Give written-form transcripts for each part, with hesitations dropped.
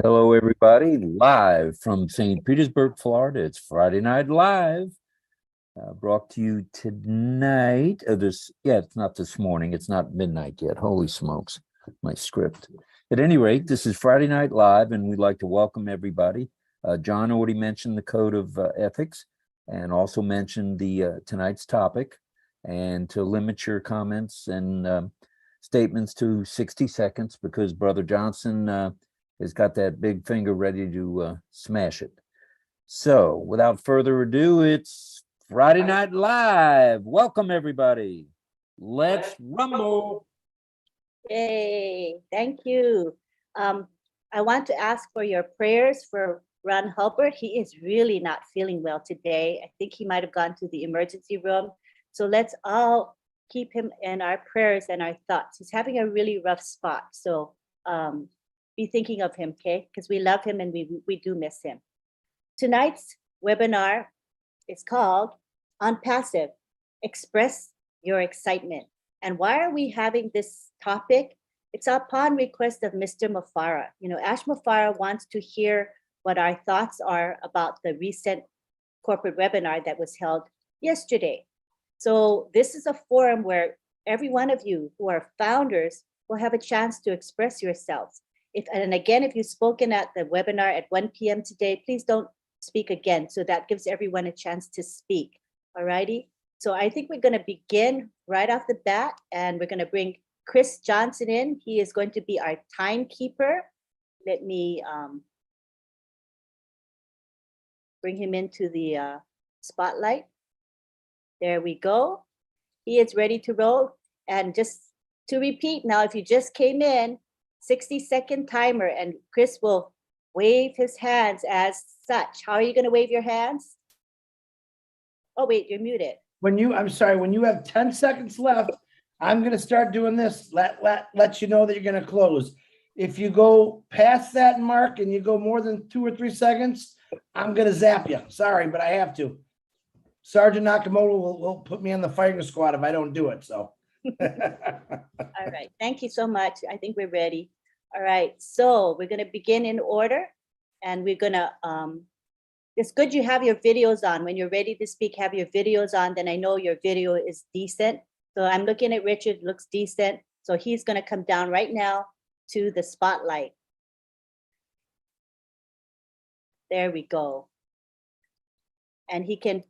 Hello, everybody, live from St. Petersburg, Florida. It's Friday Night Live, brought to you tonight. It's not this morning. It's not midnight yet. Holy smokes, my script. At any rate, this is Friday Night Live, and we'd like to welcome everybody. John already mentioned the code of ethics and also mentioned the tonight's topic, and to limit your comments and statements to 60 seconds because Brother Johnson has got that big finger ready to smash it. So without further ado, it's Friday Night Live. Welcome, everybody. Let's rumble. Yay, thank you. I want to ask for your prayers for Ron Hulbert. He is really not feeling well today. I think he might have gone to the emergency room. So let's all keep him in our prayers and our thoughts. He's having a really rough spot. So be thinking of him, okay? Because we love him and we do miss him. Tonight's webinar is called ONPASSIVE, Express Your Excitement. And why are we having this topic? It's upon request of Mr. Mufareh. You know, Ash Mufareh wants to hear what our thoughts are about the recent corporate webinar that was held yesterday. So this is a forum where every one of you who are founders will have a chance to express yourselves. And again, if you've spoken at the webinar at 1 p.m. today, please don't speak again. So that gives everyone a chance to speak. All righty. So I think we're going to begin right off the bat, and we're going to bring Chris Johnson in. He is going to be our timekeeper. Let me bring him into the spotlight. There we go. He is ready to roll. And just to repeat now, if you just came in, 60-second timer, and Chris will wave his hands as such. How are you going to wave your hands? Oh, wait, you're muted. I'm sorry, when you have 10 seconds left, I'm going to start doing this. Let you know that you're going to close. If you go past that mark and you go more than 2 or 3 seconds, I'm going to zap you. Sorry, but I have to. Sergeant Nakamoto will put me on the firing squad if I don't do it. So. All right. Thank you so much. I think we're ready. All right. So we're going to begin in order, and we're going to, it's good you have your videos on. When you're ready to speak, have your videos on. Then I know your video is decent. So I'm looking at Richard, looks decent. So he's going to come down right now to the spotlight. There we go. And he can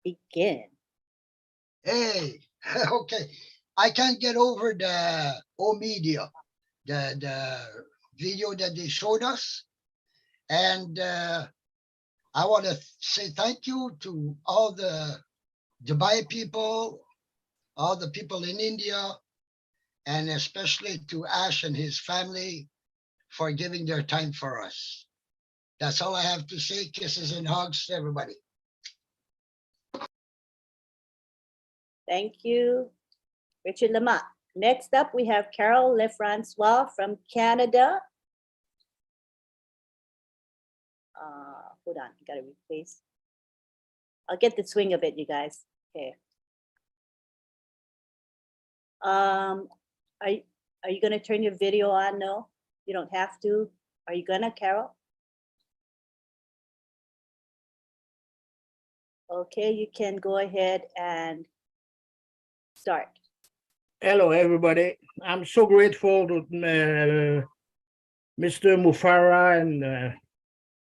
begin. Hey, okay. I can't get over the media, the video that they showed us. And I want to say thank you to all the Dubai people, all the people in India, and especially to Ash and his family for giving their time for us. That's all I have to say. Kisses and hugs to everybody. Thank you, Richard Lamont. Next up, we have Carol Lefrancois from Canada. Hold on, you gotta replace. I'll get the swing of it, you guys. Okay. Are you gonna turn your video on? No, you don't have to. Are you gonna, Carol? Okay, you can go ahead and start. Hello, everybody. I'm so grateful to Mr. Mufareh and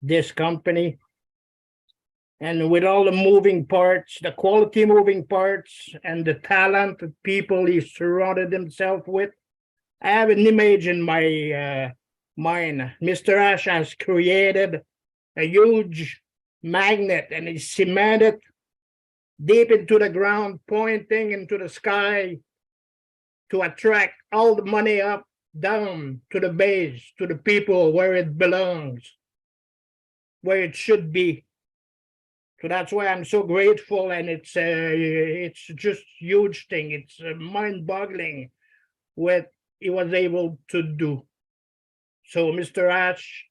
this company. And with all the moving parts, the quality moving parts, and the talented people he surrounded himself with, I have an image in my mind. Mr. Ash has created a huge magnet, and he cemented deep into the ground, pointing into the sky to attract all the money up, down to the base, to the people where it belongs, where it should be. So that's why I'm so grateful, and it's just huge thing. It's mind-boggling what he was able to do. So, Mr. Ash,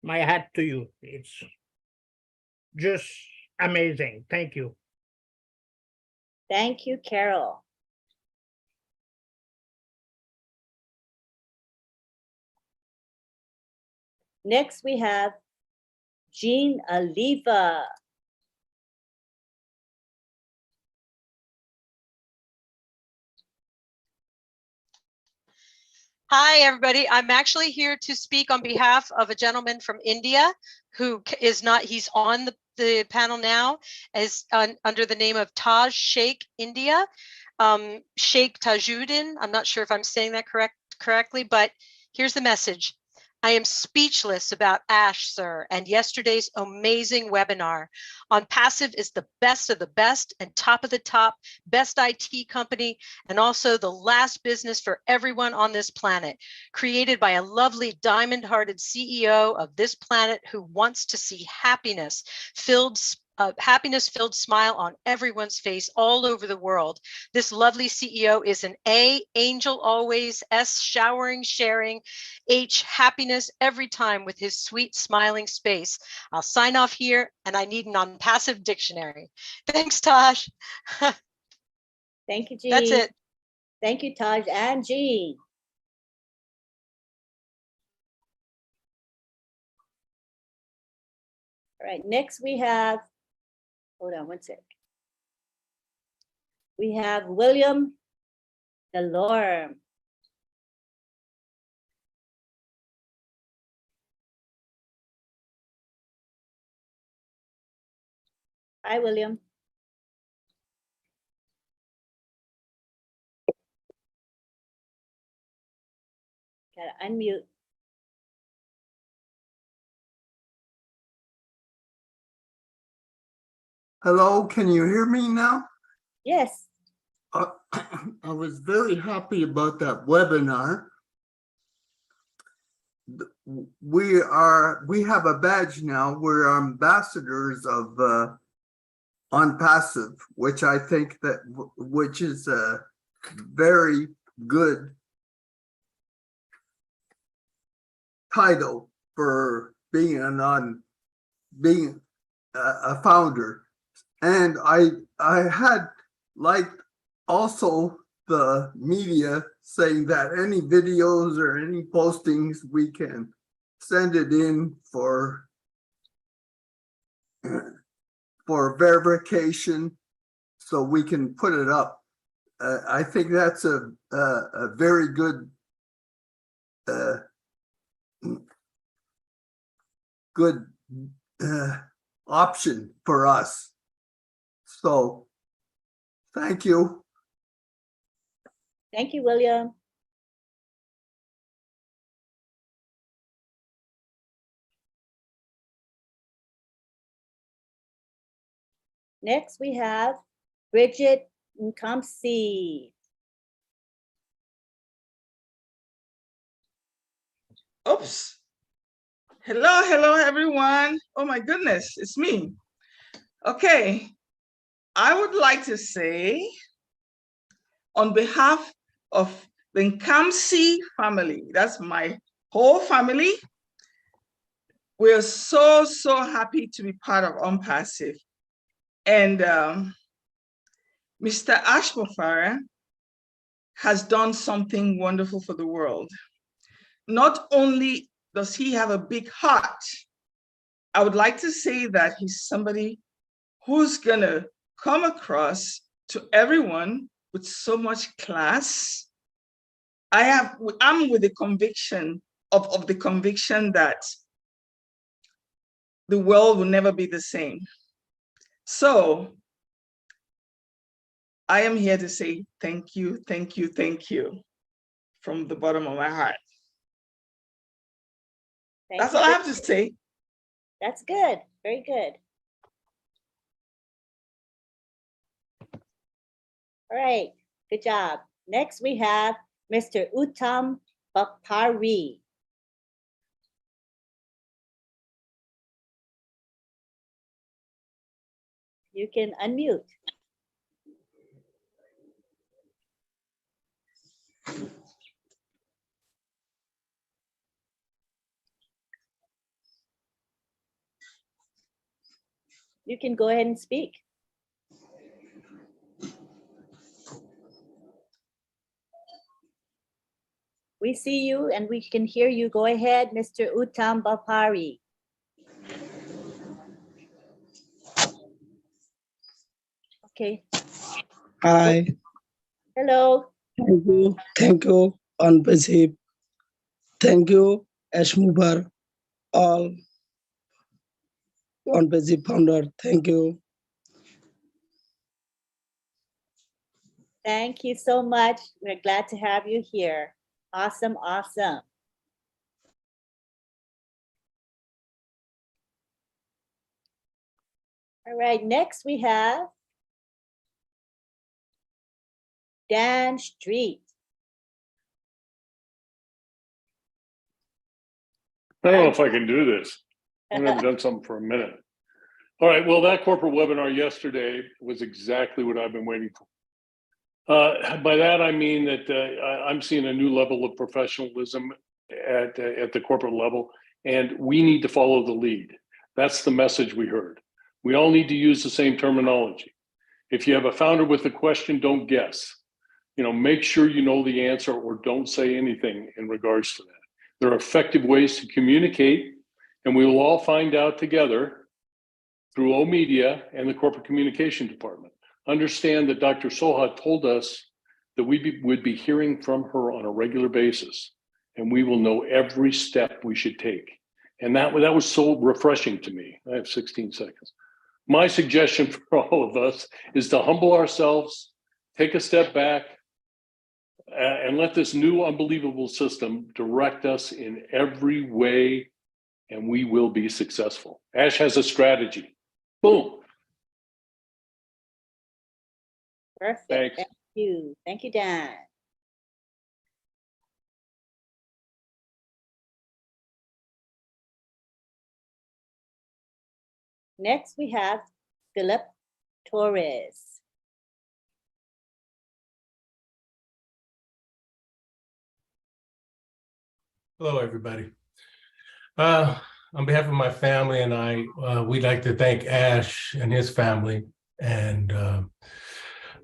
my hat to you. It's just amazing. Thank you. Thank you, Carol. Next, we have Jean Aliva. Hi, everybody. I'm actually here to speak on behalf of a gentleman from India who is not, he's on the panel now as under the name of Taj Sheikh India, Sheikh Tajuddin. I'm not sure if I'm saying that correctly, but here's the message. I am speechless about Ash, sir, and yesterday's amazing webinar. ONPASSIVE is the best of the best and top of the top, best IT company, and also the last business for everyone on this planet, created by a lovely diamond-hearted CEO of this planet who wants to see happiness-filled smile on everyone's face all over the world. This lovely CEO is an A, angel always, S, showering, sharing, H, happiness every time with his sweet smiling space. I'll sign off here, and I need an ONPASSIVE dictionary. Thanks, Taj. Thank you, Jean. That's it. Thank you, Taj and Jean. All right, next we have, hold on one sec. We have William Delorme. Hi, William. Gotta unmute. Hello, can you hear me now? Yes. I was very happy about that webinar. We have a badge now. We're ambassadors of ONPASSIVE, which I think which is a very good title for being a founder. And I had liked also the media saying that any videos or any postings, we can send it in for verification so we can put it up. I think that's a very good option for us. So thank you. Thank you, William. Next, we have Bridget Nkamsi. Oops. Hello, everyone. Oh my goodness, it's me. Okay, I would like to say on behalf of the Nkamsi family, that's my whole family, we're so happy to be part of ONPASSIVE. And Mr. Ash Mufareh has done something wonderful for the world. Not only does he have a big heart, I would like to say that he's somebody who's gonna come across to everyone with so much class. I'm with the conviction of the conviction that the world will never be the same. So I am here to say thank you from the bottom of my heart. That's all I have to say. That's good. Very good. All right. Good job. Next, we have Mr. Uttam Bapari. You can unmute. You can go ahead and speak. We see you and we can hear you. Go ahead, Mr. Uttam Bapari. Okay. Hi, Hello. thank you, ONPASSIVE. Thank you, Ash Mufareh, all ONPASSIVE founder. Thank you. Thank you so much. We're glad to have you here. Awesome, awesome. All right, next we have Dan Street. I don't know if I can do this. I haven't done something for a minute. All right, well, that corporate webinar yesterday was exactly what I've been waiting for. By that, I mean that I'm seeing a new level of professionalism at the corporate level, and we need to follow the lead. That's the message we heard. We all need to use the same terminology. If you have a founder with a question, don't guess. Make sure you know the answer or don't say anything in regards to that. There are effective ways to communicate, and we will all find out together through O-Media and the corporate communication department. Understand that Dr. Soha told us that we would be hearing from her on a regular basis, and we will know every step we should take. And that was so refreshing to me. I have 16 seconds. My suggestion for all of us is to humble ourselves, take a step back, and let this new unbelievable system direct us in every way, and we will be successful. Ash has a strategy. Boom. Perfect. Thanks. Thank you. Thank you, Dan. Next, we have Philip Torres. Hello, everybody. On behalf of my family and I, we'd like to thank Ash and his family and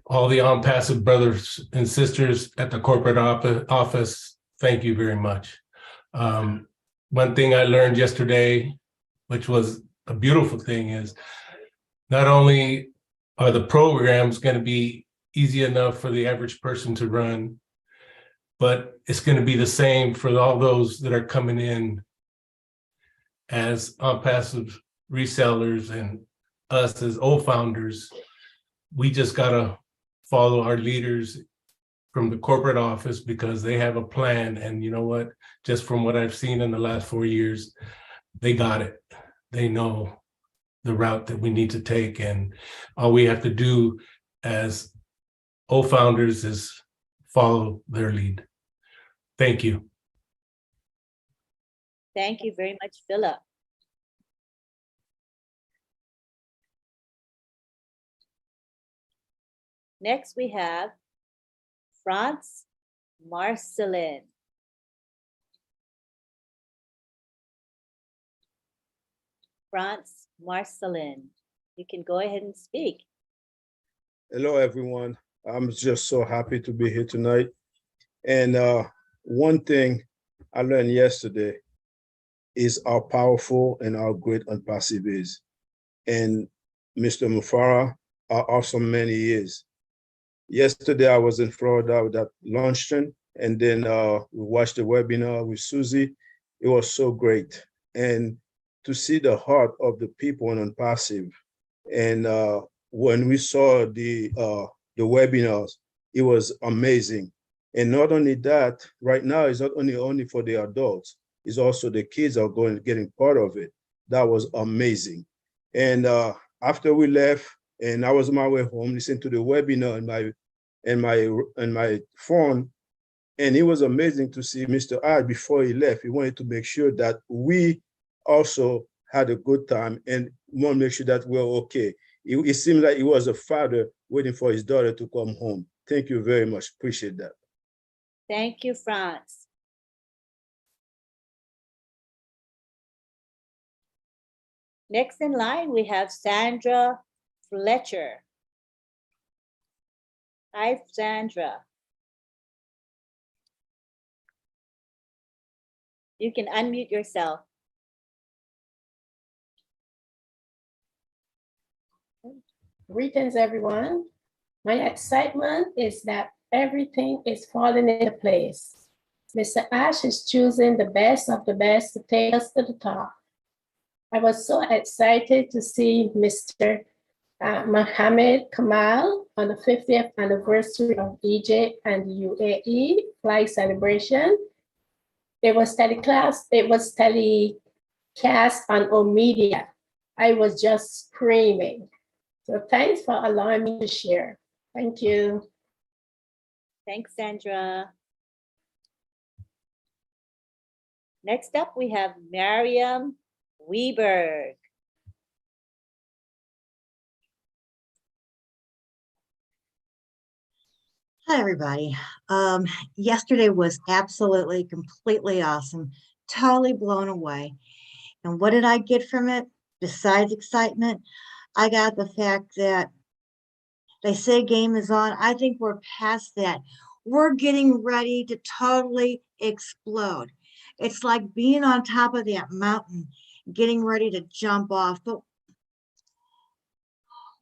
all the ONPASSIVE brothers and sisters at the corporate office. Thank you very much. One thing I learned yesterday, which was a beautiful thing, is not only are the programs going to be easy enough for the average person to run, but it's going to be the same for all those that are coming in as ONPASSIVE resellers and us as old founders. We just got to follow our leaders from the corporate office because they have a plan. And you know what? Just from what I've seen in the last 4 years, they got it. They know the route that we need to take. And all we have to do as old founders is follow their lead. Thank you. Thank you very much, Philip. Next, we have France Marcelin. France Marcelin, you can go ahead and speak. Hello, everyone. I'm just so happy to be here tonight. And one thing I learned yesterday is how powerful and how great ONPASSIVE is. And Mr. Mufareh, how awesome man he is. Yesterday, I was in Florida with that luncheon, and then we watched the webinar with Susie. It was so great. And to see the heart of the people on ONPASSIVE. And when we saw the webinars, it was amazing. And not only that, right now it's not only for the adults, it's also the kids are getting part of it. That was amazing. And after we left, and I was on my way home, listening to the webinar in my phone, and it was amazing to see Mr. Ash before he left. He wanted to make sure that we also had a good time and want to make sure that we're okay. It seemed like he was a father waiting for his daughter to come home. Thank you very much. Appreciate that. Thank you, Franz. Next in line, we have Sandra Fletcher. Hi, Sandra. You can unmute yourself. Greetings, everyone. My excitement is that everything is falling into place. Mr. Ash is choosing the best of the best to take us to the top. I was so excited to see Mr. Mohammed Kamal on the 50th anniversary of Egypt and the UAE flag celebration. It was telecast on OMedia. I was just screaming. So thanks for allowing me to share. Thank you. Thanks, Sandra. Next up, we have Mariam Weberg. Hi, everybody. Yesterday was absolutely, completely awesome. Totally blown away. And what did I get from it? Besides excitement, I got the fact that they say game is on. I think we're past that. We're getting ready to totally explode. It's like being on top of that mountain, getting ready to jump off. But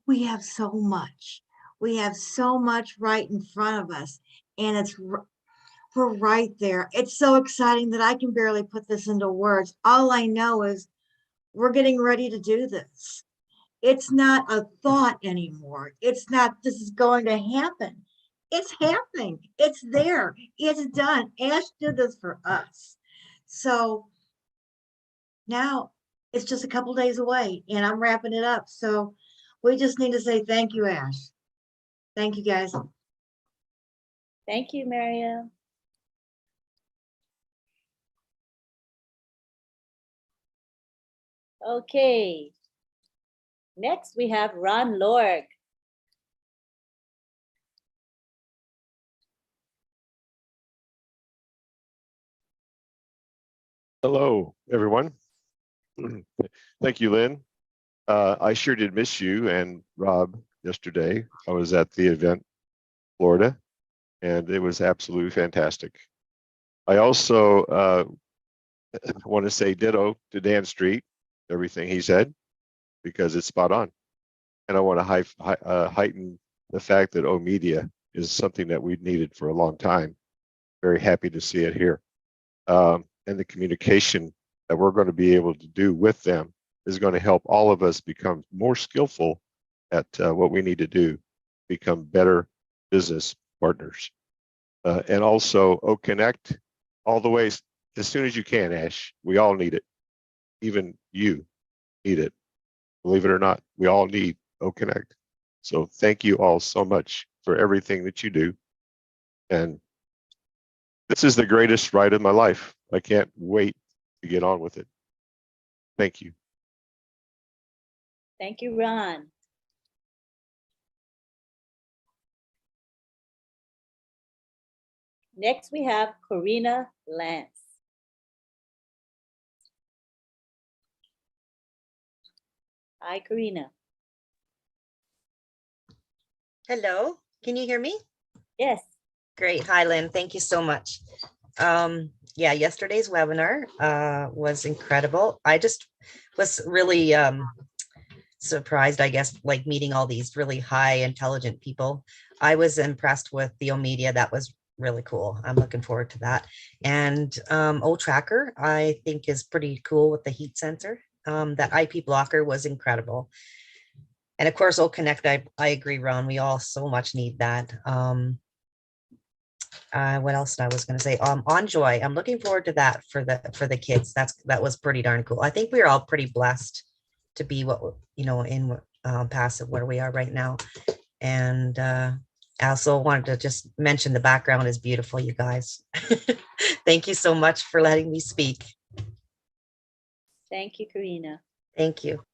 we have so much. We have so much right in front of us, and we're right there. It's so exciting that I can barely put this into words. All I know is we're getting ready to do this. It's not a thought anymore. It's not, this is going to happen. It's happening. It's there. It's done. Ash did this for us. So now it's just a couple days away and I'm wrapping it up. So we just need to say thank you, Ash. Thank you, guys. Thank you, Mariam. Okay. Next, we have Ron Lorg. Hello, everyone. Thank you, Lynn. I sure did miss you and Rob yesterday. I was at the event, Florida, and it was absolutely fantastic. I also want to say ditto to Dan Street, everything he said, because it's spot on. And I want to heighten the fact that OMedia is something that we've needed for a long time. Very happy to see it here. And the communication that we're going to be able to do with them is going to help all of us become more skillful at what we need to do, become better business partners. And also, connect all the ways as soon as you can, Ash. We all need it. Even you need it. Believe it or not, we all need connect. So thank you all so much for everything that you do. And this is the greatest ride of my life. I can't wait to get on with it. Thank you. Thank you, Ron. Next, we have Corina Lance. Hi, Corina. Hello, can you hear me? Yes. Great. Hi, Lynn. Thank you so much. Yeah, yesterday's webinar was incredible. I just was really surprised, I guess, like meeting all these really high intelligent people. I was impressed with the OMedia. That was really cool. I'm looking forward to that. And O-Tracker, I think, is pretty cool with the heat sensor. That IP blocker was incredible. And of course, O-Connect, I agree, Ron. We all so much need that. What else I was going to say? OnJoy. I'm looking forward to that for the kids. That was pretty darn cool. I think we are all pretty blessed to be in passive where we are right now. And I also wanted to just mention the background is beautiful, you guys. Thank you so much for letting me speak. Thank you, Corina. Thank you.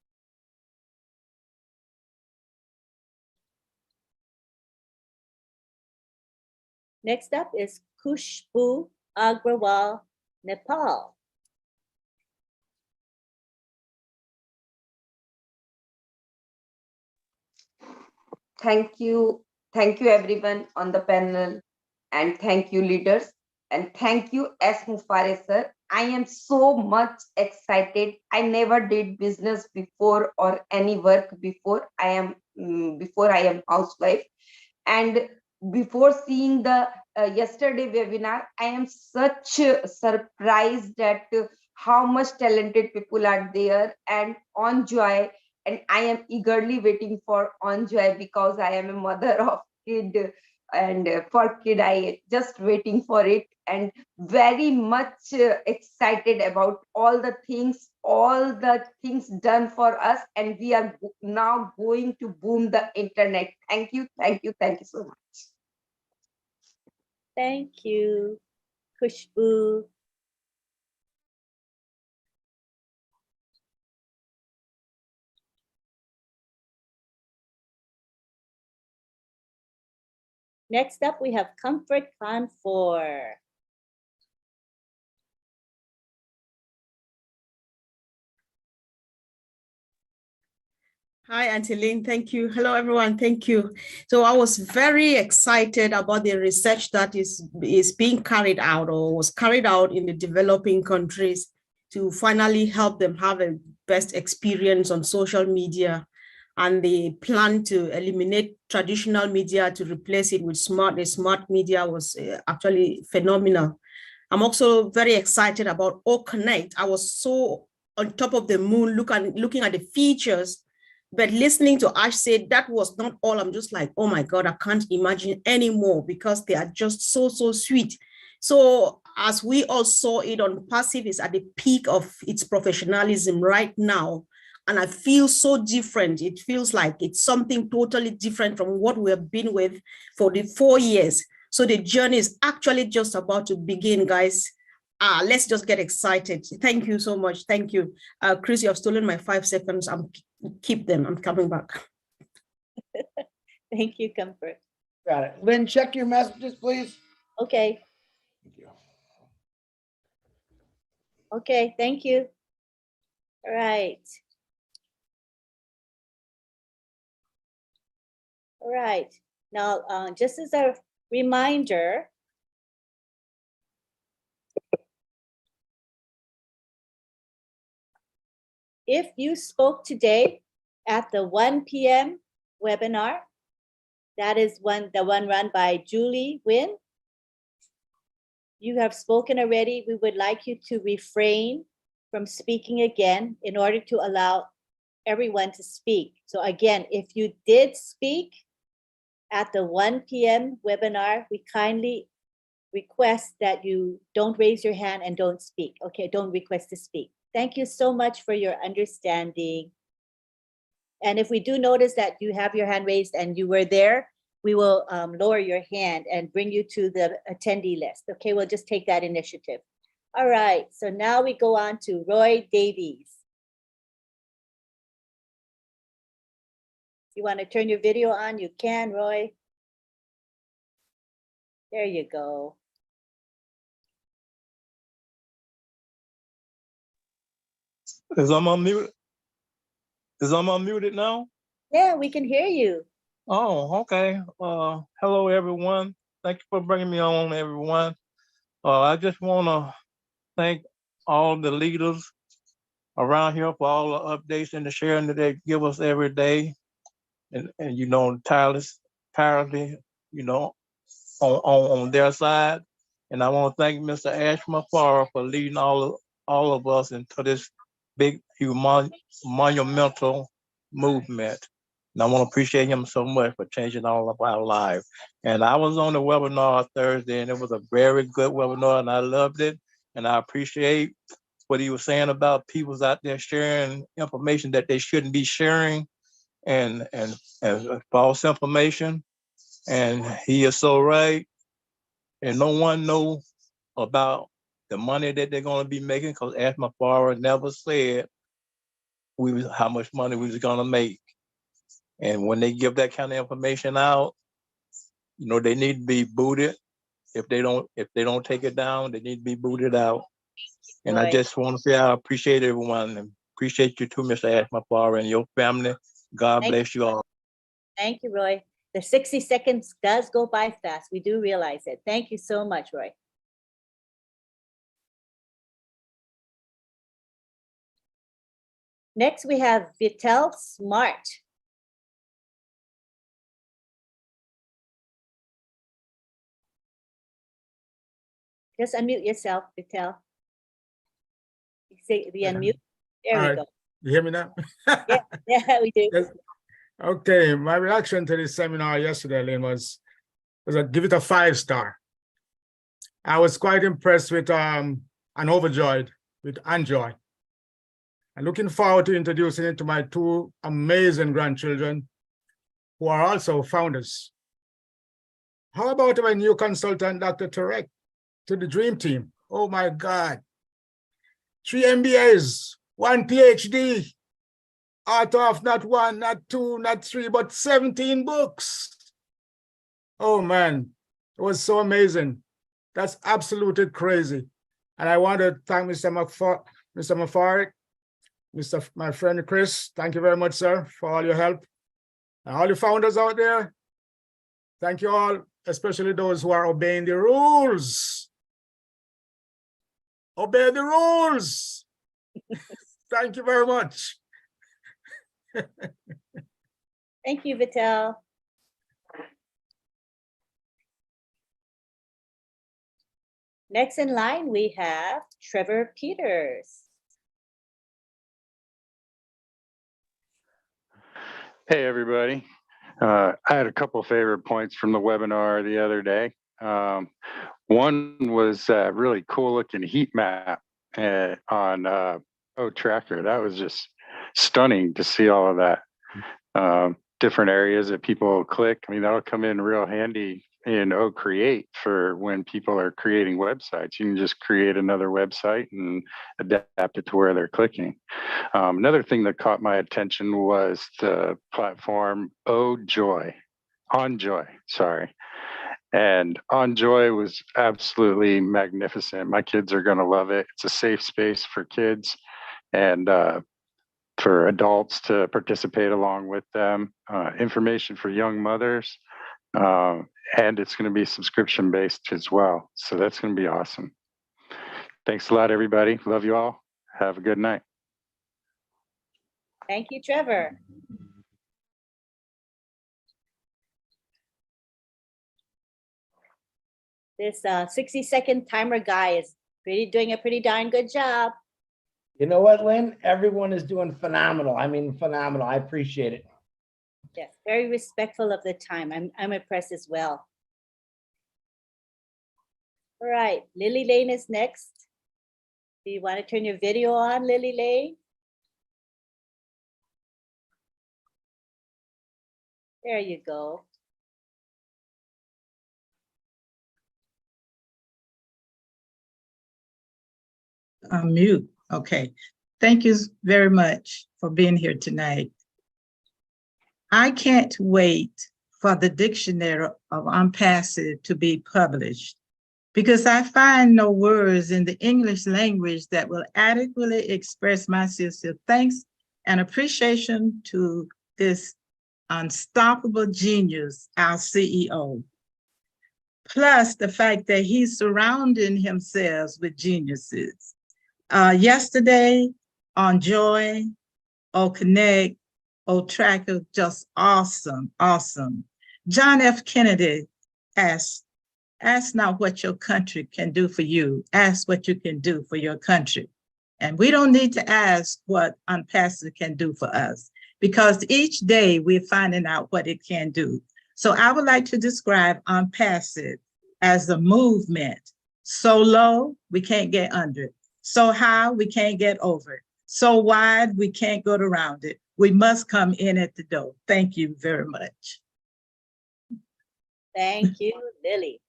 Next up is Khushbu Agrawal, Nepal. Thank you everyone on the panel, and thank you leaders, and thank you Mufareh sir I am so much excited. I never did business before or any work before. Before I am housewife, and before seeing the yesterday webinar, I am such surprised at how much talented people are there and on joy. And I am eagerly waiting for on joy because I am a mother of kid, and for kid I just waiting for it, and very much excited about all the things done for us, and we are now going to boom the internet. Thank you, thank you, thank you so much. Thank you, Kushbu. Next up, we have Comfort Khan-4. Hi, Auntie Lynn. Thank you. Hello, everyone. Thank you. So I was very excited about the research that is being carried out or was carried out in the developing countries to finally help them have a best experience on social media. And the plan to eliminate traditional media to replace it with smart media was actually phenomenal. I'm also very excited about O Connect. I was so on top of the moon looking at the features. But listening to Ash say that was not all. I'm just like, oh my God, I can't imagine anymore because they are just so sweet. So as we all saw it on Passive is at the peak of its professionalism right now. And I feel so different. It feels like it's something totally different from what we have been with for the 4 years. So the journey is actually just about to begin, guys. Let's just get excited. Thank you so much. Thank you. Chris, you have stolen my 5 seconds. Keep them. I'm coming back. Thank you, Comfort. Got it. Lynn, check your messages, please. Okay. Thank you. Okay, thank you. All right. All right. Now, just as a reminder, if you spoke today at the 1 p.m. webinar, that is the one run by Julie Wynn. You have spoken already. We would like you to refrain from speaking again in order to allow everyone to speak. So again, if you did speak at the 1 p.m. webinar, we kindly request that you don't raise your hand and don't speak. Okay, don't request to speak. Thank you so much for your understanding. And if we do notice that you have your hand raised and you were there, we will lower your hand and bring you to the attendee list. Okay, we'll just take that initiative. All right, so now we go on to Roy Davies. You want to turn your video on? You can, Roy. There you go. Is I'm unmuted? Is I'm unmuted now? Yeah, we can hear you. Oh, okay. Hello, everyone. Thank you for bringing me on, everyone. I just want to thank all the leaders around here for all the updates and the sharing that they give us every day. And you know, tirelessly, you know, on their side. And I want to thank Mr. Ash Mufareh for leading all of us into this big, monumental movement. And I want to appreciate him so much for changing all of our lives. And I was on the webinar Thursday, and it was a very good webinar, and I loved it. And I appreciate what he was saying about people's out there sharing information that they shouldn't be sharing, and false information. And he is so right. And no one knows about the money that they're going to be making, because Ash Mufareh never said how much money we was going to make. And when they give that kind of information out, you know, they need to be booted. If they don't take it down, they need to be booted out. And I just want to say I appreciate everyone, and appreciate you too, Mr. Ash Mufareh, and your family. God bless you all. Thank you, Roy. The 60 seconds does go by fast. We do realize it. Thank you so much, Roy. Next, we have Vitel Smart. Just unmute yourself, Vitel. You say the unmute. There we All right. go. You hear me now? Yeah, we do. Yes. Okay, my reaction to this seminar yesterday, Lynn, was I give it a 5-star. I was quite impressed with and overjoyed with Enjoy. I'm looking forward to introducing it to my 2 amazing grandchildren who are also founders. How about my new consultant, Dr. Tarek, to the Dream Team? Oh my God. 3 MBAs, 1 PhD, author of not 1, not 2, not 3, but 17 books. Oh man, it was so amazing. That's absolutely crazy. And I want to thank Mr. Mufareh, my friend Chris. Thank you very much, sir, for all your help. And all the founders out there, thank you all, especially those who are obeying the rules. Obey the rules. Thank you very much. Thank you, Vitel. Next in line, we have Trevor Peters. Hey, everybody. I had a couple favorite points from the webinar the other day. One was a really cool looking heat map on O-Tracker. That was just stunning to see all of that. Different areas that people click. I mean, that'll come in real handy in O-Create for when people are creating websites. You can just create another website and adapt it to where they're clicking. Another thing that caught my attention was the platform OnJoy, sorry. And OnJoy was absolutely magnificent. My kids are going to love it. It's a safe space for kids and for adults to participate along with them. Information for young mothers. And it's going to be subscription based as well. So that's going to be awesome. Thanks a lot, everybody. Love you all. Have a good night. Thank you, Trevor. This 60-second timer guy is doing a pretty darn good job. You know what, Lynn? Everyone is doing phenomenal. I mean, phenomenal. I appreciate it. Yes, very respectful of the time. I'm impressed as well. All right, Lily Lane is next. Do you want to turn your video on, Lily Lane? There you go. Mute. Okay. Thank you very much for being here tonight. I can't wait for the dictionary of ONPASSIVE to be published because I find no words in the English language that will adequately express my sincere thanks and appreciation to this unstoppable genius, our CEO. Plus the fact that he's surrounding himself with geniuses. Yesterday on Joy, O-Connect, O-Tracker, just awesome, awesome. John F. Kennedy asked, ask not what your country can do for you, ask what you can do for your country. And we don't need to ask what ONPASSIVE can do for us because each day we're finding out what it can do. So I would like to describe ONPASSIVE as a movement. So low, we can't get under it. So high, we can't get over it. So wide, we can't go around it. We must come in at the door. Thank you very much. Thank you, Lily.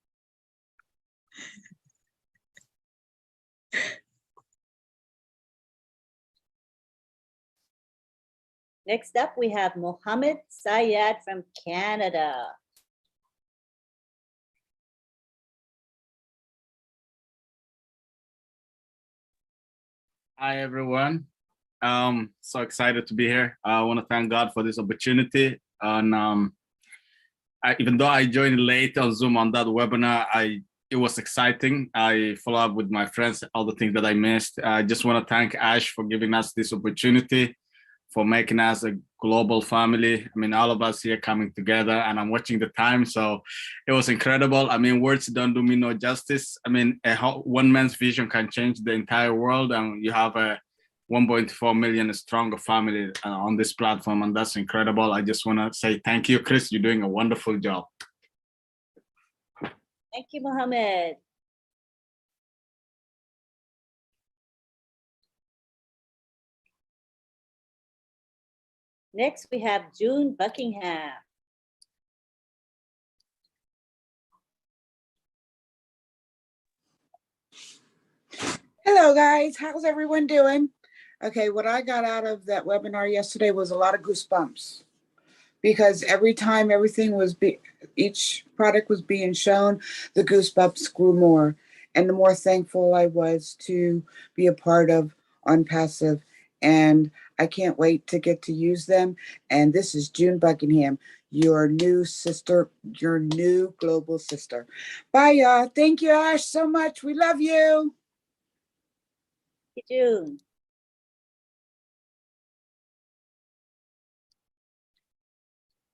Next up, we have Mohammed Sayed from Canada. Hi, everyone. So excited to be here. I want to thank God for this opportunity. And even though I joined late on Zoom on that webinar, it was exciting. I follow up with my friends, all the things that I missed. I just want to thank Ash for giving us this opportunity. for making us a global family. I mean, all of us here coming together, and I'm watching the time, so it was incredible. I mean, words don't do me no justice. I mean, one man's vision can change the entire world, and you have a 1.4 million stronger family on this platform, and that's incredible. I just want to say thank you, Chris. You're doing a wonderful job. Thank you, Mohammed. Next, we have June Buckingham. Hello, guys. How's everyone doing? Okay, what I got out of that webinar yesterday was a lot of goosebumps, because every time each product was being shown, the goosebumps grew more. And the more thankful I was to be a part of ONPASSIVE. And I can't wait to get to use them. And this is June Buckingham, your new sister, your new global sister. Bye, y'all. Thank you, Ash, so much. We love you. Thank you, June.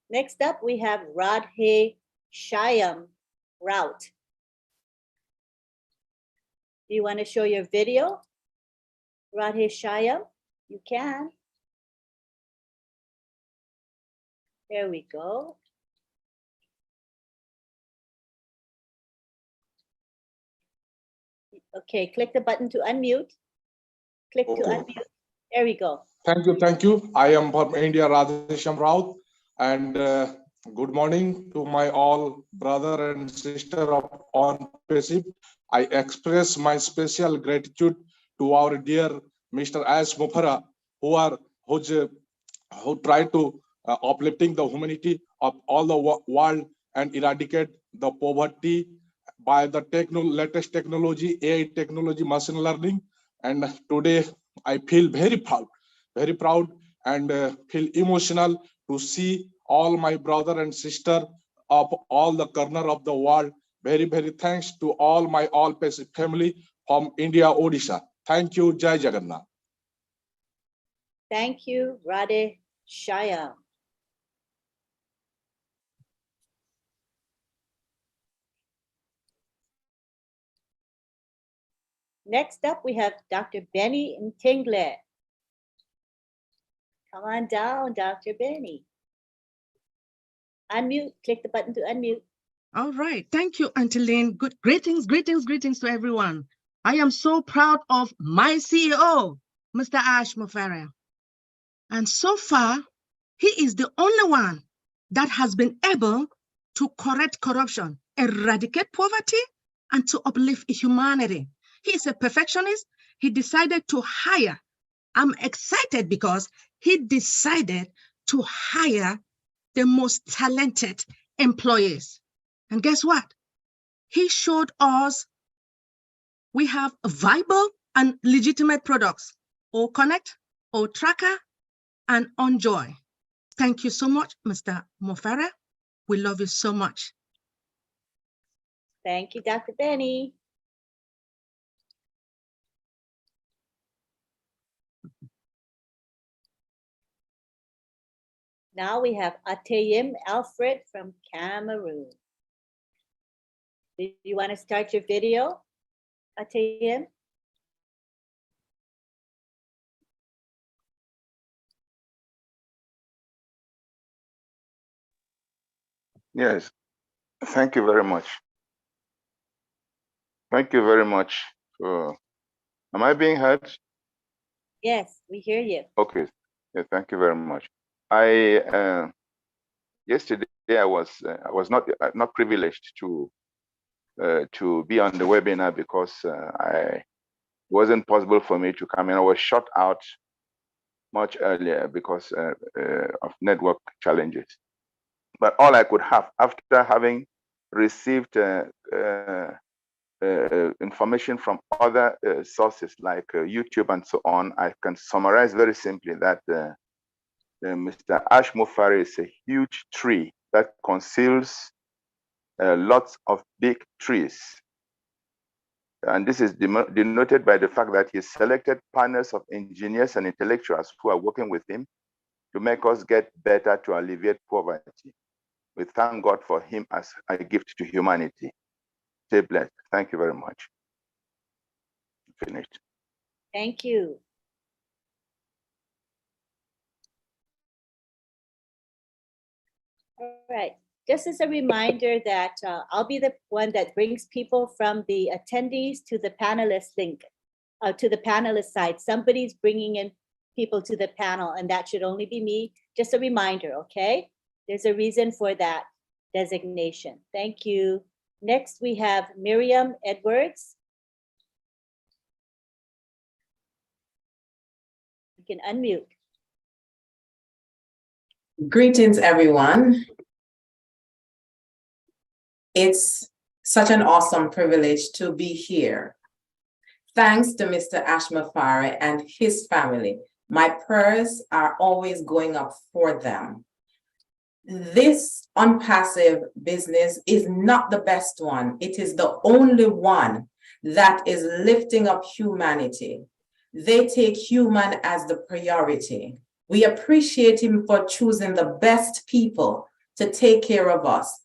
Next up, we have Radhe Shyam Rout. Do you want to show your video? Radhe Shyam, you can. There we go. Okay, click the button to unmute. Click to unmute. There we go. Thank you, thank you. I am from India, Radhesham Raut, and good morning to my all brother and sister of ONPASSIVE. I express my special gratitude to our dear Mr. Ash Mufareh, who try to uplifting the humanity of all the world and eradicate the poverty by the latest technology, AI technology, machine learning. And today I feel very proud and feel emotional to see all my brother and sister of all the corner of the world. Very thanks to all my ONPASSIVE family from India, Odisha. Thank you, Jai Jagannath. Thank you, Radhe Shyam. Next up, we have Dr. Benny Ntingle. Come on down, Dr. Benny. Unmute, click the button to unmute. All right, thank you, Auntie Lynn. Good greetings to everyone. I am so proud of my CEO, Mr. Ash Mufareh. And so far, he is the only one that has been able to correct corruption, eradicate poverty, and to uplift humanity. He is a perfectionist. He decided to hire. I'm excited because he decided to hire the most talented employees. And guess what? He showed us we have viable and legitimate products, O-Connect, O-Tracker, and OnJoy. Thank you so much, Mr. Mufareh. We love you so much. Thank you, Dr. Benny. Now we have Ateyim Alfred from Cameroon. Do you want to start your video, Ateyim? Yes, thank you very much. Thank you very much. Am I being heard? Yes, we hear you. Okay, yeah, thank you very much. Yesterday I was not privileged to be on the webinar because it wasn't possible for me to come in. I was shut out much earlier because of network challenges. But all I could have after having received information from other sources like YouTube and so on, I can summarize very simply that Mr. Ash Mufareh is a huge tree that conceals lots of big trees. And this is denoted by the fact that he selected panels of engineers and intellectuals who are working with him to make us get better, to alleviate poverty. We thank God for him as a gift to humanity. Stay blessed. Thank you very much. Finished. Thank you. All right. Just as a reminder that I'll be the one that brings people from the attendees to the panelist link, to the panelist side. Somebody's bringing in people to the panel, and that should only be me. Just a reminder, okay? There's a reason for that designation. Thank you. Next, we have Miriam Edwards. You can unmute. Greetings, everyone. It's such an awesome privilege to be here. Thanks to Mr. Ash Mufareh and his family. My prayers are always going up for them. This ONPASSIVE business is not the best one. It is the only one that is lifting up humanity. They take human as the priority. We appreciate him for choosing the best people to take care of us.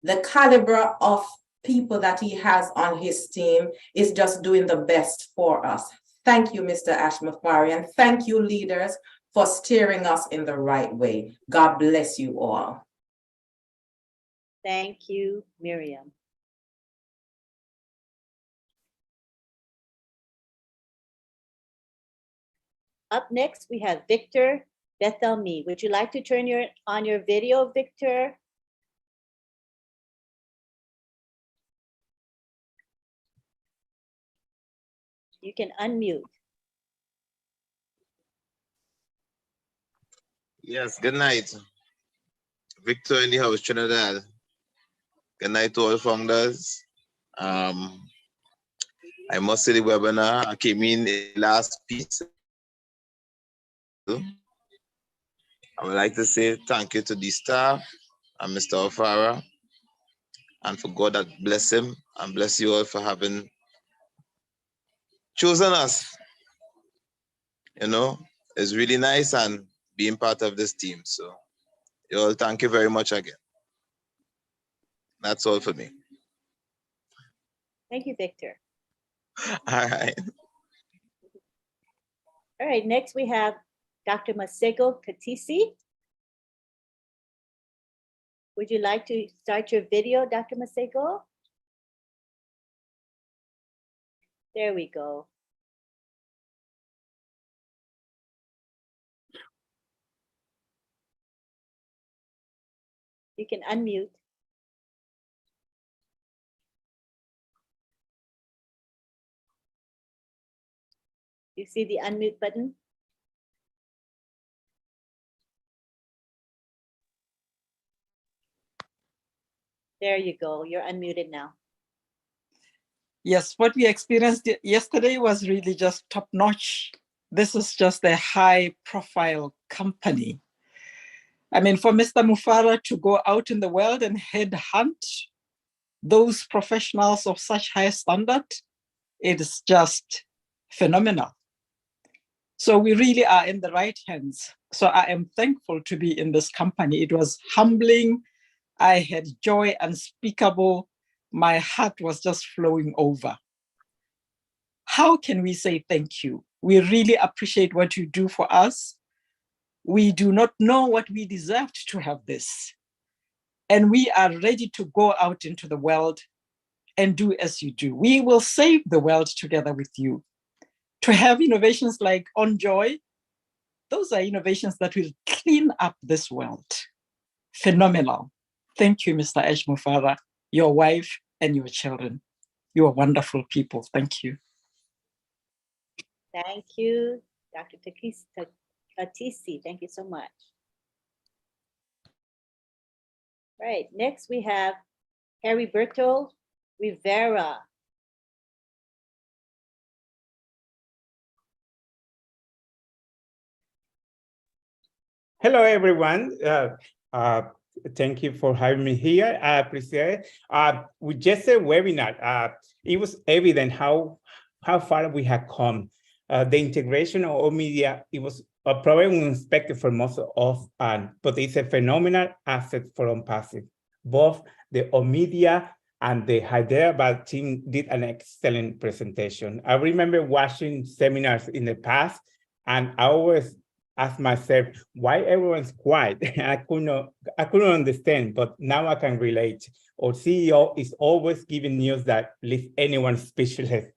The caliber of people that he has on his team is just doing the best for us. Thank you, Mr. Ash Mufareh, and thank you, leaders, for steering us in the right way. God bless you all. Thank you, Miriam. Up next, we have Victor Bethelme. Would you like to turn on your video, Victor? You can unmute. Yes, good night. Victor in the house, Trinidad. Good night to all founders. I must say the webinar, I came in the last piece. I would like to say thank you to the staff and Mr. Mufareh, and for God that bless him, and bless you all for having chosen us. You know, it's really nice and being part of this team. So, you all, thank you very much again. That's all for me. Thank you, Victor. All right. All right, next we have Dr. Masego Katisi. Would you like to start your video, Dr. Masego? There we go. You can unmute. You see the unmute button? There you go. You're unmuted now. Yes, what we experienced yesterday was really just top notch. This is just a high profile company. I mean, for Mr. Mufareh to go out in the world and headhunt those professionals of such high standard, it is just phenomenal. So we really are in the right hands. So I am thankful to be in this company. It was humbling. I had joy unspeakable. My heart was just flowing over. How can we say thank you? We really appreciate what you do for us. We do not know what we deserved to have this. And we are ready to go out into the world and do as you do. We will save the world together with you. To have innovations like OnJoy, those are innovations that will clean up this world. Phenomenal. Thank you, Mr. Ash Mufareh, your wife and your children. You are wonderful people. Thank you. Thank you, Dr. Katisi. Thank you so much. Right, next we have Heriberto Rivera. Hello, everyone. Thank you for having me here. I appreciate it. With just a webinar, it was evident how far we have come. The integration of all media, it was a problem unexpected for most of us, but it's a phenomenal asset for ONPASSIVE. Both the media and the Hyderabad team did an excellent presentation. I remember watching seminars in the past, and I always ask myself why everyone's quiet. I couldn't understand, but now I can relate. Our CEO is always giving news that leaves anyone speechless.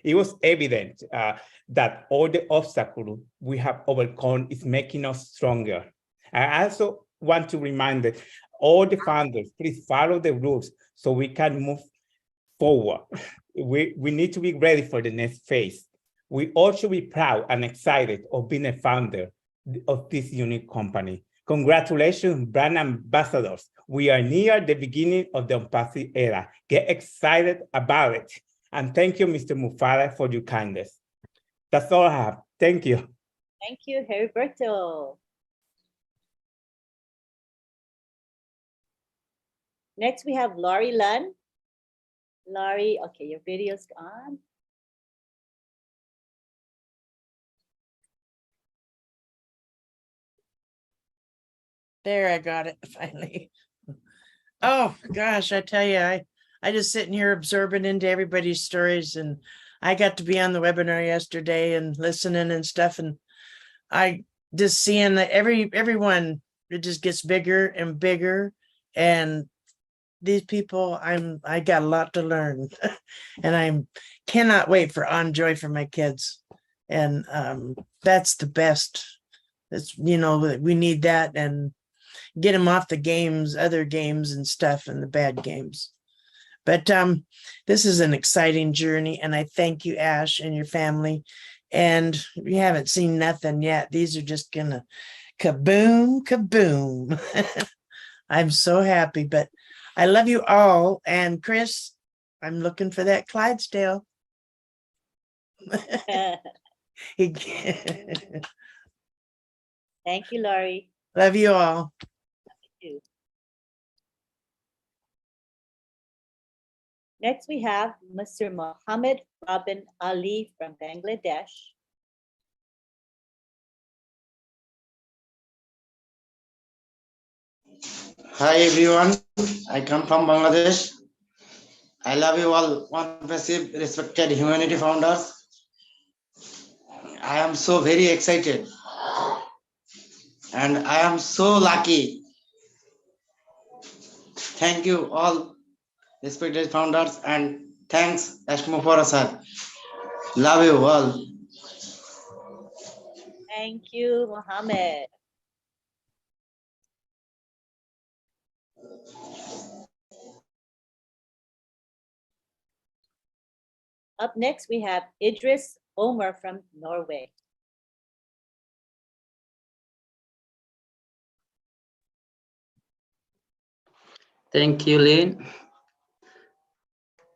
It was evident that all the obstacles we have overcome is making us stronger. I also want to remind all the founders, please follow the rules so we can move forward. We need to be ready for the next phase. We all should be proud and excited of being a founder of this unique company. Congratulations, brand ambassadors. We are near the beginning of the ONPASSIVE era. Get excited about it. And thank you, Mr. Mufareh, for your kindness. That's all I have. Thank you. Thank you, Heriberto. Next, we have Laurie Lunn. Laurie, okay, your video's on. There, I got it finally. Oh gosh, I tell you, I just sitting here absorbing into everybody's stories, and I got to be on the webinar yesterday and listening and stuff, and I just seeing that everyone, it just gets bigger and bigger, and these people, I got a lot to learn, and I cannot wait for On Joy for my kids, and that's the best. It's, you know, we need that, and get them off the games, other games and stuff, and the bad games. But this is an exciting journey, and I thank you, Ash, and your family. And we haven't seen nothing yet. These are just gonna kaboom, kaboom. I'm so happy, but I love you all. And Chris, I'm looking for that Clydesdale. Thank you, Laurie. Love you all. Love you too. Next, we have Mr. Mohammed Robin Ali from Bangladesh. Hi everyone, I come from Bangladesh. I love you all, ONPASSIVE respected humanity founders. I am so very excited and I am so lucky. Thank you all respected founders, and thanks Ash Mufareh sir. Love you all. Thank you, Mohammed. Up next, we have Idris Omer from Norway. Thank you, Lynn.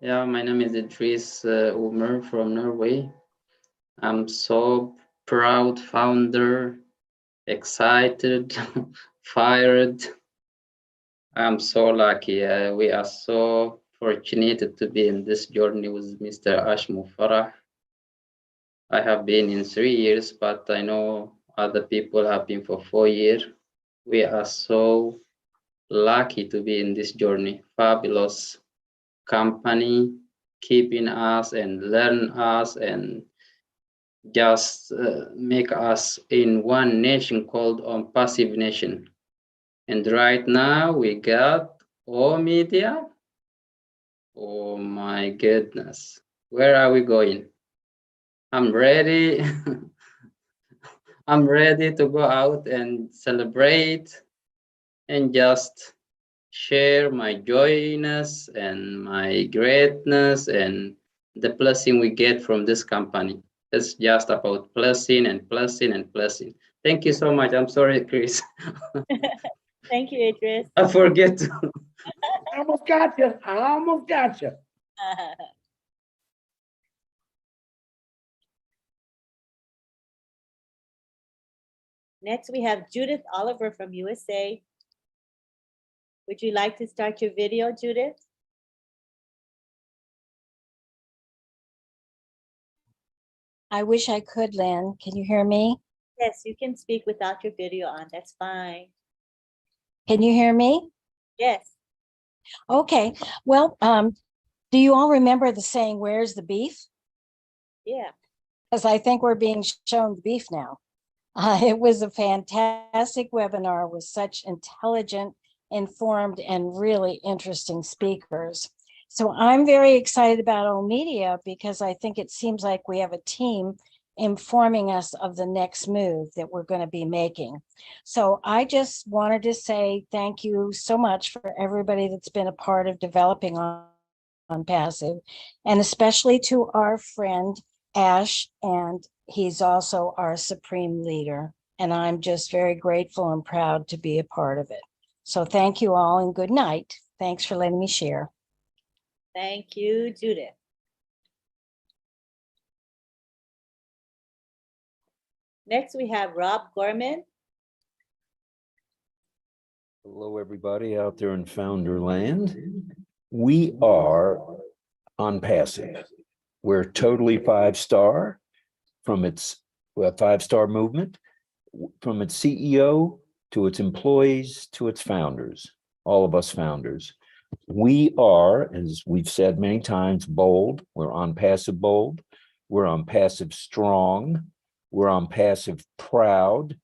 Yeah, my name is Idris Omer from Norway. I'm so proud founder, excited, fired. I'm so lucky. We are so fortunate to be in this journey with Mr. Ash Mufareh. I have been in 3 years, but I know other people have been for 4 years. We are so lucky to be in this journey. Fabulous company, keeping us and learn us and just make us in one nation called ONPASSIVE Nation. And right now we got all media. Oh my goodness, where are we going? I'm ready. I'm ready to go out and celebrate and just share my joyness and my greatness and the blessing we get from this company. It's just about blessing and blessing and blessing. Thank you so much. I'm sorry, Chris. Thank you, Idris. I forget. I almost got you. I almost got you. Next, we have Judith Oliver from USA. Would you like to start your video, Judith? I wish I could, Lynn. Can you hear me? Yes, you can speak without your video on. That's fine. Can you hear me? Yes. Okay. Well, do you all remember the saying, "Where's the beef?" Yeah. Because I think we're being shown the beef now. It was a fantastic webinar with such intelligent, informed, and really interesting speakers. So I'm very excited about OMedia because I think it seems like we have a team informing us of the next move that we're going to be making. So I just wanted to say thank you so much for everybody that's been a part of developing ONPASSIVE, and especially to our friend Ash, and he's also our supreme leader. And I'm just very grateful and proud to be a part of it. So thank you all and good night. Thanks for letting me share. Thank you, Judith. Next, we have Rob Gorman. Hello, everybody out there in Founder Land. We are ONPASSIVE. We're totally 5-star from its 5-star movement, from its CEO to its employees to its founders, all of us founders. We are, as we've said many times, bold. We're ONPASSIVE bold. We're ONPASSIVE strong. We're ONPASSIVE proud.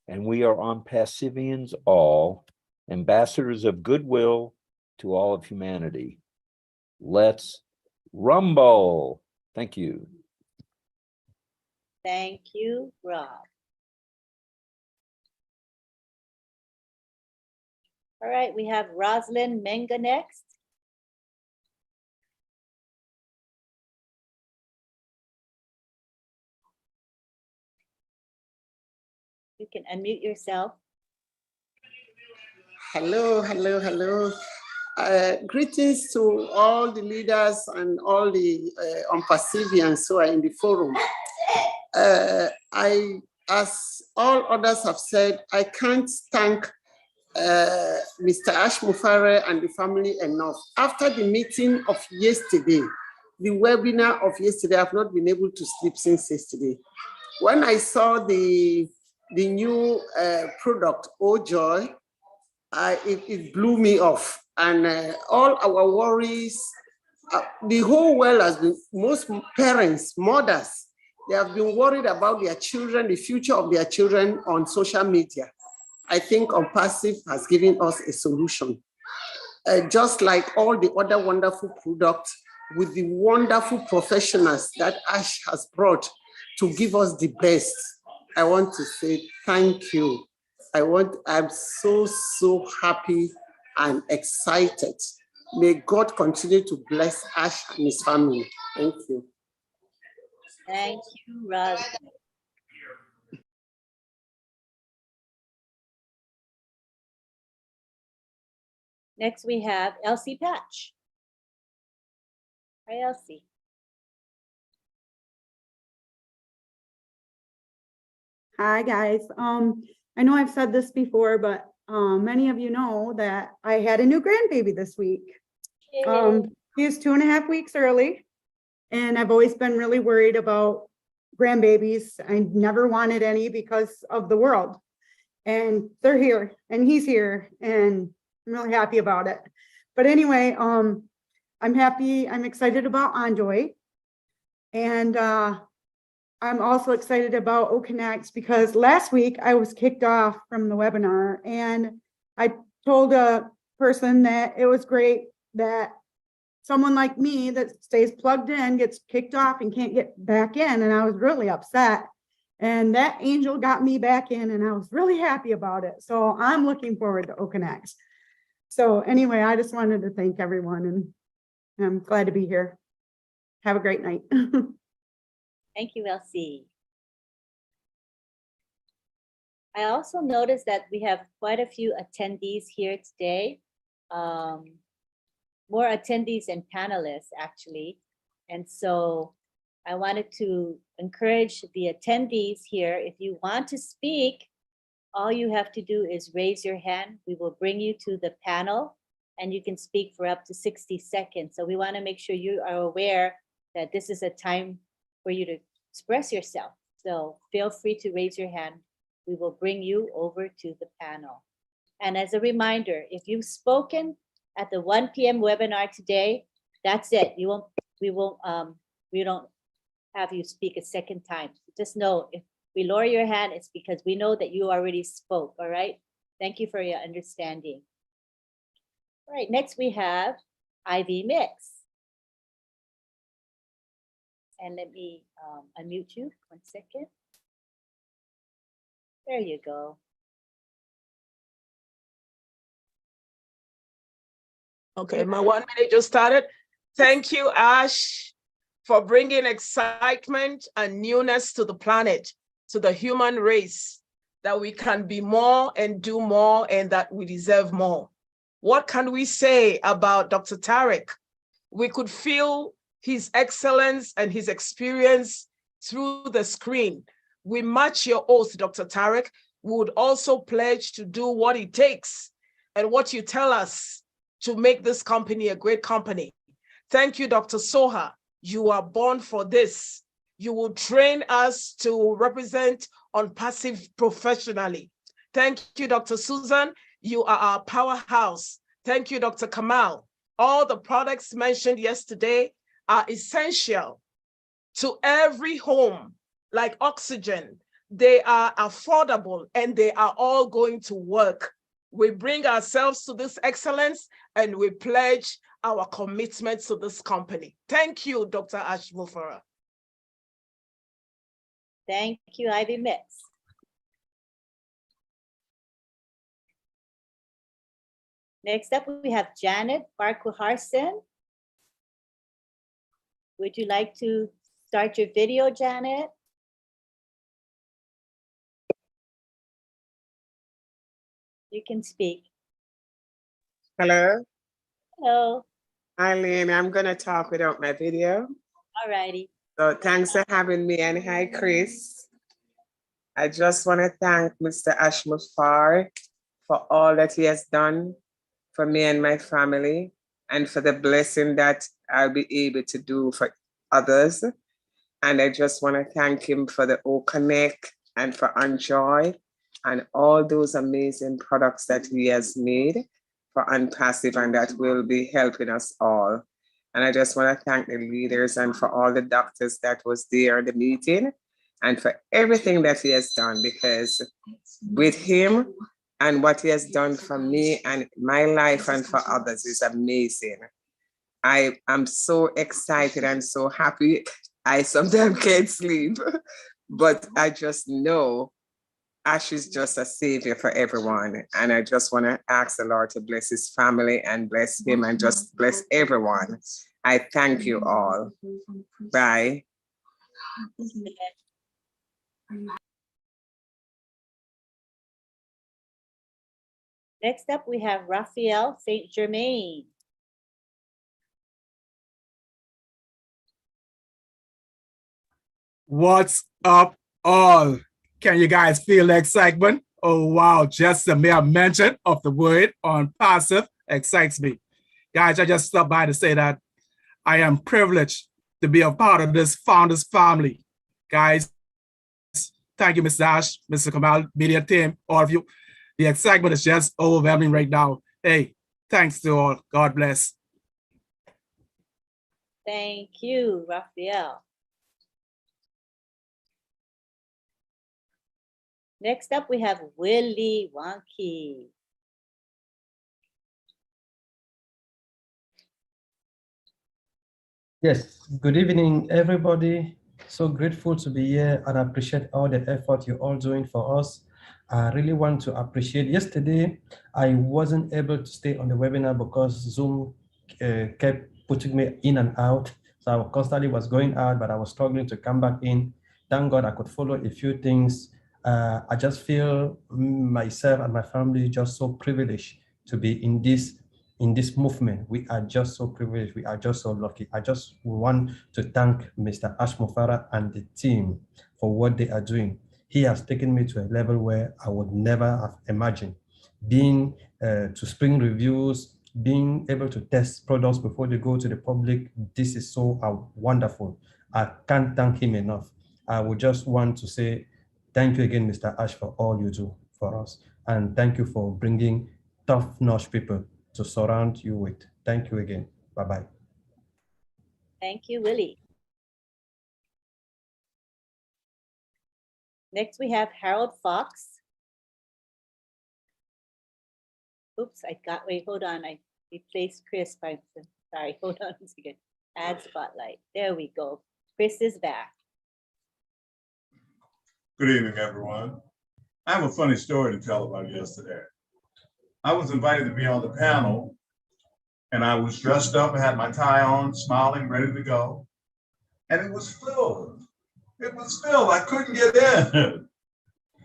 And we are ONPASSIVians all, ambassadors of goodwill to all of humanity. Let's rumble. Thank you. Thank you, Rob. All right, we have Rosalind Menga next. You can unmute yourself. Hello, hello, hello. Greetings to all the leaders and all the ONPASSIVians who are in the forum. As all others have said, I can't thank Mr.Ash Mufareh and the family enough. After the meeting of yesterday, the webinar of yesterday, I've not been able to sleep since yesterday. When I saw the new product, OJoy, it blew me off. And all our worries, the whole world has been, most parents, mothers, they have been worried about their children, the future of their children on social media. I think ONPASSIVE has given us a solution. Just like all the other wonderful products with the wonderful professionals that Ash has brought to give us the best. I want to say thank you. I'm so happy and excited. May God continue to bless Ash and his family. Thank you. Thank you, Roz. Next, we have Elsie Patch. Hi, Elsie. Hi, guys. I know I've said this before, but many of you know that I had a new grandbaby this week. He is 2.5 weeks early, and I've always been really worried about grandbabies. I never wanted any because of the world, and they're here, and he's here, and I'm really happy about it. But anyway, I'm happy. I'm excited about Enjoy, and I'm also excited about OConnect because last week I was kicked off from the webinar, and I told a person that it was great that someone like me that stays plugged in gets kicked off and can't get back in, and I was really upset. And that angel got me back in, and I was really happy about it. So I'm looking forward to OConnect. So anyway, I just wanted to thank everyone, and I'm glad to be here. Have a great night. Thank you, Elsie. I also noticed that we have quite a few attendees here today. More attendees and panelists, actually. And so I wanted to encourage the attendees here, if you want to speak, all you have to do is raise your hand. We will bring you to the panel, and you can speak for up to 60 seconds. So we want to make sure you are aware that this is a time for you to express yourself. So feel free to raise your hand. We will bring you over to the panel. And as a reminder, if you've spoken at the 1 p.m. webinar today, that's it. We don't have you speak a second time. Just know if we lower your hand, it's because we know that you already spoke, all right? Thank you for your understanding. All right, next we have IV Mix. And let me unmute you 1 second. There you go. Okay, my 1 minute just started. Thank you, Ash, for bringing excitement and newness to the planet, to the human race, that we can be more and do more and that we deserve more. What can we say about Dr. Tarek? We could feel his excellence and his experience through the screen. We match your oath, Dr. Tarek. We would also pledge to do what it takes and what you tell us to make this company a great company. Thank you, Dr. Soha. You are born for this. You will train us to represent ONPASSIVE professionally. Thank you, Dr. Susan. You are our powerhouse. Thank you, Dr. Kamal. All the products mentioned yesterday are essential to every home, like oxygen. They are affordable and they are all going to work. We bring ourselves to this excellence and we pledge our commitment to this company. Thank you, Dr. Ash Mufareh. Thank you, Ivy Mix. Next up, we have Janet Farquharson. Would you like to start your video, Janet? You can speak. Hello. Hello. Eileen, I'm going to talk without my video. All righty. So thanks for having me, and hi, Chris. I just want to thank Mr. Ash Mufareh for all that he has done for me and my family, and for the blessing that I'll be able to do for others. And I just want to thank him for the O-Connect and for Enjoy and all those amazing products that he has made for ONPASSIVE, and that will be helping us all. And I just want to thank the leaders and for all the doctors that was there at the meeting and for everything that he has done, because with him and what he has done for me and my life and for others is amazing. I am so excited and so happy. I sometimes can't sleep, but I just know Ash is just a savior for everyone. And I just want to ask the Lord to bless his family and bless him and just bless everyone. I thank you all. Bye. Next up, we have Raphael St. Germain. What's up, all? Can you guys feel the excitement? Oh, wow. Just the mere mention of the word ONPASSIVE excites me. Guys, I just stopped by to say that I am privileged to be a part of this founders family. Guys, thank you, Mr. Ash, Mr. Kamal, media team, all of you. The excitement is just overwhelming right now. Hey, thanks to all. God bless. Thank you, Raphael. Next up, we have Willie Wonky. Yes, good evening, everybody. So grateful to be here and appreciate all the effort you're all doing for us. I really want to appreciate. Yesterday, I wasn't able to stay on the webinar because Zoom kept putting me in and out. So I constantly was going out, but I was struggling to come back in. Thank God I could follow a few things. I just feel myself and my family just so privileged to be in this movement. We are just so privileged. We are just so lucky. I just want to thank Mr. Ash Mufareh and the team for what they are doing. He has taken me to a level where I would never have imagined. Being to spring reviews, being able to test products before they go to the public, this is so wonderful. I can't thank him enough. I would just want to say thank you again, Mr. Ash, for all you do for us. And thank you for bringing top-notch people to surround you with. Thank you again. Bye-bye. Thank you, Willie. Next, we have Harold Fox. Oops, wait, hold on. I replaced Chris by, sorry, hold on a second. Add spotlight. There we go. Chris is back. Good evening, everyone. I have a funny story to tell about yesterday. I was invited to be on the panel, and I was dressed up, I had my tie on, smiling, ready to go. And it was filled. It was filled. I couldn't get in.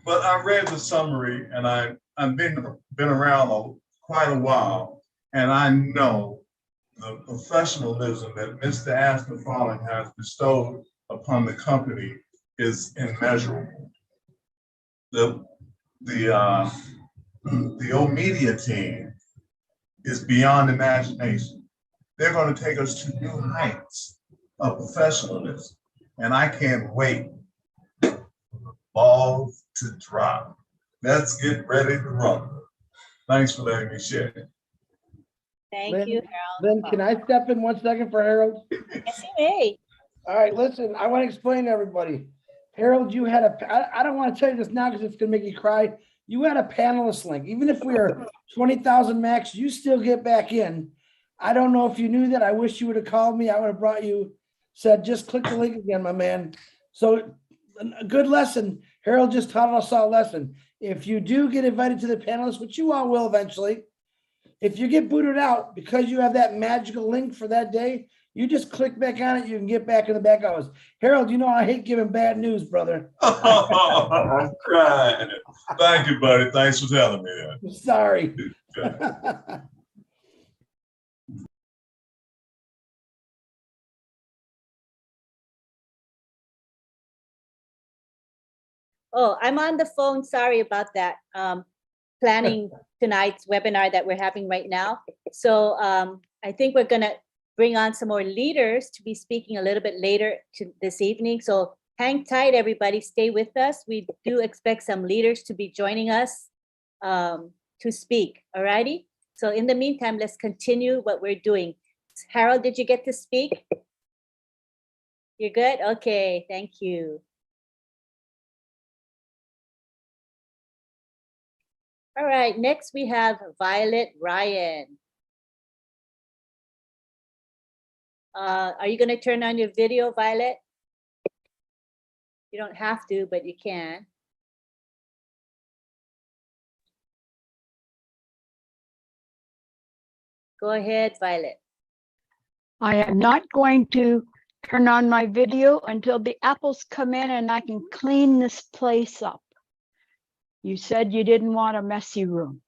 But I read the summary, and I've been around quite a while, and I know the professionalism that Mr. Ash has bestowed upon the company is immeasurable. The old media team is beyond imagination. They're going to take us to new heights of professionalism, and I can't wait for the ball to drop. Let's get ready to run. Thanks for letting me share. Thank you, Harold. Lynn, can I step in 1 second for Harold? Yes, you may. All right, listen, I want to explain to everybody. Harold, you had I don't want to tell you this now because it's going to make you cry. You had a panelist link. Even if we are 20,000 max, you still get back in. I don't know if you knew that. I wish you would have called me. I would have brought you, said, just click the link again, my man. So a good lesson. Harold just taught us all a lesson. If you do get invited to the panelists, which you all will eventually, if you get booted out because you have that magical link for that day, you just click back on it. You can get back in the back office. Harold, you know I hate giving bad news, brother. I'm crying. Thank you, buddy. Thanks for telling me that. Sorry. Oh, I'm on the phone. Sorry about that. Planning tonight's webinar that we're having right now. So I think we're going to bring on some more leaders to be speaking a little bit later this evening. So hang tight, everybody. Stay with us. We do expect some leaders to be joining us to speak. All righty. So in the meantime, let's continue what we're doing. Harold, did you get to speak? You're good? Okay, thank you. All right, next we have Violet Ryan. Are you going to turn on your video, Violet? You don't have to, but you can. Go ahead, Violet. I am not going to turn on my video until the apples come in and I can clean this place up. You said you didn't want a messy room.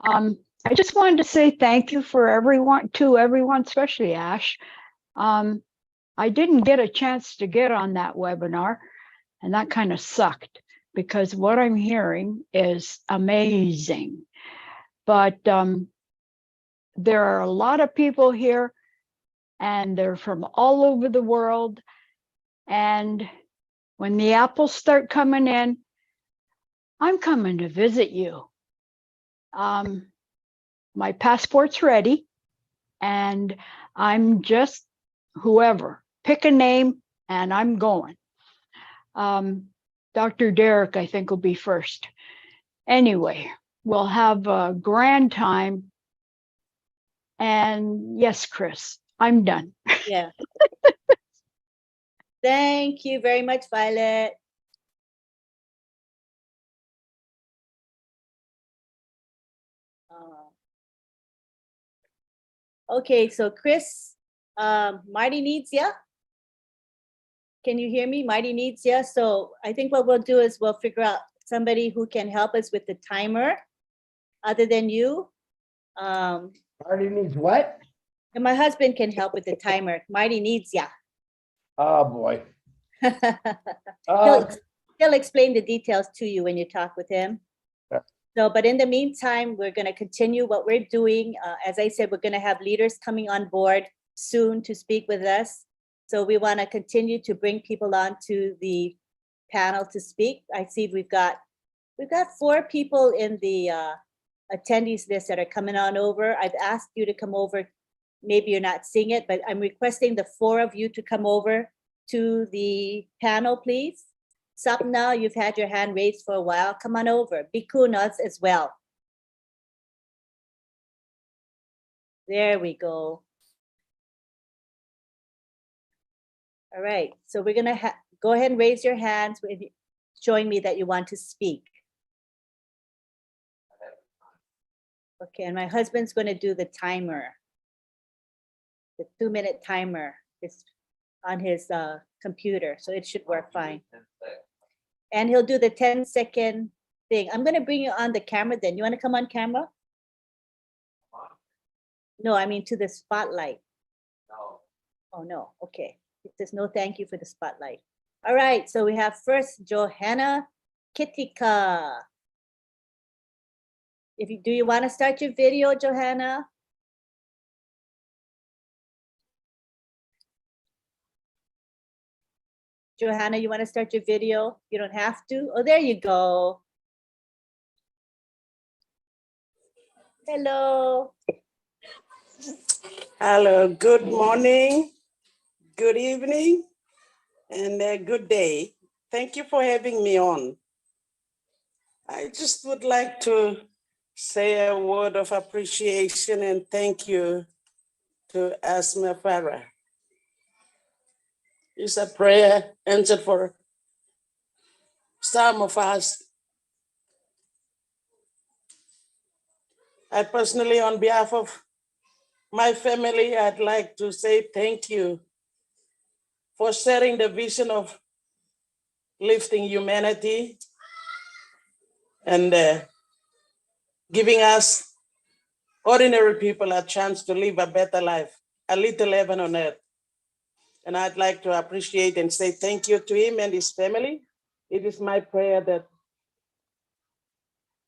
I just wanted to say thank you for everyone, especially Ash. I didn't get a chance to get on that webinar, and that kind of sucked because what I'm hearing is amazing. But there are a lot of people here, and they're from all over the world. And when the apples start coming in, I'm coming to visit you. My passport's ready, and I'm just whoever. Pick a name, and I'm going. Dr. Derek, I think, will be first. Anyway, we'll have a grand time. And yes, Chris, I'm done. Yeah. Thank you very much, Violet. Okay, so Chris, Marty needs you. Can you hear me? Marty needs you. So I think what we'll do is we'll figure out somebody who can help us with the timer other than you. Marty needs what? And my husband can help with the timer. Marty needs ya. Oh boy. He'll explain the details to you when you talk with him. Yeah. So, but in the meantime, we're going to continue what we're doing. As I said, we're going to have leaders coming on board soon to speak with us. So we want to continue to bring people on to the panel to speak. I see we've got 4 people in the attendees list that are coming on over. I've asked you to come over. Maybe you're not seeing it, but I'm requesting the 4 of you to come over to the panel, please. Sapna, you've had your hand raised for a while. Come on over. Bikunas as well. There we go. All right, so we're gonna go ahead and raise your hands, showing me that you want to speak. Okay, and my husband's gonna do the timer. The 2-minute timer is on his computer, so it should work fine. And he'll do the 10-second thing. I'm gonna bring you on the camera then. You wanna come on camera? No, I mean to the spotlight. No. Oh, no, okay. It says no thank you for the spotlight. All right, so we have first Johanna Kitika. Do you wanna start your video, Johanna? Johanna, you want to start your video? You don't have to. Oh, there you go. Hello. Hello, good morning, good evening, and good day. Thank you for having me on. I just would like to say a word of appreciation and thank you to Mufareh. It's a prayer answered for some of us. I personally, on behalf of my family, I'd like to say thank you for sharing the vision of lifting humanity and giving us ordinary people a chance to live a better life, a little heaven on earth. And I'd like to appreciate and say thank you to him and his family. It is my prayer that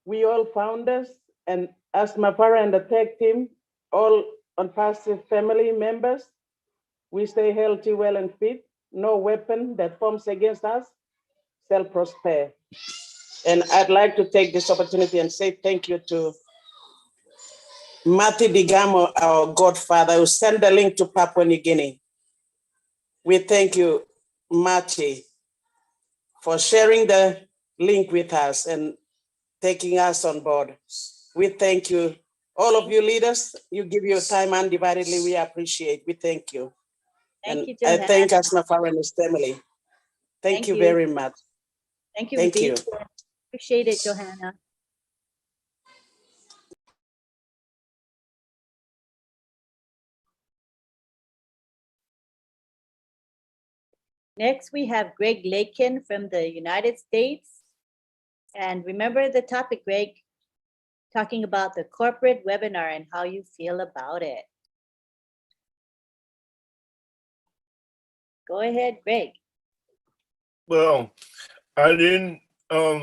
we all founders and as Mufareh and the tech team, all ONPASSIVE family members, we stay healthy, well and fit. No weapon that forms against us shall prosper. And I'd like to take this opportunity and say thank you to Mati Digamo, our godfather, who sent the link to Papua New Guinea. We thank you, Mati, for sharing the link with us and taking us on board. We thank you, all of you leaders. You give your time undividedly. We appreciate. We thank you. Thank you, I Johanna. thank Mufareh and his family. Thank you very much. Thank you. Thank you. Appreciate it, Johanna. Next, we have Greg Lakin from the United States. And remember the topic, Greg, talking about the corporate webinar and how you feel about it. Go ahead, Greg. Well, I didn't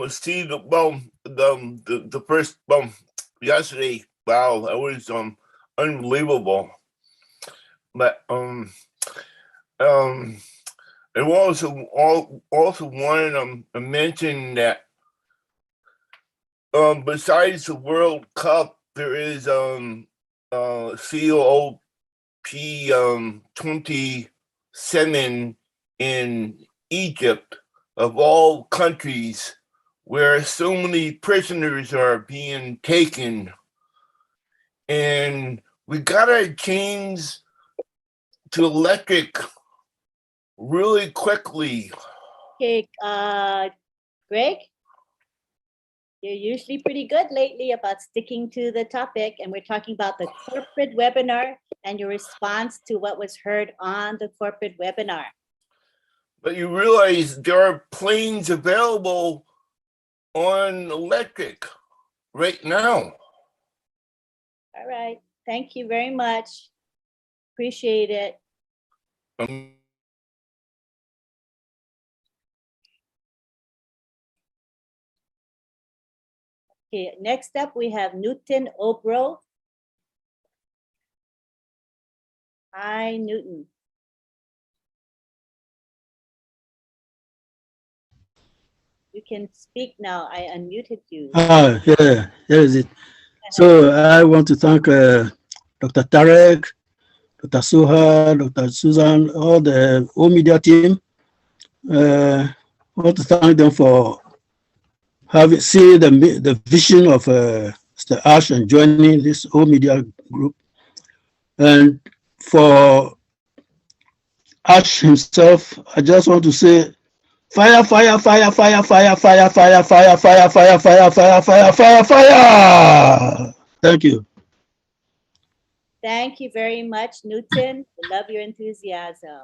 see the first yesterday. Wow, it was unbelievable. But I also wanted to mention that besides the World Cup, there is COP 27 in Egypt, of all countries, where so many prisoners are being taken. And we gotta change to electric really quickly. Okay, Greg, you're usually pretty good lately about sticking to the topic, and we're talking about the corporate webinar and your response to what was heard on the corporate webinar. But you realize there are planes available on electric right now. All right, thank you very much. Appreciate it. Okay, next up we have Newton Obro. Hi, Newton. You can speak now. I unmuted you. Yeah, here is it. So I want to thank Dr. Tarek, Dr. Suha, Dr. Susan, all the whole media team. I want to thank them for having seen the vision of Mr. Ash and joining this whole media group. And for Ash himself, I just want to say fire, fire, fire, fire, fire, fire, fire, fire, fire, fire, fire, fire, fire, fire, fire. Thank you. Thank you very much, Newton. We love your enthusiasm.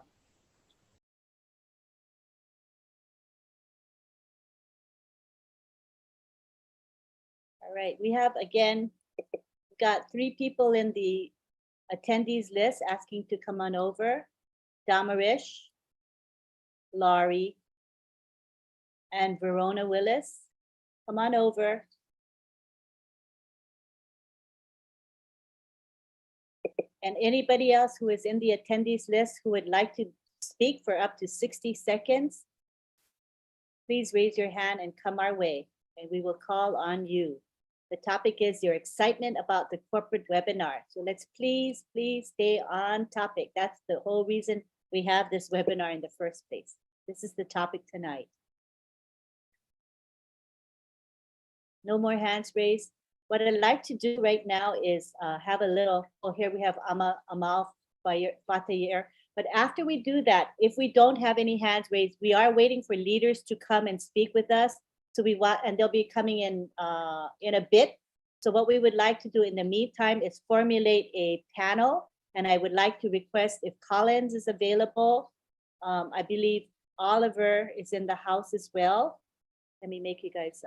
All right, we have again got 3 people in the attendees list asking to come on over. Damarish, Laurie, and Verona Willis. Come on over. And anybody else who is in the attendees list who would like to speak for up to 60 seconds, please raise your hand and come our way, and we will call on you. The topic is your excitement about the corporate webinar. So let's please stay on topic. That's the whole reason we have this webinar in the first place. This is the topic tonight. No more hands raised. What I'd like to do right now is have a little, oh, here we have Amal Fatayir. But after we do that, if we don't have any hands raised, we are waiting for leaders to come and speak with us. So we want, and they'll be coming in a bit. So what we would like to do in the meantime is formulate a panel. And I would like to request if Collins is available. I believe Oliver is in the house as well. Let me make you guys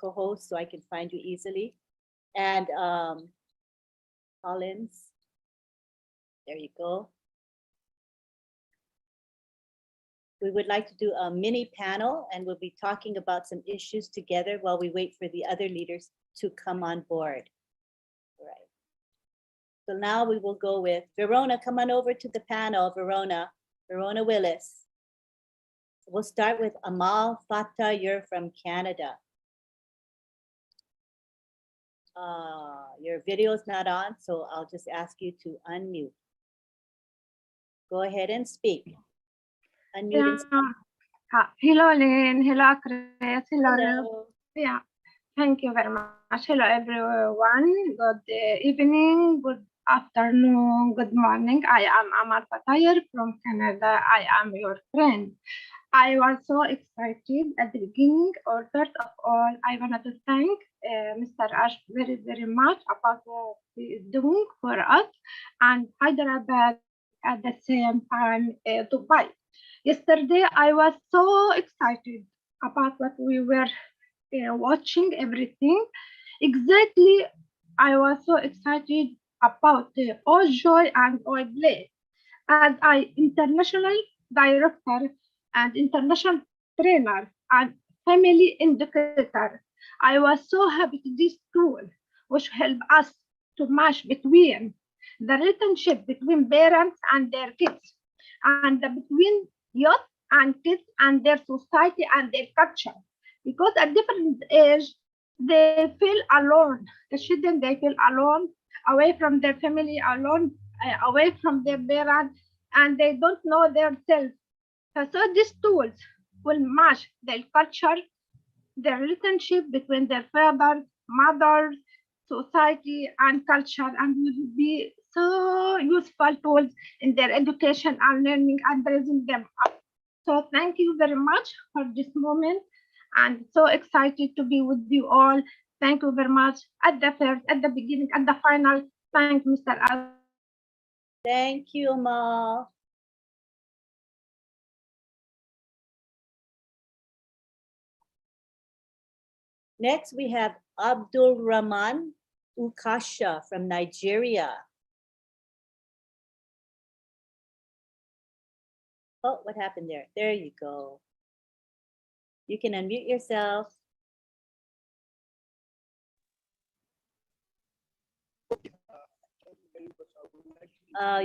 co-host so I can find you easily. And Collins, there you go. We would like to do a mini panel, and we'll be talking about some issues together while we wait for the other leaders to come on board. All right. So now we will go with Verona. Come on over to the panel, Verona Willis. We'll start with Amal Fatah. You're from Canada. Your video is not on, so I'll just ask you to unmute. Go ahead and speak. Unmute and speak. Hello, Lynn. Hello, Chris. Hello. Yeah, thank you very much. Hello, everyone. Good evening, good afternoon, good morning. I am Amal Fatayr from Canada. I am your friend. I was so excited at the beginning, or first of all, I wanted to thank Mr. Ash very, very much about what he is doing for us, and Hyderabad at the same time, Dubai. Yesterday, I was so excited about what we were watching, everything. Exactly, I was so excited about the all joy and all play. And I, international director and international trainer and family educator, I was so happy to this tool, which help us to match between the relationship between parents and their kids, and between youth and kids and their society and their culture. Because at different age, they feel alone. The children, they feel alone, away from their family, alone, away from their parents, and they don't know themselves. So these tools will match their culture, their relationship between their fathers, mothers, society, and culture, and will be so useful tools in their education and learning and raising them up. So thank you very much for this moment, and so excited to be with you all. Thank you very much at the first, at the beginning, at the final. Thank Mr. Al. Thank you, Amal. Next, we have Abdul Rahman Ukasha from Nigeria. Oh, what happened there? There you go. You can unmute yourself.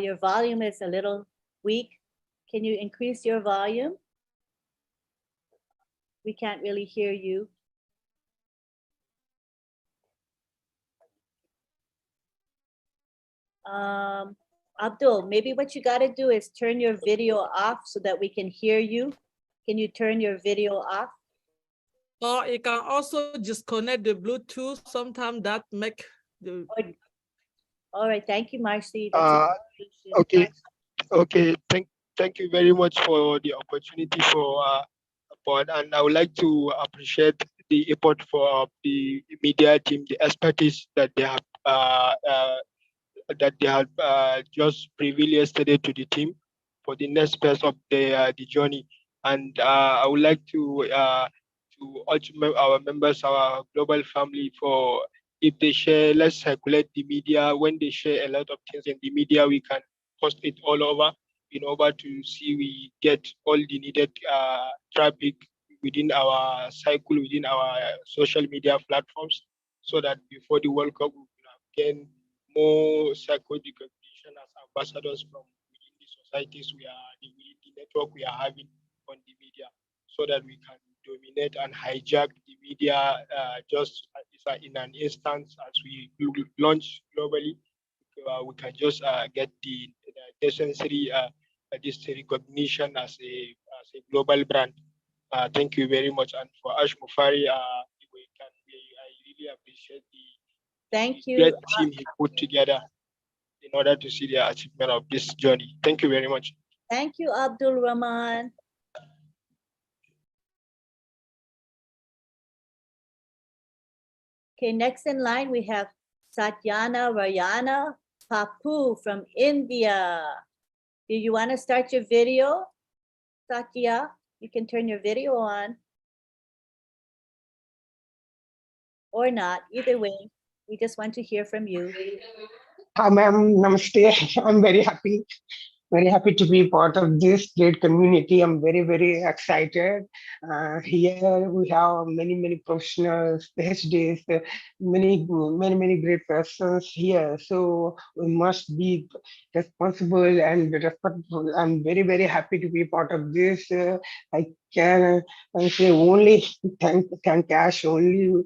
Your volume is a little weak. Can you increase your volume? We can't really hear you. Abdul, maybe what you got to do is turn your video off so that we can hear you. Can you turn your video off? Or you can also disconnect the Bluetooth. Sometimes that make the. All right, thank you, Marcy. That's a good solution. Okay, okay. Thank you very much for the opportunity for support, and I would like to appreciate the effort for the media team, the expertise that they have just revealed yesterday to the team for the next phase of the journey. And I would like to urge our members, our global family, for if they share, let's circulate the media. When they share a lot of things in the media, we can post it all over in order to see we get all the needed traffic within our cycle, within our social media platforms, so that before the World Cup, we will gain more psychological recognition as ambassadors from within the societies within the network we are having on the media, so that we can dominate and hijack the media just in an instance as we launch globally. We can just get the necessary this recognition as a global brand. Thank you very much. And for Ash Mufareh, I really appreciate Thank the you. great team he put together in order to see the achievement of this journey. Thank you very much. Thank you, Abdul Rahman. Okay, next in line we have Satyana Rayana Papu from India. Do you want to start your video, Satya? You can turn your video on. Or not, either way. We just want to hear from you. Hi, ma'am. Namaste. I'm very happy to be part of this great community. I'm very excited. Here we have many professionals, PhDs, many great persons here. So we must be responsible and respectful. I'm very happy to be part of this. I can say only thank Ash only.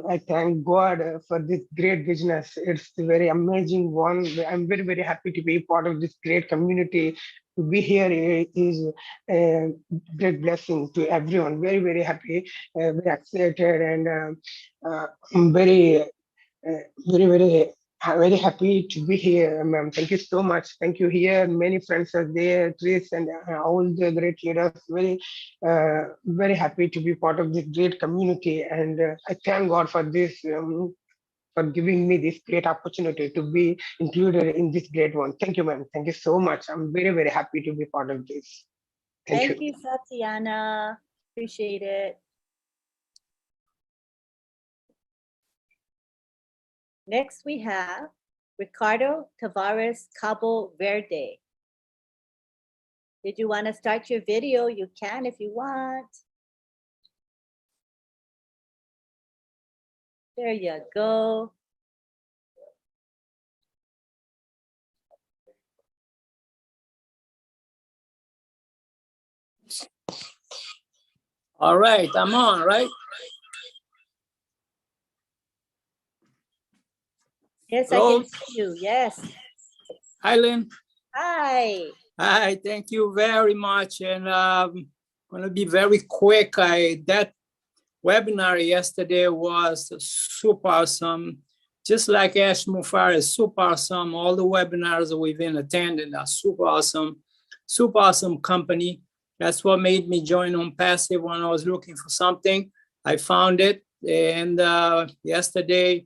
I thank God for this great business. It's a very amazing one. I'm very happy to be part of this great community. To be here is a great blessing to everyone. Very happy, very excited, and I'm very happy to be here, ma'am. Thank you so much. Thank you. Here, many friends are there, Chris and all the great leaders. Very happy to be part of this great community, and I thank God for this. For giving me this great opportunity to be included in this great one. Thank you, ma'am. Thank you so much. I'm very happy to be part of this. Thank you, Satyana. Appreciate it. Next, we have Ricardo Tavares Cabo Verde. Did you want to start your video? You can if you want. There you go. All right, I'm on, right? Yes, Hello? I can see you. Yes. Hi, Lynn. Hi. Hi, thank you very much. And I'm gonna be very quick. That webinar yesterday was super awesome. Just like Ash Mufareh is super awesome. All the webinars we've been attending are super awesome company. That's what made me join ONPASSIVE when I was looking for something. I found it, and yesterday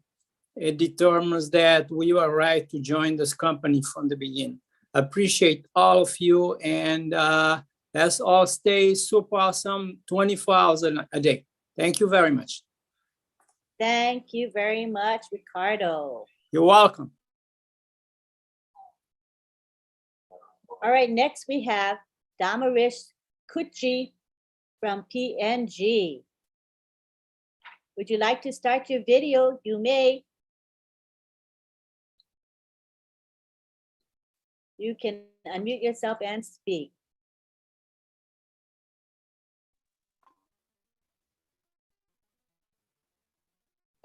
it determines that we were right to join this company from the beginning. Appreciate all of you, and let's all stay super awesome 24 hours a day. Thank you very much. Thank you very much, Ricardo. You're welcome. All right, next we have Damarish Kuchi from PNG. Would you like to start your video? You may. You can unmute yourself and speak.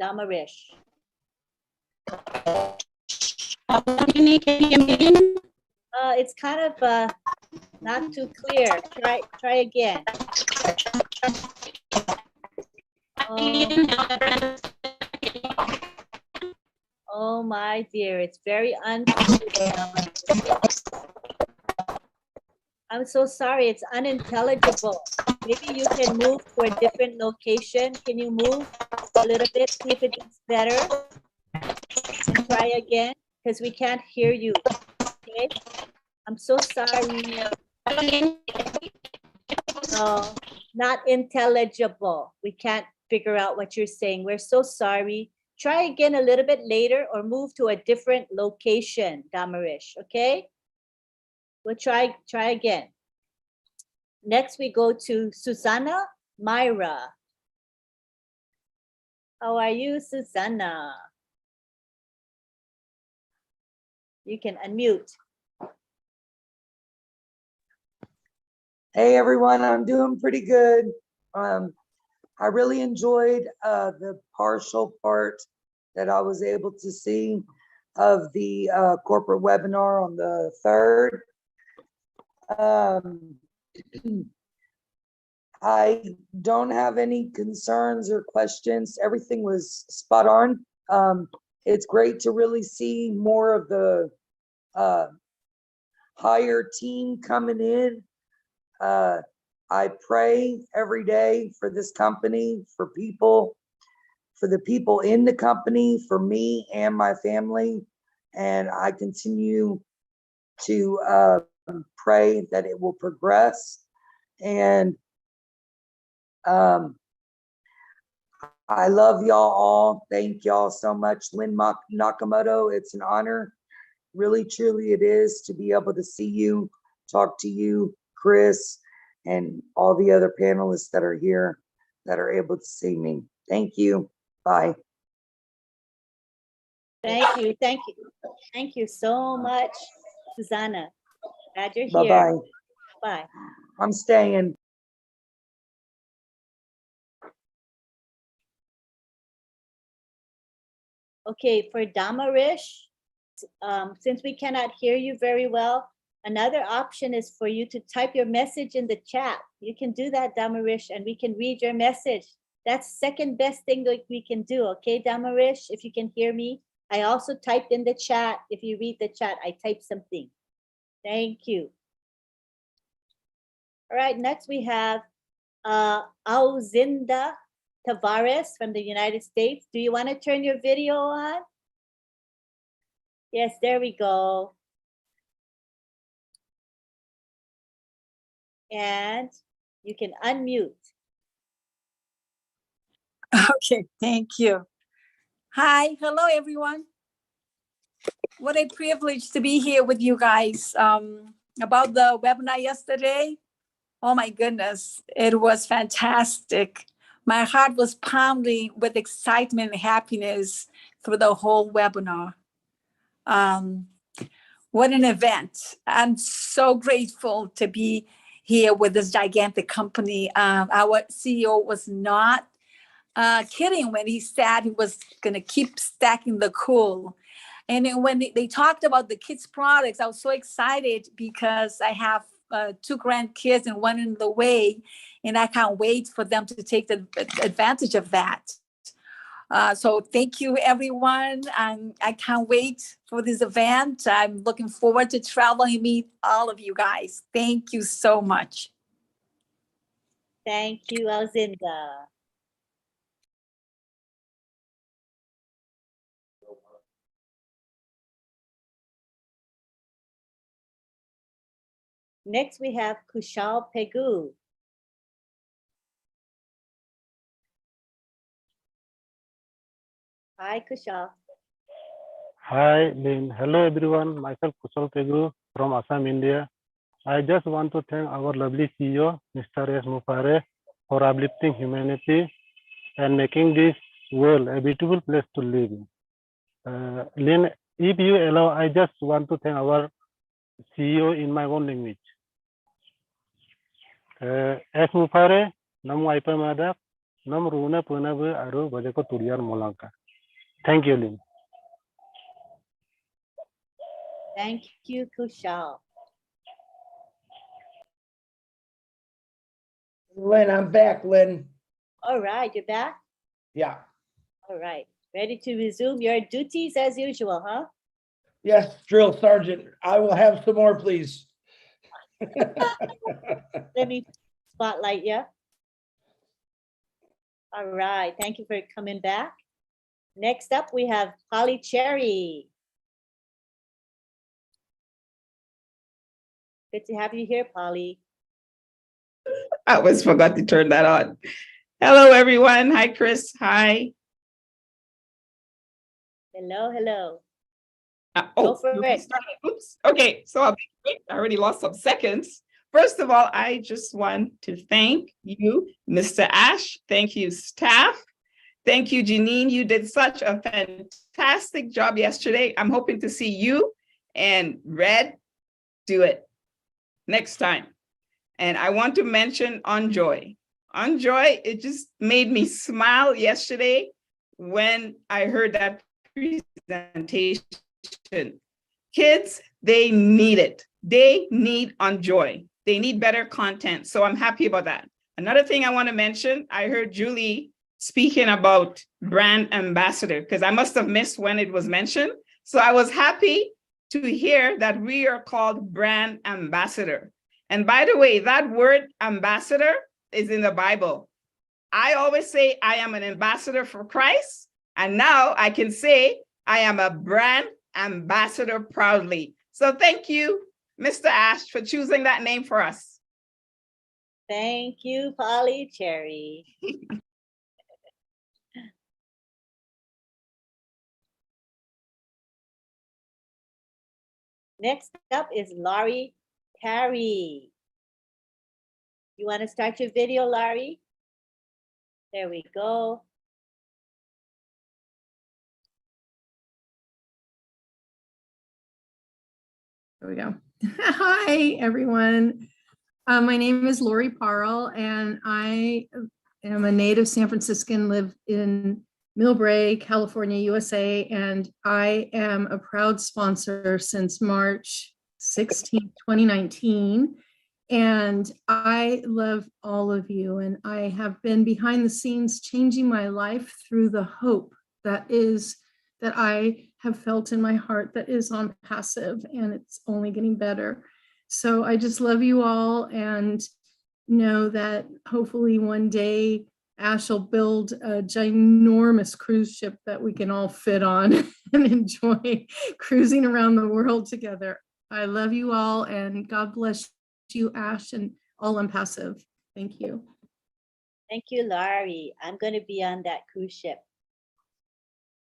Damarish. It's kind of not too clear. Try again. Oh my dear, it's very unclear. I'm so sorry, it's unintelligible. Maybe you can move to a different location. Can you move a little bit, see if it's better? And try again, because we can't hear you. Okay? I'm so sorry. No, not intelligible. We can't figure out what you're saying. We're so sorry. Try again a little bit later or move to a different location, Damarish, okay? We'll try again. Next, we go to Susanna Myra. How are you, Susanna? You can unmute. Hey everyone, I'm doing pretty good. I really enjoyed the partial part that I was able to see of the corporate webinar on the 3rd. I don't have any concerns or questions. Everything was spot on. It's great to really see more of the higher team coming in. I pray every day for this company, for people, for the people in the company, for me and my family. And I continue to pray that it will progress. And I love y'all all. Thank y'all so much. Lynn Nakamoto, it's an honor. Really, truly it is to be able to see you, talk to you, Chris, and all the other panelists that are here that are able to see me. Thank you. Bye. Thank you, thank you. Thank you so much, Susanna. Glad you're here. Bye-bye. Bye. I'm staying. Okay, for Damarish, since we cannot hear you very well, another option is for you to type your message in the chat. You can do that, Damarish, and we can read your message. That's second best thing that we can do, okay, Damarish, if you can hear me. I also typed in the chat. If you read the chat, I typed something. Thank you. All right, next we have Auzinda Tavares from the United States. Do you want to turn your video on? Yes, there we go. And you can unmute. Okay, thank you. Hi, hello everyone. What a privilege to be here with you guys. About the webinar yesterday, oh my goodness, it was fantastic. My heart was pounding with excitement and happiness through the whole webinar. What an event. I'm so grateful to be here with this gigantic company. Our CEO was not kidding when he said he was going to keep stacking the cool. And then when they talked about the kids' products, I was so excited because I have 2 grandkids and 1 in the way, and I can't wait for them to take the advantage of that. So thank you, everyone. I can't wait for this event. I'm looking forward to traveling and meet all of you guys. Thank you so much. Thank you, Auzinda. Next, we have Kushal Pegu. Hi, Kushal. Hi, Lynn. Hello, everyone. Myself, Kushal Pegu from Assam, India. I just want to thank our lovely CEO, Mr.Ash Mufareh, for uplifting humanity and making this world a beautiful place to live in. Lynn, if you allow, I just want to thank our CEO in my own language. Ash Mufareh, Namu Aipamadak, Nom runa puna bu aru bajeko turiyar molangka. Thank you, Lynn. Thank you, Kushal. Lynn, I'm back, Lynn. All right, you're back? Yeah. All right. Ready to resume your duties as usual, huh? Yes, drill sergeant. I will have some more, please. Let me spotlight you. All right. Thank you for coming back. Next up, we have Polly Cherry. Good to have you here, Polly. I always forgot to turn that on. Hello, everyone. Hi, Chris. Hi. Hello, hello. Oh, for you it. started. Oops. Okay, so I'll be quick. I already lost some seconds. First of all, I just want to thank you, Mr. Ash. Thank you, staff. Thank you, Janine. You did such a fantastic job yesterday. I'm hoping to see you and Red do it next time. And I want to mention Enjoy. Enjoy, it just made me smile yesterday when I heard that presentation. Kids, they need it. They need Enjoy. They need better content. So I'm happy about that. Another thing I want to mention, I heard Julie speaking about brand ambassador, because I must have missed when it was mentioned. So I was happy to hear that we are called brand ambassador. And by the way, that word ambassador is in the Bible. I always say I am an ambassador for Christ. And now I can say I am a brand ambassador proudly. So thank you, Mr. Ash, for choosing that name for us. Thank you, Polly Cherry. Next up is Laurie Perry. You want to start your video, Laurie? There we go. There we go. Hi, everyone. My name is Lori Parle, and I am a native San Franciscan, live in Millbrae, California, USA, and I am a proud sponsor since March 16, 2019. And I love all of you, and I have been behind the scenes changing my life through the hope that I have felt in my heart that is ONPASSIVE, and it's only getting better. So I just love you all and know that hopefully one day Ash will build a ginormous cruise ship that we can all fit on and enjoy cruising around the world together. I love you all, and God bless you, Ash, and all ONPASSIVE. Thank you. Thank you, Laurie. I'm going to be on that cruise ship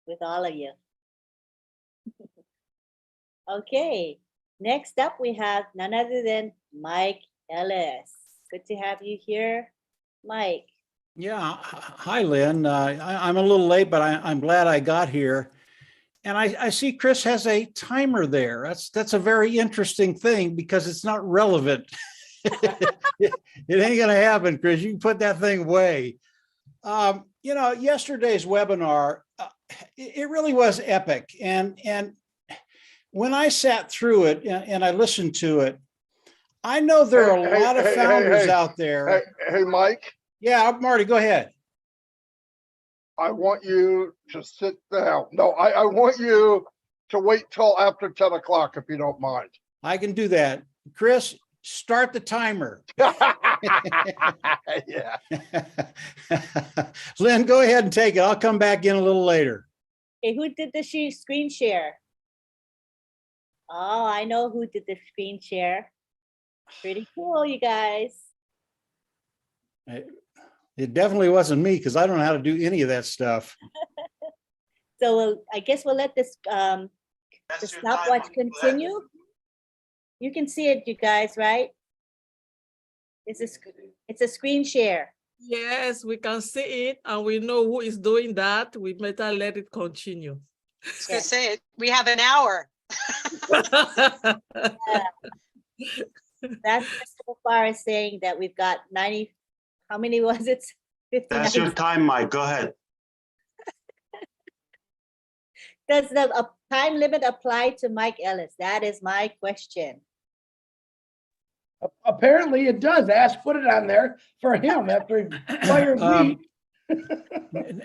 with all of you. Okay, next up we have none other than Mike Ellis. Good to have you here, Mike. Yeah, hi, Lynn. I'm a little late, but I'm glad I got here. And I see Chris has a timer there. That's a very interesting thing because it's not relevant. It ain't gonna happen, Chris. You can put that thing away. You know, yesterday's webinar, it really was epic. And when I sat through it and I listened to it, I know there are a lot of founders out there. Hey, Mike. Yeah, Marty, go ahead. I want you to sit down. No, I want you to wait till after 10 o'clock, if you don't mind. I can do that. Chris, start the timer. Yeah. Lynn, go ahead and take it. I'll come back in a little later. Okay, who did the screen share? Oh, I know who did the screen share. Pretty cool, you guys. It definitely wasn't me because I don't know how to do any of that stuff. So I guess we'll let this the stopwatch continue. You can see it, you guys, right? It's a screen share. Yes, we can see it, and we know who is doing that. We better let it continue. I was going to say, we have an hour. That's so far as saying that we've got 90, how many was it? That's your time, Mike. Go ahead. Does the time limit apply to Mike Ellis? That is my question. Apparently it does. Ash put it on there for him after he fired me. Oh,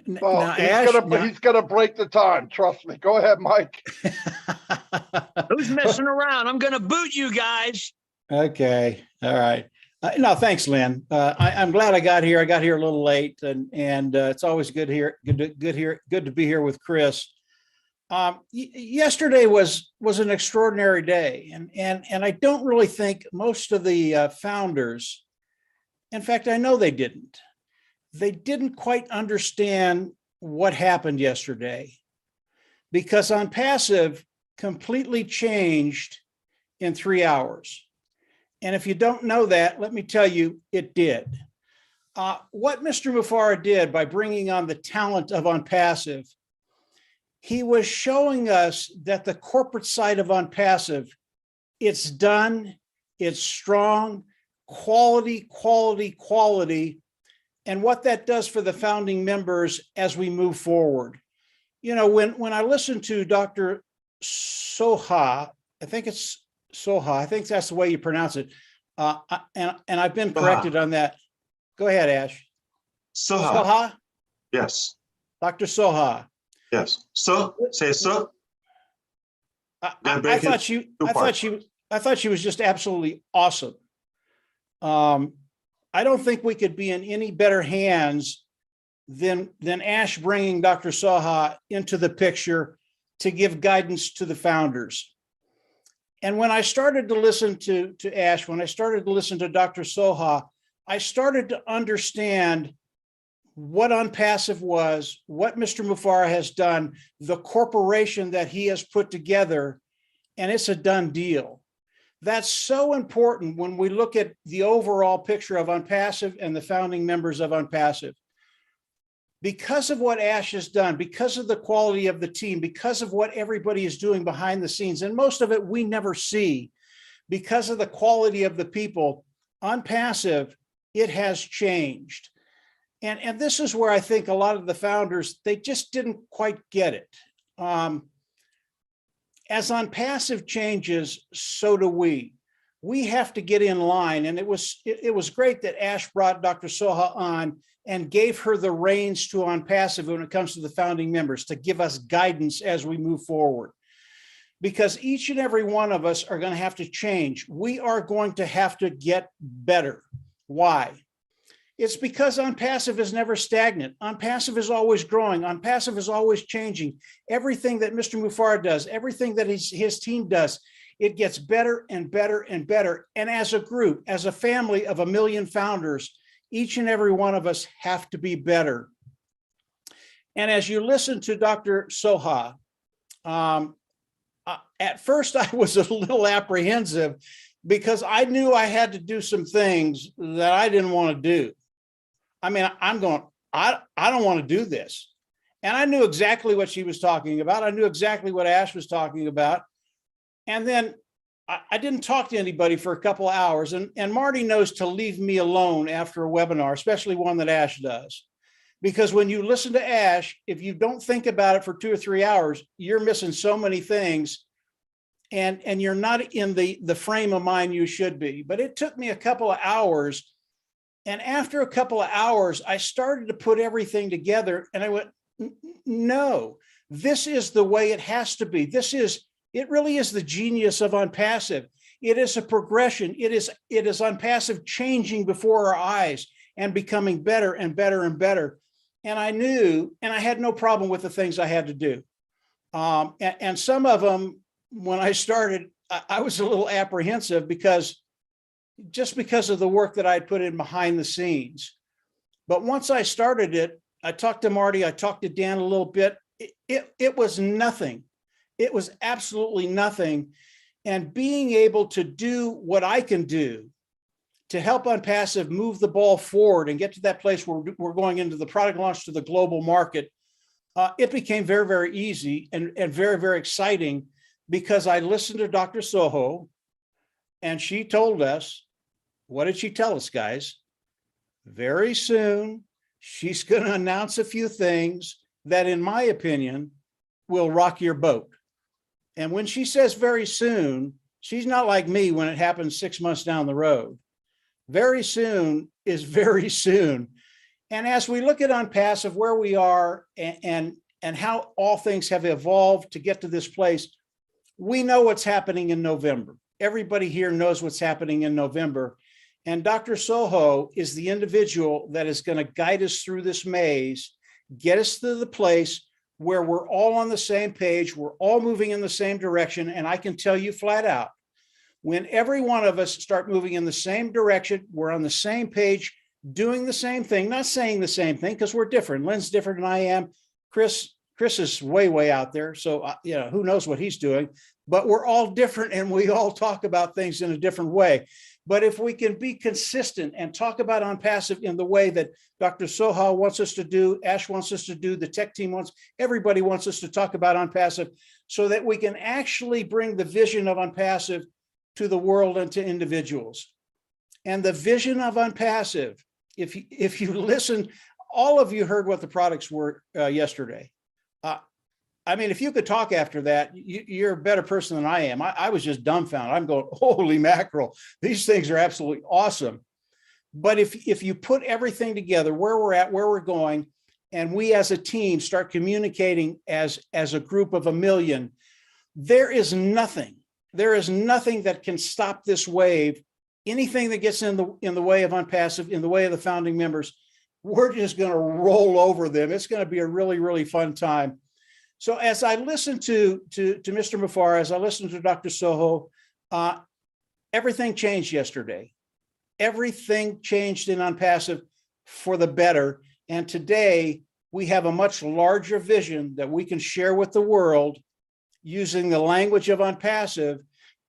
Now, Ash, he's gonna break the time. Trust me. Go ahead, Mike. Who's messing around? I'm gonna boot you guys. Okay, all right. No, thanks, Lynn. I'm glad I got here. I got here a little late, and it's always good to be here with Chris. Yesterday was an extraordinary day, and I don't really think most of the founders, in fact, I know they didn't quite understand what happened yesterday, because ONPASSIVE completely changed in 3 hours. And if you don't know that, let me tell you, it did. What Mr. Mufareh did by bringing on the talent of ONPASSIVE, he was showing us that the corporate side of ONPASSIVE, it's done, it's strong, quality, quality, quality, and what that does for the founding members as we move forward. You know, when I listened to Dr. Soha, I think it's Soha, I think that's the way you pronounce it. And I've been corrected on that. Go ahead, Ash. Soha. Soha? Yes. Dr. Soha. Yes. So say so. I thought she was just absolutely awesome. I don't think we could be in any better hands than Ash bringing Dr. Soha into the picture to give guidance to the founders. And when I started to listen to Ash, when I started to listen to Dr. Soha, I started to understand what ONPASSIVE was, what Mr. Mufareh has done, the corporation that he has put together, and it's a done deal. That's so important when we look at the overall picture of ONPASSIVE and the founding members of ONPASSIVE. Because of what Ash has done, because of the quality of the team, because of what everybody is doing behind the scenes, and most of it we never see, because of the quality of the people, ONPASSIVE, it has changed. And this is where I think a lot of the founders, they just didn't quite get it. As ONPASSIVE changes, so do we. We have to get in line. And it was great that Ash brought Dr. Soha on and gave her the reins to ONPASSIVE when it comes to the founding members, to give us guidance as we move forward. Because each and every one of us are going to have to change. We are going to have to get better. Why? It's because ONPASSIVE is never stagnant. ONPASSIVE is always growing. ONPASSIVE is always changing. Everything that Mr. Mufareh does, everything that his team does, it gets better and better and better. And as a group, as a family of 1 million founders, each and every one of us have to be better. And as you listen to Dr. Soha, at first I was a little apprehensive because I knew I had to do some things that I didn't want to do. I mean, I don't want to do this. And I knew exactly what she was talking about. I knew exactly what Ash was talking about. And then I didn't talk to anybody for a couple of hours. And Marty knows to leave me alone after a webinar, especially one that Ash does. Because when you listen to Ash, if you don't think about it for 2 or 3 hours, you're missing so many things. And you're not in the frame of mind you should be. But it took me a couple of hours. And after a couple of hours, I started to put everything together. And I went, no, this is the way it has to be. It really is the genius of ONPASSIVE. It is a progression. It is ONPASSIVE changing before our eyes and becoming better and better and better. And I knew, and I had no problem with the things I had to do. And some of them, when I started, I was a little apprehensive because of the work that I had put in behind the scenes. But once I started it, I talked to Marty, I talked to Dan a little bit. It was nothing. It was absolutely nothing. And being able to do what I can do to help ONPASSIVE move the ball forward and get to that place where we're going into the product launch to the global market, it became very, very easy and very, very exciting because I listened to Dr. Soho and she told us, what did she tell us, guys? Very soon, She's going to announce a few things that, in my opinion, will rock your boat. And when she says very soon, she's not like me when it happens 6 months down the road. Very soon is very soon. And as we look at ONPASSIVE, where we are and how all things have evolved to get to this place, we know what's happening in November. Everybody here knows what's happening in November. And Dr. Soho is the individual that is going to guide us through this maze, get us to the place where we're all on the same page, we're all moving in the same direction. And I can tell you flat out, when every one of us start moving in the same direction, we're on the same page, doing the same thing, not saying the same thing, because we're different. Lynn's different than I am. Chris is way out there. So, who knows what he's doing, but we're all different and we all talk about things in a different way. But if we can be consistent and talk about ONPASSIVE in the way that Dr. Soha wants us to do, Ash wants us to do, the tech team wants, everybody wants us to talk about ONPASSIVE, so that we can actually bring the vision of ONPASSIVE to the world and to individuals. And the vision of ONPASSIVE, if you listen, all of you heard what the products were yesterday. I mean, if you could talk after that, you're a better person than I am. I was just dumbfounded. I'm going, holy mackerel, these things are absolutely awesome. But if you put everything together, where we're at, where we're going, and we as a team start communicating as a group of 1 million, there is nothing that can stop this wave. Anything that gets in the way of ONPASSIVE, in the way of the founding members, we're just going to roll over them. It's going to be a really, really fun time. So as I listened to Mr. Mufareh, as I listened to Dr. Soho, everything changed yesterday. Everything changed in ONPASSIVE for the better. And today we have a much larger vision that we can share with the world using the language of ONPASSIVE.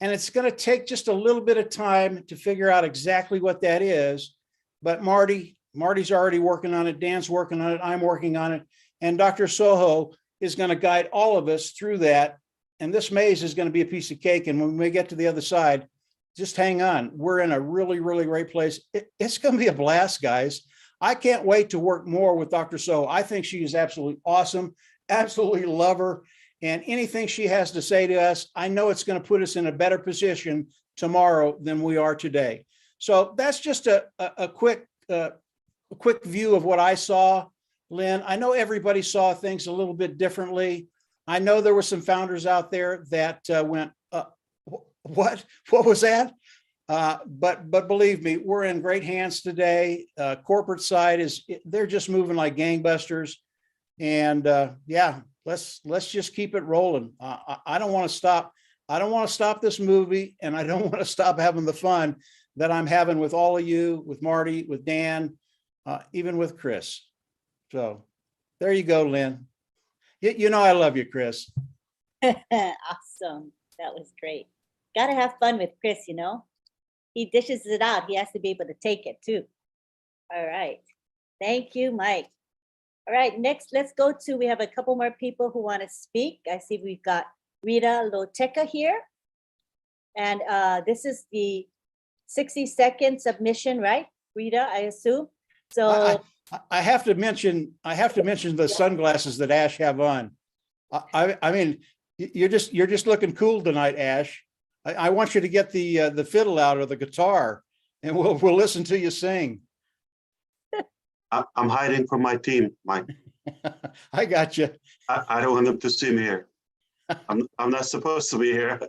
And it's going to take just a little bit of time to figure out exactly what that is. But Marty's already working on it. Dan's working on it. I'm working on it. And Dr. Soho is going to guide all of us through that. And this maze is going to be a piece of cake. And when we get to the other side, just hang on. We're in a really, really great place. It's going to be a blast, guys. I can't wait to work more with Dr. Soho. I think she is absolutely awesome. Absolutely love her. And anything she has to say to us, I know it's going to put us in a better position tomorrow than we are today. So that's just a quick view of what I saw. Lynn, I know everybody saw things a little bit differently. I know there were some founders out there that went, what was that? But believe me, we're in great hands today. Corporate side they're just moving like gangbusters. And yeah, let's just keep it rolling. I don't want to stop. I don't want to stop this movie, and I don't want to stop having the fun that I'm having with all of you, with Marty, with Dan, even with Chris. So there you go, Lynn. You know I love you, Chris. Awesome. That was great. Got to have fun with Chris, He dishes it out. He has to be able to take it too. All right. Thank you, Mike. All right, next, let's go to, we have a couple more people who want to speak. I see we've got Rita Loteca here. And this is the 60-second submission, right? Rita, I assume. So I have to mention the sunglasses that Ash have on. I mean, you're just looking cool tonight, Ash. I want you to get the fiddle out or the guitar, and we'll listen to you sing. I'm hiding from my team, Mike. I got you. I don't want them to see me here. I'm not supposed to be here.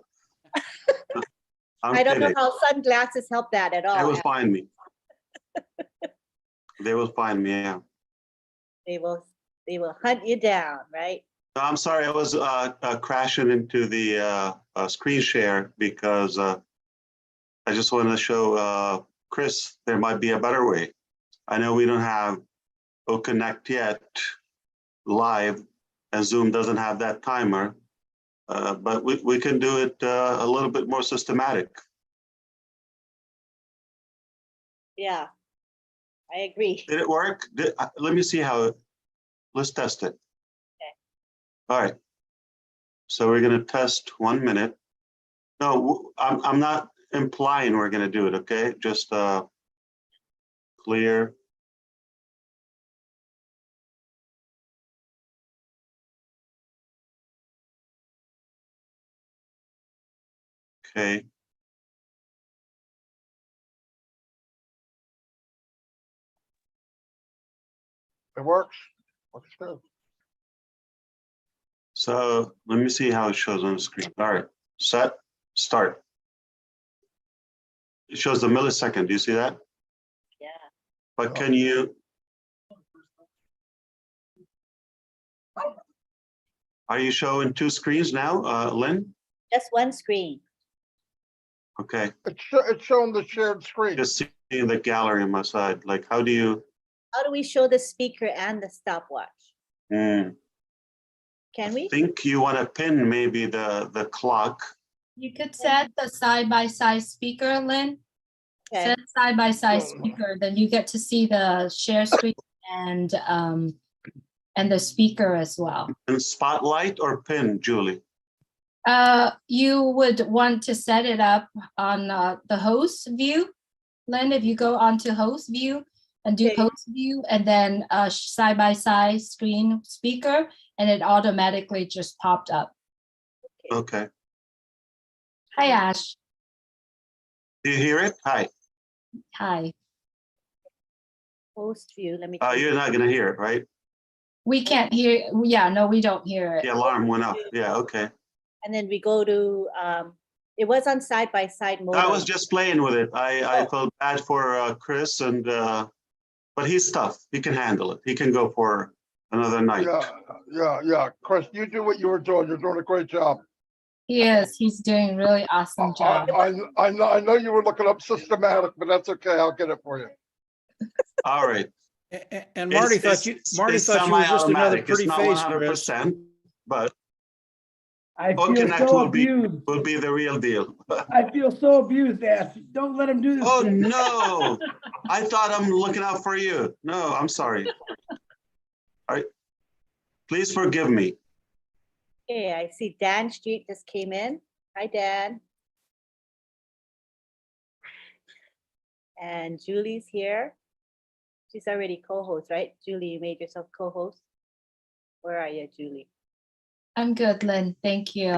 I don't know how sunglasses help that at all. They will find me. They will find me, yeah. They will hunt you down, right? I'm sorry, I was crashing into the screen share because I just want to show Chris there might be a better way. I know we don't have OConnect yet live, and Zoom doesn't have that timer, but we can do it a little bit more systematic. Yeah, I agree. Did it work? Let me see how. Let's test it. Okay. All right. So we're going to test 1 minute. No, I'm not implying we're going to do it. Okay, just clear. Okay. It works. Looks good. So let me see how it shows on the screen. All right, set, start. It shows the millisecond. Do you see that? Yeah. But can you? Are you showing two screens now, Lynn? Just one screen. Okay. It's showing the shared screen. Just seeing the gallery on my side. Like, how do you? How do we show the speaker and the stopwatch? Hmm. Can we? Think you want to pin maybe the clock. You could set the side-by-side speaker, Lynn. Okay. Set side-by-side speaker, then you get to see the share screen and the speaker as well. And spotlight or pin, Julie? You would want to set it up on the host view. Lynn, if you go onto host view and do host view and then side-by-side screen speaker, and it automatically just popped up. Okay. Hi, Ash. Do you hear it? Hi. Hi. Host view. Let me. You're not gonna hear it, right? We can't hear. Yeah, no, we don't hear it. The alarm went off. Yeah. Okay. And then we go to. It was on side by side mode. I was just playing with it. I felt bad for Chris, and but he's tough. He can handle it. He can go for another night. Yeah. Chris, you do what you were doing. You're doing a great job. He is. He's doing a really awesome job. I know you were looking up systematic, but that's okay. I'll get it for you. All right. And Marty thought you were just another pretty face, Chris. 100%, but I feel Connect so will abused. be the real deal. I feel so abused, Ash. Don't let him do this. Oh to me. no! I thought I'm looking out for you. No, I'm sorry. All right. Please forgive me. Okay, I see Dan Street just came in. Hi, Dan. And Julie's here. She's already co-host, right? Julie, you made yourself co-host. Where are you, Julie? I'm good, Lynn. Thank you.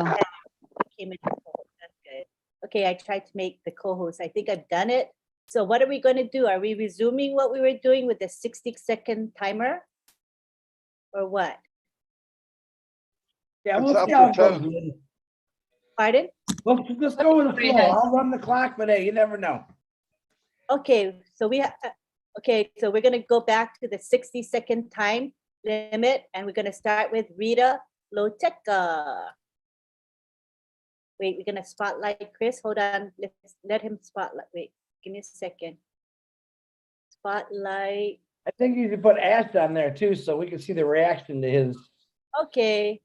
Came in as co-host. That's good. Okay, I tried to make the co-host. I think I've done it. So what are we going to do? Are we resuming what we were doing with the 60-second timer? Or what? Yeah, we'll see how it goes. Lynn. Pardon? Well, just go with the flow. I'll run the clock, but hey, you never know. Okay, so we're gonna go back to the 60-second time limit, and we're gonna start with Rita Loteca. Wait, we're gonna spotlight Chris. Hold on, let him spotlight. Wait, give me a second. Spotlight. I think you should put Ash on there too, so we can see the reaction to his. Okay.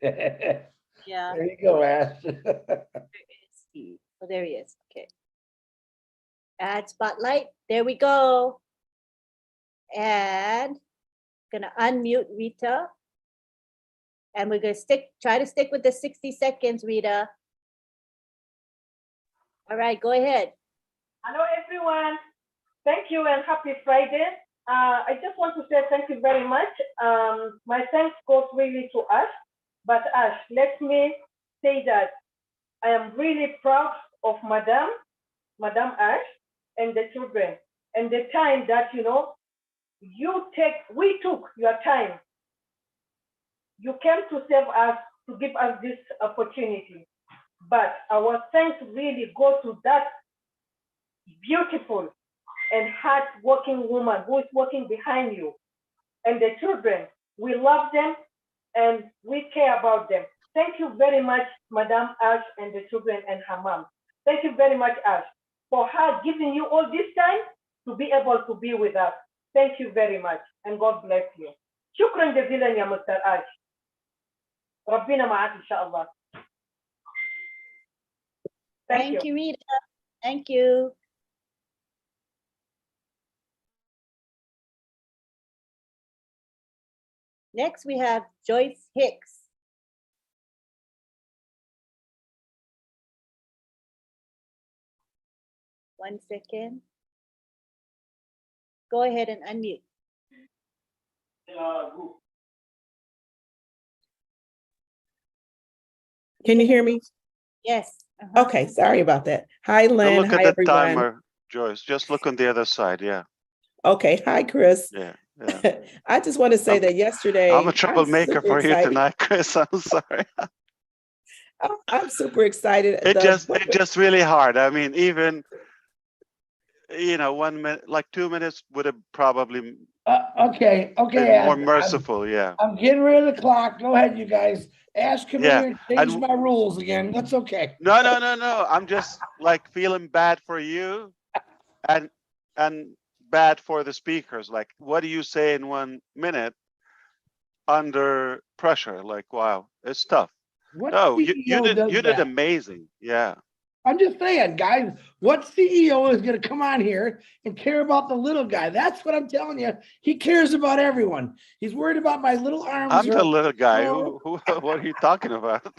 Yeah. Yeah. There you go, Ash. Where is he? Oh, there he is. Okay. Add spotlight. There we go. And gonna unmute Rita. And we're gonna try to stick with the 60 seconds, Rita. All right, go ahead. Hello, everyone. Thank you and happy Friday. I just want to say thank you very much. My thanks goes really to Ash. But Ash, let me say that I am really proud of Madam Ash and the children and the time that, we took your time. You came to save us, to give us this opportunity. But our thanks really go to that beautiful and hard-working woman who is working behind you. And the children, we love them and we care about them. Thank you very much, Madam Ash and the children and her mom. Thank you very much, Ash, for her giving you all this time to be able to be with us. Thank you very much, and God bless you. شكرا جزيلا يا Mr. Ash. ربنا معك إن شاء الله. Thank you, Rita. Thank you. Next, we have Joyce Hicks. One second. Go ahead and unmute. Can you hear me? Yes. Okay, sorry about that. Hi, Don't Lynn. look at Hi, the everyone. timer, Joyce. Just look on the other side. Yeah. Okay, hi, Chris. Yeah. Yeah. I just want to say that yesterday, I'm a troublemaker super for you excited. tonight, Chris. I'm sorry. I'm super excited. It's just really hard. I mean, even 1 minute, like 2 minutes would have probably Okay, been Ash, more merciful. Yeah. I'm getting rid of the clock. Go ahead, you guys. Ash, come in Yeah, here and change and- my rules again. That's okay. No. I'm just like feeling bad for you and bad for the speakers. Like, what do you say in 1 minute under pressure? Like, wow, it's tough. What No, you CEO does did that? amazing. Yeah. I'm just saying, guys, what CEO is going to come on here and care about the little guy? That's what I'm telling you. He cares about everyone. He's worried about my little arms. I'm the or- little guy. Oh, Who what are you talking about?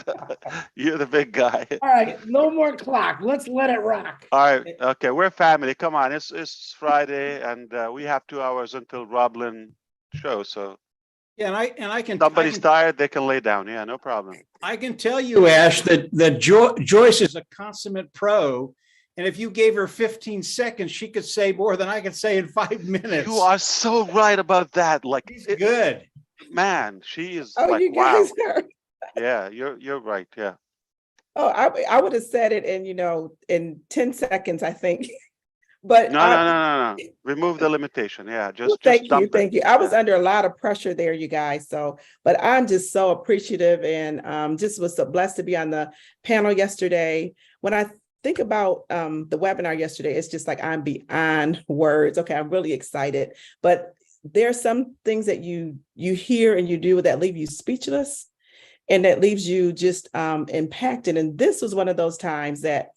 You're the big guy. all right, no more clock. Let's let it rock. All right. Okay. We're family. Come on. It's Friday and we have 2 hours until Roblin show. So Yeah, and I can somebody's tired, they can lay down. Yeah, no problem. I can tell you, Ash, that Joyce is a consummate pro. And if you gave her 15 seconds, she could say more than I could say in 5 minutes. You are so right about that. Like, She's good. Man, she is Oh, like, you wow. guys are. Yeah, you're right. Yeah. Oh, I would have said it in 10 seconds, I think. But No. Remove the limitation. Yeah, just thank you, dump it. thank you. I was under a lot of pressure there, you guys. So, but I'm just so appreciative and just was so blessed to be on the panel yesterday. When I think about the webinar yesterday, it's just like I'm beyond words. Okay, I'm really excited. But there's some things that you hear and you do that leave you speechless, and that leaves you just impacted. And this was one of those times that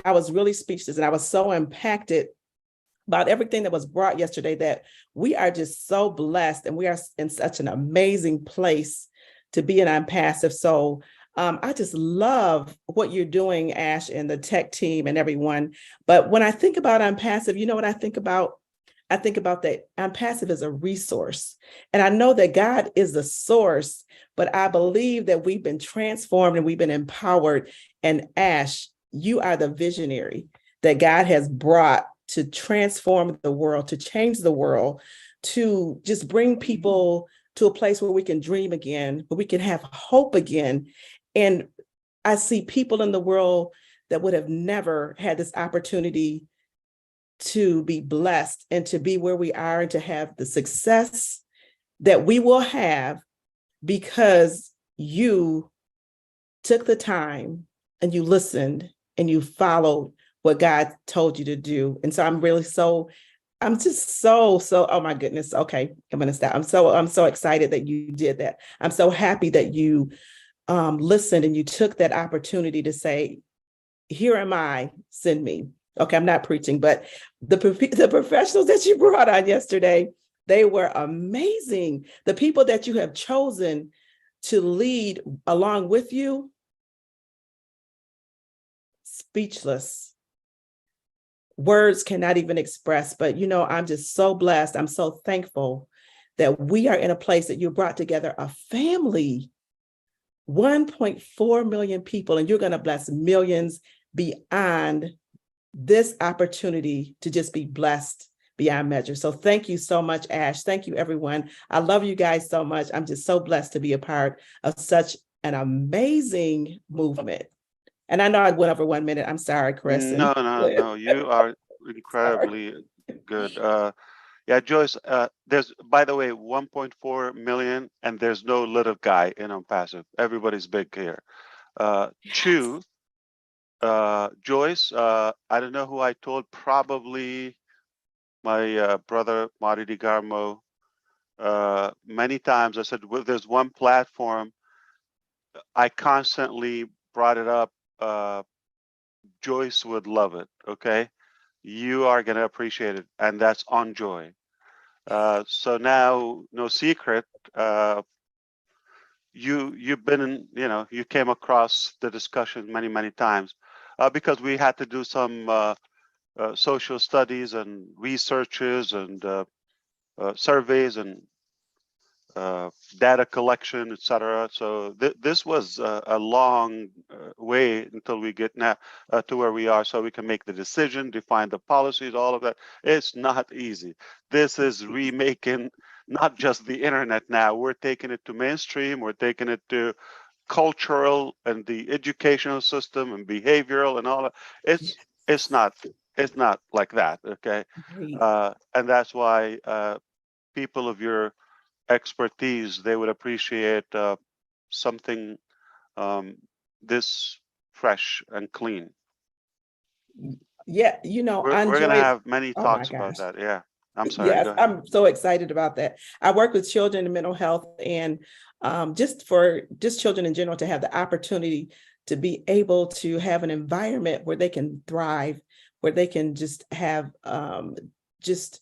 I was really speechless, and I was so impacted about everything that was brought yesterday, that we are just so blessed and we are in such an amazing place to be an ONPASSIVE. So I just love what you're doing, Ash, and the tech team and everyone. But when I think about ONPASSIVE, you know what I think about? I think about that ONPASSIVE is a resource. And I know that God is the source, but I believe that we've been transformed and we've been empowered. And Ash, you are the visionary that God has brought to transform the world, to change the world, to just bring people to a place where we can dream again, where we can have hope again. And I see people in the world that would have never had this opportunity to be blessed and to be where we are and to have the success that we will have because you took the time and you listened and you followed what God told you to do. And so I'm just so, oh my goodness. Okay, I'm gonna stop. I'm so excited that you did that. I'm so happy that you listened and you took that opportunity to say, here am I, send me. Okay, I'm not preaching, but the professionals that you brought on yesterday, they were amazing. The people that you have chosen to lead along with you, speechless. Words cannot even express, but I'm just so blessed. I'm so thankful that we are in a place that you brought together a family, 1.4 million people, and you're going to bless millions beyond this opportunity to just be blessed beyond measure. So thank you so much, Ash. Thank you, everyone. I love you guys so much. I'm just so blessed to be a part of such an amazing movement. And I know I went over 1 minute. I'm sorry, Chris. No. You are incredibly good. Yeah, Joyce, there's, by the way, 1.4 million, and there's no little guy in ONPASSIVE. Everybody's big here. Two, Joyce, I don't know who I told, probably my brother, Marty DiGarmo. Many times I said, well, there's one platform, I constantly brought it up. Joyce would love it. Okay, you are going to appreciate it, and that's on Joy. So now, no secret, you've been in, you came across the discussion many times, because we had to do some social studies and researches and surveys and data collection, etc. So this was a long way until we get now to where we are, so we can make the decision, define the policies, all of that. It's not easy. This is remaking not just the internet now. We're taking it to mainstream. We're taking it to cultural and the educational system and behavioral and all that. It's not like that. Okay, and that's why people of your expertise, they would appreciate something this fresh and clean. Yeah, you know, I We're gonna enjoy. have many Oh my talks about gosh. that. Yeah, I'm sorry. Yes, Go ahead. I'm so excited about that. I work with children in mental health, and just children in general to have the opportunity to be able to have an environment where they can thrive, where they can just have just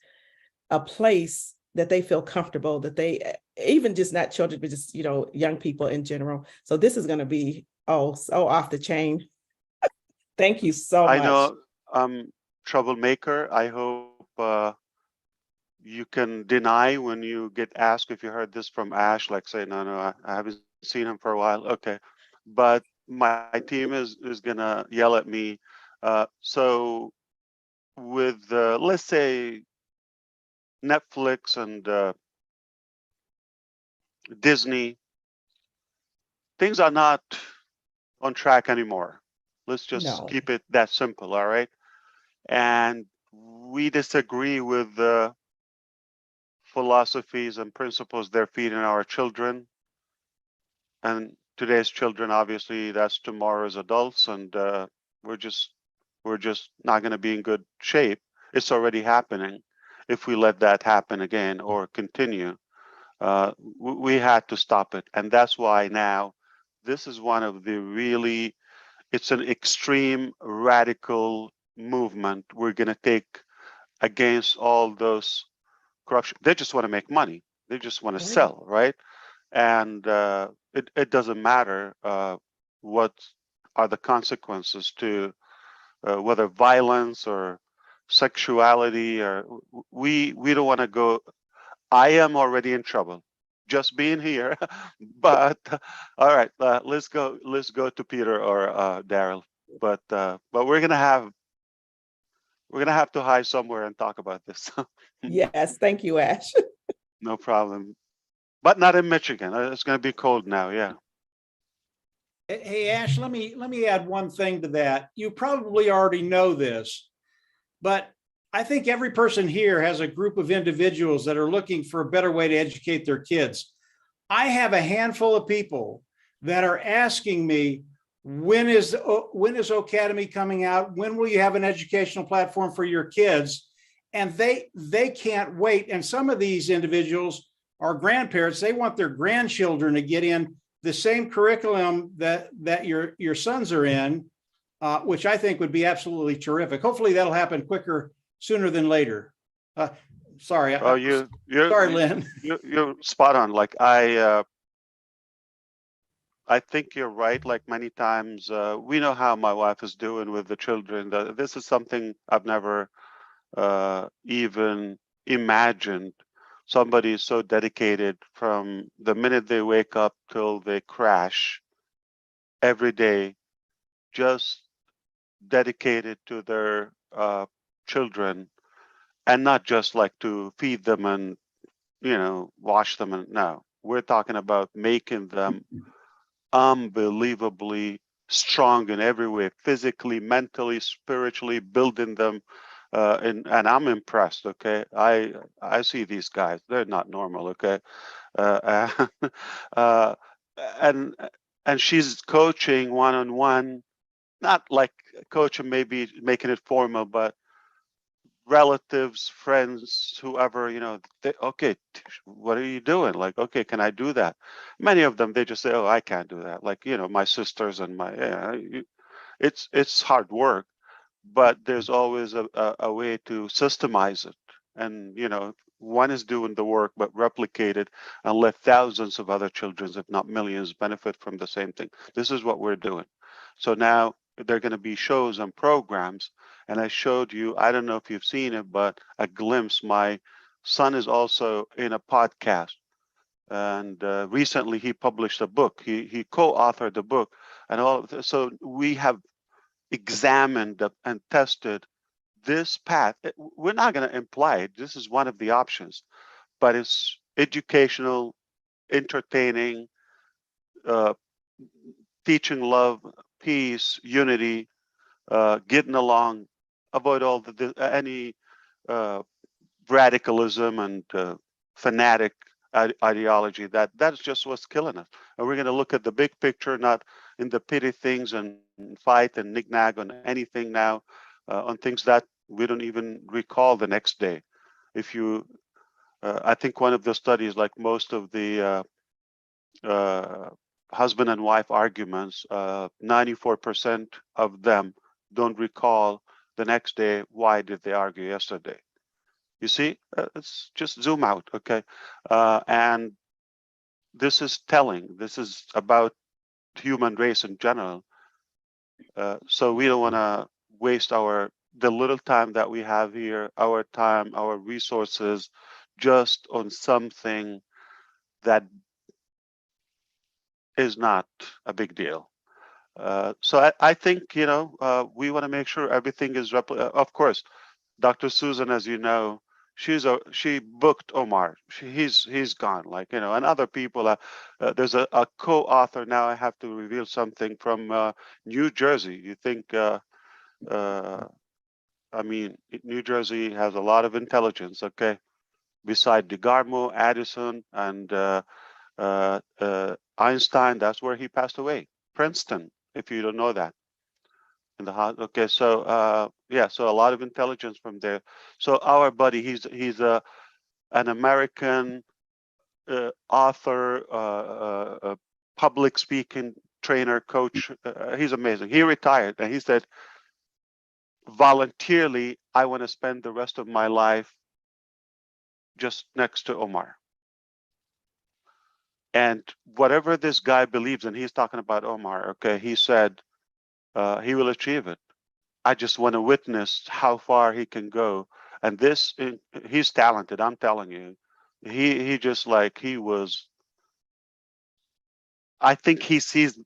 a place that they feel comfortable, that they even just not children, but just, you know, young people in general. So this is going to be so off the chain. Thank you so much. I know I'm troublemaker. I hope you can deny when you get asked if you heard this from Ash, like say, no, I haven't seen him for a while. Okay. But my team is gonna yell at me. So with let's say Netflix and Disney, things are not on track anymore. Let's just keep it that simple, all right? And we disagree with the philosophies and principles they're feeding our children. And today's children, obviously, that's tomorrow's adults, and we're just not going to be in good shape. It's already happening. If we let that happen again or continue, we had to stop it, and that's why now this is one of the really, it's an extreme radical movement we're going to take against all those corruption. They just want to make money. They just want to sell, right? And it doesn't matter what are the consequences to whether violence or sexuality, or we don't want to go. I am already in trouble just being here, but all right, let's go to Peter or Daryl. But we're gonna have to hide somewhere and talk about this. Yes, thank you, Ash. No problem. But not in Michigan. It's going to be cold now. Yeah. Hey, Ash, let me add one thing to that. You probably already know this, but I think every person here has a group of individuals that are looking for a better way to educate their kids. I have a handful of people that are asking me, when is Academy coming out? When will you have an educational platform for your kids? And they can't wait. And some of these individuals are grandparents. They want their grandchildren to get in the same curriculum that your sons are in, which I think would be absolutely terrific. Hopefully that'll happen sooner than later. Sorry. Oh, sorry, Lynn. You're spot on. Like I think you're right. Like many times, we know how my wife is doing with the children. This is something I've never even imagined. Somebody is so dedicated from the minute they wake up till they crash every day, just dedicated to their children, and not just like to feed them and, you know, wash them. And no, we're talking about making them unbelievably strong in every way, physically, mentally, spiritually, building them. And I'm impressed. Okay, I see these guys; they're not normal. Okay, uh, and she's coaching one-on-one, not like coaching, maybe making it formal, but relatives, friends, whoever, you know, okay, what are you doing? Like, okay, can I do that? Many of them, they just say, oh, I can't do that. Like, you know, my sisters and it's hard work, but there's always a way to systemize it. And, you know, one is doing the work, but replicate it and let thousands of other children, if not millions, benefit from the same thing. This is what we're doing. So now there are going to be shows and programs. And I showed you, I don't know if you've seen it, but a glimpse. My son is also in a podcast. And recently he published a book. He co-authored the book, and all of this. So we have examined and tested this path. We're not going to imply it. This is one of the options, but it's educational, entertaining, teaching love, peace, unity, getting along, avoid all any radicalism and fanatic ideology. That's just what's killing us. And we're going to look at the big picture, not in the petty things and fight and knick-knack on anything now, on things that we don't even recall the next day. If you, I think one of the studies, like most of the husband and wife arguments, 94% of them don't recall the next day why did they argue yesterday. You see, let's just zoom out, okay? And this is telling. This is about human race in general. So we don't want to waste the little time that we have here, our time, our resources, just on something that is not a big deal. So I think, you know, we want to make sure everything is of course, Dr. Susan, as you know, she booked Omar. He's gone, like, you know, and other people. There's a co-author now. I have to reveal something from New Jersey. You think? I mean, New Jersey has a lot of intelligence. Okay, beside DeGarmo, Addison, and Einstein. That's where he passed away. Princeton, if you don't know that. In the house. Okay, so yeah, so a lot of intelligence from there. So our buddy, he's an American author, public speaking trainer, coach. He's amazing. He retired, and he said, voluntarily, I want to spend the rest of my life just next to Omar. And whatever this guy believes, and he's talking about Omar. Okay, he said he will achieve it. I just want to witness how far he can go. And this, he's talented. I'm telling you, he just like he was. I think he sees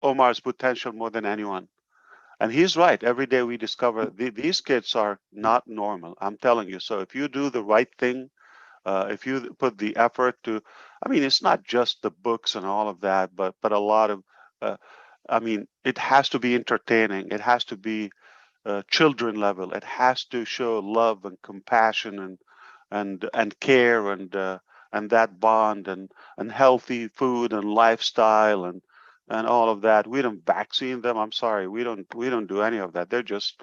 Omar's potential more than anyone. And he's right. Every day we discover these kids are not normal. I'm telling you. So if you do the right thing, if you put the effort to, I mean, it's not just the books and all of that, but a lot of, I mean, it has to be entertaining. It has to be children level. It has to show love and compassion and care and that bond and healthy food and lifestyle and all of that. We don't vaccine them. I'm sorry, we don't do any of that. They're just,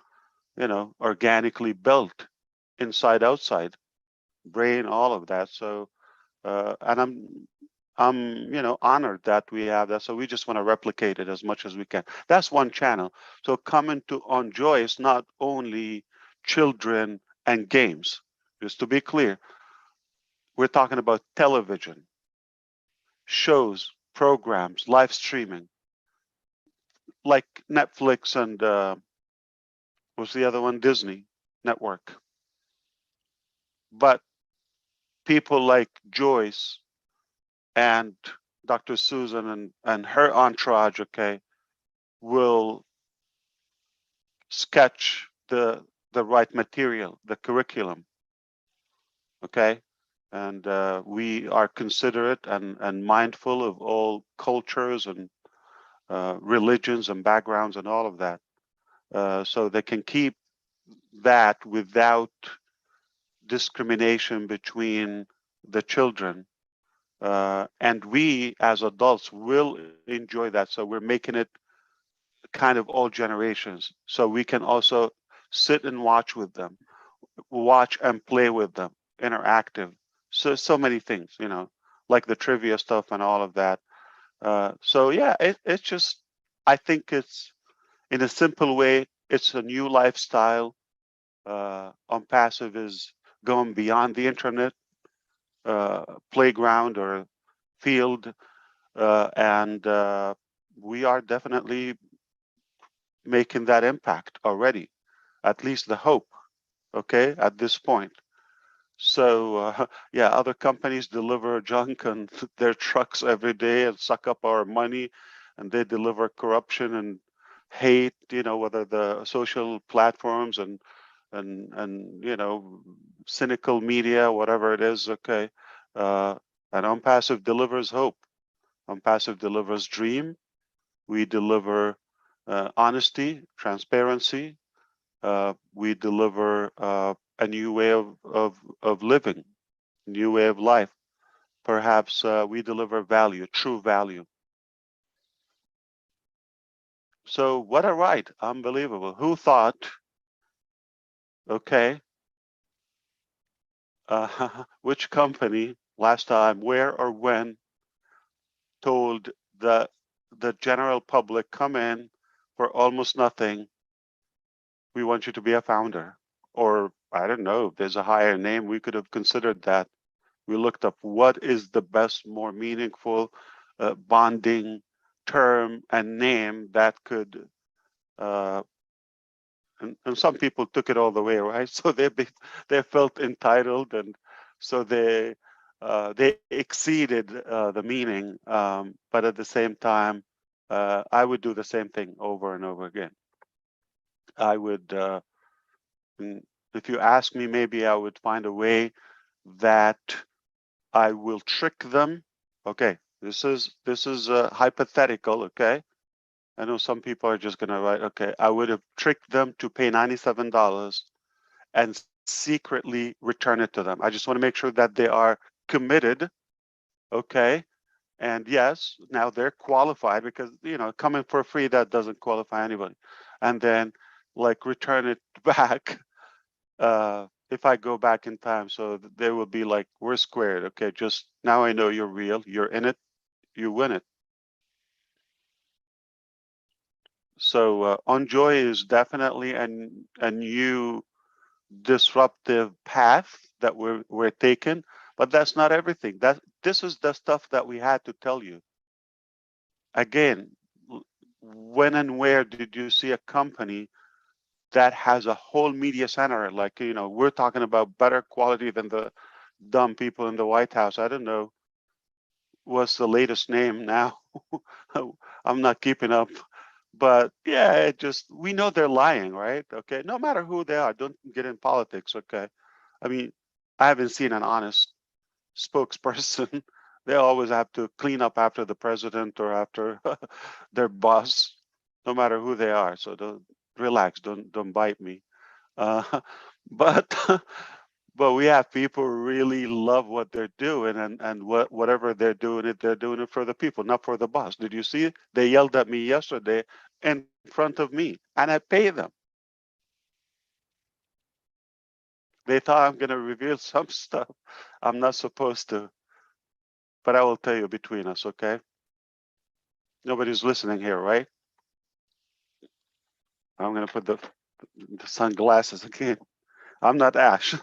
you know, organically built inside, outside, brain, all of that. So and I'm you know, honored that we have that. So we just want to replicate it as much as we can. That's one channel. So coming to On Joy is not only children and games. Just to be clear, we're talking about television, shows, programs, live streaming, like Netflix and what's the other one? Disney Network. But people like Joyce and Dr. Susan and her entourage, okay, will sketch the right material, the curriculum, okay? And we are considerate and mindful of all cultures and religions and backgrounds and all of that. So they can keep that without discrimination between the children. And we as adults will enjoy that. So we're making it kind of all generations. So we can also sit and watch with them, watch and play with them, interactive. So many things, you know, like the trivia stuff and all of that. So yeah, it's just, I think it's, in a simple way, it's a new lifestyle. ONPASSIVE is going beyond the internet playground or field, and we are definitely making that impact already, at least the hope, okay, at this point. So yeah, other companies deliver junk on their trucks every day and suck up our money, and they deliver corruption and hate. You know, whether the social platforms and you know, cynical media, whatever it is. Okay, and ONPASSIVE delivers hope. ONPASSIVE delivers dream. We deliver honesty, transparency. We deliver a new way of living, new way of life. Perhaps we deliver value, true value. So what a ride, unbelievable. Who thought, okay, which company last time, where or when told the general public, come in for almost nothing, we want you to be a founder? Or I don't know, if there's a higher name, we could have considered that. We looked up what is the best, more meaningful bonding term and name that could, and some people took it all the way, right? So they felt entitled, and so they exceeded the meaning. But at the same time, I would do the same thing over and over again. I would, if you ask me, maybe I would find a way that I will trick them. Okay, this is hypothetical. Okay, I know some people are just gonna write. Okay, I would have tricked them to pay $97 and secretly return it to them. I just want to make sure that they are committed. Okay, and yes, now they're qualified, because you know, coming for free, that doesn't qualify anybody. And then like return it back. If I go back in time, so they will be like, we're squared. Okay, just now I know you're real, you're in it, you win it. So Enjoy is definitely a new disruptive path that we're taking, but that's not everything. This is the stuff that we had to tell you. Again, when and where did you see a company that has a whole media center? Like, you know, we're talking about better quality than the dumb people in the White House. I don't know what's the latest name now. I'm not keeping up. But yeah, it just, we know they're lying, right? Okay, no matter who they are, don't get in politics, okay? I mean, I haven't seen an honest spokesperson. They always have to clean up after the president or after their boss, no matter who they are. So don't relax, don't bite me. But but we have people who really love what they're doing, and whatever they're doing it for the people, not for the boss. Did you see it? They yelled at me yesterday in front of me, and I pay them. They thought I'm gonna reveal some stuff I'm not supposed to, but I will tell you between us, okay? Nobody's listening here, right? I'm gonna put the sunglasses again. I'm not Ash.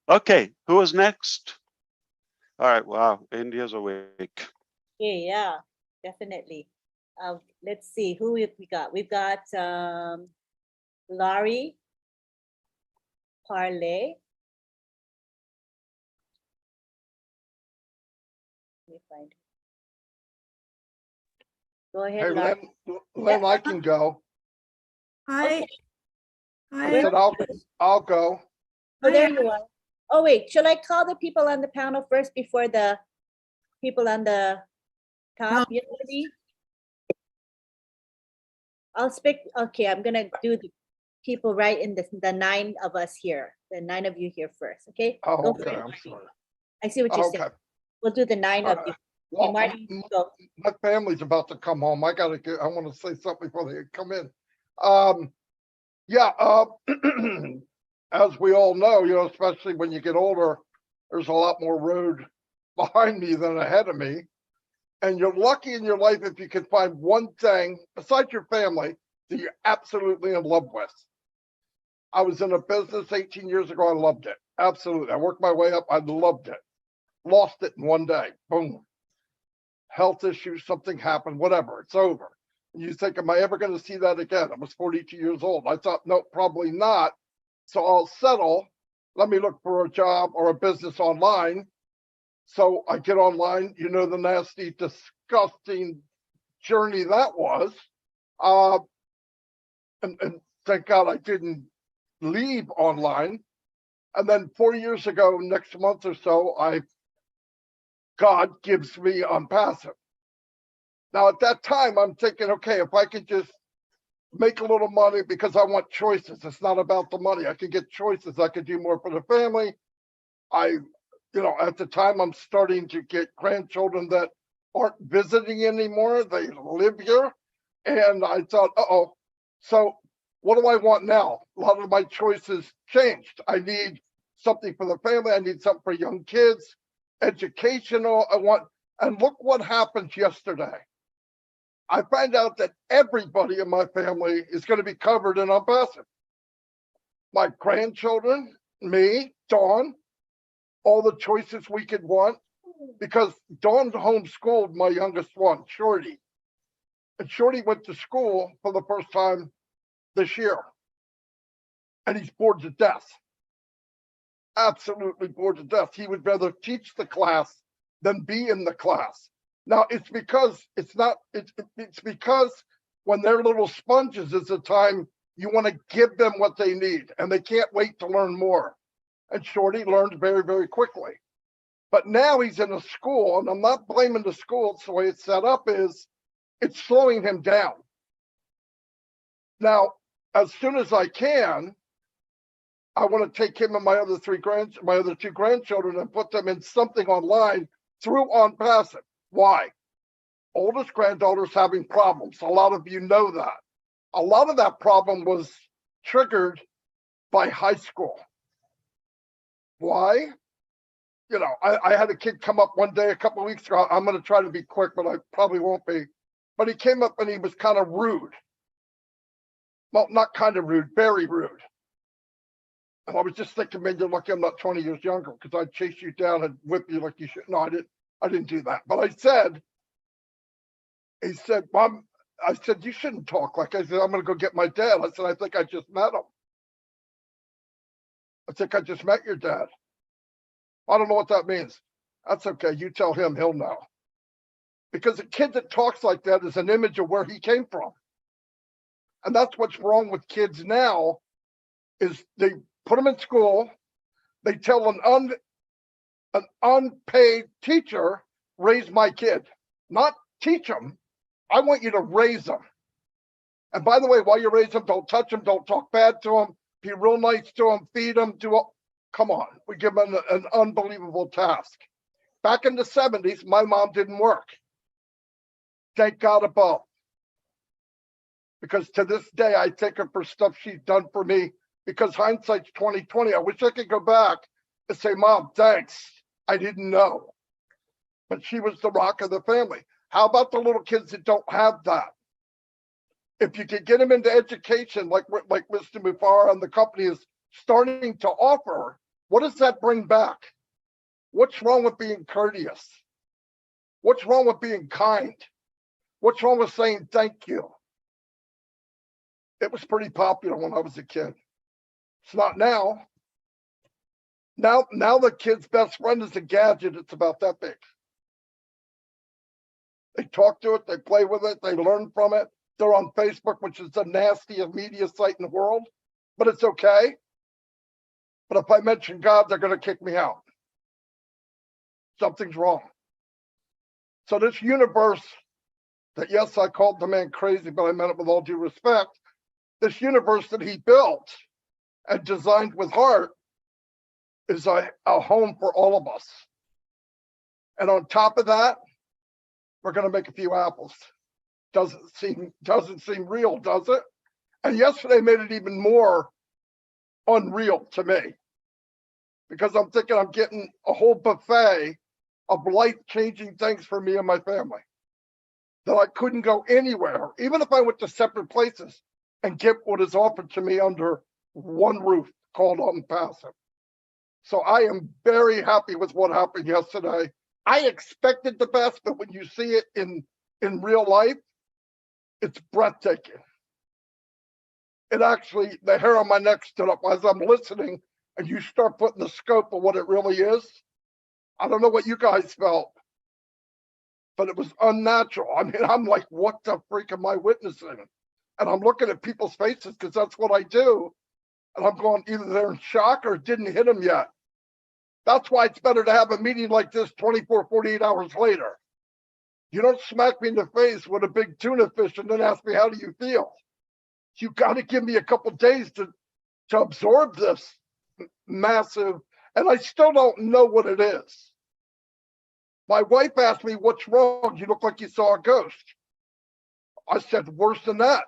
Okay, who is next? All right, wow, India's awake. Yeah, definitely. Let's see who we got. We've got Laurie Parlay. Let me find. Go ahead, Hey, Laurie. Lynn, I can go. Hi. I said I'll go. Oh, there you are. Oh, wait, shall I call the people on the panel first before the people on the top? You ready? I'll speak. Okay, I'm gonna do the people right in the 9 of us here, the 9 of you here first. Okay. Oh, Go for okay, it. I'm sorry. I see what you're Okay. saying. We'll do the 9 of you. Well, Okay, Marty, go. my family's about to come home. I want to say something before they come in. Yeah, as we all know, you know, especially when you get older, there's a lot more road behind me than ahead of me. And you're lucky in your life if you can find one thing besides your family that you're absolutely in love with. I was in a business 18 years ago. I loved it. Absolutely. I worked my way up. I loved it. Lost it in one day. Boom. Health issues, something happened, whatever. It's over. And you think, am I ever going to see that again? I was 42 years old. I thought, no, probably not. So I'll settle. Let me look for a job or a business online. So I get online, you know, the nasty, disgusting journey that was. And thank God I didn't leave online. And then 4 years ago, next month or so, God gives me ONPASSIVE. Now at that time, I'm thinking, okay, if I could just make a little money because I want choices. It's not about the money. I could get choices. I could do more for the family. At the time, I'm starting to get grandchildren that aren't visiting anymore. They live here. And I thought, uh-oh. So what do I want now? A lot of my choices changed. I need something for the family. I need something for young kids, educational. And look what happened yesterday. I find out that everybody in my family is going to be covered in ONPASSIVE. My grandchildren, me, Dawn, all the choices we could want, because Dawn homeschooled my youngest one, Shorty. And Shorty went to school for the first time this year. And he's bored to death. Absolutely bored to death. He would rather teach the class than be in the class. Now it's because it's because when they're little sponges, it's a time you want to give them what they need and they can't wait to learn more. And Shorty learned very, very quickly. But now he's in a school, and I'm not blaming the school. It's the way it's set up is it's slowing him down. Now, as soon as I can, I want to take him and my other two grandchildren and put them in something online through ONPASSIVE. Why? Oldest granddaughter's having problems. A lot of you know that. A lot of that problem was triggered by high school. Why? I had a kid come up one day a couple of weeks ago. I'm going to try to be quick, but I probably won't be. But he came up and he was kind of rude. Well, not kind of rude, very rude. And I was just thinking, man, you're lucky I'm not 20 years younger because I'd chase you down and whip you like you should. No, I didn't do that. But he said, Mom, I said, you shouldn't talk like I said, I'm going to go get my dad. I said, I think I just met him. I think I just met your dad. I don't know what that means. That's okay. You tell him, he'll know. Because a kid that talks like that is an image of where he came from. And that's what's wrong with kids now is they put them in school. They tell an unpaid teacher, raise my kid, not teach them. I want you to raise them. And by the way, while you raise them, don't touch them, don't talk bad to them, be real nice to them, feed them, come on. We give them an unbelievable task. Back in the 70s, my mom didn't work. Thank God above. Because to this day, I take her for stuff she's done for me. Because hindsight's 20/20. I wish I could go back and say, Mom, thanks. I didn't know. But she was the rock of the family. How about the little kids that don't have that? If you could get them into education, like Mr. Mufareh and the company is starting to offer, what does that bring back? What's wrong with being courteous? What's wrong with being kind? What's wrong with saying thank you? It was pretty popular when I was a kid. It's not now. Now the kid's best friend is a gadget. It's about that big. They talk to it, they play with it, they learn from it. They're on Facebook, which is the nastiest media site in the world, but it's okay. But if I mention God, they're going to kick me out. Something's wrong. So this universe that, yes, I called the man crazy, but I meant it with all due respect. This universe that he built and designed with heart is a home for all of us. And on top of that, we're going to make a few apples. Doesn't seem real, does it? And yesterday made it even more unreal to me, because I'm thinking I'm getting a whole buffet of life-changing things for me and my family that I couldn't go anywhere, even if I went to separate places, and get what is offered to me under one roof called ONPASSIVE. So I am very happy with what happened yesterday. I expected the best, but when you see it in real life, it's breathtaking. it actually, the hair on my neck stood up as I'm listening, and you start putting the scope of what it really is. I don't know what you guys felt, but it was unnatural. I mean, I'm like, what the freak am I witnessing? And I'm looking at people's faces because that's what I do. And I'm going, either they're in shock or it didn't hit them yet. That's why it's better to have a meeting like this 24, 48 hours later. You don't smack me in the face with a big tuna fish and then ask me, how do you feel? You got to give me a couple days to absorb this massive, and I still don't know what it is. My wife asked me, what's wrong? You look like you saw a ghost. I said, worse than that,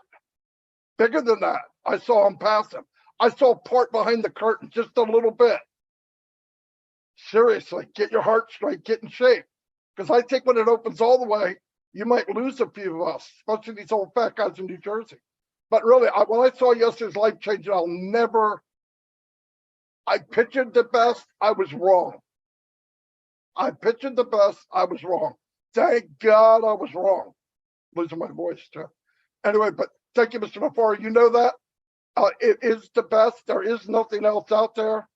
bigger than that. I saw ONPASSIVE. I saw part behind the curtain, just a little bit. Seriously, get your heart straight, get in shape. Because I think when it opens all the way, you might lose a few of us, especially these old fat guys in New Jersey. But really, when I saw yesterday's life changing, I pictured the best, I was wrong. I pictured the best, I was wrong. Thank God I was wrong. Losing my voice too. Anyway, but thank you, Mr. Mufareh. You know that it is the best. There is nothing else out there.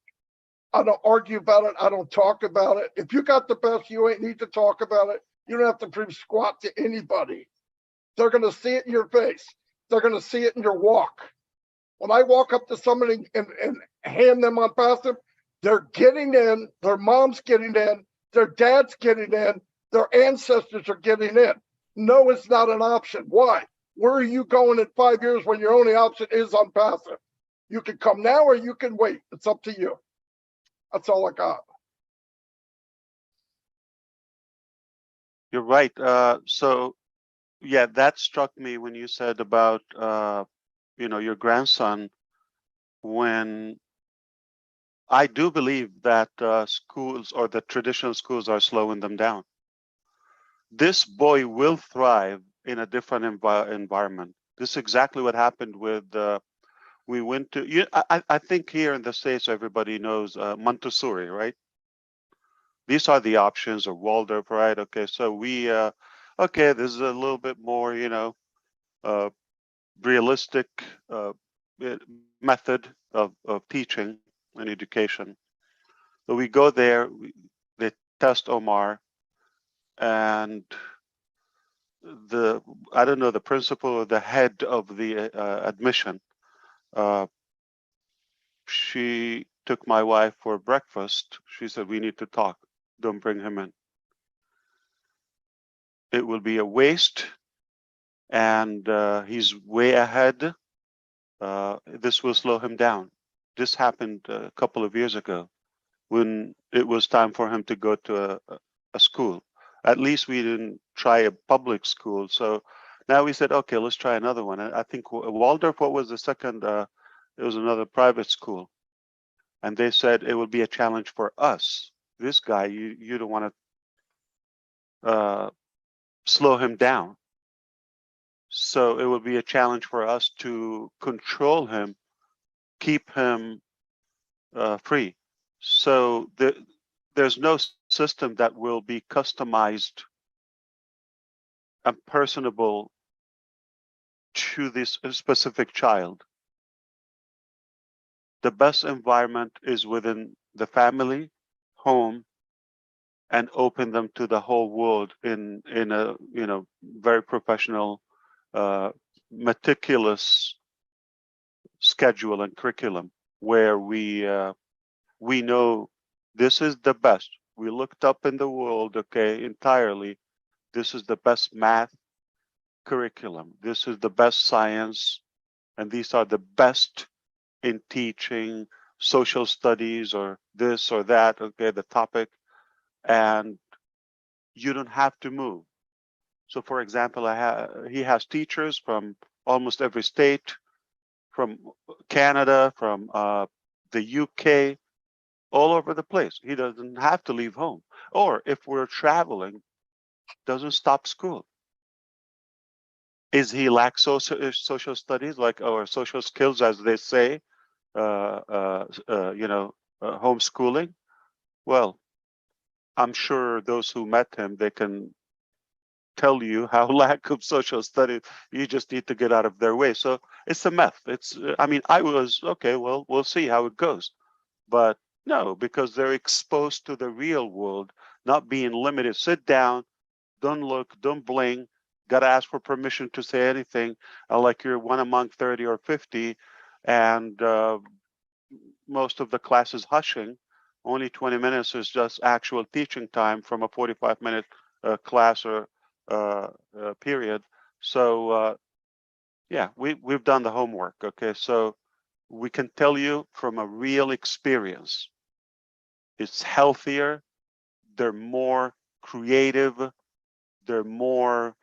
I don't argue about it. I don't talk about it. If you got the best, you ain't need to talk about it. You don't have to prove squat to anybody. They're going to see it in your face. They're going to see it in your walk. When I walk up to somebody and hand them ONPASSIVE, they're getting in, their mom's getting in, their dad's getting in, their ancestors are getting in. No, it's not an option. Why? Where are you going in 5 years when your only option is ONPASSIVE? You can come now or you can wait. It's up to you. That's all I got. You're right. So, yeah, that struck me when you said about, your grandson. When I do believe that schools or the traditional schools are slowing them down. This boy will thrive in a different environment. This is exactly what happened with. We went to. I think here in the States, everybody knows Montessori, right? These are the options, or Waldorf, right? Okay, so we. Okay, this is a little bit more, realistic method of teaching and education. So we go there, they test Omar, and I don't know, the principal or the head of the admission, she took my wife for breakfast. She said, we need to talk. Don't bring him in. It will be a waste, and he's way ahead. This will slow him down. This happened a couple of years ago when it was time for him to go to a school. At least we didn't try a public school. So now we said, okay, let's try another one. And I think Waldorf, what was the second? It was another private school. And they said it would be a challenge for us. This guy, you don't want to slow him down. So it would be a challenge for us to control him, keep him free. So there's no system that will be customized and personable to this specific child. The best environment is within the family, home, and open them to the whole world in a very professional, meticulous schedule and curriculum where we know this is the best. We looked up in the world, okay, entirely. This is the best math curriculum. This is the best science, and these are the best in teaching social studies or this or that, okay, the topic, and you don't have to move. So for example, he has teachers from almost every state, from Canada, from the UK, all over the place. He doesn't have to leave home. Or if we're traveling, doesn't stop school. Is he lack social studies, like, or social skills, as they say, homeschooling? Well, I'm sure those who met him, they can tell you how lack of social studies, you just need to get out of their way. So it's a myth. It's, I mean, I was, okay, well, we'll see how it goes. But no, because they're exposed to the real world, not being limited. Sit down, don't look, don't blink, got to ask for permission to say anything, like you're one among 30 or 50, and most of the class is hushing. Only 20 minutes is just actual teaching time from a 45-minute class or period. So yeah, we've done the homework. Okay, so we can tell you from a real experience, it's healthier. They're more creative. They're more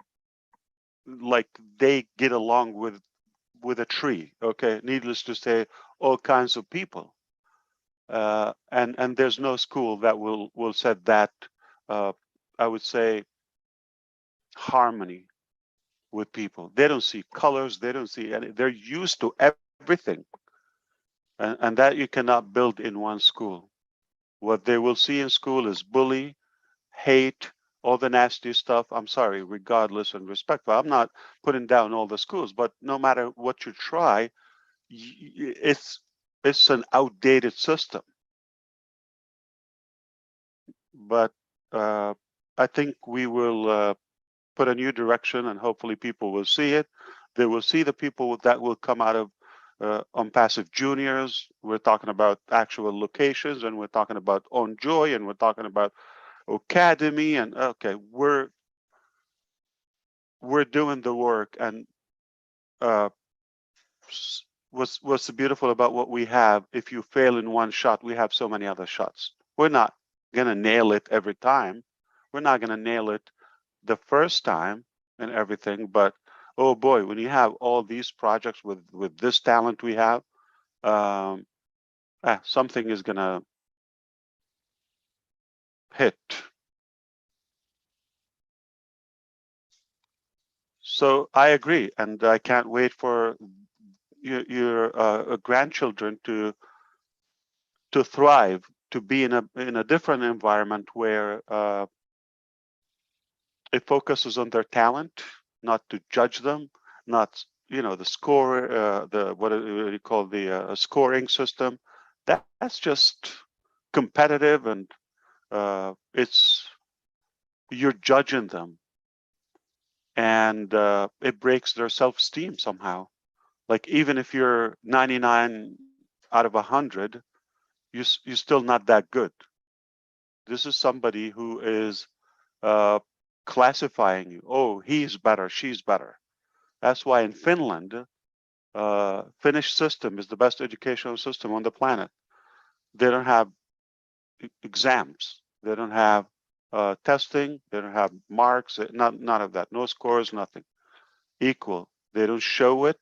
like they get along with a tree. Okay, needless to say, all kinds of people. And there's no school that will set that, I would say, harmony with people. They don't see colors. They don't see any. They're used to everything, and that you cannot build in one school. What they will see in school is bully, hate, all the nasty stuff. I'm sorry, regardless and respectful. I'm not putting down all the schools, but no matter what you try, it's an outdated system. But I think we will put a new direction, and hopefully people will see it. They will see the people that will come out of ONPASSIVE juniors. We're talking about actual locations, and we're talking about On Joy, and we're talking about Academy, and okay, we're doing the work. And what's beautiful about what we have, if you fail in one shot, we have so many other shots. We're not gonna nail it every time. We're not gonna nail it the first time and everything, but oh boy, when you have all these projects with this talent we have, something is gonna hit. So I agree, and I can't wait for your grandchildren to thrive, to be in a different environment where it focuses on their talent, not to judge them, not the score, the what do you call the scoring system. That's just competitive, and you're judging them, and it breaks their self-esteem somehow. Like even if you're 99 out of 100, you're still not that good. This is somebody who is classifying you. Oh, he's better, she's better. That's why in Finland, Finnish system is the best educational system on the planet. They don't have exams. They don't have testing. They don't have marks. None of that. No scores. Nothing. Equal. They don't show it.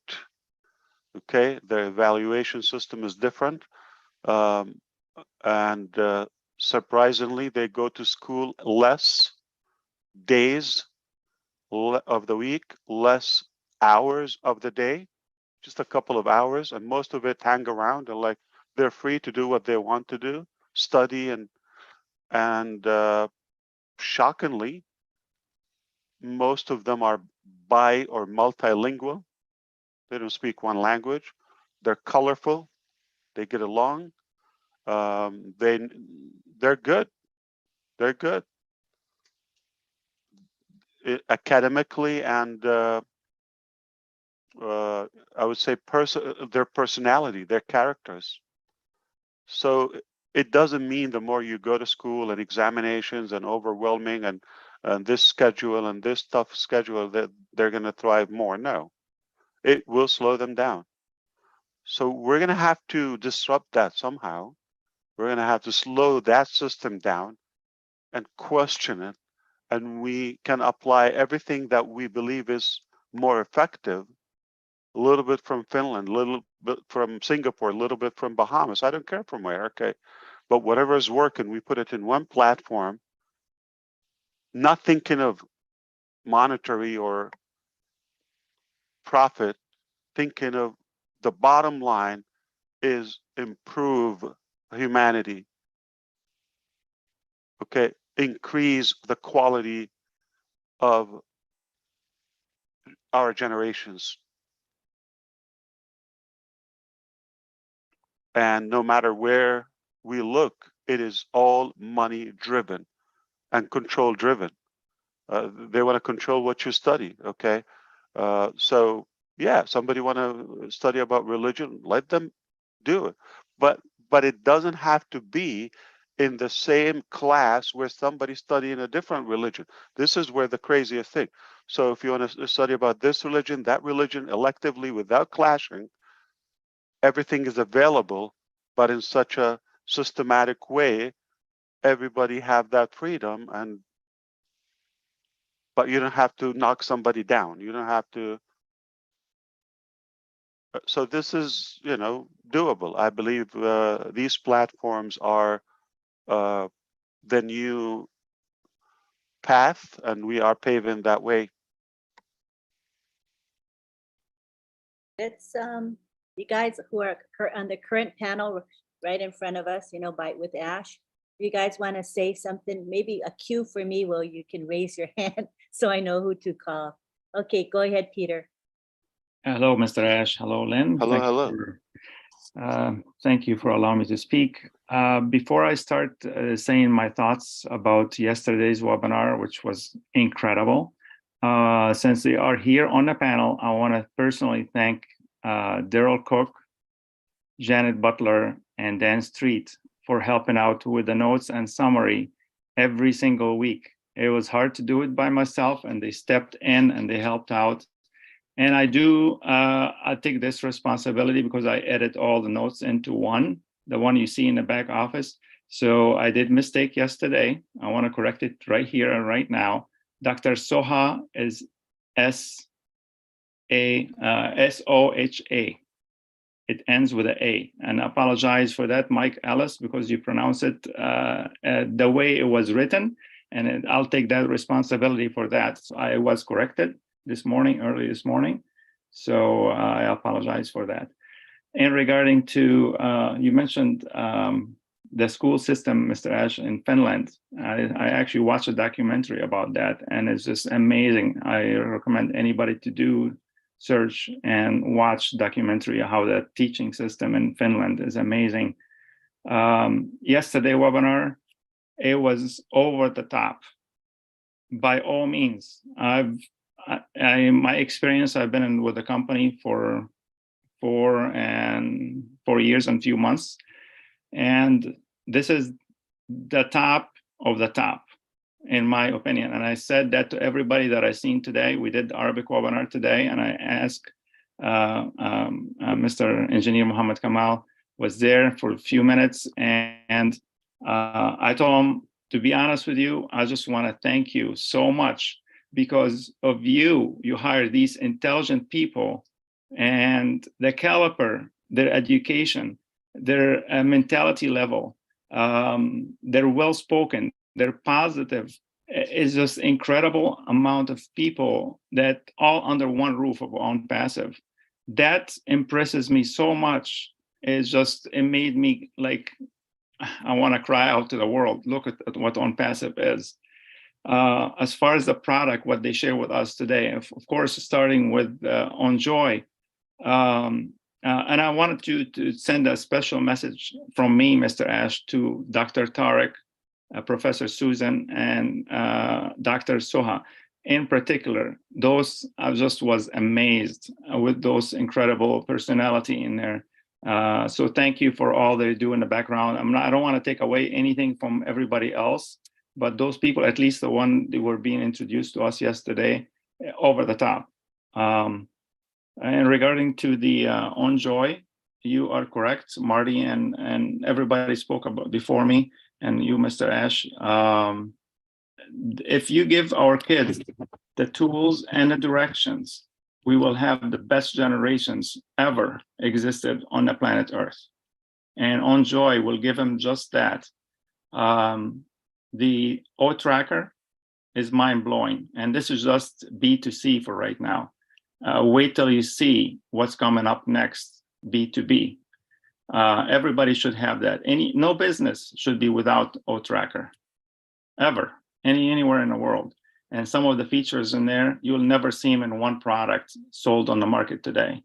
Okay. Their evaluation system is different, and surprisingly, they go to school less days of the week, less hours of the day, just a couple of hours, and most of it hang around and like they're free to do what they want to do, study, and shockingly, most of them are bi or multilingual. They don't speak one language. They're colorful. They get along. They're good. They're good academically, and I would say their personality, their characters. So it doesn't mean the more you go to school and examinations and overwhelming and this schedule and this tough schedule that they're going to thrive more. No, it will slow them down. So we're going to have to disrupt that somehow. We're going to have to slow that system down and question it. And we can apply everything that we believe is more effective, a little bit from Finland, a little bit from Singapore, a little bit from Bahamas. I don't care from where, okay? But whatever is working, we put it in one platform, not thinking of monetary or profit, thinking of the bottom line is improve humanity, okay? Increase the quality of our generations. And no matter where we look, it is all money driven and control driven. They want to control what you study. Okay. So yeah, somebody want to study about religion, let them do it. But it doesn't have to be in the same class where somebody's studying a different religion. This is where the craziest thing. So if you want to study about this religion, that religion, electively without clashing, everything is available, but in such a systematic way, everybody have that freedom. But you don't have to knock somebody down. You don't have to. So this is, doable. I believe these platforms are the new path, and we are paving that way. Let's, you guys who are on the current panel right in front of us, Bite with Ash, if you guys want to say something, maybe a cue for me, well, you can raise your hand so I know who to call. Okay, go ahead, Peter. Hello, Mr. Ash. Hello, Lynn. Hello. Thank you for allowing me to speak. Before I start saying my thoughts about yesterday's webinar, which was incredible, since they are here on the panel, I want to personally thank Daryl Cook, Janet Butler, and Dan Street for helping out with the notes and summary every single week. It was hard to do it by myself, and they stepped in and they helped out. And I take this responsibility because I edit all the notes into one, the one you see in the back office. So I did mistake yesterday. I want to correct it right here and right now. Dr. Soha is S-O-H-A. It ends with an A. And I apologize for that, Mike Ellis, because you pronounce it the way it was written. And I'll take that responsibility for that. So I was corrected early this morning. So I apologize for that. And regarding to, you mentioned the school system, Mr. Ash, in Finland. I actually watched a documentary about that, and it's just amazing. I recommend anybody to do search and watch documentary how the teaching system in Finland is amazing. Yesterday webinar, it was over the top. By all means, my experience, I've been with the company for 4 years and few months, and this is the top of the top, in my opinion. And I said that to everybody that I seen today. We did the Arabic webinar today, and I asked Mr. Engineer Muhammad Kamal was there for a few minutes, and I told him, to be honest with you, I just want to thank you so much. Because of you hire these intelligent people, and the caliber, their education, their mentality level, they're well-spoken, they're positive. It's just incredible amount of people that all under one roof of ONPASSIVE. That impresses me so much. It made me like, I want to cry out to the world. Look at what ONPASSIVE is. As far as the product, what they share with us today, of course, starting with OnJoy. And I wanted to send a special message from me, Mr. Ash, to Dr. Tariq, Professor Susan, and Dr. Soha. In particular, I just was amazed with those incredible personality in there. So thank you for all they do in the background. I don't want to take away anything from everybody else, but those people, at least the one they were being introduced to us yesterday, over the top. And regarding to the OnJoy, you are correct. Marty and everybody spoke about before me, and you, Mr. Ash. If you give our kids the tools and the directions, we will have the best generations ever existed on the planet Earth. And OnJoy will give them just that. The O tracker is mind-blowing, and this is just B2C for right now. Wait till you see what's coming up next, B2B. Everybody should have that. No business should be without O tracker, ever, anywhere in the world. And some of the features in there, you'll never see them in one product sold on the market today.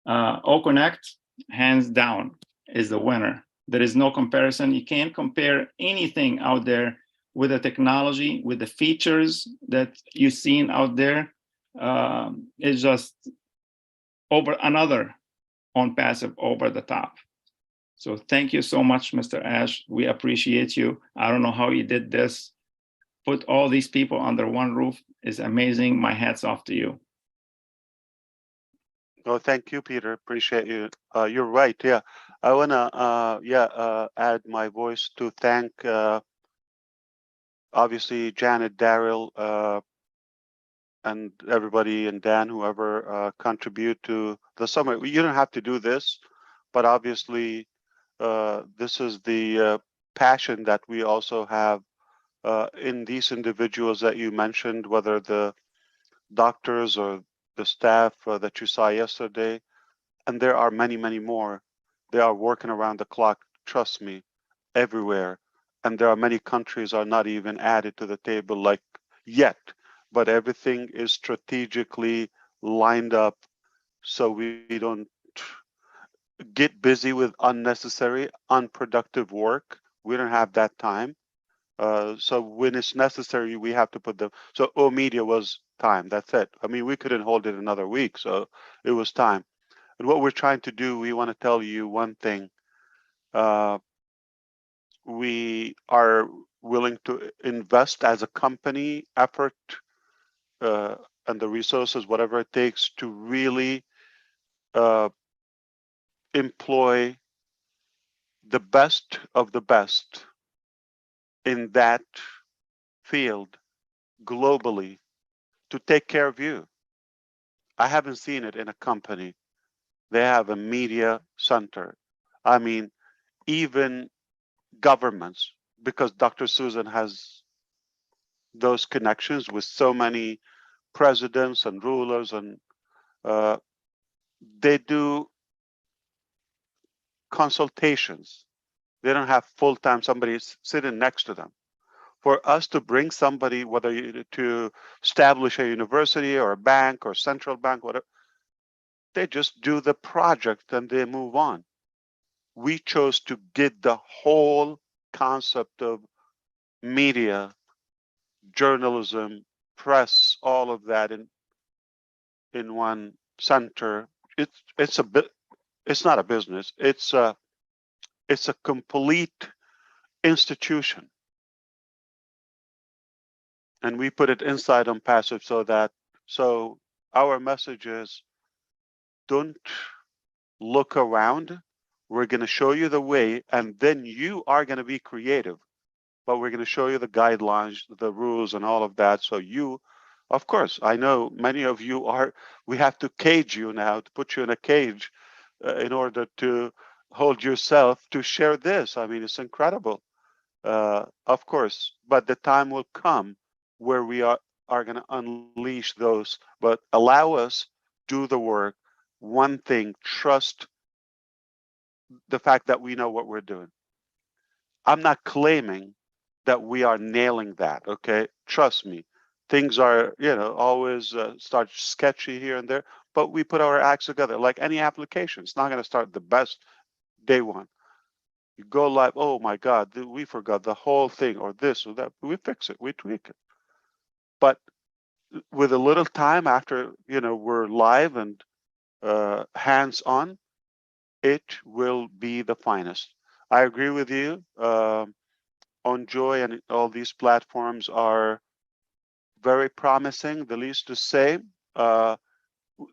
OConnect, hands down, is the winner. There is no comparison. You can't compare anything out there with the technology, with the features that you've seen out there. It's just over another ONPASSIVE over the top. So thank you so much, Mr. Ash. We appreciate you. I don't know how you did this. Put all these people under one roof is amazing. My hat's off to you. Oh, thank you, Peter. Appreciate you. You're right. Yeah, I wanna add my voice to thank obviously Janet, Daryl, and everybody, and Dan, whoever contribute to the summit. You don't have to do this, but obviously this is the passion that we also have in these individuals that you mentioned, whether the doctors or the staff that you saw yesterday, and there are many, many more. They are working around the clock, trust me, everywhere. And there are many countries are not even added to the table like yet, but everything is strategically lined up so we don't get busy with unnecessary, unproductive work. We don't have that time. So when it's necessary, we have to put them. So media was time. That's it. I mean, we couldn't hold it another week, so it was time. And what we're trying to do, we want to tell you one thing. We are willing to invest as a company effort and the resources, whatever it takes, to really employ the best of the best in that field globally to take care of you. I haven't seen it in a company. They have a media center. I mean, even governments, because Dr. Susan has those connections with so many presidents and rulers, and they do consultations. They don't have full-time somebody sitting next to them. For us to bring somebody, whether to establish a university or a bank or central bank, whatever, they just do the project and they move on. We chose to get the whole concept of media, journalism, press, all of that in one center. It's a bit. It's not a business. It's a complete institution, and we put it inside ONPASSIVE so our message is, don't look around. We're going to show you the way, and then you are going to be creative. But we're going to show you the guidelines, the rules, and all of that. So you, of course, I know many of you are, we have to cage you now, to put you in a cage in order to hold yourself to share this. I mean, it's incredible, of course, but the time will come where we are going to unleash those, but allow us do the work. One thing, trust the fact that we know what we're doing. I'm not claiming that we are nailing that, okay? Trust me. Things are, always start sketchy here and there, but we put our acts together like any application. It's not going to start the best day one. You go live, oh my God, we forgot the whole thing or this or that. We fix it, we tweak it. But with a little time after, we're live and hands on, it will be the finest. I agree with you. On Joy and all these platforms are very promising. The least to say,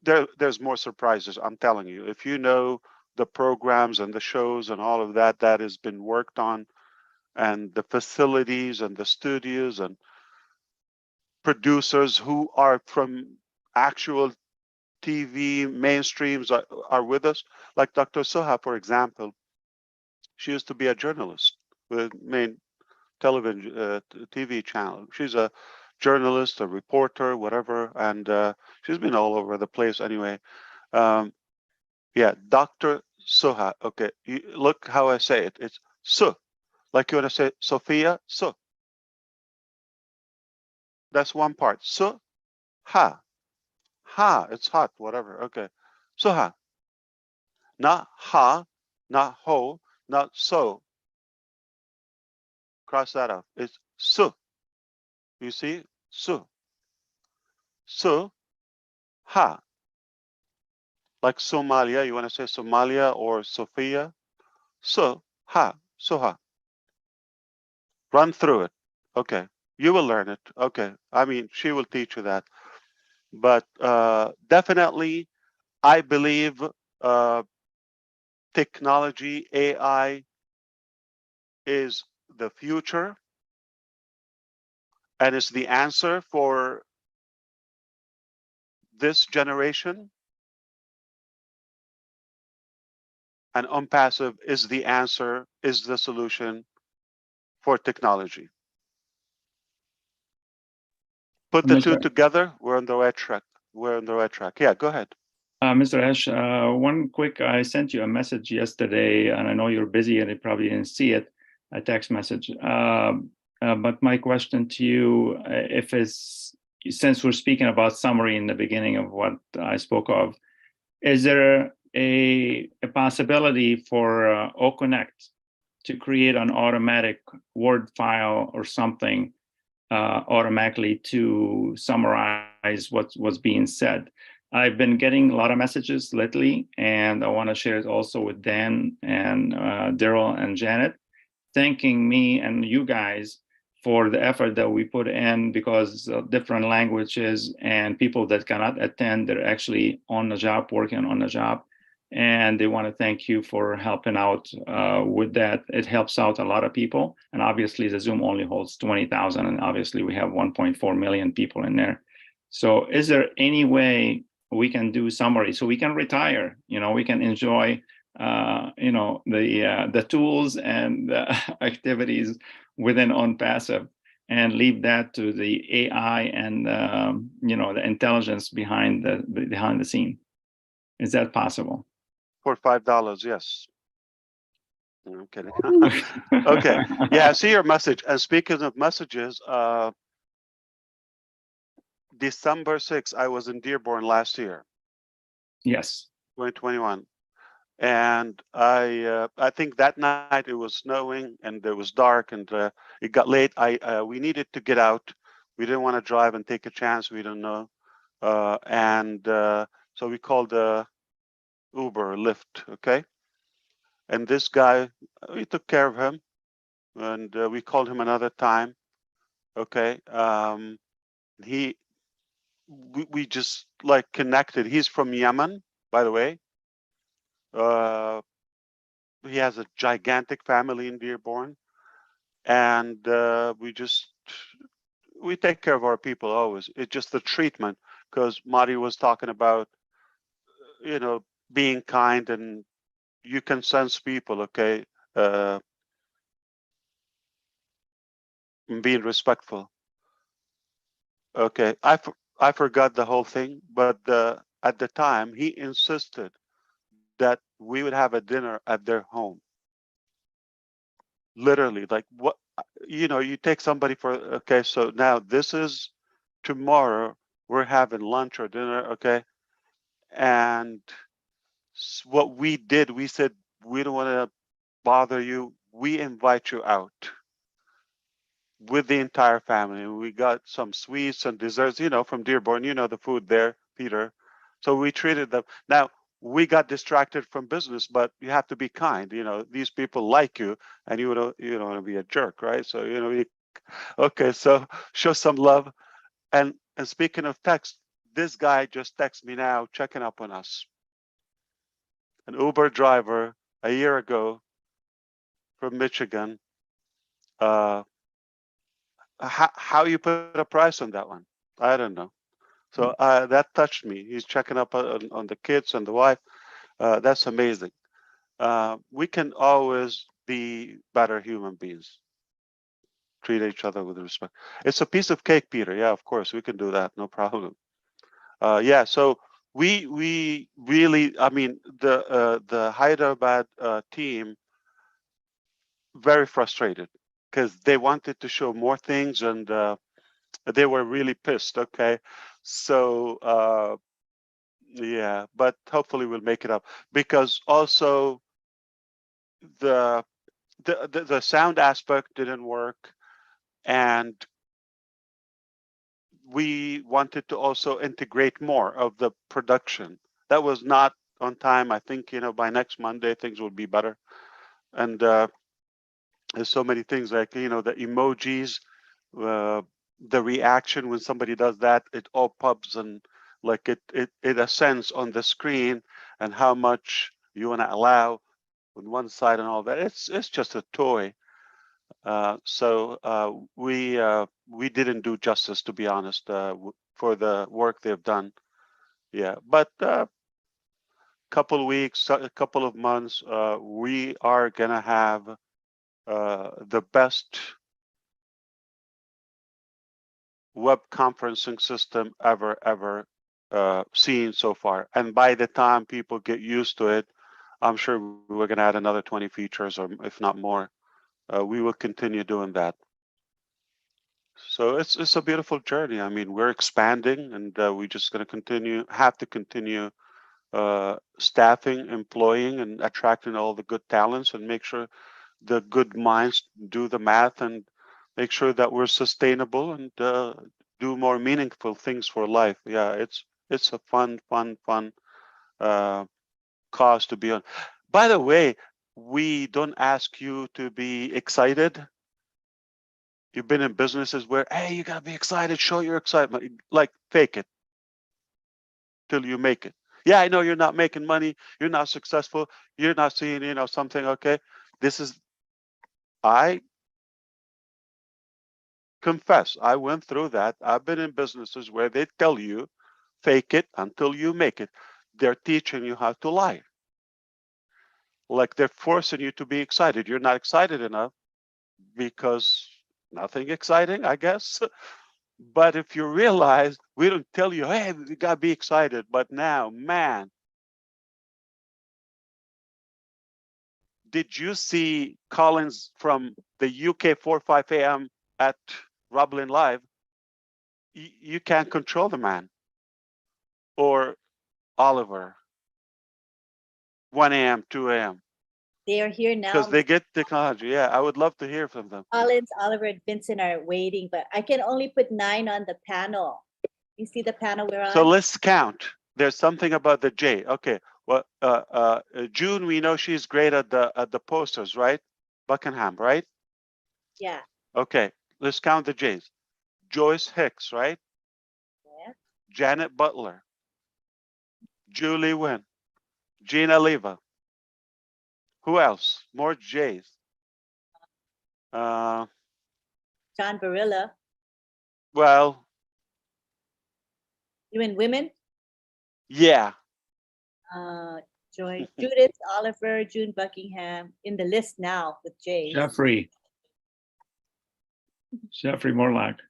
there's more surprises. I'm telling you, if you know the programs and the shows and all of that has been worked on, and the facilities and the studios and producers who are from actual TV mainstreams are with us. Like Dr. Soha, for example, she used to be a journalist with main television TV channel. She's a journalist, a reporter, whatever, and she's been all over the place anyway. Yeah, Dr. Soha. Okay, look how I say it. It's Su, like you want to say Sophia, Su. That's one part. So, ha. Ha, it's hot, whatever. Okay. So, ha. Not ha, not ho, not so. Cross that out. It's so. You see? So. So, ha. Like Somalia, you want to say Somalia or Sophia? So, ha. So, ha. Run through it. Okay. You will learn it. Okay. I mean, she will teach you that. But definitely, I believe technology, AI is the future and is the answer for this generation. And ONPASSIVE is the answer, is the solution for technology. Put the two together, we're on the right track. We're on the right track. Yeah, go ahead. Mr. Ash, one quick, I sent you a message yesterday, and I know you're busy and you probably didn't see it, a text message. But my question to you, if it's, since we're speaking about summary in the beginning of what I spoke of, is there a possibility for OConnect to create an automatic Word file or something automatically to summarize what's being said? I've been getting a lot of messages lately, and I want to share it also with Dan and Daryl and Janet, thanking me and you guys for the effort that we put in, because of different languages and people that cannot attend, they're actually on the job, working on the job. And they want to thank you for helping out with that. It helps out a lot of people. And obviously the Zoom only holds 20,000, and obviously we have 1.4 million people in there. So is there any way we can do summary so we can retire, we can enjoy the tools and the activities within ONPASSIVE and leave that to the AI and the intelligence behind the scene? Is that possible? For $5, yes. I'm kidding. Okay. Yeah, I see your message. And speaking of messages, December 6th, I was in Dearborn last year. Yes. 2021. And I think that night it was snowing and it was dark and it got late. We needed to get out. We didn't want to drive and take a chance. We don't know. So we called Uber, Lyft, okay? And this guy, we took care of him, and we called him another time, okay? We just like connected. He's from Yemen, by the way. He has a gigantic family in Dearborn, and we take care of our people always. It's just the treatment, because Marty was talking about, being kind, and you can sense people, okay, and being respectful. Okay, I forgot the whole thing, but at the time he insisted that we would have a dinner at their home. Literally, like what, you take somebody for, okay, so now this is tomorrow, we're having lunch or dinner, okay? And what we did, we said, we don't want to bother you. We invite you out with the entire family. We got some sweets and desserts, from Dearborn, the food there, Peter. So we treated them. Now, we got distracted from business, but you have to be kind. These people like you, and you don't want to be a jerk, right? So, okay, so show some love. And speaking of text, this guy just texted me now, checking up on us. An Uber driver a year ago from Michigan. How you put a price on that one? I don't know. So that touched me. He's checking up on the kids and the wife. That's amazing. We can always be better human beings. Treat each other with respect. It's a piece of cake, Peter. Yeah, of course, we can do that. No problem. Yeah, so we really, I mean, the Hyderabad team, very frustrated because they wanted to show more things, and they were really pissed. Okay, so yeah, but hopefully we'll make it up, because also the the sound aspect didn't work, and we wanted to also integrate more of the production. That was not on time. I think, by next Monday things will be better. And there's so many things, like, the emojis, the reaction when somebody does that, it all pops, and like it ascends on the screen, and how much you want to allow on one side and all that. It's just a toy. So we didn't do justice, to be honest, for the work they've done. Yeah, but couple of weeks, a couple of months, we are gonna have the best web conferencing system ever seen so far. And by the time people get used to it, I'm sure we're gonna add another 20 features, or if not more. We will continue doing that. So it's a beautiful journey. I mean, we're expanding, and we're just going to have to continue staffing, employing, and attracting all the good talents, and make sure the good minds do the math, and make sure that we're sustainable, and do more meaningful things for life. Yeah, it's a fun cause to be on. By the way, we don't ask you to be excited. You've been in businesses where, hey, you gotta be excited, show your excitement, like fake it till you make it. Yeah, I know you're not making money, you're not successful, you're not seeing, something. Okay, I confess, I went through that. I've been in businesses where they tell you, fake it until you make it. They're teaching you how to lie. Like they're forcing you to be excited. You're not excited enough because nothing exciting, I guess. But if you realize, we don't tell you, hey, you gotta be excited. But now, man, did you see Collins from the UK 4-5 a.m. at Roblin Live? You can't control the man. Or Oliver, 1 a.m., 2 a.m. They are here now. Because they get technology. Yeah, I would love to hear from them. Collins, Oliver, and Vincent are waiting, but I can only put 9 on the panel. You see the panel we're on? So let's count. There's something about the J. Okay. Well, June, we know she's great at the posters, right? Buckingham, right? Yeah. Okay. Let's count the J's. Joyce Hicks, right? Yeah. Janet Butler. Julie Wynn. Gina Leva. Who else? More J's. John Barilla. Well. You mean women? Yeah. Joy, Judith, Oliver, June Buckingham in the list now with J's. Jeffrey Morlock.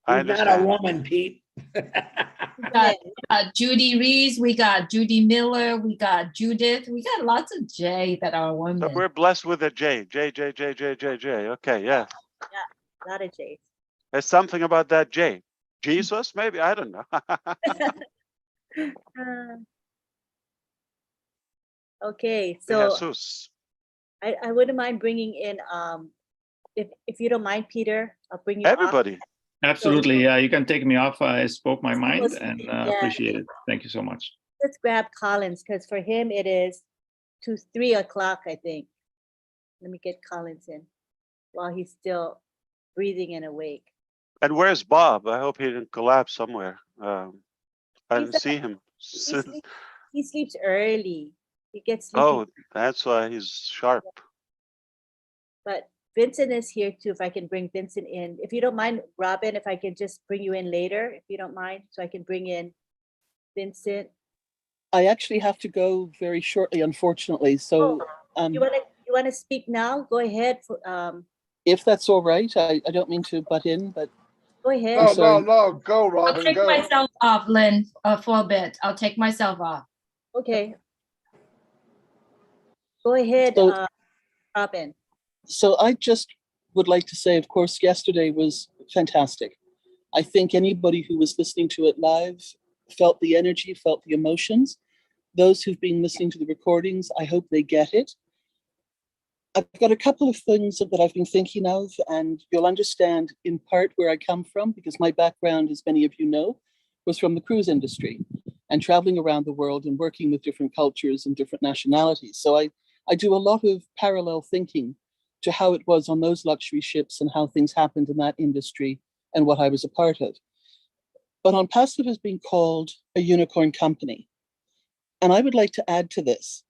Who's not a woman, Pete? We got Judy Rees, we got Judy Miller, we got Judith, we got lots of J that are women. So we're blessed with a J. J. Okay, yeah. Yeah, a lot of J's. There's something about that J. Jesus, maybe, I don't know. Okay, so Jesus. I wouldn't mind bringing in if you don't mind, Peter, I'll bring you everybody. Absolutely, yeah. You can take me off. I spoke my mind, Almost- and yeah. appreciate it. Thank you so much. Let's grab Collins because for him it is 3 o'clock, I think. Let me get Collins in while he's still breathing and awake. And where's Bob? I hope he didn't collapse somewhere. I didn't see him. He sleeps early. He gets sleepy. Oh, that's why he's sharp. But Vincent is here too. If I can bring Vincent in. If you don't mind, Robin, if I can just bring you in later, if you don't mind, so I can bring in Vincent. I actually have to go very shortly, unfortunately. So you wanna speak now? Go ahead. If that's all right, I don't mean to butt in, but go ahead. No, go, Robin. I'll take go. myself off, Lynn, for a bit. I'll take myself off. Okay. Go ahead, So- Robin. So I just would like to say, of course, yesterday was fantastic. I think anybody who was listening to it live felt the energy, felt the emotions. Those who've been listening to the recordings, I hope they get it. I've got a couple of things that I've been thinking of, and you'll understand in part where I come from, because my background, as many of you know, was from the cruise industry and traveling around the world and working with different cultures and different nationalities. So I do a lot of parallel thinking to how it was on those luxury ships and how things happened in that industry and what I was a part of. But ONPASSIVE has been called a unicorn company. And I would like to add to this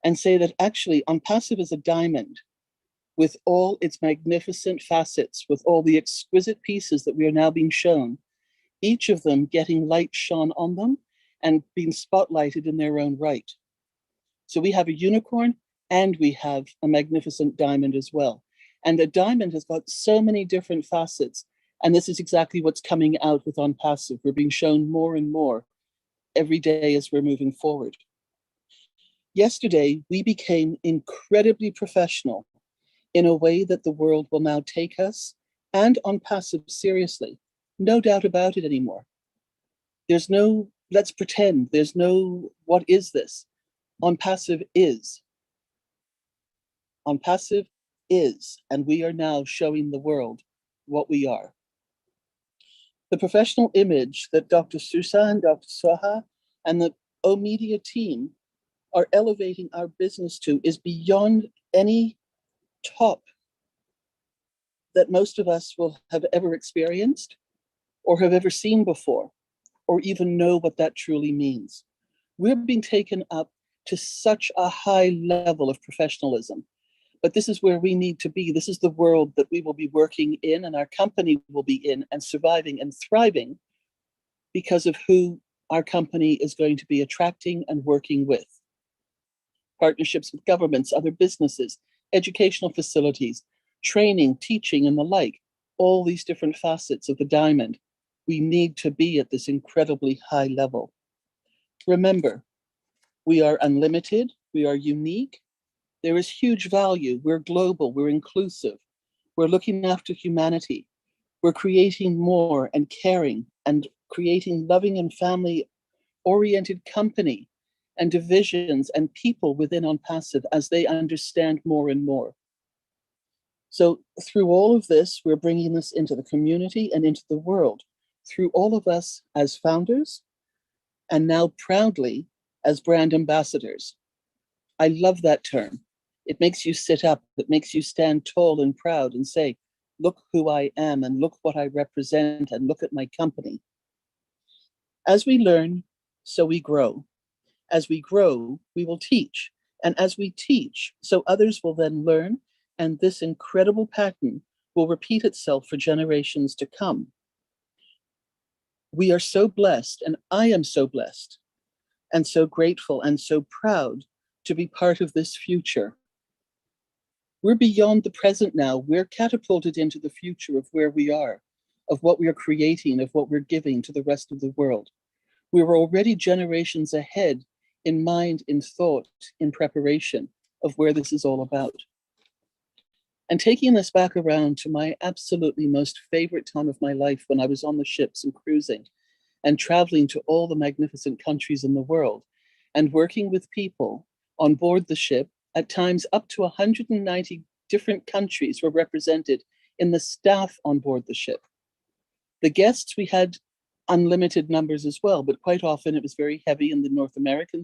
and say that actually ONPASSIVE is a diamond with all its magnificent facets, with all the exquisite pieces that we are now being shown, each of them getting light shone on them and being spotlighted in their own right. So we have a unicorn and we have a magnificent diamond as well. And a diamond has got so many different facets. And this is exactly what's coming out with ONPASSIVE. We're being shown more and more every day as we're moving forward. Yesterday, we became incredibly professional in a way that the world will now take us and ONPASSIVE seriously. No doubt about it anymore. There's no, let's pretend, there's no, what is this? ONPASSIVE is. ONPASSIVE is, and we are now showing the world what we are. The professional image that Dr. Susa and Dr. Soha and the O Media team are elevating our business to is beyond any top that most of us will have ever experienced or have ever seen before, or even know what that truly means. We're being taken up to such a high level of professionalism, but this is where we need to be. This is the world that we will be working in and our company will be in and surviving and thriving because of who our company is going to be attracting and working with. Partnerships with governments, other businesses, educational facilities, training, teaching, and the like, all these different facets of the diamond. We need to be at this incredibly high level. Remember, we are unlimited, we are unique, there is huge value, we're global, we're inclusive, we're looking after humanity, we're creating more and caring and creating loving and family-oriented company and divisions and people within ONPASSIVE as they understand more and more. So through all of this, we're bringing this into the community and into the world, through all of us as founders, and now proudly as brand ambassadors. I love that term. It makes you sit up, it makes you stand tall and proud and say, look who I am and look what I represent and look at my company. As we learn, so we grow. As we grow, we will teach. And as we teach, so others will then learn, and this incredible pattern will repeat itself for generations to come. We are so blessed, and I am so blessed, and so grateful and so proud to be part of this future. We're beyond the present now. We're catapulted into the future of where we are, of what we are creating, of what we're giving to the rest of the world. We were already generations ahead in mind, in thought, in preparation of where this is all about. And taking this back around to my absolutely most favorite time of my life when I was on the ships and cruising and traveling to all the magnificent countries in the world and working with people on board the ship, at times up to 190 different countries were represented in the staff on board the ship. The guests, we had unlimited numbers as well, but quite often it was very heavy in the North American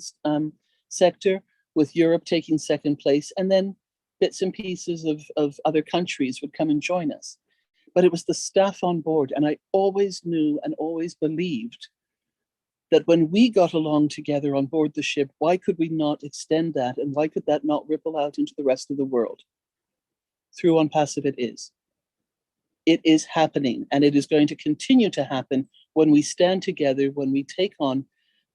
sector, with Europe taking second place, and then bits and pieces of other countries would come and join us. But it was the staff on board, and I always knew and always believed that when we got along together on board the ship, why could we not extend that, and why could that not ripple out into the rest of the world? Through ONPASSIVE it is. It is happening, and it is going to continue to happen when we stand together, when we take on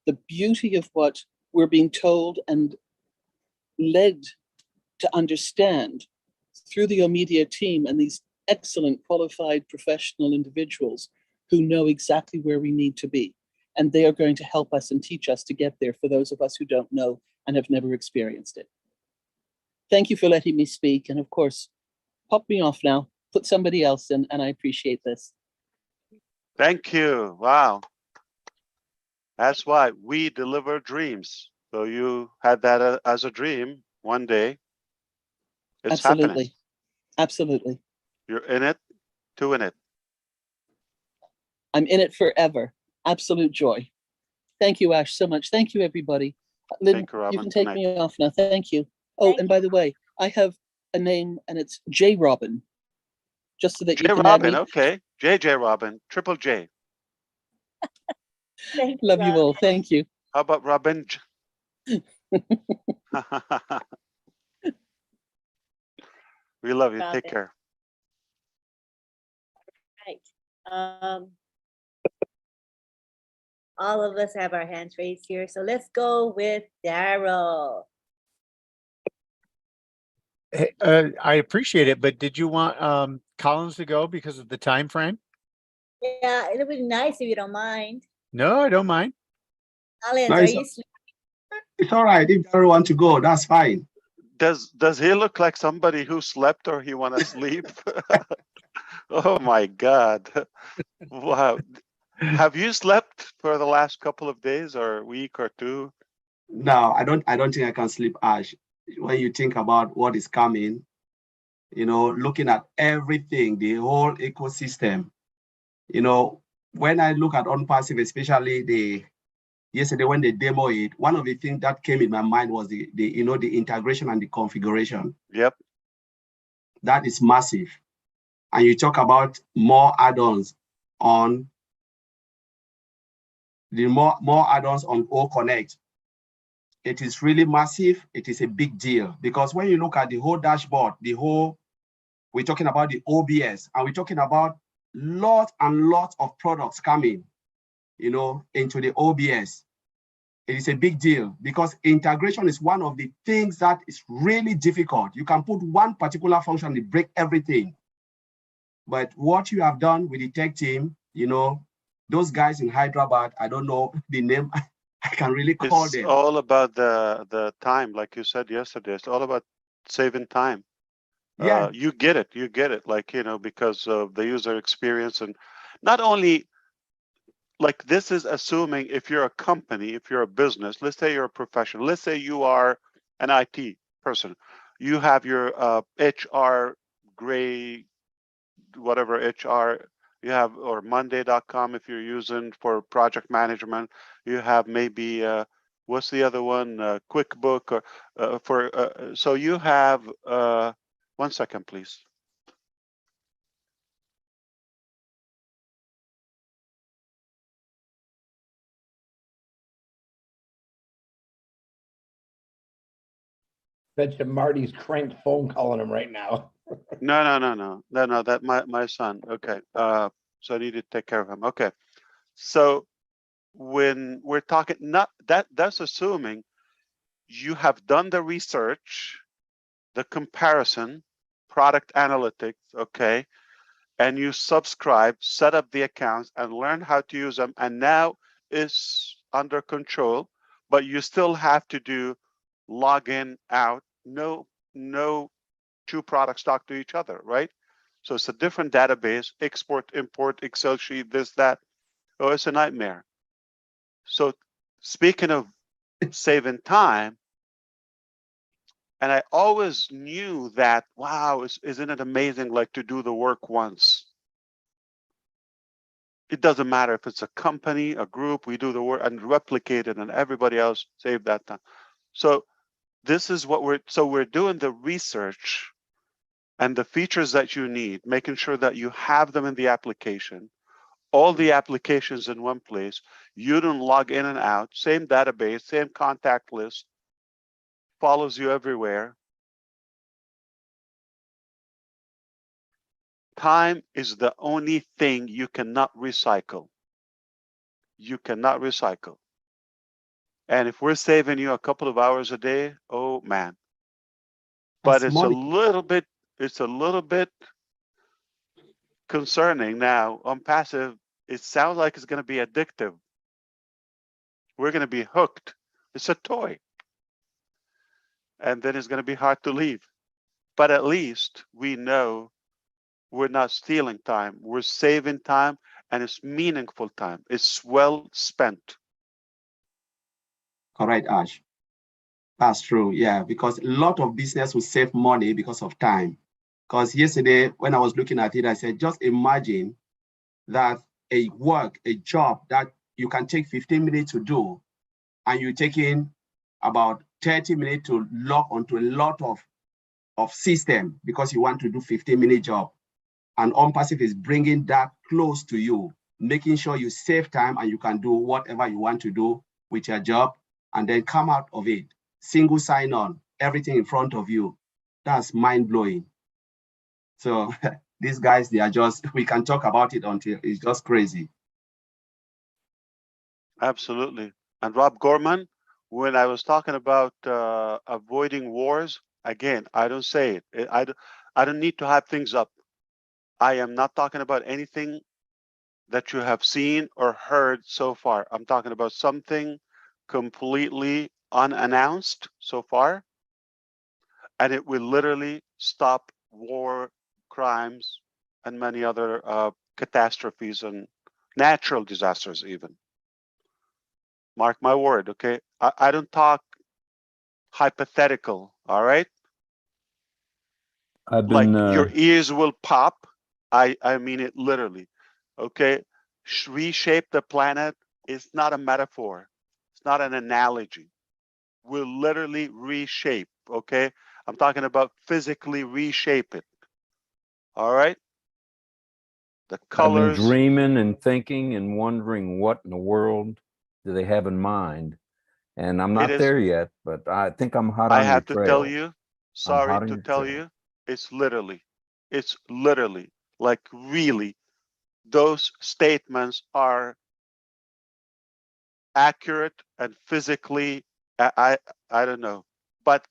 the beauty of what we're being told and led to understand through the O Media team and these excellent, qualified, professional individuals who know exactly where we need to be. And they are going to help us and teach us to get there for those of us who don't know and have never experienced it. Thank you for letting me speak. And of course, pop me off now, put somebody else in, and I appreciate this. Thank you. Wow. That's why we deliver dreams. So you had that as a dream one day. It's happening. Absolutely. Absolutely. You're in it, to win it. I'm in it forever. Absolute joy. Thank you, Ash, so much. Thank you, everybody. Lynn, Thank you, you Robin. can Good take night. me off now. Thank you. Oh, Thank and by the way, I have a name and it's J Robin. Just so that you J. can add Robin, me. okay. JJ Robin, Triple J. Thank you, Love you all. Robin. Thank you. How about Robin? We love you. Take Robin. care. Right. All of us have our hands raised here. So let's go with Daryl. I appreciate it, but did you want Collins to go because of the time frame? Yeah, it would be nice if you don't mind. No, I don't mind. Collins, No, are it's, you sleeping? it's all right. If Daryl want to go, that's fine. Does he look like somebody who slept or he want to sleep? Oh my God. Wow. Have you slept for the last couple of days or a week or two? No, I don't think I can sleep, Ash. When you think about what is coming, looking at everything, the whole ecosystem, when I look at ONPASSIVE, especially yesterday when they demo it, one of the things that came in my mind was the integration and the configuration. Yep. That is massive. And you talk about more add-ons on more add-ons on O Connect. It is really massive. It is a big deal because when you look at the whole dashboard, we're talking about the OBS and we're talking about lots and lots of products coming, into the OBS. It is a big deal because integration is one of the things that is really difficult. You can put one particular function and break everything. But what you have done with the tech team, those guys in Hyderabad, I don't know the name, I can really call It's them. all about the time, like you said yesterday. It's all about saving time. Yeah. You get it, like, because of the user experience. And not only, like, this is assuming if you're a company, if you're a business, let's say you're a professional, let's say you are an IT person, you have your HR gray, whatever HR you have, or monday.com if you're using for project management, you have maybe what's the other one, QuickBook, or so you have 1 second, please. Bet you Marty's cranked phone calling him right now. No, that my son. Okay, so I need to take care of him. Okay, so when we're talking, not that's assuming you have done the research, the comparison, product analytics, okay, and you subscribe, set up the accounts, and learn how to use them, and now it's under control, but you still have to do log in, out. No two products talk to each other, right? So it's a different database, export, import, Excel sheet, this, that. Oh, it's a nightmare. So speaking of saving time, and I always knew that, wow, isn't it amazing, like, to do the work once? It doesn't matter if it's a company, a group, we do the work and replicate it and everybody else save that time. So this is what we're doing the research and the features that you need, making sure that you have them in the application, all the applications in one place. You don't log in and out, same database, same contact list, follows you everywhere. Time is the only thing you cannot recycle. You cannot recycle. And if we're saving you a couple of hours a day, oh man. But That's it's a money. little bit concerning now. ONPASSIVE, it sounds like it's going to be addictive. We're going to be hooked. It's a toy. And then it's going to be hard to leave. But at least we know we're not stealing time. We're saving time and it's meaningful time. It's well spent. Correct, Ash. That's true. Yeah, because a lot of business will save money because of time. Because yesterday, when I was looking at it, I said, just imagine that a job that you can take 15 minutes to do, and you're taking about 30 minutes to log onto a lot of system because you want to do 15-minute job. And ONPASSIVE is bringing that close to you, making sure you save time and you can do whatever you want to do with your job and then come out of it. Single sign-on, everything in front of you. That's mind-blowing. So these guys, they are just, we can talk about it until it's just crazy. Absolutely. And Rob Gorman, when I was talking about avoiding wars, again, I don't say it. I don't need to hype things up. I am not talking about anything that you have seen or heard so far. I'm talking about something completely unannounced so far, and it will literally stop war, crimes, and many other catastrophes and natural disasters even. Mark my word, okay? I don't talk hypothetical, all right? I've been Like your ears will pop. I mean it literally, okay? Reshape the planet is not a metaphor. It's not an analogy. We'll literally reshape, okay? I'm talking about physically reshape it, all right? The I've been colors. dreaming and thinking and wondering what in the world do they have in mind. And I'm not there yet, but I think I'm hot I on your have to trail. tell you, I'm sorry hot on to your tell trail. you, it's literally, like really, those statements are accurate and physically, I don't know, but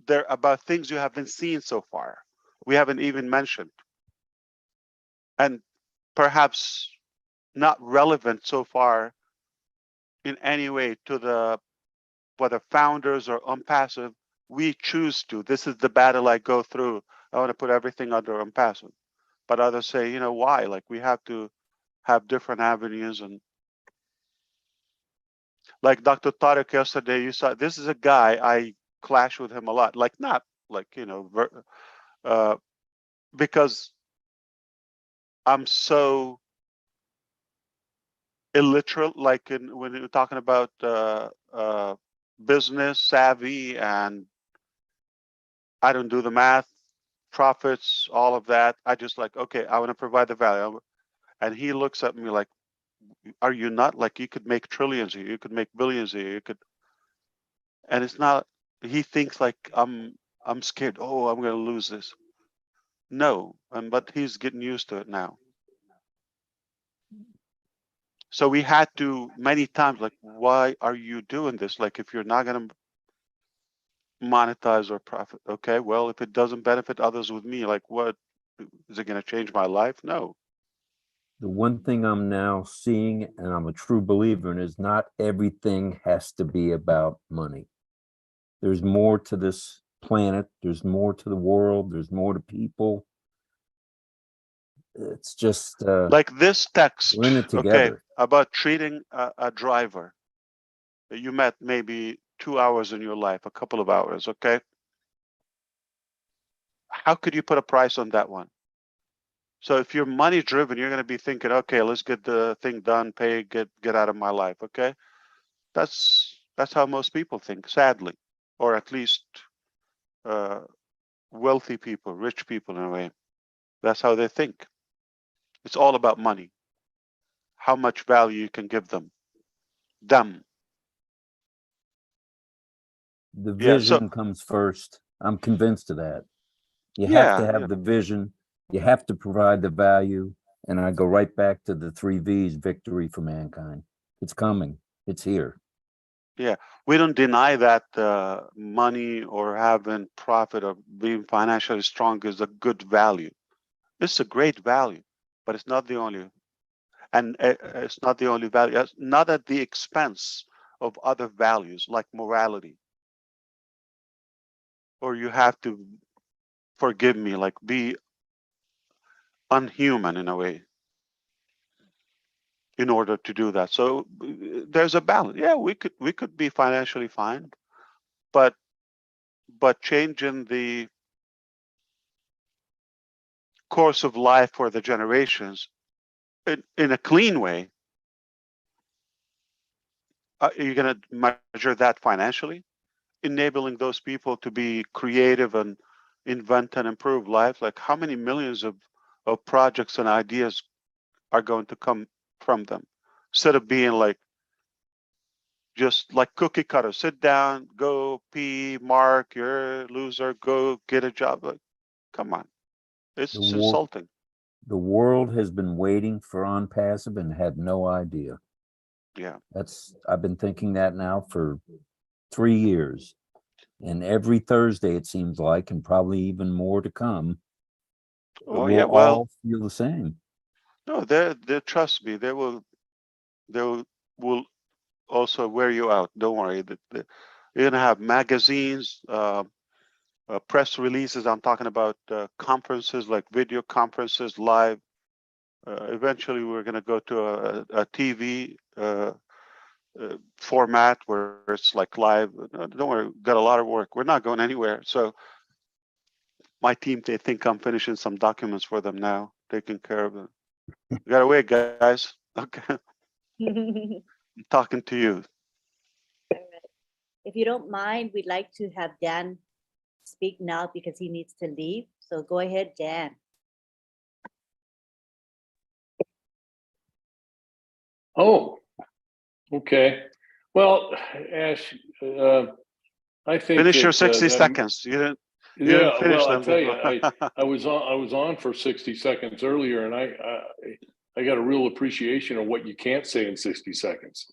they're about things you haven't seen so far. We haven't even mentioned. And perhaps not relevant so far in any way to the, whether founders or ONPASSIVE, we choose to. This is the battle I go through. I want to put everything under ONPASSIVE. But others say, you know, why? Like we have to have different avenues. And like Dr. Tariq yesterday, you saw, this is a guy, I clash with him a lot. Like not like, you know, because I'm so illiterate, like when you're talking about business savvy, and I don't do the math, profits, all of that. I just like, okay, I want to provide the value. And he looks at me like, are you not? Like you could make trillions here, you could make billions here, you could. And it's not, he thinks like I'm scared. Oh, I'm going to lose this. No, but he's getting used to it now. So we had to many times like, why are you doing this? Like if you're not going to monetize or profit, okay, well, if it doesn't benefit others with me, like what, is it going to change my life? No. The one thing I'm now seeing, and I'm a true believer in, is not everything has to be about money. There's more to this planet. There's more to the world. There's more to people. It's just like this text, we're in it okay, together. about treating a driver that you met maybe 2 hours in your life, a couple of hours, okay? How could you put a price on that one? So if you're money driven, you're going to be thinking, okay, let's get the thing done, pay, get out of my life, okay? That's how most people think, sadly, or at least wealthy people, rich people in a way. That's how they think. It's all about money. How much value you can give them. The Yeah, so vision comes first. I'm convinced of that. You have to have the vision. You have to provide the value. And I go right back to the 3 V's, victory for mankind. It's coming. It's here. Yeah, we don't deny that money or having profit or being financially strong is a good value. It's a great value, but it's not the only, and it's not the only value. It's not at the expense of other values like morality. Or you have to, forgive me, like be unhuman in a way. in order to do that. So there's a balance. Yeah, we could be financially fine, but changing the course of life for the generations in a clean way, you're going to measure that financially, enabling those people to be creative and invent and improve life. Like how many millions of projects and ideas are going to come from them, instead of being like just like cookie cutter, sit down, go pee, mark, you're a loser, go get a job. Like, come on, it's insulting. The world has been waiting for ONPASSIVE and had no idea. Yeah. I've been thinking that now for 3 years. And every Thursday, it seems like, and probably even more to come, Yeah, well, all feel the same. No, they trust me. They will also wear you out. Don't worry. You're gonna have magazines, press releases. I'm talking about conferences, like video conferences, live. Eventually, we're gonna go to a TV format where it's like live. Don't worry, got a lot of work. We're not going anywhere. So my team, they think I'm finishing some documents for them now, taking care of them. You gotta wait, guys. Okay. I'm talking to you. If you don't mind, we'd like to have Dan speak now because he needs to leave. So go ahead, Dan. Oh, okay. Well, Ash, I think Finish your that, 60 seconds. You didn't finish well, I them tell you, before. I was on for 60 seconds earlier, and I got a real appreciation of what you can't say in 60 seconds.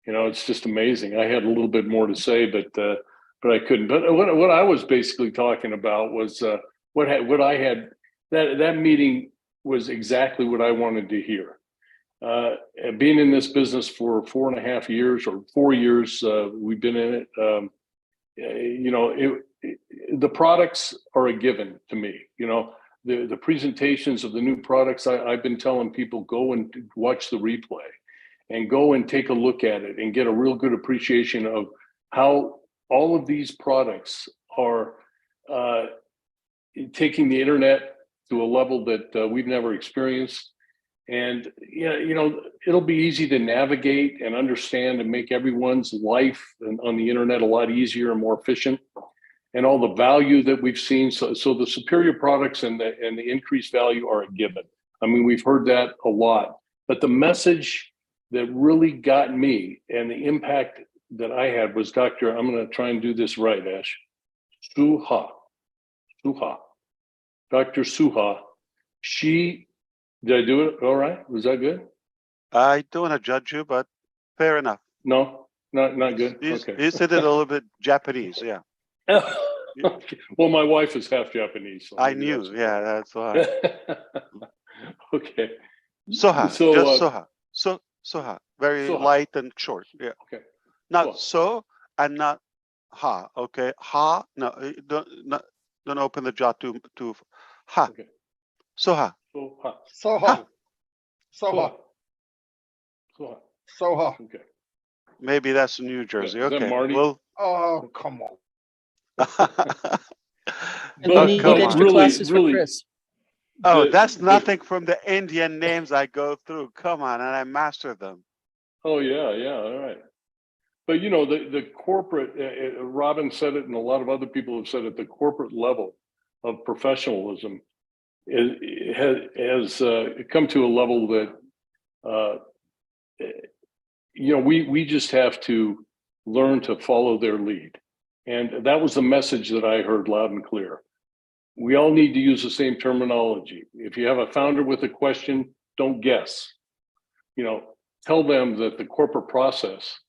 You know, it's just amazing. I had a little bit more to say, but I couldn't. But what I was basically talking about was what I had. That meeting was exactly what I wanted to hear. Being in this business for 4.5 years or 4 years, we've been in it. You know, the products are a given to me. You know, the presentations of the new products. I've been telling people, go and watch the replay, and go and take a look at it, and get a real good appreciation of how all of these products are taking the internet to a level that we've never experienced. And you know, it'll be easy to navigate and understand and make everyone's life on the internet a lot easier and more efficient. And all the value that we've seen, so the superior products and the increased value are a given. I mean, we've heard that a lot, but the message that really got me and the impact that I had was I'm going to try and do this right, Ash. Suha, Dr. Suha. Did I do it all right? Was that good? I don't want to judge you, but fair enough. No, not good. Okay. You said it a little bit Japanese, yeah. Okay. Well, my wife is half Japanese. So I knew, that's why. Okay. Soha, So, just soha. Soha, very soha. light and short. Yeah. Okay. Not so and not ha. Okay. Ha. No, don't open the jaw too ha. Okay. Soha. Soha. Soha. Soha. Soha. Soha. Okay. Maybe that's New Jersey. Is that Okay. Marty? Well. Oh, come on. And we need extra classes for Chris. Oh, that's nothing from the Indian names I go through. Come on, and I master them. Oh yeah, all right. But you know, the corporate, Robin said it, and a lot of other people have said it. The corporate level of professionalism has come to a level that you know, we just have to learn to follow their lead, and that was the message that I heard loud and clear. We all need to use the same terminology. If you have a founder with a question, don't guess. You know, tell them that the corporate process,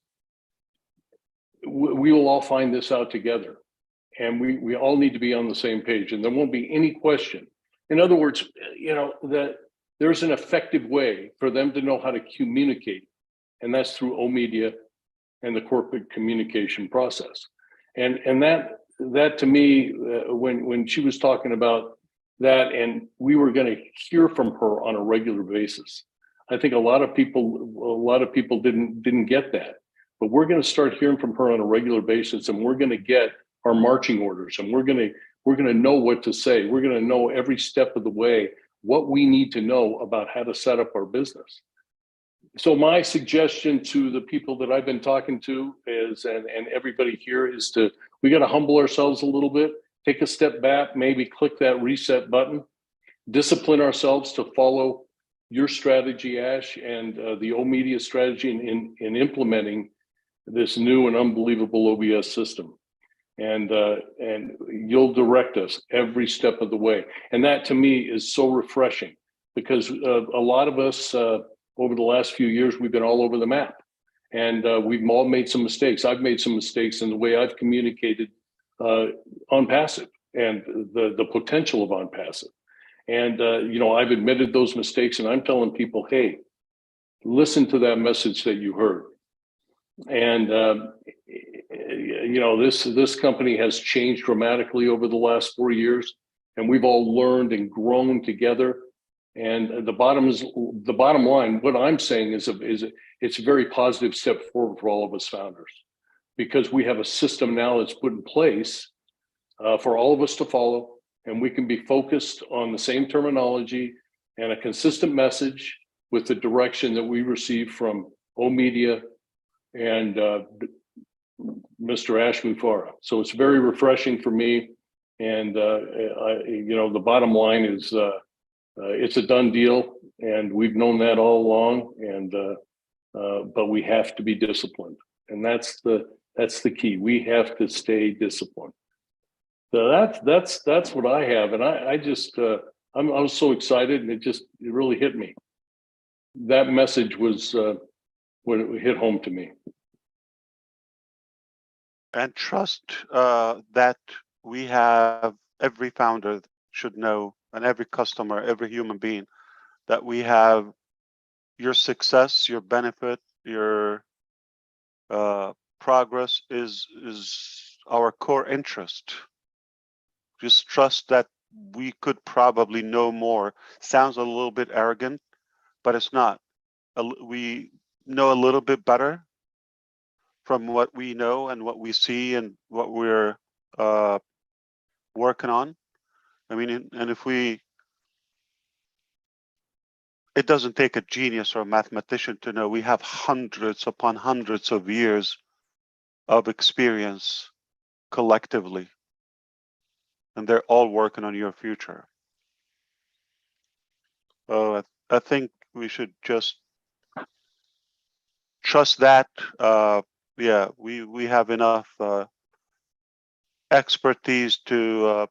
we will all find this out together, and we all need to be on the same page, and there won't be any question. In other words, you know, that there's an effective way for them to know how to communicate, and that's through O-Media and the corporate communication process. And that to me, when she was talking about that, and we were going to hear from her on a regular basis, I think a lot of people didn't get that. But we're going to start hearing from her on a regular basis, and we're going to get our marching orders, and we're going to know what to say. We're going to know every step of the way what we need to know about how to set up our business. So my suggestion to the people that I've been talking to is, and everybody here, is we got to humble ourselves a little bit, take a step back, maybe click that reset button, discipline ourselves to follow your strategy, Ash, and the O Media strategy in implementing this new and unbelievable OBS system. And you'll direct us every step of the way. And that to me is so refreshing, because a lot of us over the last few years, we've been all over the map, and we've all made some mistakes. I've made some mistakes in the way I've communicated ONPASSIVE and the potential of ONPASSIVE. And I've admitted those mistakes, and I'm telling people, hey, listen to that message that you heard. And this company has changed dramatically over the last 4 years, and we've all learned and grown together. And the bottom line, what I'm saying is it's a very positive step forward for all of us founders, because we have a system now that's put in place for all of us to follow, and we can be focused on the same terminology and a consistent message with the direction that we receive from O Media and Mr. Ash Mufareh. So it's very refreshing for me. And the bottom line is it's a done deal, and we've known that all along. And but we have to be disciplined, and that's the key. We have to stay disciplined. So that's what I have, and I was so excited, and it really hit me. That message was when it hit home to me. And trust that we have, every founder should know, and every customer, every human being, that we have your success, your benefit, your progress is our core interest. Just trust that we could probably know more. Sounds a little bit arrogant, but it's not. We know a little bit better from what we know and what we see and what we're working on. I mean, and it doesn't take a genius or a mathematician to know we have hundreds upon hundreds of years of experience collectively, and they're all working on your future. So I think we should just trust that. Yeah, we have enough expertise to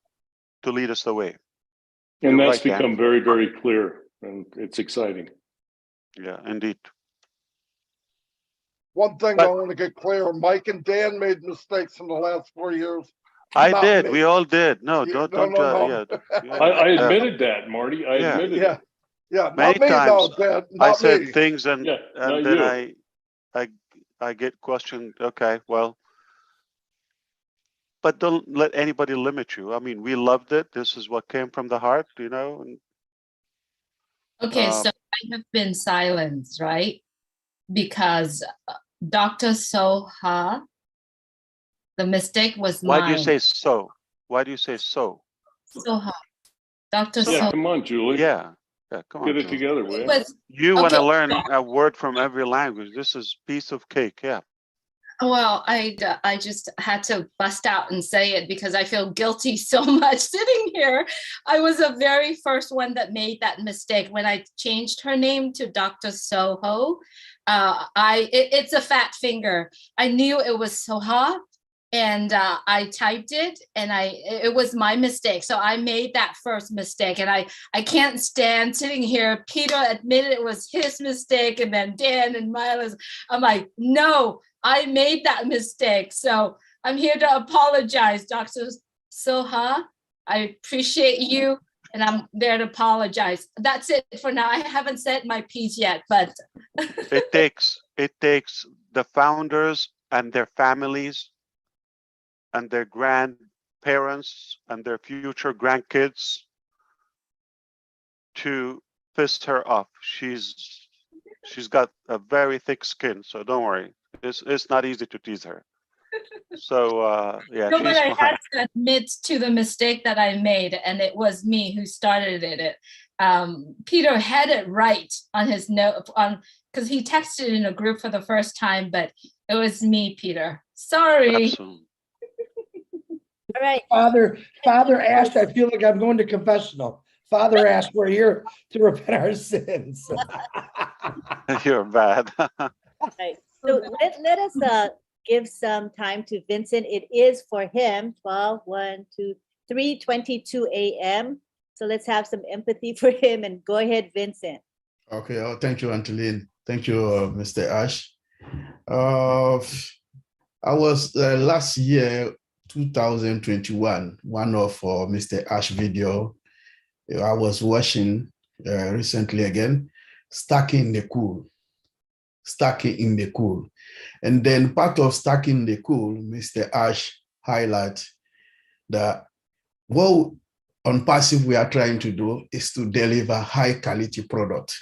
lead us the way. And You're that's right, Dan. become very, very clear, and it's exciting. Yeah, indeed. One thing I want to get clear, Mike and Dan made mistakes in the last 4 years. I Not did. me. We all did. No, Yeah, don't. no. Yeah. I admitted that, Marty. I Yeah. admitted Yeah, it. yeah, Many not me times though, Dad, I not said me. things and Yeah, not and then you. I get questioned. Okay, well, but don't let anybody limit you. I mean, we loved it. This is what came from the heart, And, Okay, so I have been silenced, right? Because Dr. Soha, the mistake was why mine. do you say so? Why do you say so? Soha, Dr. Yeah, Soha. come on, Julie. Yeah, come on. Get it Julie. together, will you? Was, You want to okay. learn a word from every language. This is piece of cake. Yeah. Well, I just had to bust out and say it because I feel guilty so much sitting here. I was the very first one that made that mistake when I changed her name to Dr. Soho. It's a fat finger. I knew it was Soha, and I typed it, and it was my mistake. So I made that first mistake, and I can't stand sitting here. Peter admitted it was his mistake, and then Dan and Milo's. I'm like, no. I made that mistake. So I'm here to apologize, Dr. Soha. I appreciate you, and I'm there to apologize. That's it for now. I haven't said my piece yet, but it takes the founders and their families and their grandparents and their future grandkids to fist her off. She's She's got a very thick skin, so don't worry. It's not easy to tease her. So yeah, No, but she's I fine. had to admit to the mistake that I made, and it was me who started it. Peter had it right on his note because he texted in a group for the first time, but it was me, Peter. Sorry. Absolutely. All right. Father Ash, I feel like I'm going to confessional. Father Ash, we're here to repent our sins. You're bad. Right. So let us give some time to Vincent. It is for him 3:22 a.m. So let's have some empathy for him and go ahead, Vincent. Okay. Oh, thank you, Angeline. Thank you, Mr. Ash. I was last year, 2021, one of Mr. Ash video I was watching recently again, Stacking in the Cool. Stacking in the Cool. And then part of Stacking in the Cool, Mr. Ash highlight that what on Passive we are trying to do is to deliver high quality product.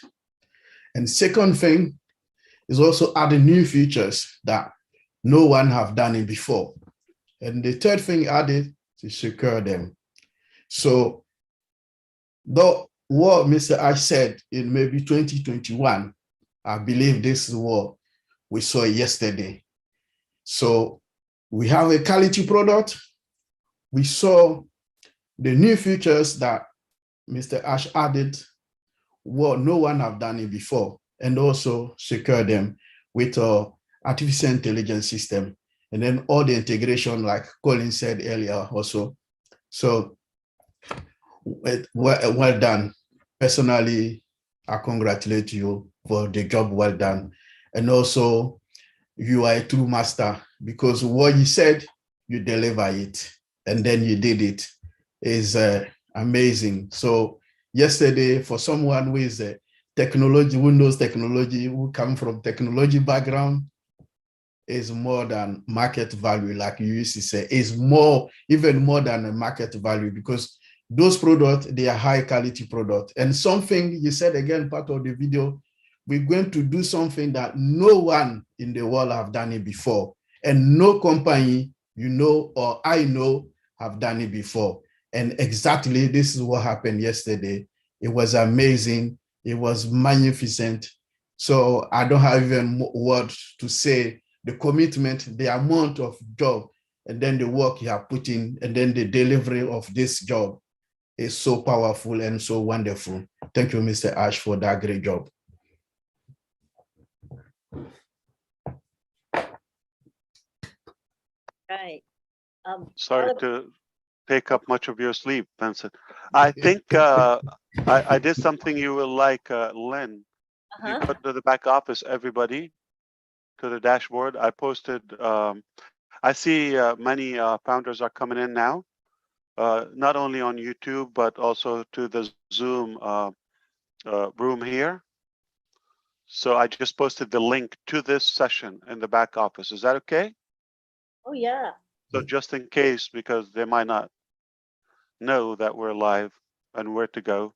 And second thing is also adding new features that no one have done it before. And the third thing added to secure them. So though what Mr. Ash said in maybe 2021, I believe this is what we saw yesterday. So we have a quality product. We saw the new features that Mr. Ash added, what no one have done it before, and also secure them with our artificial intelligence system. And then all the integration, like Colin said earlier also. So well done. Personally, I congratulate you for the job well done. And also, you are a true master because what you said, you deliver it. And then you did it. Is amazing. So yesterday, for someone who is a technology, Windows technology, who come from technology background, is more than market value, like you used to say, is more, even more than a market value, because those products, they are high quality product. And something you said again, part of the video, we're going to do something that no one in the world have done it before. And no company, you know, or I know, have done it before. And exactly this is what happened yesterday. It was amazing. It was magnificent. So I don't have even words to say the commitment, the amount of job, and then the work you have put in, and then the delivery of this job is so powerful and so wonderful. Thank you, Mr. Ash, for that great job. Right. Sorry to take up much of your sleep, Vincent. I think I did something you will like, Lynn. You go to the back office, everybody, to the dashboard. I posted, I see many founders are coming in now, not only on YouTube, but also to the Zoom room here. So I just posted the link to this session in the back office. Is that okay? Oh, yeah. So just in case, because they might not know that we're live and where to go.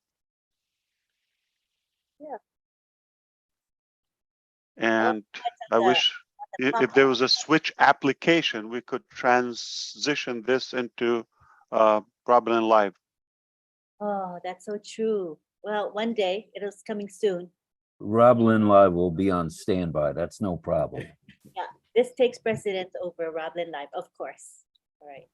Yeah. And I wish if there was a switch application, we could transition this into Robin Live. Oh, that's so true. Well, one day it is coming soon. Roblin Live will be on standby. That's no problem. Yeah, this takes precedence over Roblin Live, of course. All right.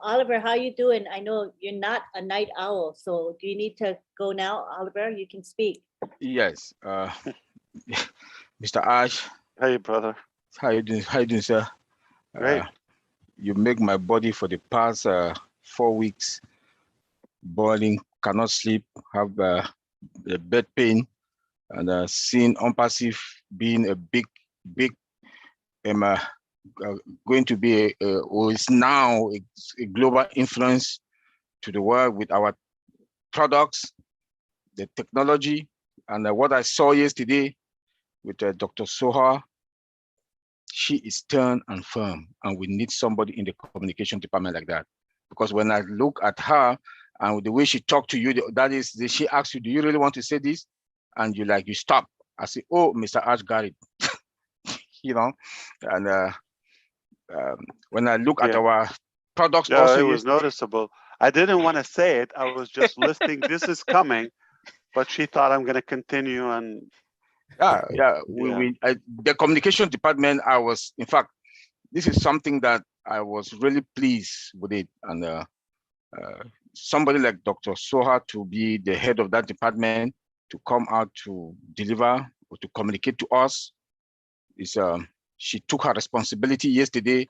Oliver, how you doing? I know you're not a night owl, so do you need to go now, Oliver? You can speak. Yes. Mr. Ash. Hey, brother. How you doing? How you doing, sir? Great. You make my body for the past 4 weeks boiling, cannot sleep, have a bed pain, and seeing ONPASSIVE being a big, going to be or is now a global influence to the world with our products, the technology, and what I saw yesterday with Dr. Soha. She is stern and firm, and we need somebody in the communication department like that. Because when I look at her and the way she talked to you, that is, she asks you, do you really want to say this? and you stop. I say, oh, Mr. Ash got it, and when I look at our products Yeah, also it was noticeable. I didn't want to say it. I was just listing, this is coming, but she thought I'm going to continue and. The communication department, in fact, this is something that I was really pleased with it. And somebody like Dr. Soha to be the head of that department, to come out to deliver or to communicate to us, she took her responsibility yesterday,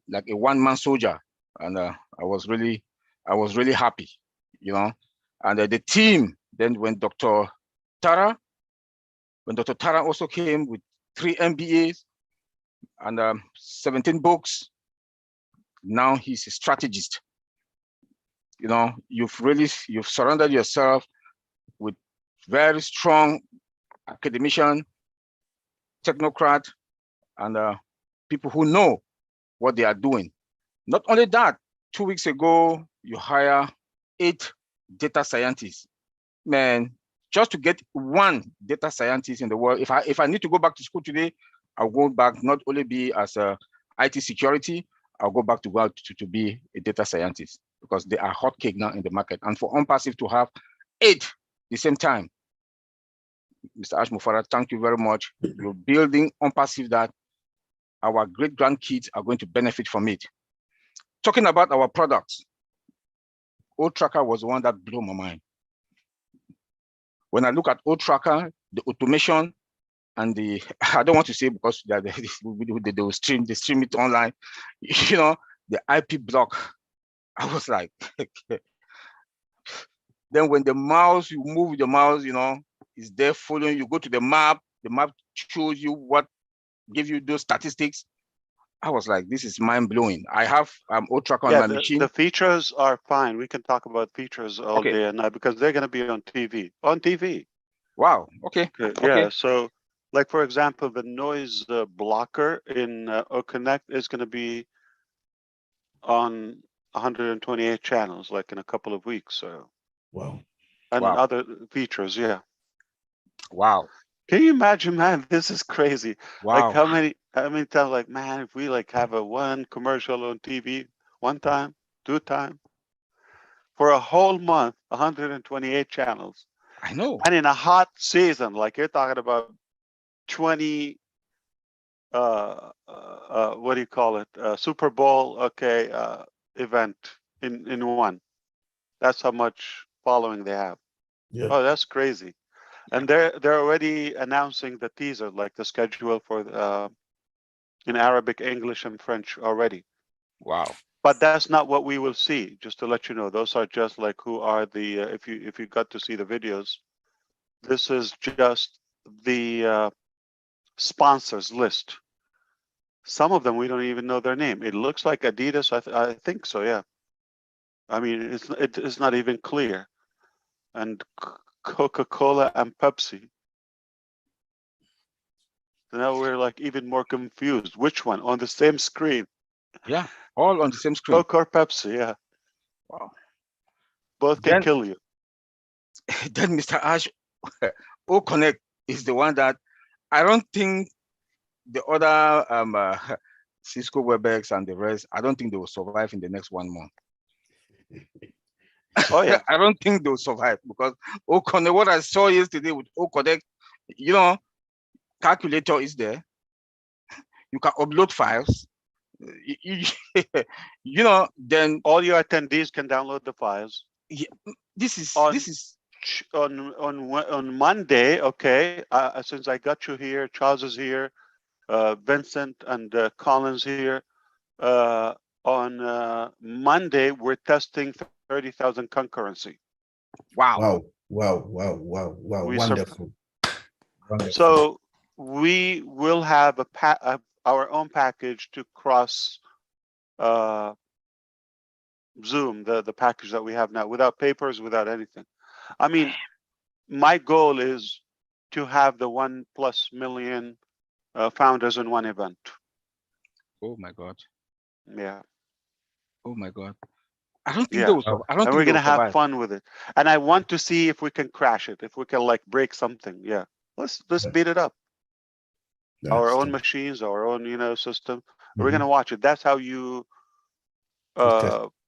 like a one-man soldier. And I was really happy, And the team, then when Dr. Tara also came with 3 MBAs and 17 books, now he's a strategist. You've surrounded yourself with very strong academician, technocrat, and people who know what they are doing. Not only that, 2 weeks ago, you hire 8 data scientists. Man, just to get 1 data scientist in the world, if I need to go back to school today, I'll go back, not only be as a IT security, I'll go back to be a data scientist, because they are hot cake now in the market. And for ONPASSIVE to have 8 at the same time, Mr. Ash Mufareh, thank you very much. You're building ONPASSIVE that our great grandkids are going to benefit from it. Talking about our products, O-Tracker was the one that blew my mind. When I look at O-Tracker, the automation and I don't want to say because they will stream it online, the IP block, I was like, then when you move the mouse, is there following you, go to the map shows you gives you those statistics. I was like, this is mind blowing. I have O-Tracker on my machine. The features are fine. We can talk about features all day and night because they're going to be on TV. On TV. Wow. Okay. Yeah. So, like for example, the noise blocker in OConnect is going to be on 128 channels, like in a couple of weeks. So. Wow. And other features, yeah. Wow. Can you imagine, man? This is crazy. Wow. Like how many times, like, man, if we have a 1 commercial on TV, 1 time, 2 times, for a whole month, 128 channels. I know. And in a hot season, like you're talking about 20, what do you call it? Super Bowl, event in one. That's how much following they have. Yeah. Oh, that's crazy. And they're already announcing the teaser, like the schedule for in Arabic, English, and French already. Wow. But that's not what we will see. Just to let you know, those are just like who are the if you got to see the videos, this is just the sponsors list. Some of them we don't even know their name. It looks like Adidas. I think so. Yeah. I mean, it's not even clear. And Coca-Cola and Pepsi. Now we're like even more confused. Which one on the same screen? Yeah, all on the same screen. Coke or Pepsi? Yeah. Wow. Both can kill you. Then Mr. Ash, O-Connect is the one that I don't think the other Cisco WebEx and the rest, I don't think they will survive in the next 1 month. Oh yeah. I don't think they'll survive because O-Connect, what I saw yesterday with O-Connect, calculator is there. You can upload files. Then all your attendees can download the files. Yeah, this is on Monday. Okay, since I got you here, Charles is here, Vincent and Collins here. On Monday, we're testing 30,000 concurrency. Wow! Wow! Wonderful. Wonderful. So we will have our own package to cross Zoom, the package that we have now, without papers, without anything. I mean, my goal is to have the 1+ million founders in one event. Oh my God. Yeah. Oh my God. I don't think Yeah. they will survive. I don't And think we're they will gonna have survive. fun with it. And I want to see if we can crash it, if we can like break something. Yeah. Let's beat it up. Our own machines, our own, system. We're gonna watch it. That's how you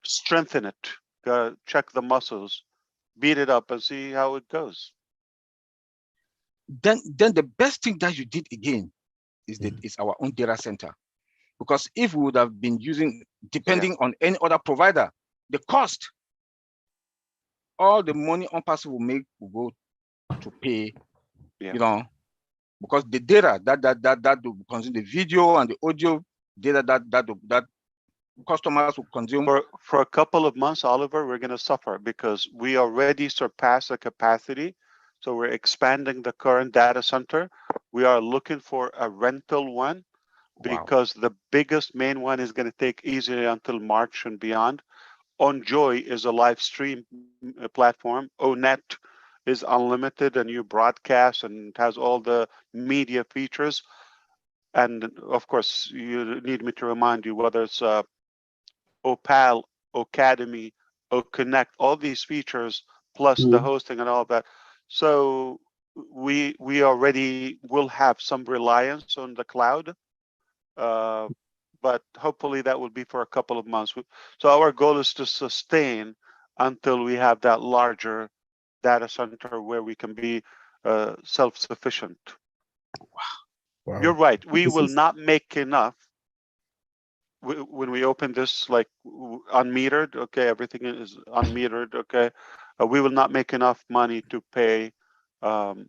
strengthen it. Check the muscles, beat it up, and see how it goes. Then the best thing that you did again is that it's our own data center. Because if we would have been depending on any other provider, the cost, all the money ONPASSIVE will make will go to pay, because the data that will consume, the video and the audio data that customers will consume. For a couple of months, Oliver, we're going to suffer because we already surpassed the capacity. So we're expanding the current data center. We are looking for a rental one because the biggest main one is going to take easily until March and beyond. OnJoy is a live stream platform. ONET is unlimited and you broadcast and it has all the media features. And of course, you need me to remind you whether it's Opal, Academy, Connect, all these features, plus the hosting and all that. So we already will have some reliance on the cloud, but hopefully that will be for a couple of months. So our goal is to sustain until we have that larger data center where we can be self-sufficient. Wow. You're right. We will not make enough when we open this like unmetered. Okay, everything is unmetered. Okay, we will not make enough money to pay the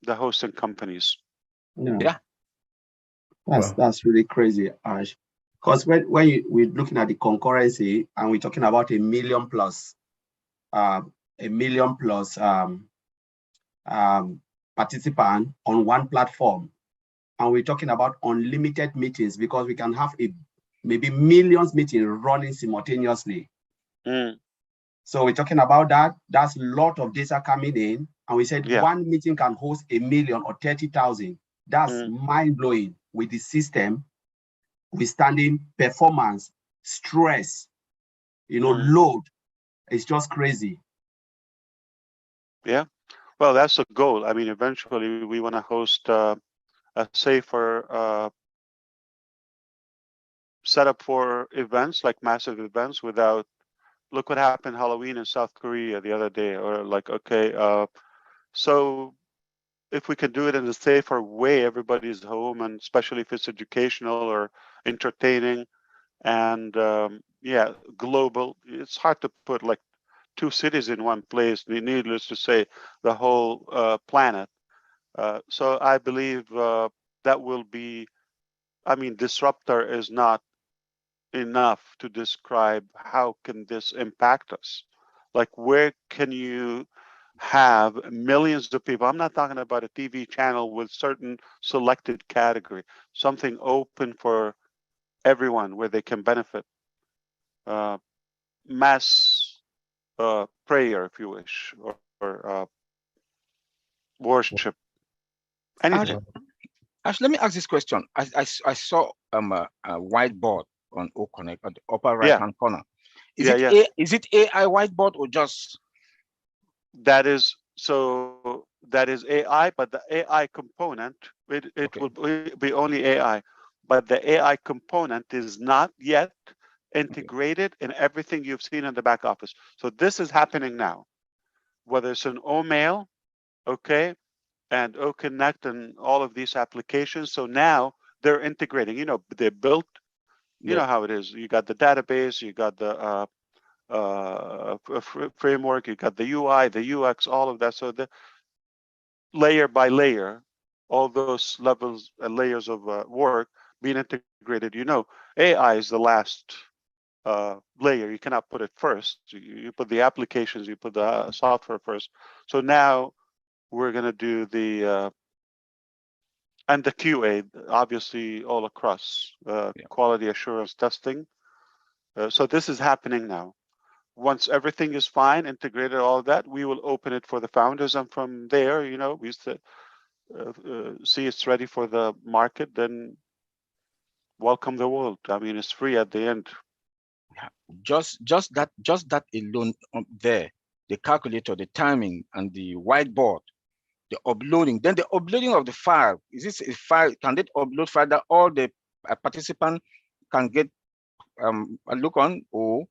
hosting companies. Yeah. That's really crazy, Ash. Because when we're looking at the concurrency and we're talking about a million plus participant on one platform, and we're talking about unlimited meetings because we can have maybe millions meetings running simultaneously. So we're talking about that. That's a lot of data coming in, and we said one meeting can host 1 million or 30,000. That's mind blowing with the system withstanding performance, stress, load. It's just crazy. Yeah, well, that's the goal. I mean, eventually we want to host a safer setup for events, like massive events, without. Look what happened Halloween in South Korea the other day, or like, okay, so if we can do it in a safer way, everybody's home, and especially if it's educational or entertaining, and global. It's hard to put like 2 cities in one place. Needless to say, the whole planet. So I believe that will be. I mean, disruptor is not enough to describe how can this impact us. Like, where can you have millions of people? I'm not talking about a TV channel with certain selected category, something open for everyone where they can benefit. Mass prayer, if you wish, or worship, anything. Ash, let me ask this question. I saw a whiteboard on OConnect at the upper right-hand corner. Is it AI whiteboard or just? That is AI, but the AI component, it will be only AI, but the AI component is not yet integrated in everything you've seen in the back office. So this is happening now, whether it's an OMail, and OConnect and all of these applications. So now they're integrating, they built, you know how it is. You got the database, you got the framework, you got the UI, the UX, all of that. So the layer by layer, all those levels and layers of work being integrated. AI is the last layer. You cannot put it first. You put the applications, you put the software first. So now we're going to do the and the QA, obviously, all across quality assurance testing. So this is happening now. Once everything is fine, integrated, all of that, we will open it for the founders, and from there, we see it's ready for the market. Then welcome the world. I mean, it's free at the end. just that alone there, the calculator, the timing, and the whiteboard, the uploading. Then the uploading of the file. Is this a file? Can they upload file that all the participant can get a look on? Or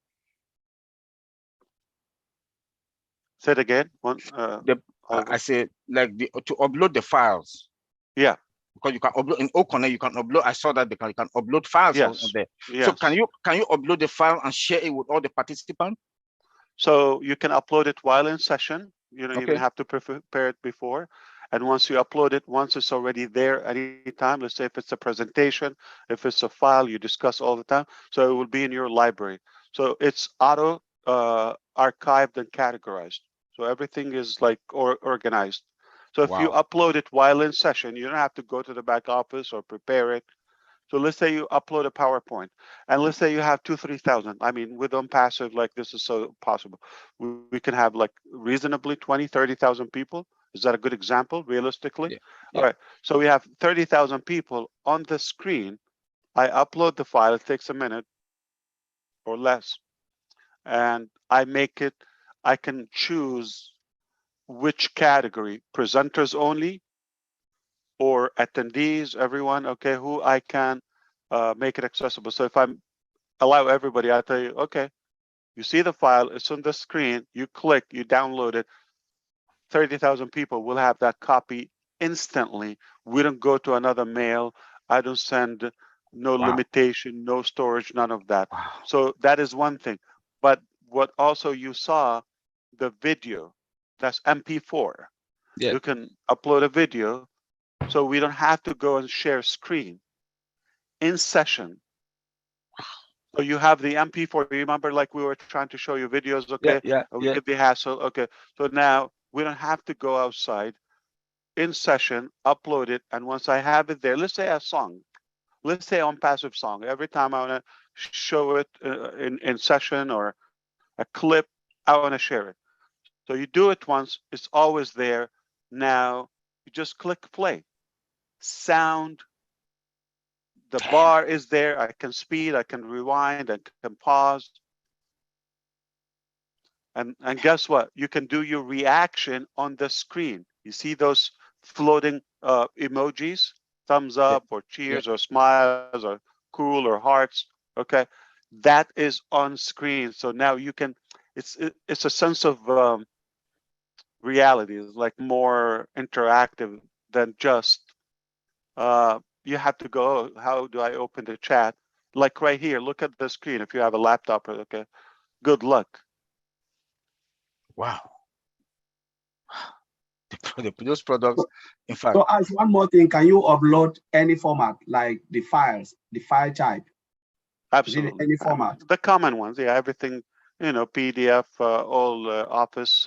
say it again. I say like to upload the files. Yeah. Because you can upload in OConnect, you can upload. I saw that you can upload files on there. Yes. So can you upload the file and share it with all the participants? So you can upload it while in session. You don't even Okay. have to prepare it before. And once you upload it, once it's already there anytime, let's say if it's a presentation, if it's a file you discuss all the time, so it will be in your library. So it's auto archived and categorized. So everything is like organized. So if you upload it while in session, you don't have to go to the back office or prepare it. So let's say you upload a PowerPoint, and let's say you have 2,000-3,000. I mean, with ONPASSIVE, like this is so possible. We can have like reasonably 20-30,000 people. Is that a good example, realistically? Yeah. All right. So we have 30,000 people on the screen. I upload the file. It takes a minute or less, and I make it. I can choose which category: presenters only, or attendees, everyone, okay, who I can make it accessible. So if I allow everybody, I tell you, okay, you see the file, it's on the screen, you click, you download it, 30,000 people will have that copy instantly. We don't go to another mail. I don't send, no limitation, no storage, none of that. So that is one thing. But what also you saw, the video, that's MP4. Yeah. You can upload a video, so we don't have to go and share screen in session. So you have the MP4. Remember, like we were trying to show you videos, okay? We get the hassle, okay. So now we don't have to go outside. In session, upload it, and once I have it there, let's say a song, let's say ONPASSIVE song. Every time I want to show it in session or a clip, I want to share it. So you do it once, it's always there. Now you just click play. Sound, the bar is there. I can speed, I can rewind, I can pause. And guess what? You can do your reaction on the screen. You see those floating emojis, thumbs up or cheers or smiles or cool or hearts. Okay, that is on screen. So now you can. It's a sense of reality. It's like more interactive than just. You have to go. How do I open the chat? Like right here. Look at the screen. If you have a laptop, okay. Good luck. Wow. Those products, in fact. So as one more thing, can you upload any format, like the files, the file type? Absolutely. Any format? The common ones, yeah, everything, PDF, all Office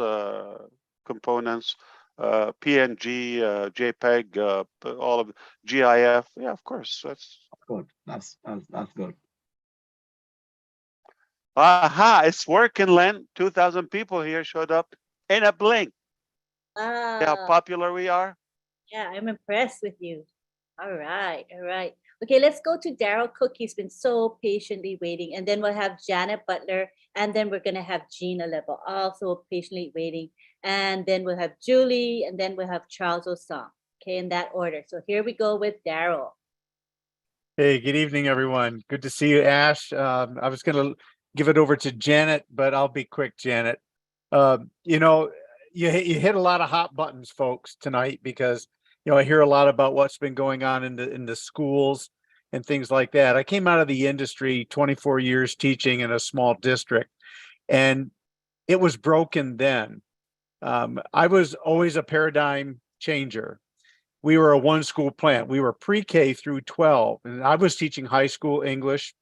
components, PNG, JPEG, all of GIF. Yeah, of course. That's good. That's good. Aha, it's working, Len. 2,000 people here showed up in a blink. Wow. See how popular we are? Yeah, I'm impressed with you. All right, all right. Okay, let's go to Daryl Cook. He's been so patiently waiting. And then we'll have Janet Butler. And then we're going to have Gina Level, also patiently waiting. And then we'll have Julie. And then we'll have Charles Osong. Okay, in that order. So here we go with Daryl. Hey, good evening, everyone. Good to see you, Ash. I was going to give it over to Janet, but I'll be quick, Janet. You hit a lot of hot buttons, folks, tonight, because I hear a lot about what's been going on in the schools and things like that. I came out of the industry 24 years teaching in a small district, and it was broken then. I was always a paradigm changer. We were a one school plant. We were pre-K through 12, and I was teaching high school English.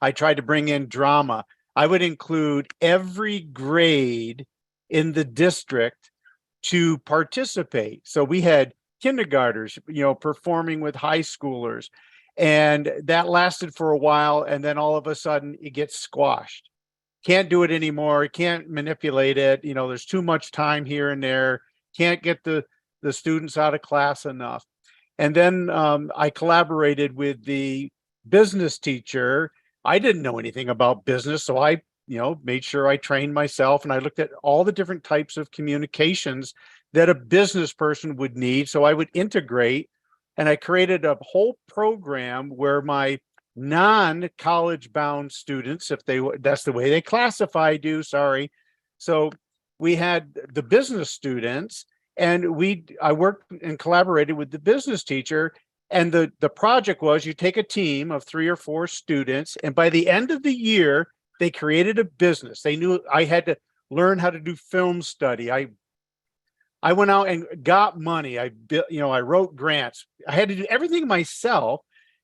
I tried to bring in drama. I would include every grade in the district to participate. So we had kindergartners, performing with high schoolers, and that lasted for a while. And then all of a sudden it gets squashed. Can't do it anymore. Can't manipulate it. There's too much time here and there. Can't get the students out of class enough. And then I collaborated with the business teacher I didn't know anything about business. So I, made sure I trained myself, and I looked at all the different types of communications that a business person would need. So I would integrate, and I created a whole program where my non-college bound students, that's the way they classify you, sorry. So we had the business students, and I worked and collaborated with the business teacher. And the project was, you take a team of 3 or 4 students, and by the end of the year, they created a business. They knew I had to learn how to do film study. I went out and got money. I wrote grants. I had to do everything myself.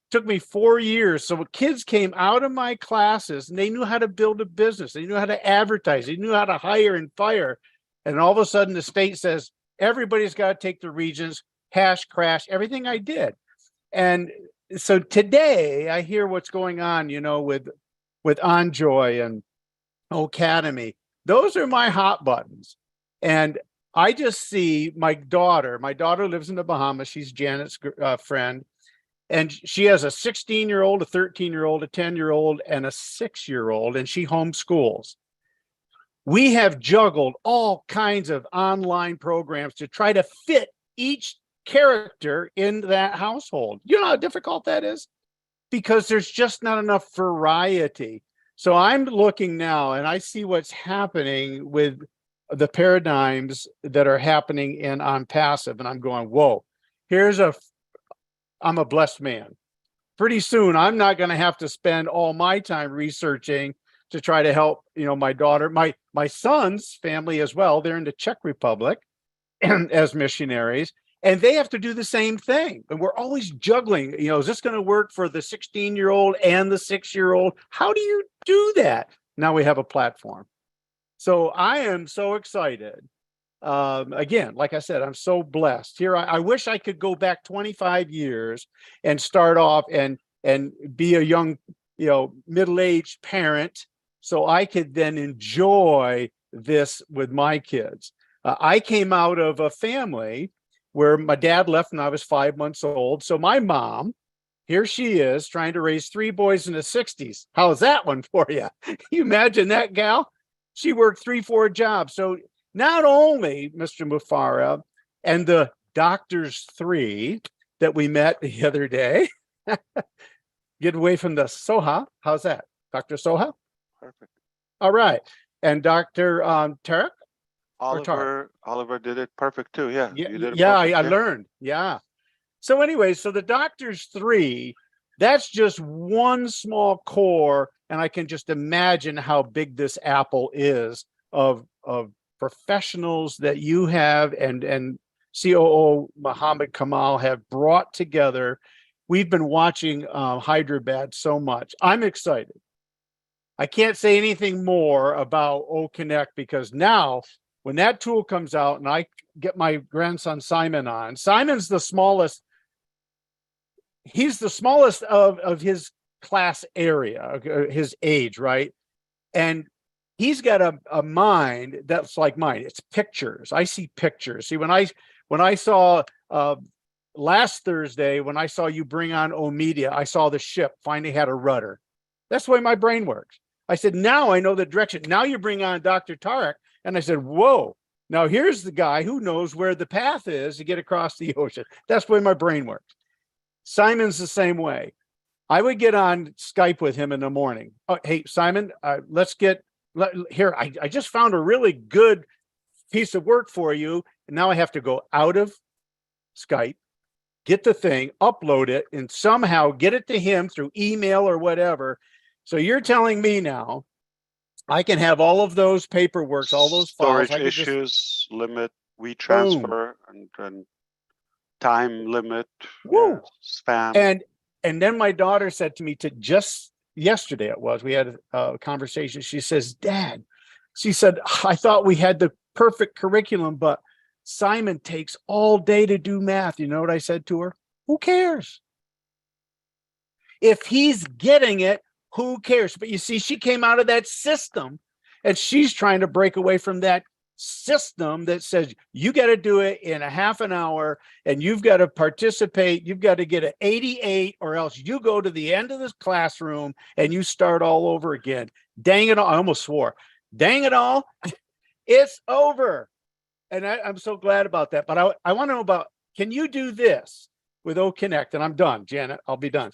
It took me 4 years. So kids came out of my classes and they knew how to build a business. They knew how to advertise. They knew how to hire and fire. And all of a sudden the state says, everybody's got to take the regions, crash, everything I did. And so today I hear what's going on, with Enjoy and Academy. Those are my hot buttons. And I just see my daughter lives in the Bahamas. She's Janet's friend. And she has a 16-year-old, a 13-year-old, a 10-year-old, and a 6-year-old, and she homeschools. We have juggled all kinds of online programs to try to fit each character in that household. You know how difficult that is? Because there's just not enough variety. So I'm looking now and I see what's happening with the paradigms that are happening in ONPASSIVE, and I'm going, whoa, I'm a blessed man. Pretty soon, I'm not going to have to spend all my time researching to try to help, my daughter, my son's family as well. They're in the Czech Republic as missionaries. And they have to do the same thing. And we're always juggling, is this going to work for the 16-year-old and the 6-year-old? How do you do that? Now we have a platform. So I am so excited. Again, like I said, I'm so blessed. Here, I wish I could go back 25 years and start off and be a young, middle-aged parent, so I could then enjoy this with my kids. I came out of a family where my dad left when I was 5 months old. So my mom, here she is trying to raise 3 boys in the 60s. How's that one for you? You imagine that gal? She worked 3-4 jobs. So not only Mr. Mufareh and the doctors 3 that we met the other day, get away from the Soha. How's that? Dr. Soha? Perfect. All right. And Dr. Tarek? Oliver did it perfect too. Yeah. Yeah, You did it yeah, perfect, I learned. Yeah. So anyway, so the doctors 3, that's just one small core, and I can just imagine how big this apple is of professionals that you have and COO Muhammad Kamal have brought together. We've been watching Hyderabad so much. I'm excited. I can't say anything more about O-Connect because now when that tool comes out and I get my grandson Simon on, Simon's the smallest. He's the smallest of his class area, his age, right? And he's got a mind that's like mine. It's pictures. I see pictures. See, when I saw last Thursday, when I saw you bring on O-Media, I saw the ship finally had a rudder. That's the way my brain works. I said, now I know the direction. Now you bring on Dr. Tarek. And I said, whoa, now here's the guy who knows where the path is to get across the ocean. That's the way my brain works. Simon's the same way. I would get on Skype with him in the morning. Oh, hey, Simon, here. I just found a really good piece of work for you. And now I have to go out of Skype, get the thing, upload it, and somehow get it to him through email or whatever. So you're telling me now I can have all of those paperworks, all those files. Storage issues, limit, WeTransfer, and time limit, spam. And then my daughter said to me just yesterday, we had a conversation. She says, Dad, she said, I thought we had the perfect curriculum, but Simon takes all day to do math. You know what I said to her? Who cares? If he's getting it, who cares? But you see, she came out of that system and she's trying to break away from that system that says you got to do it in a half an hour and you've got to participate. You've got to get an 88 or else you go to the end of this classroom and you start all over again. Dang it all. I almost swore. Dang it all. It's over. And I'm so glad about that. But I want to know about, can you do this with OConnect? And I'm done, Janet. I'll be done.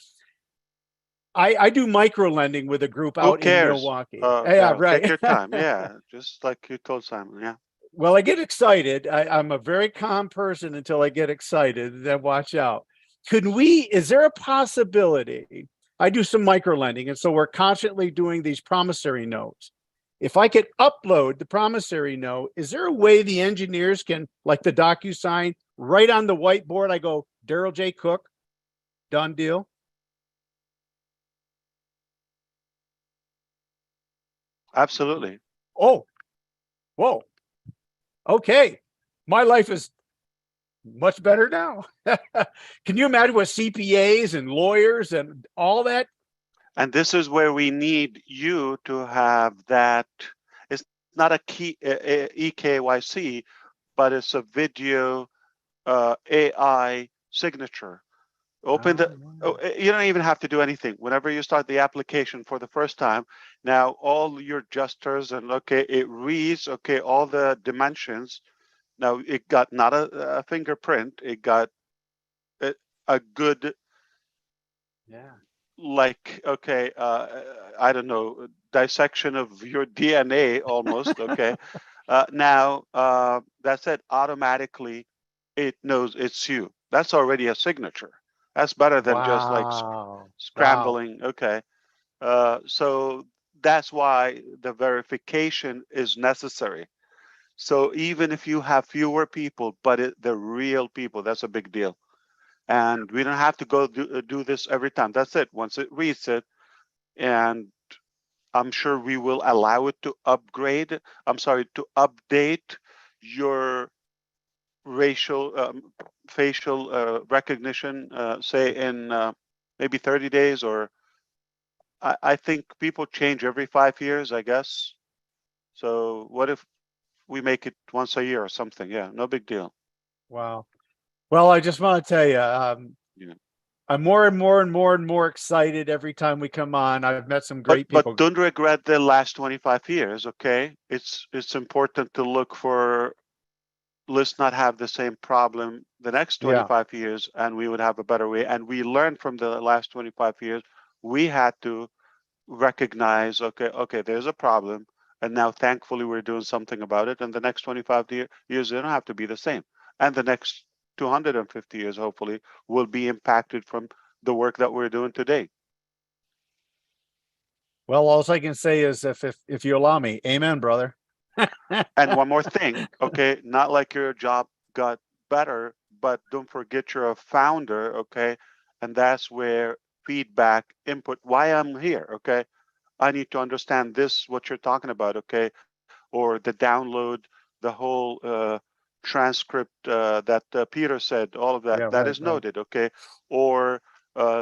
I do micro lending with a group out in Milwaukee. Yeah, right. Take your time. Yeah, just like you told Simon. Yeah. Well, I get excited. I'm a very calm person until I get excited. Then watch out. Is there a possibility? I do some micro lending, and so we're constantly doing these promissory notes. If I could upload the promissory note, is there a way the engineers can, like the DocuSign, right on the whiteboard? I go, Daryl J. Cook, done deal. Absolutely. Oh, whoa. Okay. My life is much better now. Can you imagine what CPAs and lawyers and all that? And this is where we need you to have that. It's not a key EKYC, but it's a video AI signature. Open you don't even have to do anything. Whenever you start the application for the first time, now all your gestures and it reads, all the dimensions. Now it got not a fingerprint, it got a good, like, I don't know, dissection of your DNA almost, now that's it, automatically it knows it's you. That's already a signature. That's better than just like scrambling. So that's why the verification is necessary. So even if you have fewer people, but the real people, that's a big deal. And we don't have to go do this every time. That's it. Once it reads it, and I'm sure we will allow it to upgrade. I'm sorry, to update your facial recognition, say in maybe 30 days, or I think people change every 5 years, I guess. So what if we make it once a year or something? Yeah, no big deal. Wow. Well, I just want to tell you, I'm more and more excited every time we come on. I've met some great people. But don't regret the last 25 years, okay? It's important to look for, let's not have the same problem the next 25 years, and we would have a better way. And we learned from the last 25 years, we had to recognize, okay, there's a problem. And now thankfully we're doing something about it. And the next 25 years, they don't have to be the same. And the next 250 years, hopefully, will be impacted from the work that we're doing today. Well, all I can say is if you allow me, amen, brother. And one more thing, okay, not like your job got better, but don't forget you're a founder, okay? And that's where feedback, input, why I'm here, okay? I need to understand this, what you're talking about, okay? Or the download, the whole transcript that Peter said, all of that, that is noted, okay? Or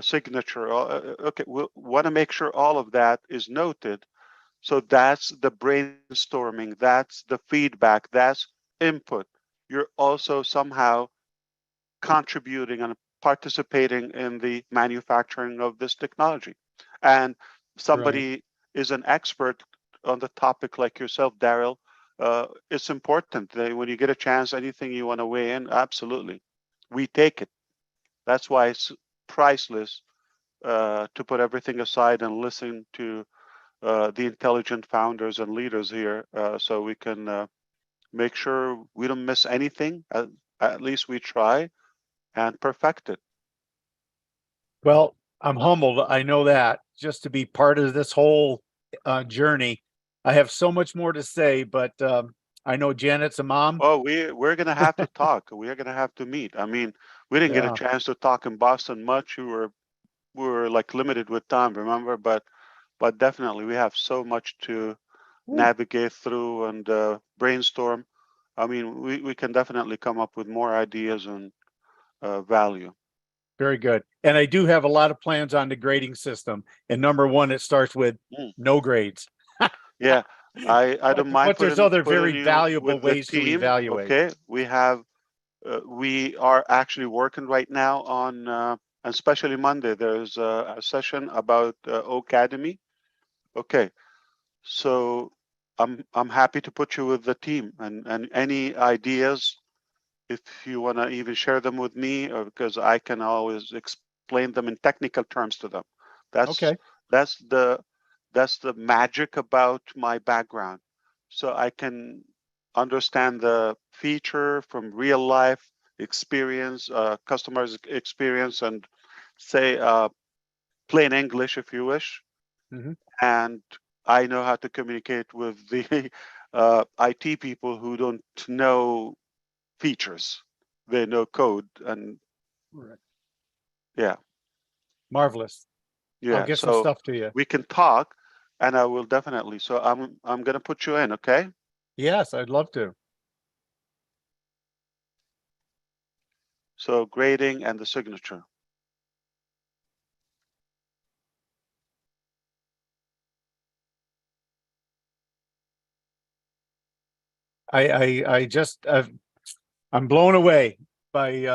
signature, okay, we want to make sure all of that is noted. So that's the brainstorming, that's the feedback, that's input. You're also somehow contributing and participating in the manufacturing of this technology. And somebody is an expert on the topic like yourself, Daryl. It's important that when you get a chance, anything you want to weigh in, absolutely. We take it. That's why it's priceless to put everything aside and listen to the intelligent founders and leaders here, so we can make sure we don't miss anything. At least we try and perfect it. Well, I'm humbled. I know that, just to be part of this whole journey. I have so much more to say, but I know Janet's a mom. Oh, we're gonna have to talk. We are gonna have to meet. I mean, we didn't get a chance to talk in Boston much. We were like limited with time, remember? But definitely we have so much to navigate through and brainstorm. I mean, we can definitely come up with more ideas and value. Very good. And I do have a lot of plans on the grading system. And number one, it starts with no grades. Yeah. I don't mind But there's putting other putting very you valuable with the ways to team. evaluate. Okay, we are actually working right now on, especially Monday. There's a session about Academy. Okay, so I'm happy to put you with the team, and any ideas, if you want to even share them with me, or because I can always explain them in technical terms to them. Okay. That's the magic about my background. So I can understand the feature from real life experience, customer's experience, and say plain English if you wish. Mhm. And I know how to communicate with the IT people who don't know features. They know code, and Right. yeah. Marvelous. I'll Yeah, get some so stuff to you. we can talk, and I will definitely. So I'm gonna put you in, okay? Yes, I'd love to. So grading and the signature. I just I'm blown away by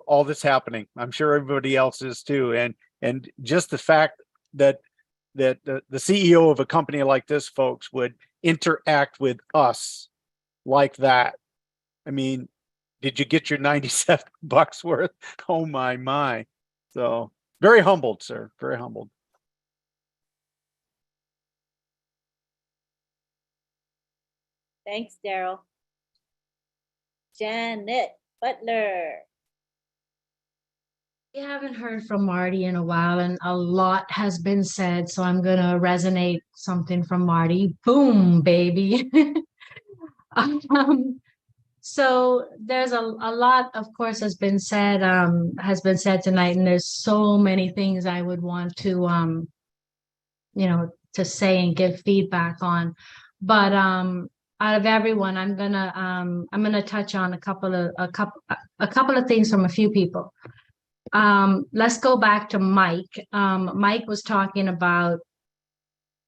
all that's happening. I'm sure everybody else is too. And just the fact that the CEO of a company like this, folks, would interact with us like that. I mean, did you get your 97 bucks worth? Oh my. So very humbled, sir. Very humbled. Thanks, Daryl. Janet Butler. We haven't heard from Marty in a while, and a lot has been said, so I'm gonna resonate something from Marty. Boom, baby. So there's a lot, of course, has been said tonight, and there's so many things I would want to to say and give feedback on. But out of everyone, I'm gonna touch on a couple of things from a few people. Let's go back to Mike. Mike was talking about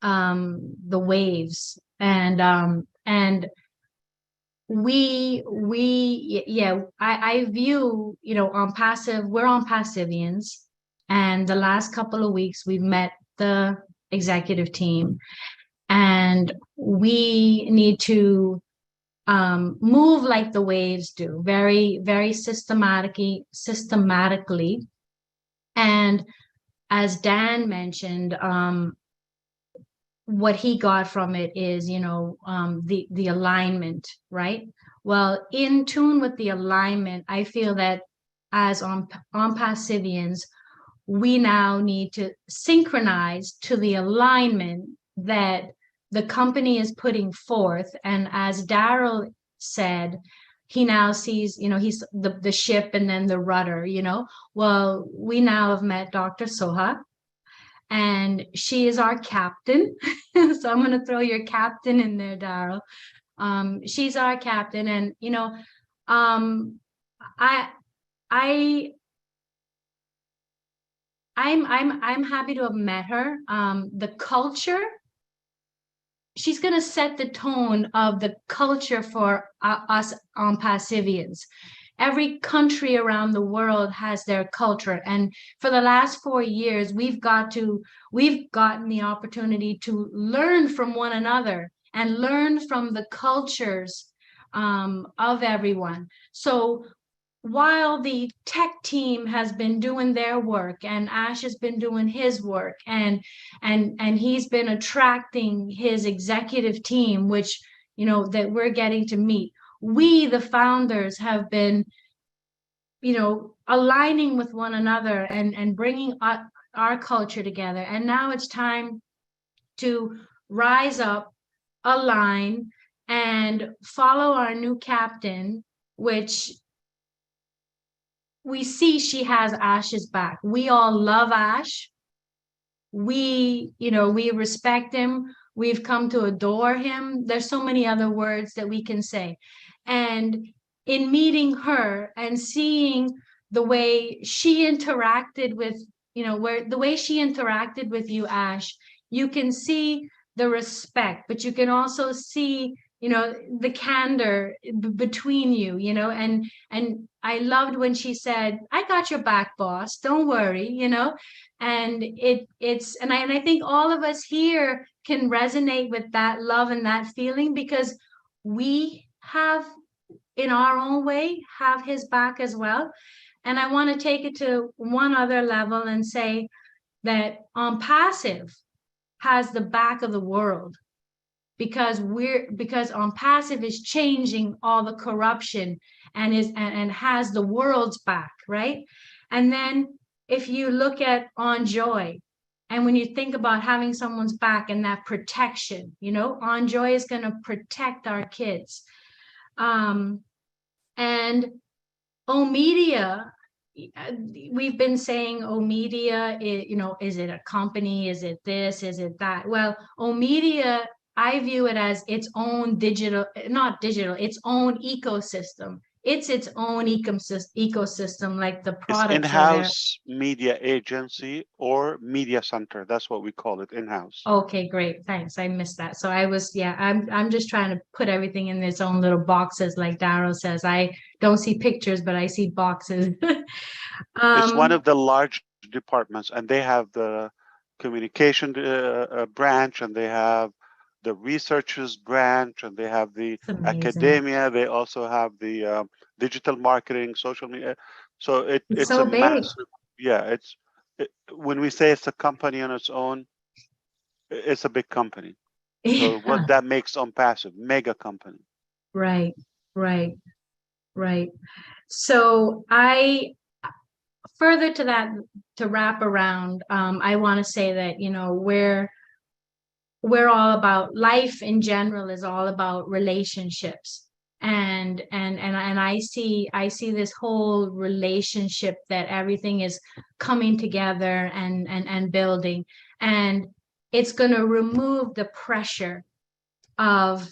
the waves, and I view, we're on Passivians, and the last couple of weeks we've met the executive team, and we need to move like the waves do, very, very systematically. And as Dan mentioned, what he got from it is, the alignment, right? Well, in tune with the alignment, I feel that as on Passivians, we now need to synchronize to the alignment that the company is putting forth. And as Daryl said, he now sees, he's the ship and then the rudder, Well, we now have met Dr. Soha, and she is our captain. So I'm going to throw your captain in there, Daryl. She's our captain, and I'm happy to have met her. The culture, she's going to set the tone of the culture for us on Passivians. Every country around the world has their culture. And for the last 4 years, we've gotten the opportunity to learn from one another and learn from the cultures of everyone. So while the tech team has been doing their work, and Ash has been doing his work, and he's been attracting his executive team, which, that we're getting to meet, we, the founders, have been, aligning with one another and bringing our culture together. And now it's time to rise up, align, and follow our new captain, which we see she has Ash's back. We all love Ash. We respect him. We've come to adore him. There's so many other words that we can say. And in meeting her and seeing the way she interacted with, the way she interacted with you, Ash, you can see the respect, but you can also see, you know, the candor between you, you know, and I loved when she said, I got your back, boss, don't worry, you know. And I think all of us here can resonate with that love and that feeling, because we have, in our own way, have his back as well. And I want to take it to one other level and say that ONPASSIVE has the back of the world, because ONPASSIVE is changing all the corruption and has the world's back, right? And then if you look at OnJoy, and when you think about having someone's back and that protection, you know, OnJoy is going to protect our kids. And OMedia, we've been saying OMedia, you know, is it a company? Is it this? Is it that? Well, OMedia, I view it as its own digital, not digital, its own ecosystem. It's its own ecosystem, like the It's products are there. in-house media agency or media center. That's what we call it, in-house. Okay, great. Thanks. I missed that. So I was, yeah, I'm just trying to put everything in its own little boxes, like Daryl says. I don't see pictures, but I see boxes. It's one of the large departments, and they have the communication branch, and they have the researchers branch, and they have the academia. They also have the digital marketing, social media. So it's so a big. massive, yeah. When we say it's a company on its own, it's a big company. So what that makes ONPASSIVE, mega company. Right. So further to that, to wrap around, I want to say that, you know, we're all about, life in general is all about relationships. And I see this whole relationship, that everything is coming together and building, and it's going to remove the pressure of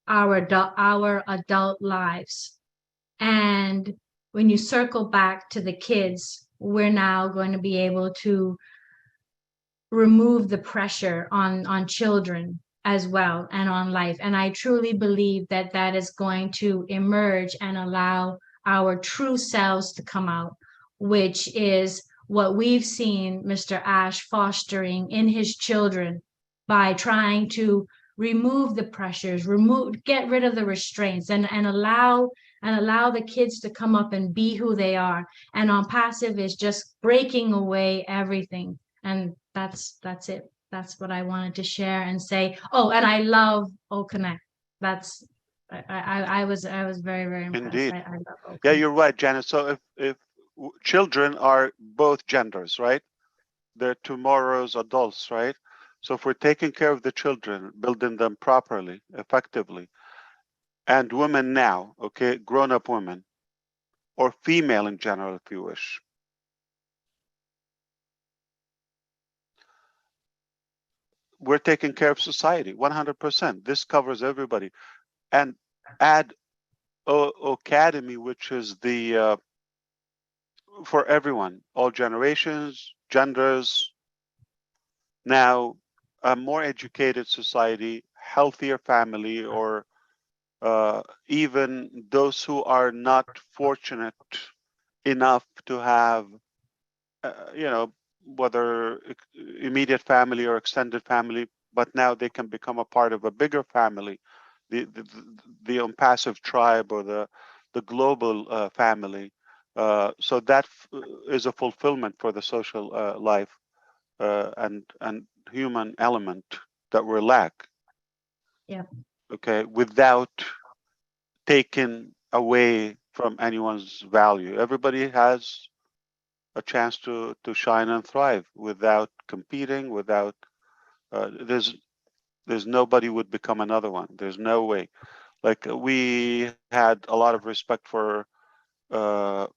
our adult lives. And when you circle back to the kids, we're now going to be able to remove the pressure on children as well, and on life. And I truly believe that that is going to emerge and allow our true selves to come out, which is what we've seen Mr. Ash fostering in his children by trying to remove the pressures, get rid of the restraints, and allow the kids to come up and be who they are. And ONPASSIVE is just breaking away everything. And that's it. That's what I wanted to share and say. Oh, and I love OConnect. I was very, very impressed. Indeed. I love OConnect. Yeah, you're right, Janet. So if children are both genders, right? They're tomorrow's adults, right? So if we're taking care of the children, building them properly, effectively, and women now, okay, grown-up women, or female in general, if you wish, we're taking care of society 100%. This covers everybody. And add Academy, which is the for everyone, all generations, genders. Now, a more educated society, healthier family, or even those who are not fortunate enough to have, you know, whether immediate family or extended family, but now they can become a part of a bigger family, the ONPASSIVE tribe, or the global family. So that is a fulfillment for the social life and human element that we lack. Yeah. Okay, without taking away from anyone's value. Everybody has a chance to shine and thrive without competing, without there's nobody would become another one. There's no way. Like, we had a lot of respect for Elon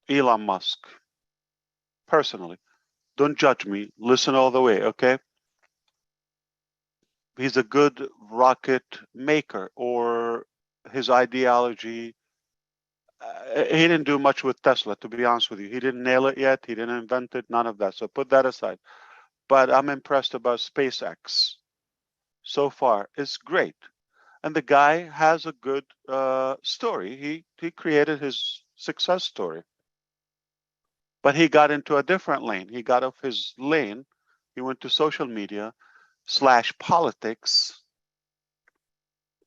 Musk personally. Don't judge me. Listen all the way, okay? He's a good rocket maker, or his ideology. He didn't do much with Tesla, to be honest with you. He didn't nail it yet. He didn't invent it, none of that. So put that aside. but I'm impressed about SpaceX. So far, it's great. And the guy has a good story. He created his success story. But he got into a different lane. He got off his lane. He went to social media / politics,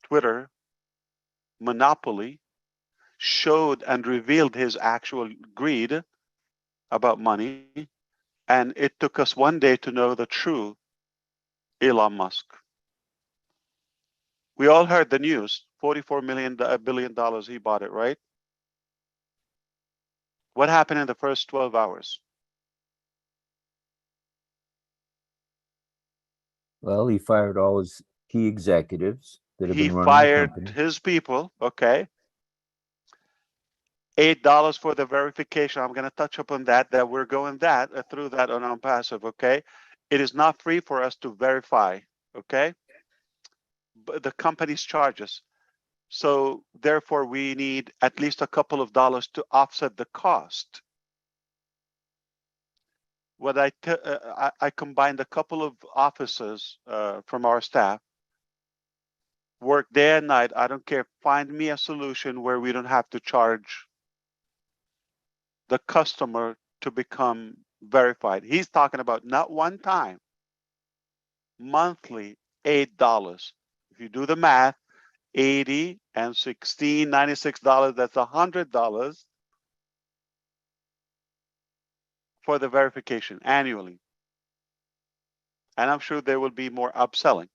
Twitter, monopoly, showed and revealed his actual greed about money. And it took us one day to know the true Elon Musk. We all heard the news, $44 billion he bought it, right? What happened in the first 12 hours? Well, he fired all his key executives that have He been running the fired company. his people, okay? $8 for the verification. I'm going to touch upon that we're going through that on ONPASSIVE, okay? It is not free for us to verify, okay? But the company's charges. So therefore, we need at least a couple of dollars to offset the cost. What I combined a couple of offices from our staff, work day and night. I don't care. Find me a solution where we don't have to charge the customer to become verified. He's talking about not one time, monthly, $8. If you do the math, 80 and 16, $96, that's $100 for the verification annually. And I'm sure there will be more upselling.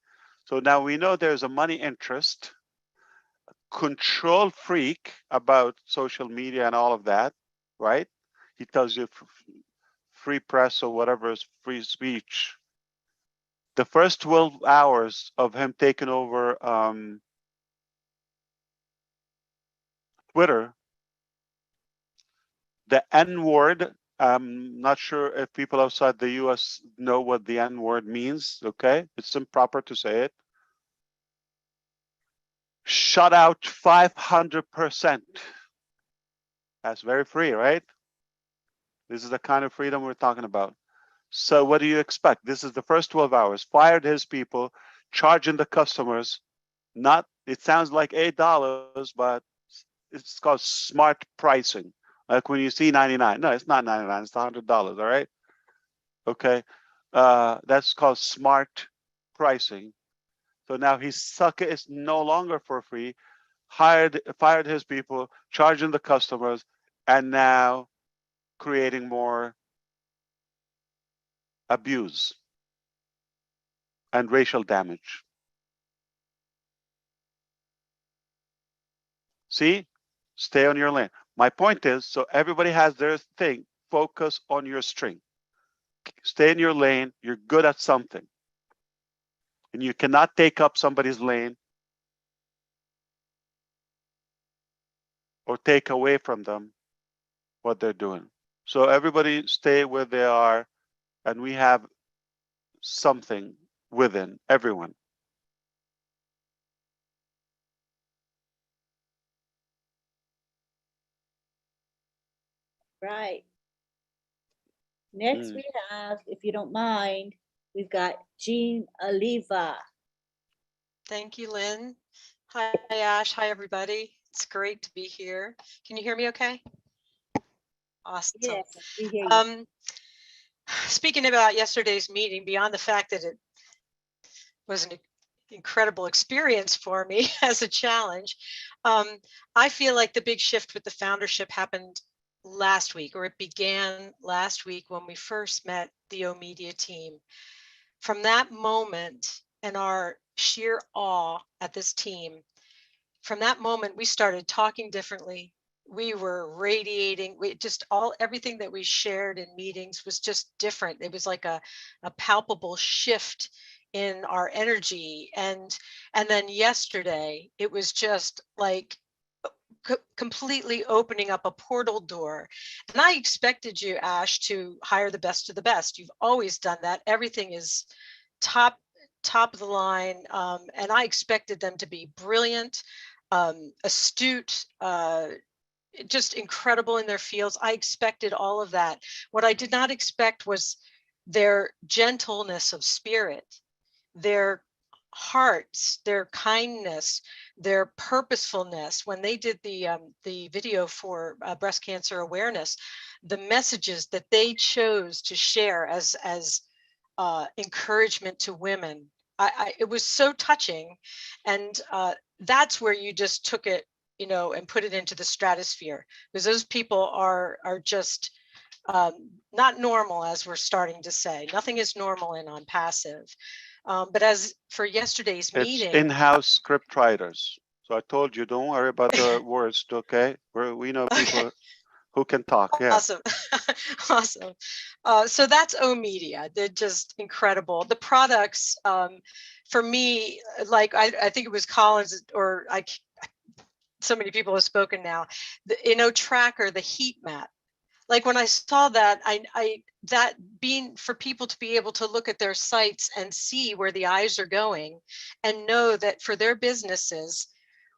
So now we know there's a money interest, control freak about social media and all of that, right? He tells you free press or whatever is free speech. The first 12 hours of him taking over Twitter, the N word, I'm not sure if people outside the US know what the N word means, okay? It's improper to say it. Shut out 500%. That's very free, right? This is the kind of freedom we're talking about. So what do you expect? This is the first 12 hours, fired his people, charging the customers, not, it sounds like $8, but it's called smart pricing. Like when you see 99, no, it's not 99, it's $100, all right? Okay, that's called smart pricing. So now his sucker is no longer for free, fired his people, charging the customers, and now creating more abuse and racial damage. See, stay on your lane. My point is, so everybody has their thing, focus on your string. Stay in your lane, you're good at something. And you cannot take up somebody's lane or take away from them what they're doing. So everybody stay where they are, and we have something within everyone. Right. Next we have, if you don't mind, we've got Jean Oliva. Thank you, Lynn. Hi, Ash. Hi, everybody. It's great to be here. Can you hear me okay? Awesome. Yes, we hear you. Speaking about yesterday's meeting, beyond the fact that it was an incredible experience for me as a challenge, I feel like the big shift with the foundership happened last week, or it began last week when we first met the O Media team. From that moment and our sheer awe at this team, from that moment, we started talking differently. We were radiating, everything that we shared in meetings was just different. It was like a palpable shift in our energy. And then yesterday, it was just like completely opening up a portal door. And I expected you, Ash, to hire the best of the best. You've always done that. Everything is top of the line. And I expected them to be brilliant, astute, just incredible in their fields. I expected all of that. What I did not expect was their gentleness of spirit, their hearts, their kindness, their purposefulness. When they did the video for breast cancer awareness, the messages that they chose to share as encouragement to women, it was so touching. And that's where you just took it, you know, and put it into the stratosphere, because those people are just not normal, as we're starting to say. Nothing is normal in ONPASSIVE. But as for yesterday's It's meeting, in-house script writers. So I told you, don't worry about the words, okay? We know people who can talk. Yeah. awesome, awesome. So that's O Media. They're just incredible. The products, for me, like I think it was Collins, or so many people have spoken now. The Tracker, the heat map. Like when I saw that, that being for people to be able to look at their sites and see where the eyes are going, and know that for their businesses,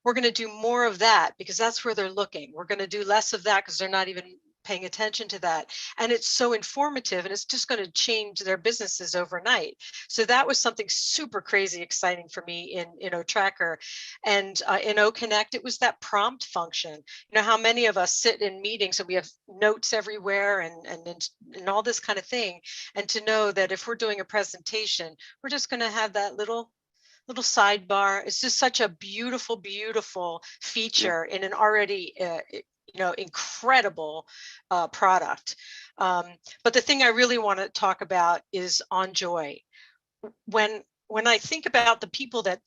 we're going to do more of that because that's where they're looking. We're going to do less of that because they're not even paying attention to that. And it's so informative, and it's just going to change their businesses overnight. So that was something super crazy exciting for me in Tracker. And in Connect, it was that prompt function. You know how many of us sit in meetings and we have notes everywhere and all this kind of thing. And to know that if we're doing a presentation, we're just going to have that little sidebar. It's just such a beautiful, beautiful feature in an already incredible product. But the thing I really want to talk about is on joy. When I think about the people that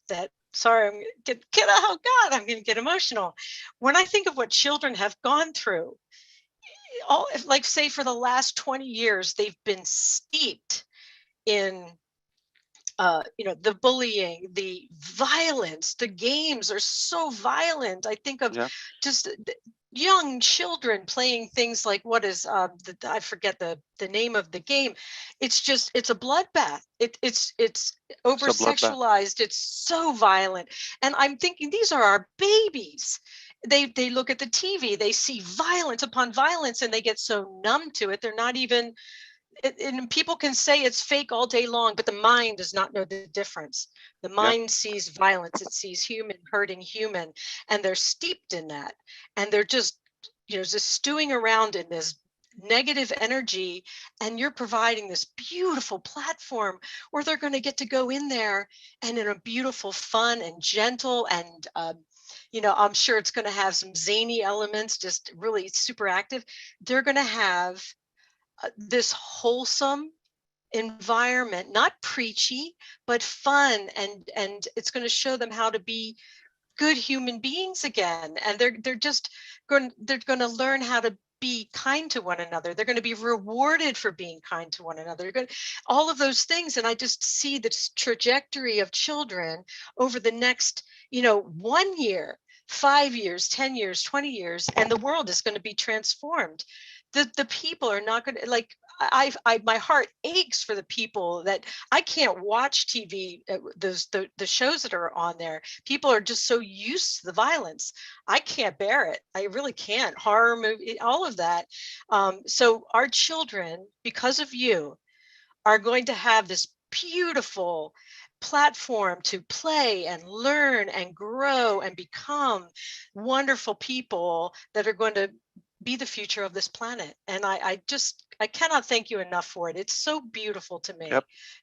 sorry, I'm gonna get oh God, I'm going to get emotional. When I think of what children have gone through, like say for the last 20 years, they've been steeped in the bullying, the violence. The games are so violent. I think of just young children playing things like, what is I forget the name of the game. It's a bloodbath. It's over sexualized. It's so violent. And I'm thinking, these are our babies. They look at the TV, they see violence upon violence, and they get so numb to it. They're not even, and people can say it's fake all day long, but the mind does not know the difference. The mind sees violence, it sees human hurting human, and they're steeped in that. And they're just stewing around in this negative energy, and you're providing this beautiful platform where they're going to get to go in there and in a beautiful, fun and gentle and I'm sure it's going to have some zany elements, just really super active. They're going to have this wholesome environment, not preachy, but fun, and it's going to show them how to be good human beings again. And they're going to learn how to be kind to one another. They're going to be rewarded for being kind to one another. All of those things. And I just see the trajectory of children over the next 1 year, 5 years, 10 years, 20 years, and the world is going to be transformed. The people are not going to, like, my heart aches for the people that I can't watch TV, the shows that are on there. People are just so used to the violence. I can't bear it. I really can't. Horror movie, all of that. So our children, because of you, are going to have this beautiful platform to play and learn and grow and become wonderful people that are going to be the future of this planet. And I cannot thank you enough for it. It's so beautiful to me.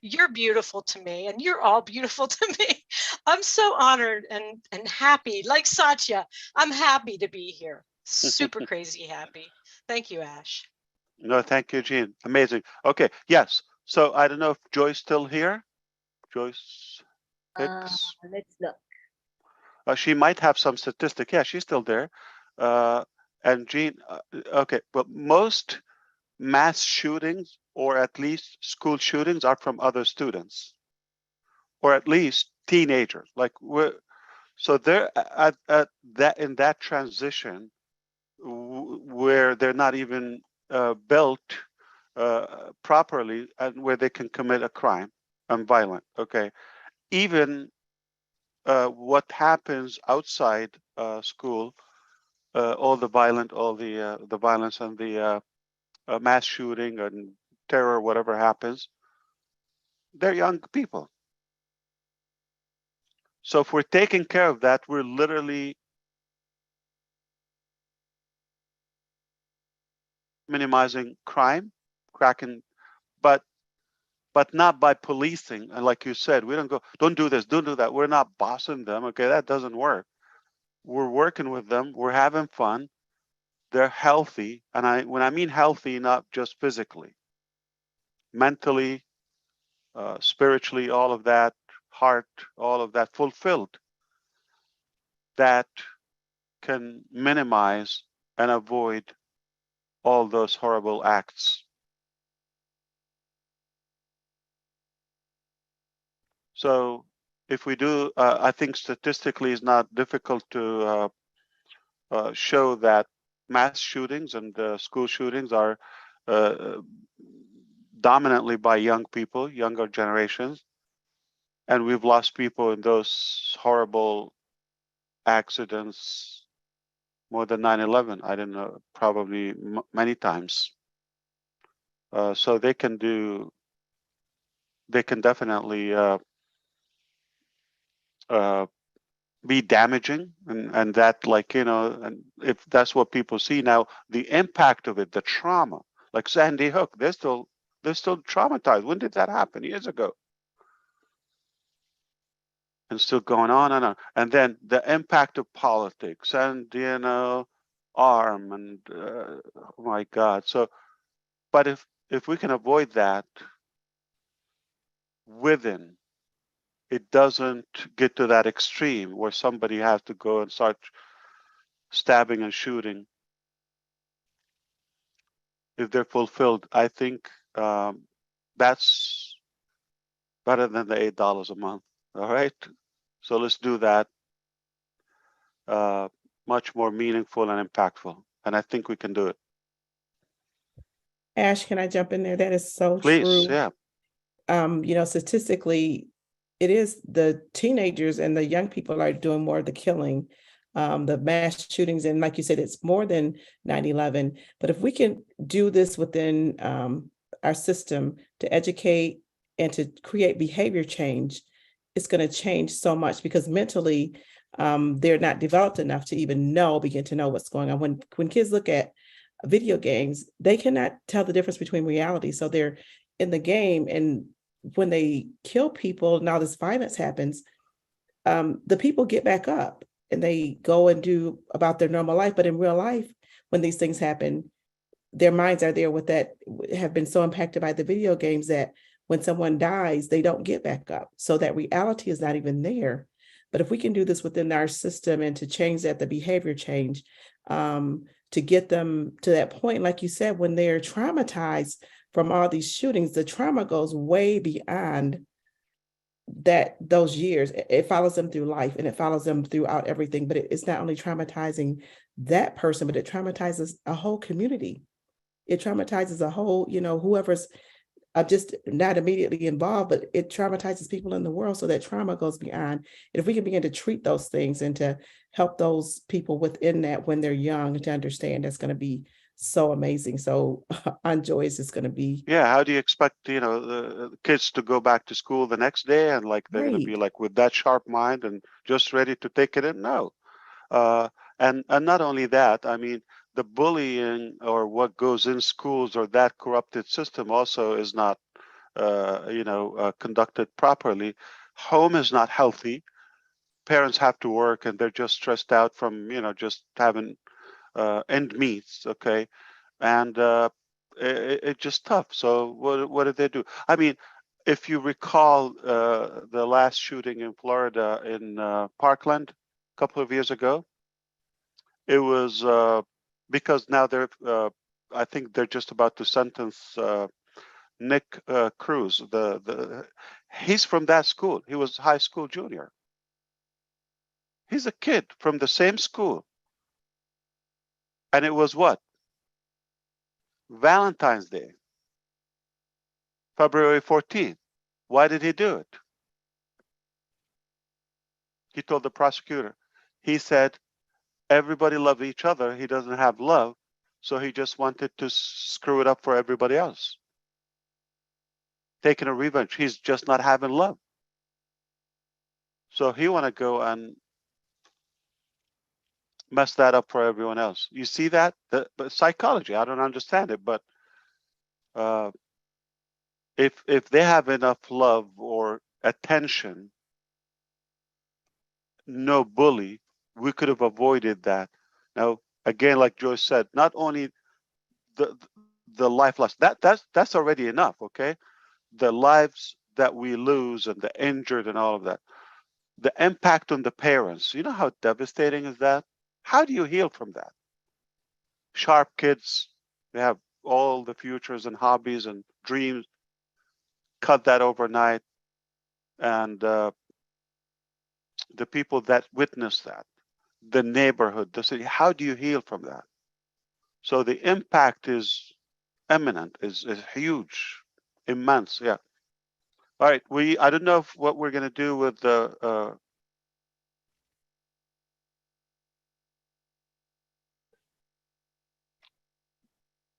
You're beautiful to me, and you're all beautiful to me. I'm so honored and happy. Like Satya, I'm happy to be here. Super crazy happy. Thank you, Ash. No, thank you, Jean. Amazing. Okay, yes. So I don't know if Joy's still here. Joyce Hicks. Let's look. She might have some statistic. Yeah, she's still there. And Jean, okay, but most mass shootings, or at least school shootings, are from other students, or at least teenagers. Like so they're at that, in that transition where they're not even built properly, and where they can commit a crime and violent. Okay, even what happens outside school, all the violence and the mass shooting and terror, whatever happens, they're young people. So if we're taking care of that, we're literally minimizing crime, cracking, but not by policing. And like you said, we don't go, don't do this, don't do that. We're not bossing them. Okay, that doesn't work. We're working with them. We're having fun. They're healthy. And when I mean healthy, not just physically, mentally, spiritually, all of that, heart, all of that fulfilled, that can minimize and avoid all those horrible acts. So if we do, I think statistically it's not difficult to show that mass shootings and school shootings are dominantly by young people, younger generations. And we've lost people in those horrible accidents more than 9/11. I don't know, probably many times. So they can definitely be damaging, and that, like, you know, and if that's what people see now, the impact of it, the trauma, like Sandy Hook, they're still traumatized. When did that happen? Years ago. And still going on and on. And then the impact of politics and, you know, arm and oh my God. So, but if we can avoid that within, it doesn't get to that extreme where somebody has to go and start stabbing and shooting. If they're fulfilled, I think that's better than the $8 a month. All right. So let's do that. Much more meaningful and impactful. And I think we can do it. Ash, can I jump in there? That is so Please, true. yeah. You know, statistically, it is the teenagers and the young people are doing more of the killing, the mass shootings. And like you said, it's more than 9/11. But if we can do this within our system to educate and to create behavior change, it's going to change so much, because mentally, they're not developed enough to even begin to know what's going on. When kids look at video games, they cannot tell the difference between reality. So they're in the game, and when they kill people and all this violence happens, the people get back up and they go and do about their normal life. But in real life, when these things happen, their minds are there with that, have been so impacted by the video games that when someone dies, they don't get back up. So that reality is not even there. But if we can do this within our system and to change that, the behavior change, to get them to that point, like you said, when they're traumatized from all these shootings, the trauma goes way beyond those years. It follows them through life, and it follows them throughout everything. But it's not only traumatizing that person, but it traumatizes a whole community. It traumatizes a whole, you know, whoever's just not immediately involved, but it traumatizes people in the world. So that trauma goes beyond. And if we can begin to treat those things and to help those people within that when they're young to understand, that's going to be so amazing. So on Joyce is going to be. Yeah, how do you expect, you know, the kids to go back to school the next day and like they're going to be like with that sharp mind and just ready to take it in? No. And not only that, I mean, the bullying or what goes in schools or that corrupted system also is not, conducted properly. Home is not healthy. Parents have to work and they're just stressed out from, you know, just having end meets. Okay. And it's just tough. So what did they do? I mean, if you recall the last shooting in Florida in Parkland a couple of years ago, it was because now I think they're just about to sentence Nick Cruz. He's from that school. He was high school junior. He's a kid from the same school. And it was what? Valentine's Day, February 14th. Why did he do it? He told the prosecutor. He said, everybody loved each other. He doesn't have love. So he just wanted to screw it up for everybody else. taking a revenge. He's just not having love. So he want to go and mess that up for everyone else. You see that? But psychology, I don't understand it, but if they have enough love or attention, no bully, we could have avoided that. Now, again, like Joyce said, not only the life loss, that's already enough, okay? The lives that we lose and the injured and all of that. The impact on the parents, you know how devastating is that? How do you heal from that? Sharp kids, they have all the futures and hobbies and dreams, cut that overnight. And the people that witness that, the neighborhood, the city, how do you heal from that? So the impact is eminent, is huge, immense, yeah. All right, I don't know what we're gonna do with the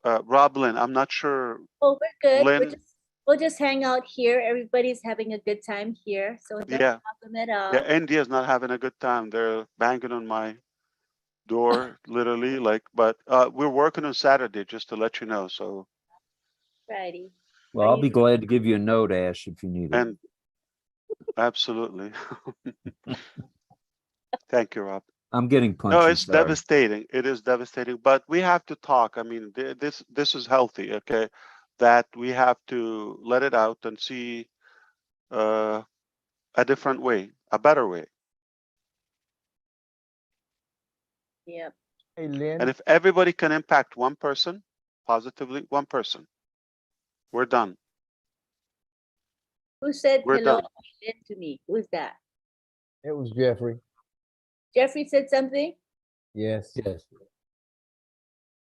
Roblin, I'm not sure. Oh, we're good. Lynn, We'll just hang out here. Everybody's having a good time here. So no yeah, problem at all. yeah, India's not having a good time. They're banging on my door, literally, like, but we're working on Saturday, just to let you know, so. Friday. Well, I'll be glad to give you a note, Ash, if you need it. And absolutely. Thank you, Rob. I'm getting punchy. No, it's sorry. devastating. It is devastating, but we have to talk. I mean, this is healthy, okay? That we have to let it out and see a different way, a better way. Yep. Hey, Lynn. And if everybody can impact one person positively, one person, we're done. Who said We're hello done. to me? Who's that? It was Jeffrey. Jeffrey said something? Yes. Yes.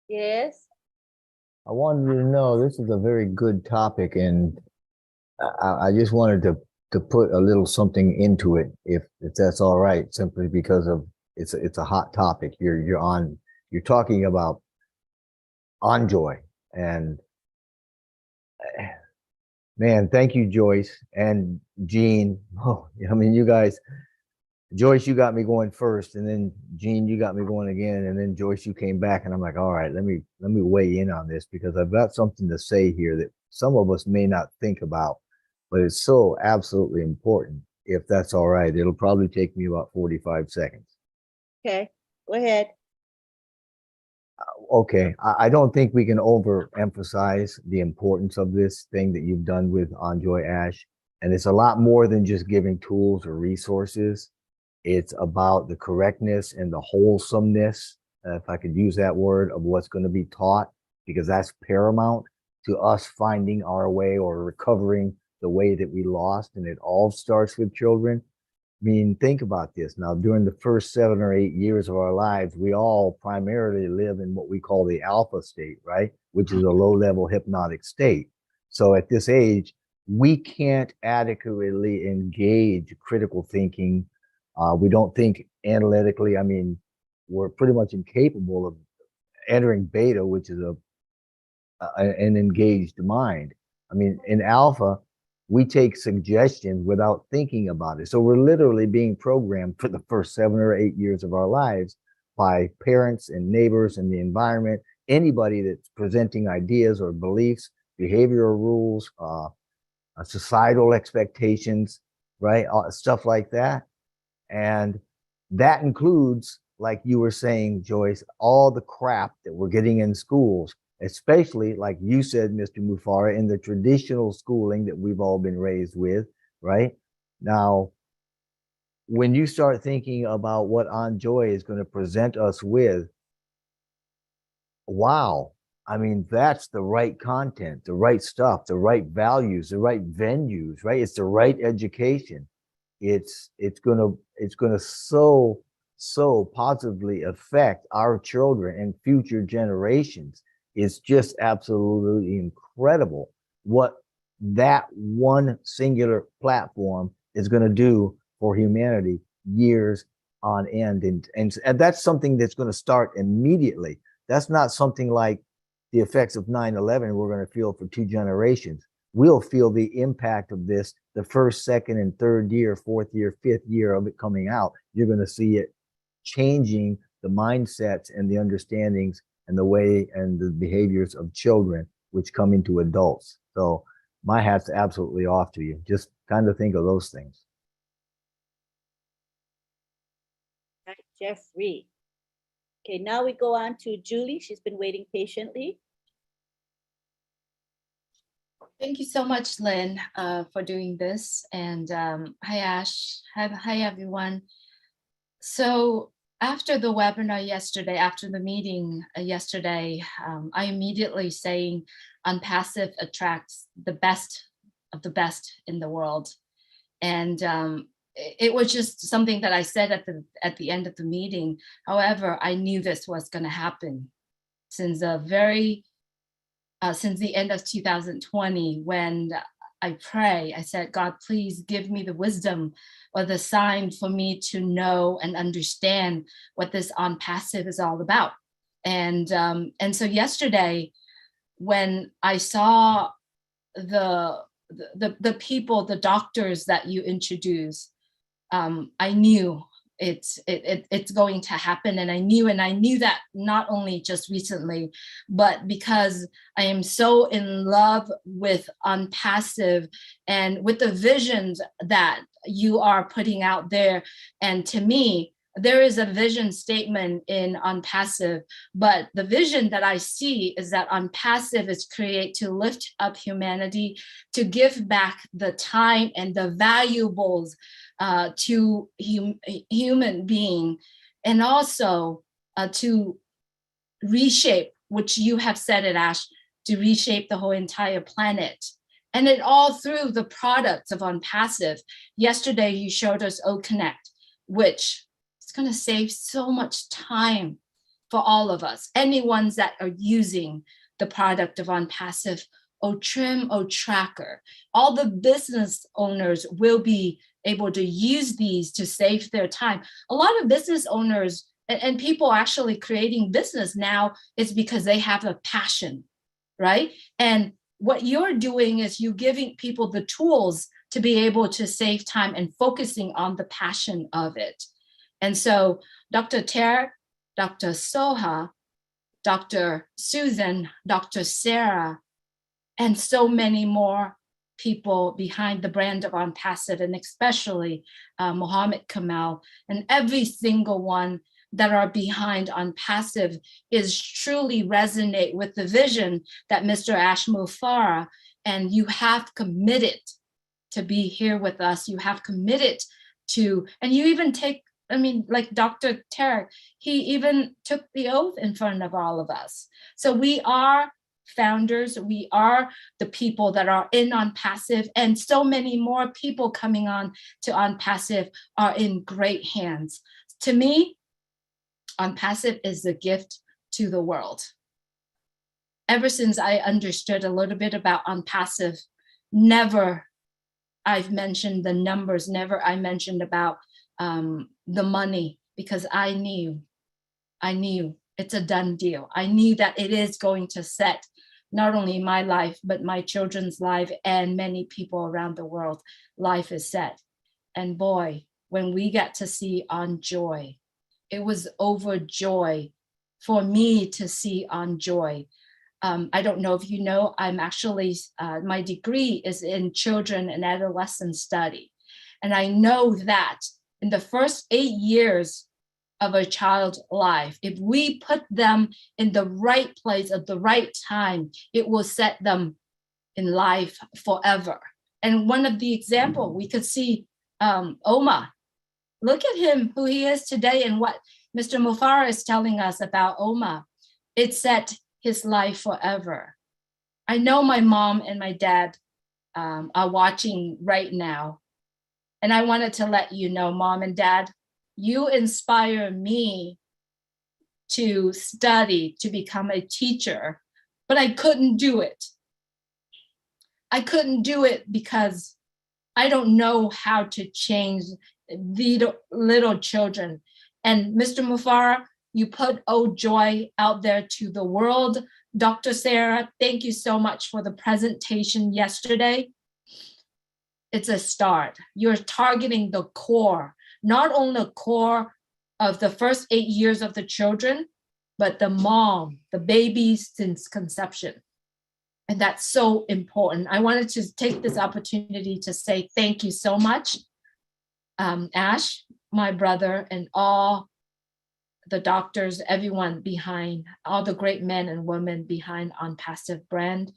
Yes. I wanted you to know this is a very good topic, and I just wanted to put a little something into it, if that's all right, simply because of it's a hot topic. You're talking about Enjoy, and man, thank you, Joyce and Jean. Oh, I mean, you guys. Joyce, you got me going first, and then Jean, you got me going again, and then Joyce, you came back, and I'm like, all right, let me weigh in on this, because I've got something to say here that some of us may not think about, but it's so absolutely important. If that's all right, it'll probably take me about 45 seconds. Okay, go ahead. Okay, I don't think we can overemphasize the importance of this thing that you've done with Enjoy Ash, and it's a lot more than just giving tools or resources. It's about the correctness and the wholesomeness, if I could use that word, of what's going to be taught, because that's paramount to us finding our way or recovering the way that we lost. And it all starts with children. I mean, think about this. Now, during the first 7 or 8 years of our lives, we all primarily live in what we call the alpha state, right? Which is a low-level hypnotic state. So at this age, we can't adequately engage critical thinking. We don't think analytically. I mean, we're pretty much incapable of entering beta, which is an engaged mind. I mean, in alpha, we take suggestions without thinking about it. So we're literally being programmed for the first 7 or 8 years of our lives by parents and neighbors and the environment, anybody that's presenting ideas or beliefs, behavioral rules, societal expectations, right? Stuff like that. And that includes, like you were saying, Joyce, all the crap that we're getting in schools, especially, like you said, Mr. Mufareh, in the traditional schooling that we've all been raised with, right? Now, when you start thinking about what Enjoy is going to present us with, wow, I mean, that's the right content, the right stuff, the right values, the right venues, right? It's the right education. It's gonna so positively affect our children and future generations. It's just absolutely incredible what that one singular platform is going to do for humanity years on end. And that's something that's going to start immediately. That's not something like the effects of 9/11 we're going to feel for 2 generations. we'll feel the impact of this the first, second, and third year, fourth year, fifth year of it coming out. You're going to see it changing the mindsets and the understandings and the way and the behaviors of children, which come into adults. So my hat's absolutely off to you. Just kind of think of those things. Right, Jeffrey. Okay, now we go on to Julie. She's been waiting patiently. Thank you so much, Lynn, for doing this. And hi, Ash. Hi, everyone. So after the webinar yesterday, after the meeting yesterday, I immediately saying ONPASSIVE attracts the best of the best in the world. And it was just something that I said at the end of the meeting. However, I knew this was going to happen since since the end of 2020, when I pray, I said, God, please give me the wisdom or the sign for me to know and understand what this ONPASSIVE is all about. And so yesterday, when I saw the people, the doctors that you introduced, I knew it's going to happen. And I knew that not only just recently, but because I am so in love with ONPASSIVE and with the visions that you are putting out there. And to me, there is a vision statement in ONPASSIVE, but the vision that I see is that ONPASSIVE is created to lift up humanity, to give back the time and the valuables to human being, and also to reshape, which you have said it, Ash, to reshape the whole entire planet. And it all through the products of ONPASSIVE. Yesterday, you showed us OConnect, which is going to save so much time for all of us, anyone that are using the product of ONPASSIVE, OTrim, OTracker. All the business owners will be able to use these to save their time. A lot of business owners and people actually creating business now is because they have a passion, right? And what you're doing is you giving people the tools to be able to save time and focusing on the passion of it. And so Dr. Ter, Dr. Soha, Dr. Susan, Dr. Sarah, and so many more people behind the brand of ONPASSIVE, and especially Mohammed Kamal, and every single one that are behind ONPASSIVE is truly resonate with the vision that Mr.Ash Mufareh, and you have committed to be here with us. You have committed to, and you even take, I mean, like Dr. Tarek, he even took the oath in front of all of us. So we are founders, we are the people that are in ONPASSIVE, and so many more people coming on to ONPASSIVE are in great hands. To me, ONPASSIVE is a gift to the world. Ever since I understood a little bit about ONPASSIVE, never I've mentioned the numbers, never I mentioned about the money, because I knew it's a done deal. I knew that it is going to set not only my life, but my children's life and many people around the world, life is set. And boy, when we got to see On Joy, it was overjoy for me to see On Joy. I don't know if you know, I'm actually, my degree is in children and adolescent study. And I know that in the first 8 years of a child's life, if we put them in the right place at the right time, it will set them in life forever. And one of the example we could see, Oma, look at him, who he is today, and what Mr. Mufareh is telling us about Oma. It set his life forever. I know my mom and my dad are watching right now. And I wanted to let you know, Mom and Dad, you inspire me to study, to become a teacher, but I couldn't do it. I couldn't do it because I don't know how to change the little children. And Mr. Mufareh, you put Oh Joy out there to the world. Dr. Sarah, thank you so much for the presentation yesterday. It's a start. You're targeting the core, not only the core of the first 8 years of the children, but the mom, the babies since conception. And that's so important. I wanted to take this opportunity to say thank you so much, Ash, my brother, and all the doctors, everyone behind, all the great men and women behind ONPASSIVE brand.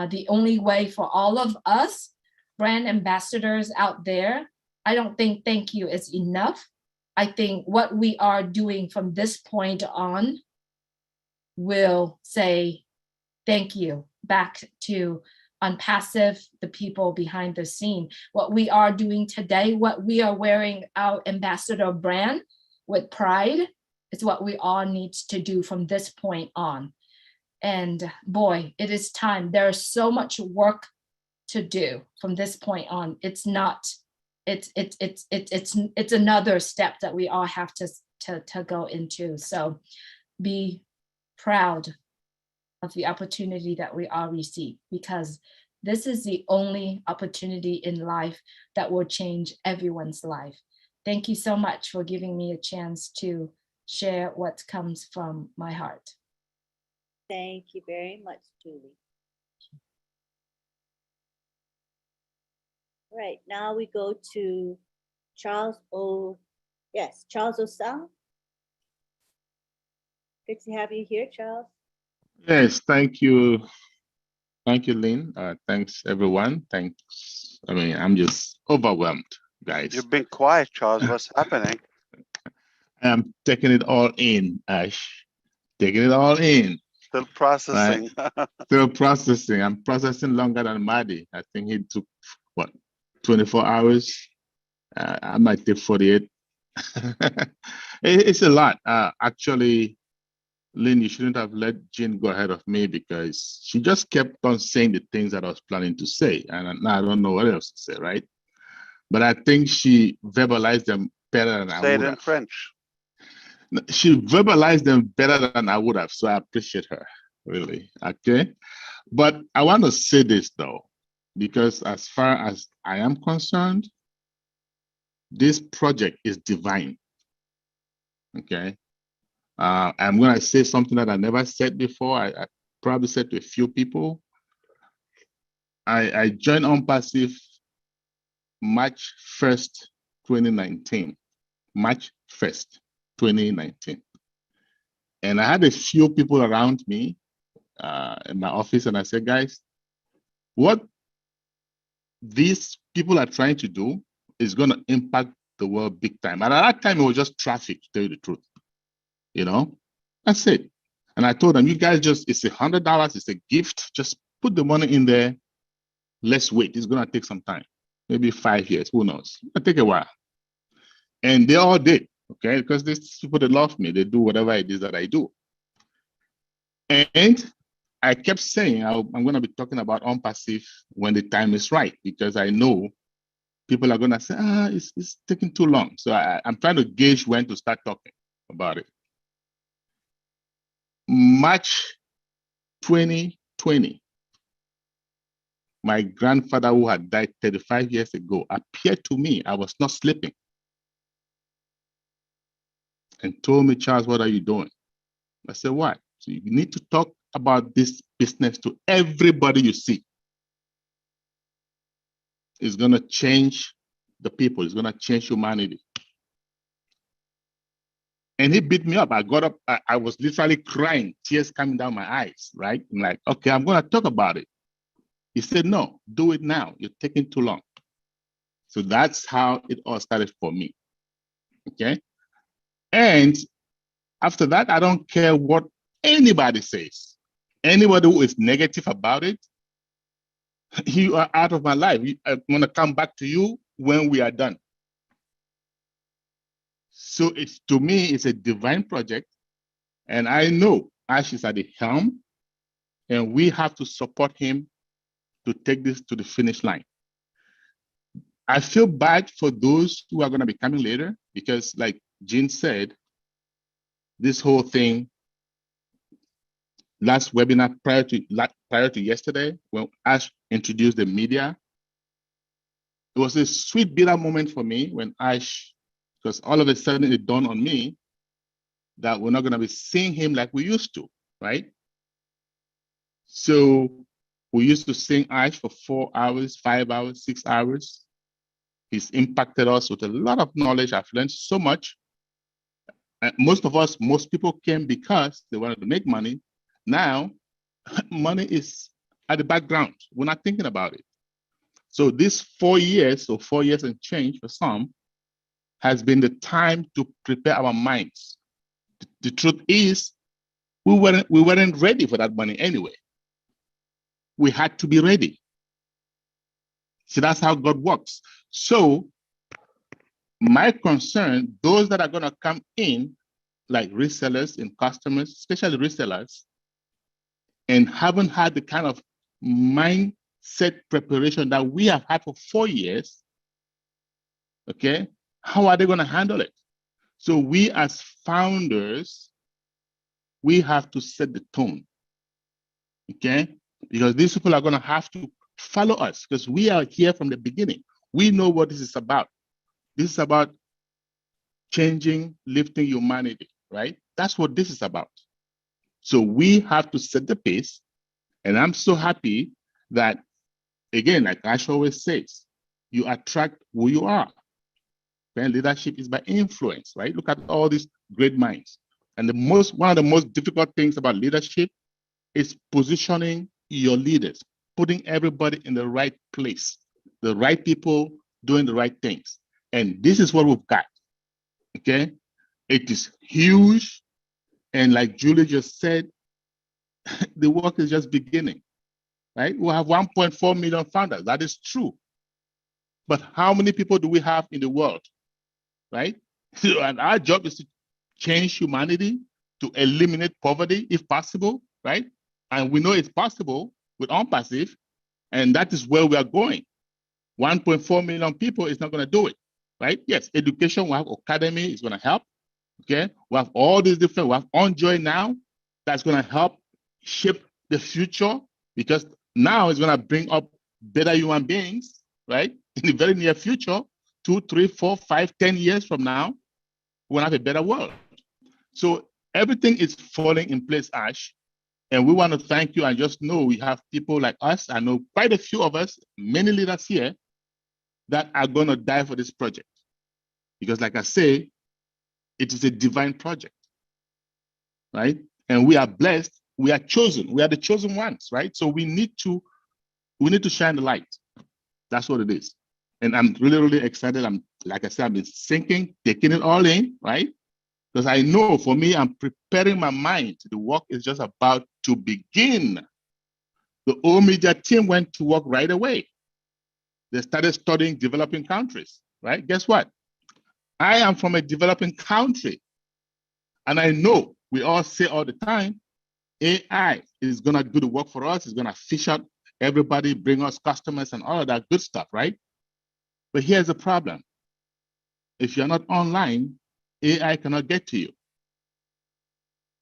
The only way for all of us brand ambassadors out there, I don't think thank you is enough. I think what we are doing from this point on will say thank you back to ONPASSIVE, the people behind the scene. What we are doing today, what we are wearing our ambassador brand with pride, is what we all need to do from this point on. And boy, it is time. There's so much work to do from this point on. It's not, it's another step that we all have to go into. So be proud of the opportunity that we all receive, because this is the only opportunity in life that will change everyone's life. Thank you so much for giving me a chance to share what comes from my heart. Thank you very much, Julie. All right, now we go to Charles Charles Osang. Good to have you here, Charles. Yes, thank you. Thank you, Lynn. Thanks, everyone. Thanks. I mean, I'm just overwhelmed, guys. You've been quiet, Charles. What's happening? I'm taking it all in, Ash. Taking it all in. Still processing. Right? Still processing. I'm processing longer than Maddie. I think he took, what, 24 hours? I might take 48. It's a lot. Actually, Lynn, you shouldn't have let Jean go ahead of me, because she just kept on saying the things that I was planning to say. And now I don't know what else to say, right? But I think she verbalized them better than I would have. Say it in French. She verbalized them better than I would have. So I appreciate her, really. Okay. But I want to say this, though, because as far as I am concerned, this project is divine. Okay. I'm going to say something that I never said before. I probably said to a few people. I joined ONPASSIVE March 1st, 2019. March 1st, 2019. And I had a few people around me in my office, and I said, guys, what these people are trying to do is going to impact the world big time. And at that time, it was just traffic, to tell you the truth. You know, that's it. And I told them, you guys it's $100, it's a gift. Just put the money in there. Let's wait. It's going to take some time, maybe 5 years. Who knows? It'll take a while. And they all did, okay? Because these people, they love me. They do whatever it is that I do. And I kept saying, I'm going to be talking about ONPASSIVE when the time is right, because I know people are going to say, it's taking too long. So I'm trying to gauge when to start talking about it. March 2020, my grandfather, who had died 35 years ago, appeared to me. I was not sleeping, and told me, Charles, what are you doing? I said, what? So you need to talk about this business to everybody you see. It's going to change the people. It's going to change humanity. And he beat me up. I got up. I was literally crying, tears coming down my eyes, right? I'm like, okay, I'm going to talk about it. He said, no, do it now. You're taking too long. So that's how it all started for me. Okay. And after that, I don't care what anybody says. Anybody who is negative about it, you are out of my life. I'm going to come back to you when we are done. So to me, it's a divine project. And I know Ash is at the helm, and we have to support him to take this to the finish line. I feel bad for those who are going to be coming later, because like Jean said, this whole thing last webinar prior to yesterday, when Ash introduced the media. It was a sweet, bitter moment for me when Ash, because all of a sudden it dawned on me that we're not going to be seeing him like we used to, right? So we used to sing Ash for 4 hours, 5 hours, 6 hours. He's impacted us with a lot of knowledge. I've learned so much. Most people came because they wanted to make money. Now, money is at the background. We're not thinking about it. So this 4 years, or 4 years and change for some, has been the time to prepare our minds. The truth is, we weren't ready for that money anyway. We had to be ready. So that's how God works. So my concern, those that are going to come in, like resellers and customers, especially resellers, and haven't had the kind of mindset preparation that we have had for 4 years, okay, how are they going to handle it? So we as founders, we have to set the tone, okay? Because these people are going to have to follow us because we are here from the beginning. We know what this is about. This is about changing, lifting humanity, right? That's what this is about. So we have to set the pace. And I'm so happy that, again, like Ash always says, you attract who you are. And leadership is by influence, right? Look at all these great minds. And one of the most difficult things about leadership is positioning your leaders, putting everybody in the right place, the right people doing the right things. And this is what we've got, okay? It is huge. And like Julie just said, the work is just beginning, right? We have 1.4 million founders. That is true. But how many people do we have in the world, right? And our job is to change humanity, to eliminate poverty if possible, right? And we know it's possible with ONPASSIVE, and that is where we are going. 1.4 million people is not going to do it, right? Yes, education, we have academy is going to help, okay? We have all these different, we have OnJoy now, that's going to help shape the future, because now it's going to bring up better human beings, right? In the very near future, 2, 3, 4, 5, 10 years from now, we're going to have a better world. So everything is falling in place, Ash. And we want to thank you. And just know we have people like us. I know quite a few of us, many leaders here, that are going to die for this project. Because like I say, it is a divine project, right? And we are blessed. We are chosen. We are the chosen ones, right? So we need to shine the light. That's what it is. And I'm really, really excited. Like I said, I've been thinking, taking it all in, right? Because I know for me, I'm preparing my mind. The work is just about to begin. The whole media team went to work right away. They started studying developing countries, right? Guess what? I am from a developing country. And I know we all say all the time, AI is going to do the work for us. It's going to fish out everybody, bring us customers and all of that good stuff, right? But here's the problem. If you're not online, AI cannot get to you.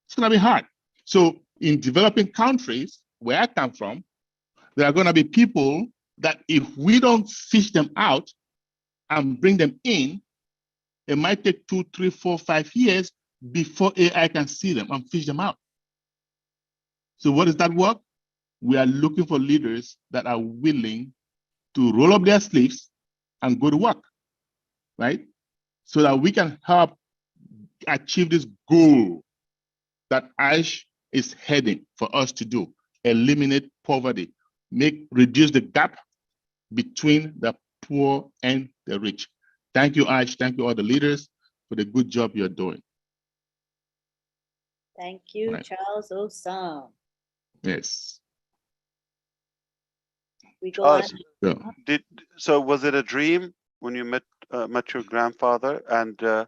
It's going to be hard. So in developing countries, where I come from, there are going to be people that if we don't fish them out and bring them in, it might take 2, 3, 4, 5 years before AI can see them and fish them out. So what does that work? We are looking for leaders that are willing to roll up their sleeves and go to work, right? So that we can help achieve this goal that Ash is heading for us to do: eliminate poverty, reduce the gap between the poor and the rich. Thank you, Ash. Thank you, all the leaders, for the good job you're doing. Thank you, Right. Charles Osam. Yes. We go on. So, was it a dream when you met your grandfather? And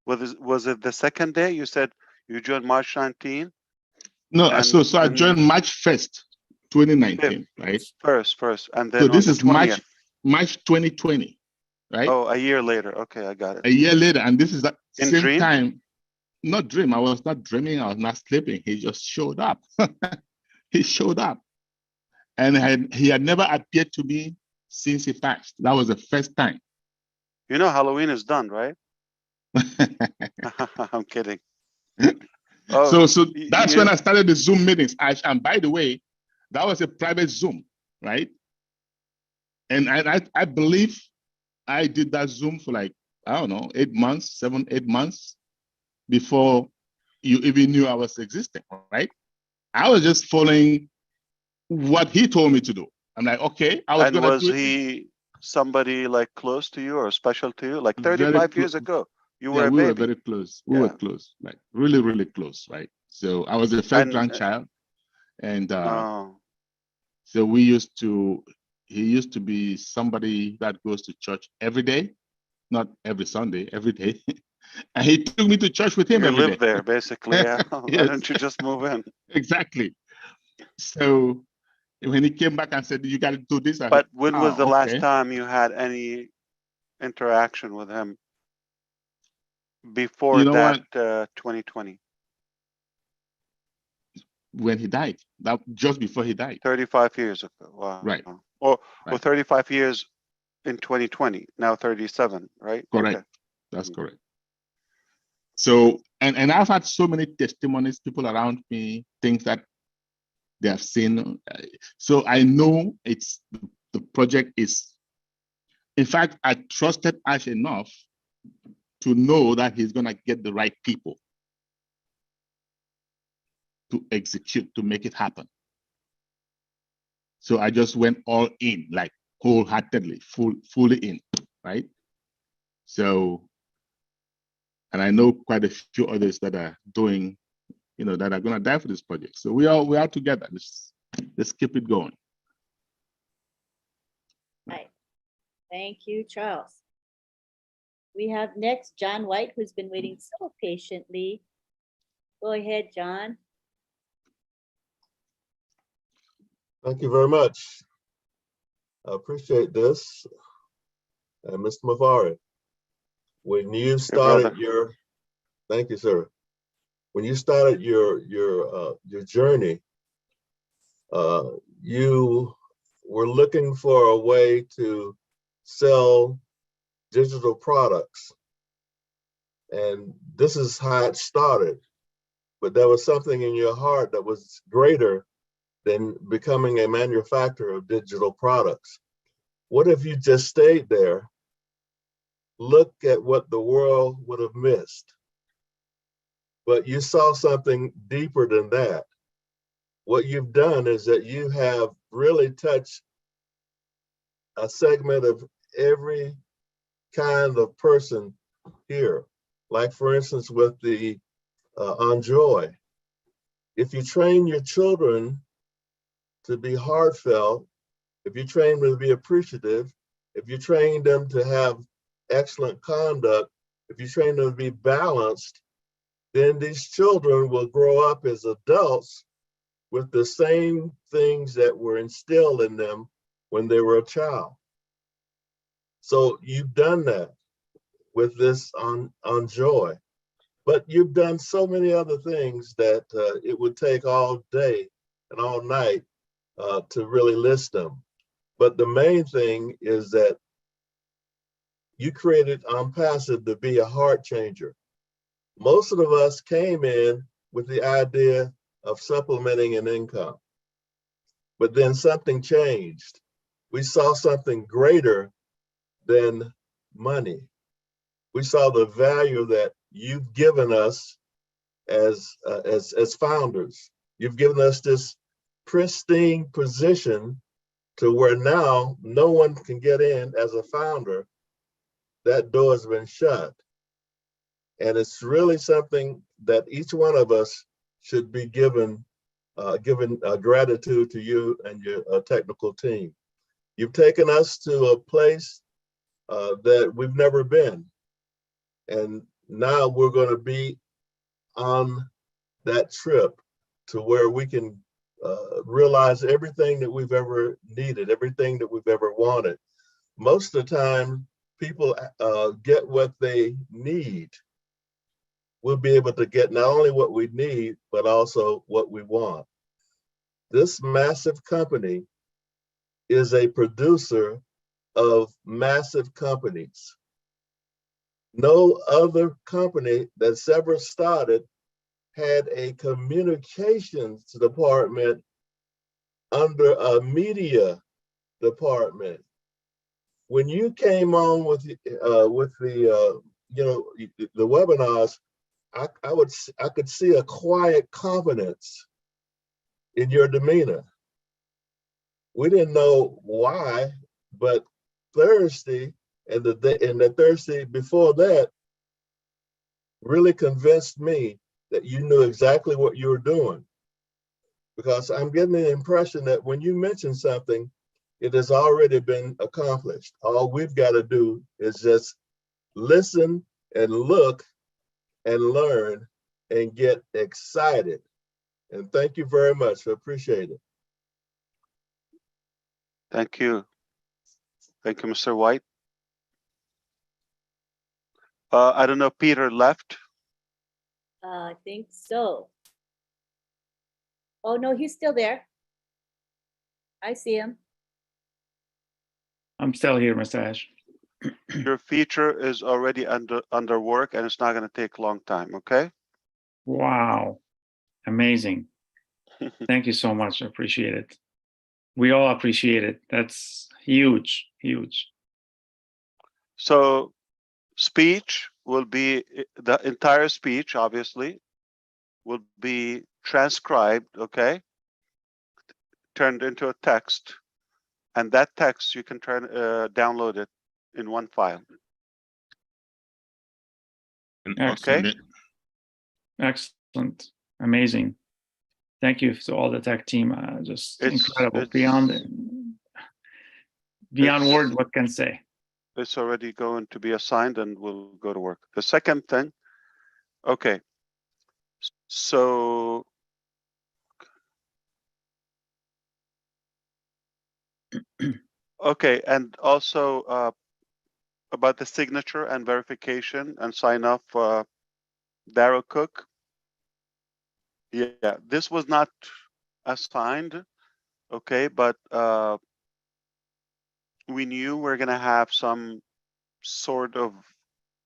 was it the second day? You said you joined March 19? No, and, so I joined March 1st, 2019, right? First, and then So this on is the 20th. March 2020, right? Oh, a year later. Okay, I got it. A year later, and this is the In same dreams? time. not dream. I was not dreaming. I was not sleeping. He just showed up. He showed up. And he had never appeared to me since he passed. That was the first time. You know, Halloween is done, right? I'm kidding. So that's when I started the Zoom meetings. And by the way, that was a private Zoom, right? And I believe I did that Zoom for like, I don't know, 8 months, 8 months before you even knew I was existing, right? I was just following what he told me to do. I'm like, okay, I was And gonna was do it. he somebody like close to you or special to you? Like 35 years ago, you were a we baby. were very close. We were close, like really, really close, right? So I was the first grandchild. And so he used to be somebody that goes to church every day, not every Sunday, every day. And he took me to church with him You every day. live there, basically. Yeah. Why don't you just move in? Exactly. So when he came back and said, you got to do this. I But said, when was the last okay. time you had any interaction with him before You know that what? 2020? When he died, that just before he died. 35 years ago. Wow. Right. Or Right. 35 years in 2020, now 37, right? Correct. Okay. That's correct. So, and I've had so many testimonies, people around me, things that they have seen. So I know the project is, in fact, I trusted Ash enough to know that he's going to get the right people to execute, to make it happen. So I just went all in, like wholeheartedly, fully in, right? So, and I know quite a few others that are doing, that are going to die for this project. So we are together. Let's keep it going. Right. Thank you, Charles. We have next John White, who's been waiting so patiently. Go ahead, John. Thank you very much. I appreciate this. And Mr. Mufareh, when you started thank you, sir. When you started your journey, you were looking for a way to sell digital products. And this is how it started. But there was something in your heart that was greater than becoming a manufacturer of digital products. What if you just stayed there? Look at what the world would have missed. But you saw something deeper than that. What you've done is that you have really touched a segment of every kind of person here. Like, for instance, with the Enjoy. If you train your children to be heartfelt, if you train them to be appreciative, if you train them to have excellent conduct, if you train them to be balanced, then these children will grow up as adults with the same things that were instilled in them when they were a child. So you've done that with this on Joy, but you've done so many other things that it would take all day and all night to really list them. But the main thing is that you created ONPASSIVE to be a heart changer. Most of us came in with the idea of supplementing an income, but then something changed. We saw something greater than money. We saw the value that you've given us as founders. You've given us this pristine position to where now no one can get in as a founder. That door has been shut. And it's really something that each one of us should be given gratitude to you and your technical team. You've taken us to a place that we've never been. And now we're going to be on that trip to where we can realize everything that we've ever needed, everything that we've ever wanted. Most of the time, people get what they need. we'll be able to get not only what we need, but also what we want. This massive company is a producer of massive companies. No other company that's ever started had a communications department under a media department. When you came on with the webinars, I could see a quiet confidence in your demeanor. We didn't know why, but Thursday and the Thursday before that really convinced me that you knew exactly what you were doing. Because I'm getting the impression that when you mention something, it has already been accomplished. All we've got to do is just listen and look and learn and get excited. And thank you very much. I appreciate it. Thank you. Thank you, Mr. White. I don't know, Peter left. I think so. Oh, no, he's still there. I see him. I'm still here, Mr. Ash. Your feature is already under work, and it's not going to take a long time, okay? Wow. Amazing. Thank you so much. I appreciate it. We all appreciate it. That's huge, huge. So speech will be, the entire speech, obviously, will be transcribed, okay? Turned into a text. And that text, you can download it in one file. Excellent. Okay? Excellent. Amazing. Thank you to all the tech team. Just incredible. Beyond word, what can say? It's already going to be assigned and we'll go to work. The second thing, okay. So okay, and also about the signature and verification and sign off Darrow Cook. Yeah, this was not assigned, okay, but we knew we're gonna have some sort of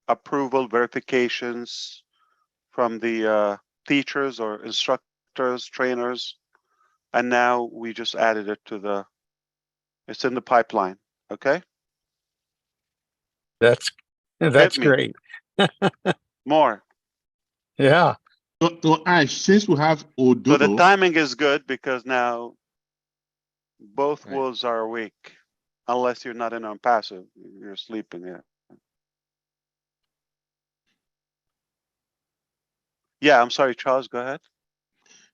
approval verifications from the teachers or instructors, trainers, and now we just added it to it's in the pipeline, okay? That's great. More. Yeah. So Ash, since we have Ododo, So the timing is good because now both wolves are awake, unless you're not in ONPASSIVE, you're sleeping. Yeah. Yeah, I'm sorry, Charles. Go ahead.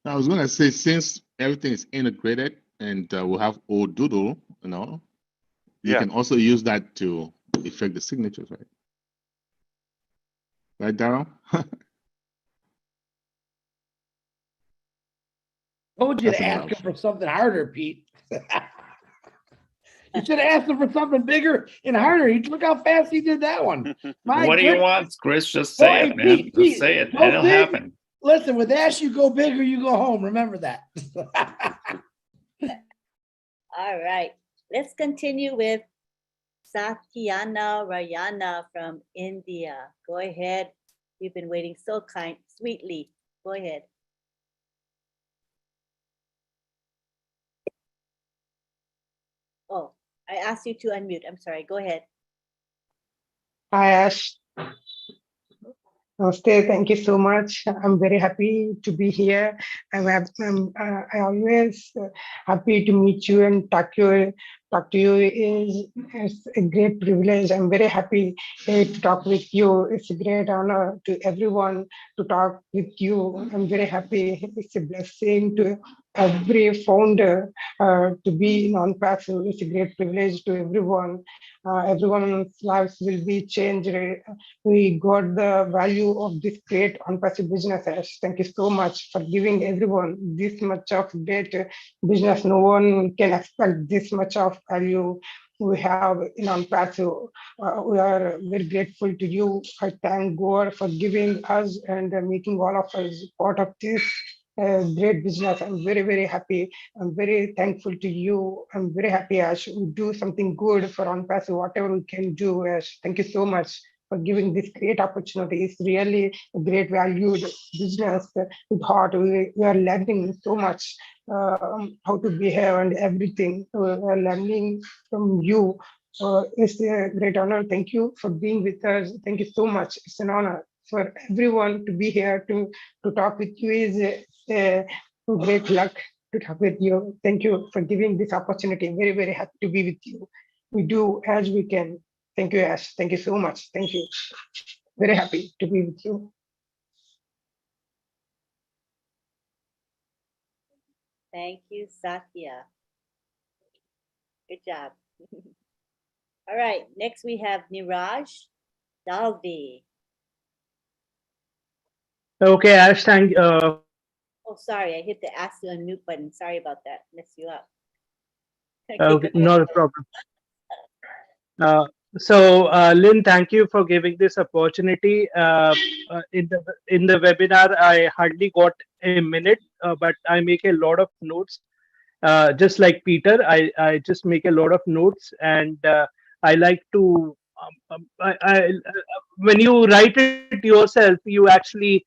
I was going to say, since everything is integrated and we'll have Ododo, you can also use that to effect the signatures, right? Right, Darryl? Told you to ask him for something harder, Pete. You should have asked him for something bigger and harder. Look how fast he did that one. What do you want, Chris? Just say it, man. Just say it, and it'll happen. Listen, with Ash, you go big or you go home. Remember that. All right. Let's continue with Satyana Rayana from India. Go ahead. You've been waiting so sweetly. Go ahead. Oh, I asked you to unmute. I'm sorry. Go ahead. Hi, Ash. Namaste. Thank you so much. I'm very happy to be here. I always happy to meet you and talk to you is a great privilege. I'm very happy to talk with you. It's a great honor to everyone to talk with you. I'm very happy. It's a blessing to every founder to be in ONPASSIVE. It's a great privilege to everyone. Everyone's lives will be changed. We got the value of this great ONPASSIVE business. Ash. Thank you so much for giving everyone this much of great business. No one can expect this much of value we have in ONPASSIVE. We are very grateful to you. I thank God for giving us and making all of us part of this great business. I'm very, very happy. I'm very thankful to you. I'm very happy as we do something good for ONPASSIVE, whatever we can do. Ash. Thank you so much for giving this great opportunity. It's really a great valued business with heart. We are learning so much how to behave and everything. We are learning from you. It's a great honor. Thank you for being with us. Thank you so much. It's an honor for everyone to be here to talk with you. Is a great luck to talk with you. Thank you for giving this opportunity. Very, very happy to be with you. We do as we can. Thank you, Ash. Thank you so much. Thank you. Very happy to be with you. Thank you, Satya. Good job. All right, next we have Niraj Dalvi. Okay, Ash, thank Oh, sorry, I hit the ask to unmute button. Sorry about that. Messed you up. okay, not a problem. Lynn, thank you for giving this opportunity. In the webinar, I hardly got a minute, but I make a lot of notes. Just like Peter, I just make a lot of notes, and I like to. When you write it yourself, you actually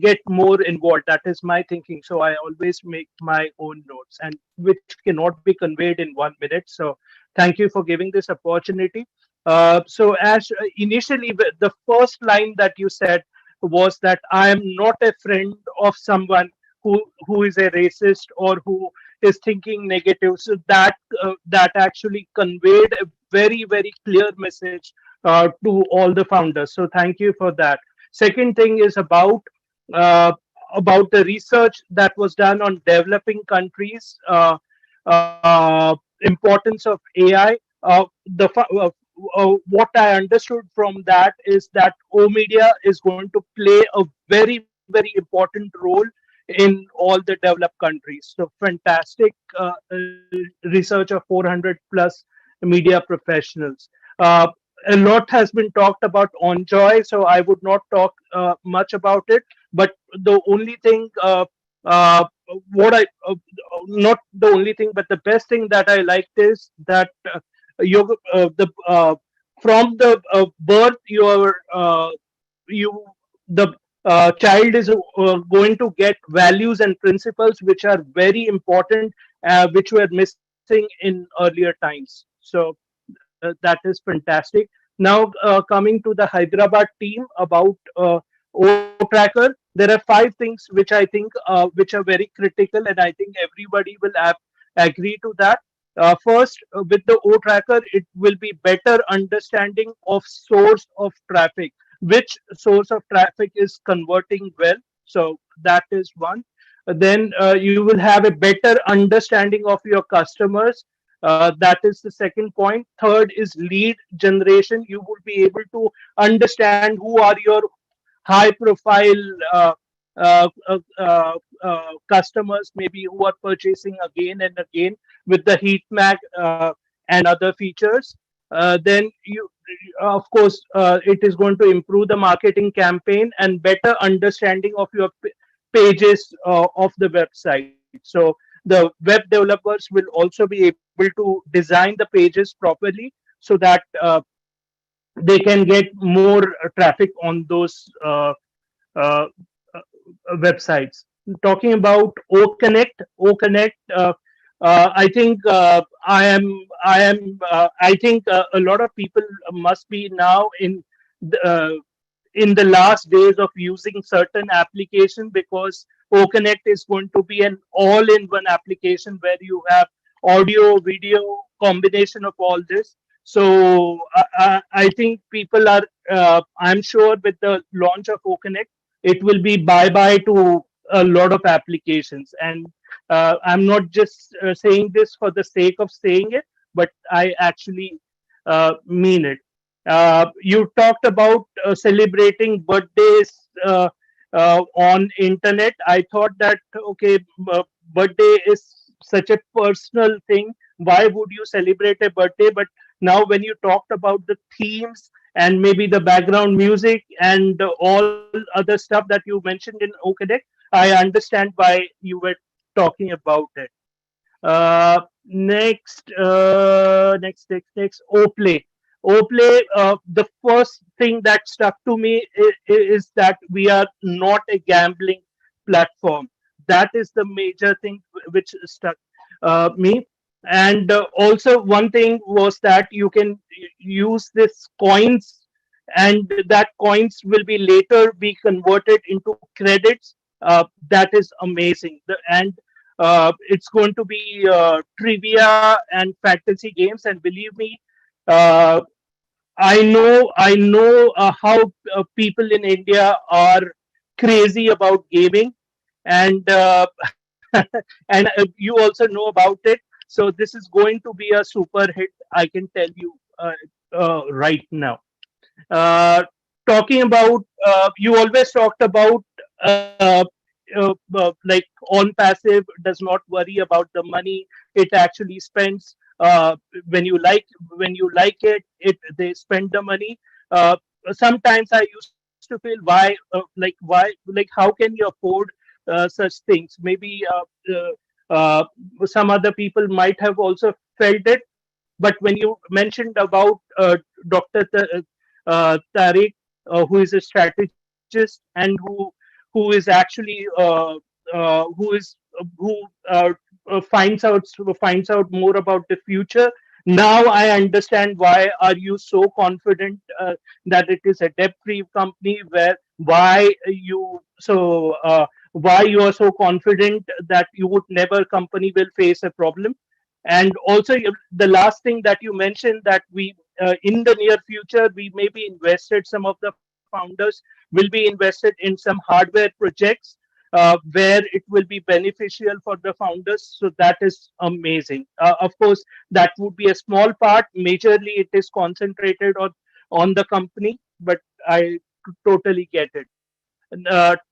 get more involved. That is my thinking. So I always make my own notes, and which cannot be conveyed in 1 minute. So thank you for giving this opportunity. So Ash, initially the first line that you said was that I am not a friend of someone who is a racist or who is thinking negative. So that actually conveyed a very, very clear message to all the founders. So thank you for that. Second thing is uh, about the research that was done on developing countries, importance of AI. What I understood from that is that O Media is going to play a very, very important role in all the developed countries. So fantastic research of 400 plus media professionals. A lot has been talked about on Joy, so I would not talk much about it. But the only thing, uh, what I not the only thing, but the best thing that I liked is that the from the birth you the child is going to get values and principles which are very important, which were missing in earlier times. So that is fantastic. Now coming to the Hyderabad team about O Tracker, there are 5 things which I think which are very critical, and I think everybody will agree to that. First, with the O Tracker, it will be better understanding of source of traffic, which source of traffic is converting well. So that is one. Then you will have a better understanding of your customers. That is the second point. Third is lead generation. You will be able to understand who are your high profile customers, maybe who are purchasing again and again with the heat map and other features. Then you, of course, it is going to improve the marketing campaign and better understanding of your pages of the website. So the web developers will also be able to design the pages properly so that they can get more traffic on those uh, websites. Talking about O Connect, I think I think a lot of people must be now in the last days of using certain application, because OConnect is going to be an all-in-one application where you have audio, video, combination of all this. So I think people are, I'm sure with the launch of OConnect, it will be bye-bye to a lot of applications. And I'm not just saying this for the sake of saying it, but I actually mean it. You talked about celebrating birthdays on internet. I thought that okay, birthday is such a personal thing. Why would you celebrate a birthday? But Now, when you talked about the themes and maybe the background music and all other stuff that you mentioned in OKDEC, I understand why you were talking about it. Next, Oplay. Oplay, the first thing that stuck to me is that we are not a gambling platform. That is the major thing which stuck me. And also, one thing was that you can use this coins, and that coins will be later be converted into credits. That is amazing. And it's going to be trivia and fantasy games, and believe me, uh, I know how people in India are crazy about gaming, and and you also know about it. So this is going to be a super hit. I can tell you right now. Uh, Talking about, you always talked about like ONPASSIVE does not worry about the money it actually spends. When you like it, they spend the money. Uh, Sometimes I used to feel why how can you afford such things? Maybe some other people might have also felt it, but when you mentioned about Dr. Tariq, who is a strategist and who is actually who finds out more about the future. Now I understand why are you so confident that it is a debt-free company. Why you are so confident that you would never company will face a problem. And also, the last thing that you mentioned, that we in the near future we may be invested. Some of the founders will be invested in some hardware projects where it will be beneficial for the founders. So that is amazing. Of course, that would be a small part. Majorly, it is concentrated on the company, but I totally get it.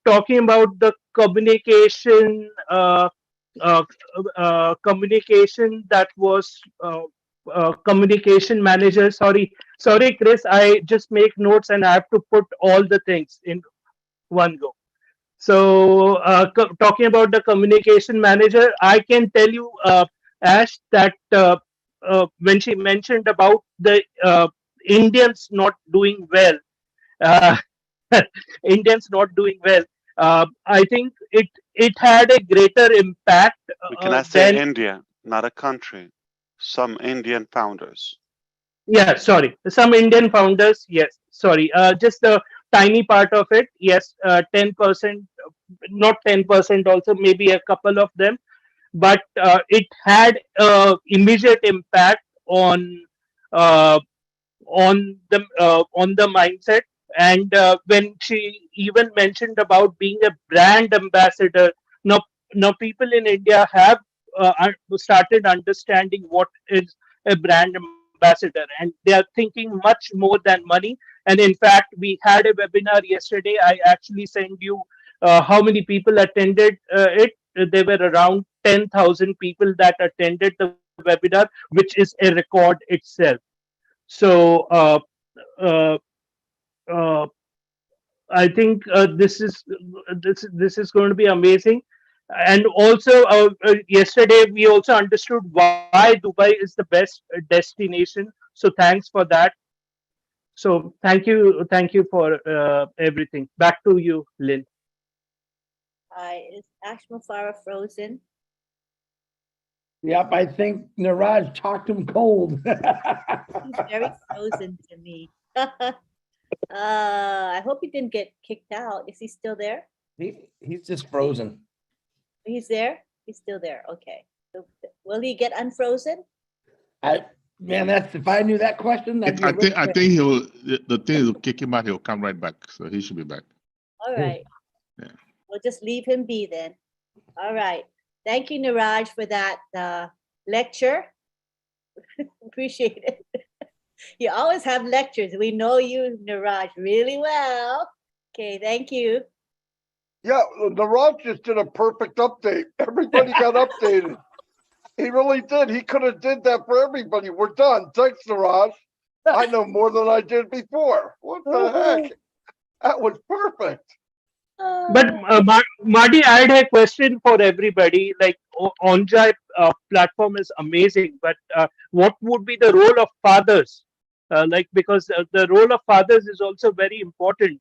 Talking about the uh, communication that was communication manager. Sorry, Chris. I just make notes and I have to put all the things in one go. So, talking about the communication manager, I can tell you, Ash, that when she mentioned about the Indians not doing well, uh, Indians not doing well, I think it had a greater impact Can I say than. India, not a country? Some Indian founders. Yeah, sorry. Some Indian founders, yes. Sorry, just a tiny part of it. Yes, 10%, not 10%. Also, maybe a couple of them, but it had immediate impact uh, on the mindset. And when she even mentioned about being a brand ambassador, now now people in India have started understanding what is a brand ambassador, and they are thinking much more than money. And in fact, we had a webinar yesterday. I actually sent you how many people attended it. There were around 10,000 people that attended the webinar, which is a record itself. So uh, uh, I think this is going to be amazing. And also, yesterday we also understood why Dubai is the best destination. So thanks for that. So thank you for everything. Back to you, Lynn. Hi, is Ash Mufareh frozen? Yep, I think Niraj talked him cold. He's very frozen to me. I hope he didn't get kicked out. Is he still there? He's just frozen. He's there? He's still there. Okay. So will he get unfrozen? Man, that's if I knew that question, that'd be a rich I man. think he'll the thing is will kick him out, he'll come right back. So he should be back. All right. We'll just leave him be then. All right. Thank you, Niraj, for that lecture. Appreciate it. You always have lectures. We know you, Niraj, really well. Okay, thank you. Yeah, Niraj just did a perfect update. Everybody got updated. He really did. He could have did that for everybody. We're done. Thanks, Siraj. I know more than I did before. What the heck? That was perfect. But Marty, I had a question for everybody. Like OnJai platform is amazing, but what would be the role of fathers? Like because the role of fathers is also very important.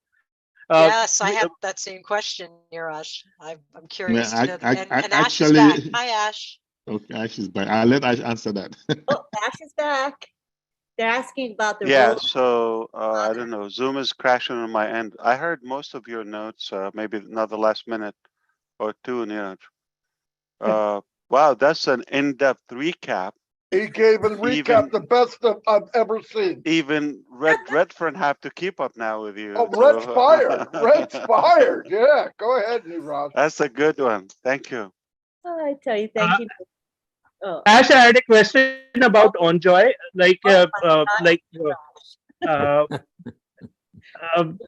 Yes, I have that same question, Niraj. I'm curious to know. And Ash is back. Hi, Ash. Okay, Ash is back. I'll let Ash answer that. Oh, Ash is back. They're asking about the Yeah, role. so I don't know. Zoom is crashing on my end. I heard most of your notes, maybe not the last minute or two, Niraj. Wow, that's an in-depth recap. He gave a recap the best I've ever seen. Even Redfern have to keep up now with you. Oh, Red's fired. Red's fired. Yeah, go ahead, Niraj. That's a good one. Thank you. Oh, I tell you, thank you. Oh. Ash, I had a question about OnJoy.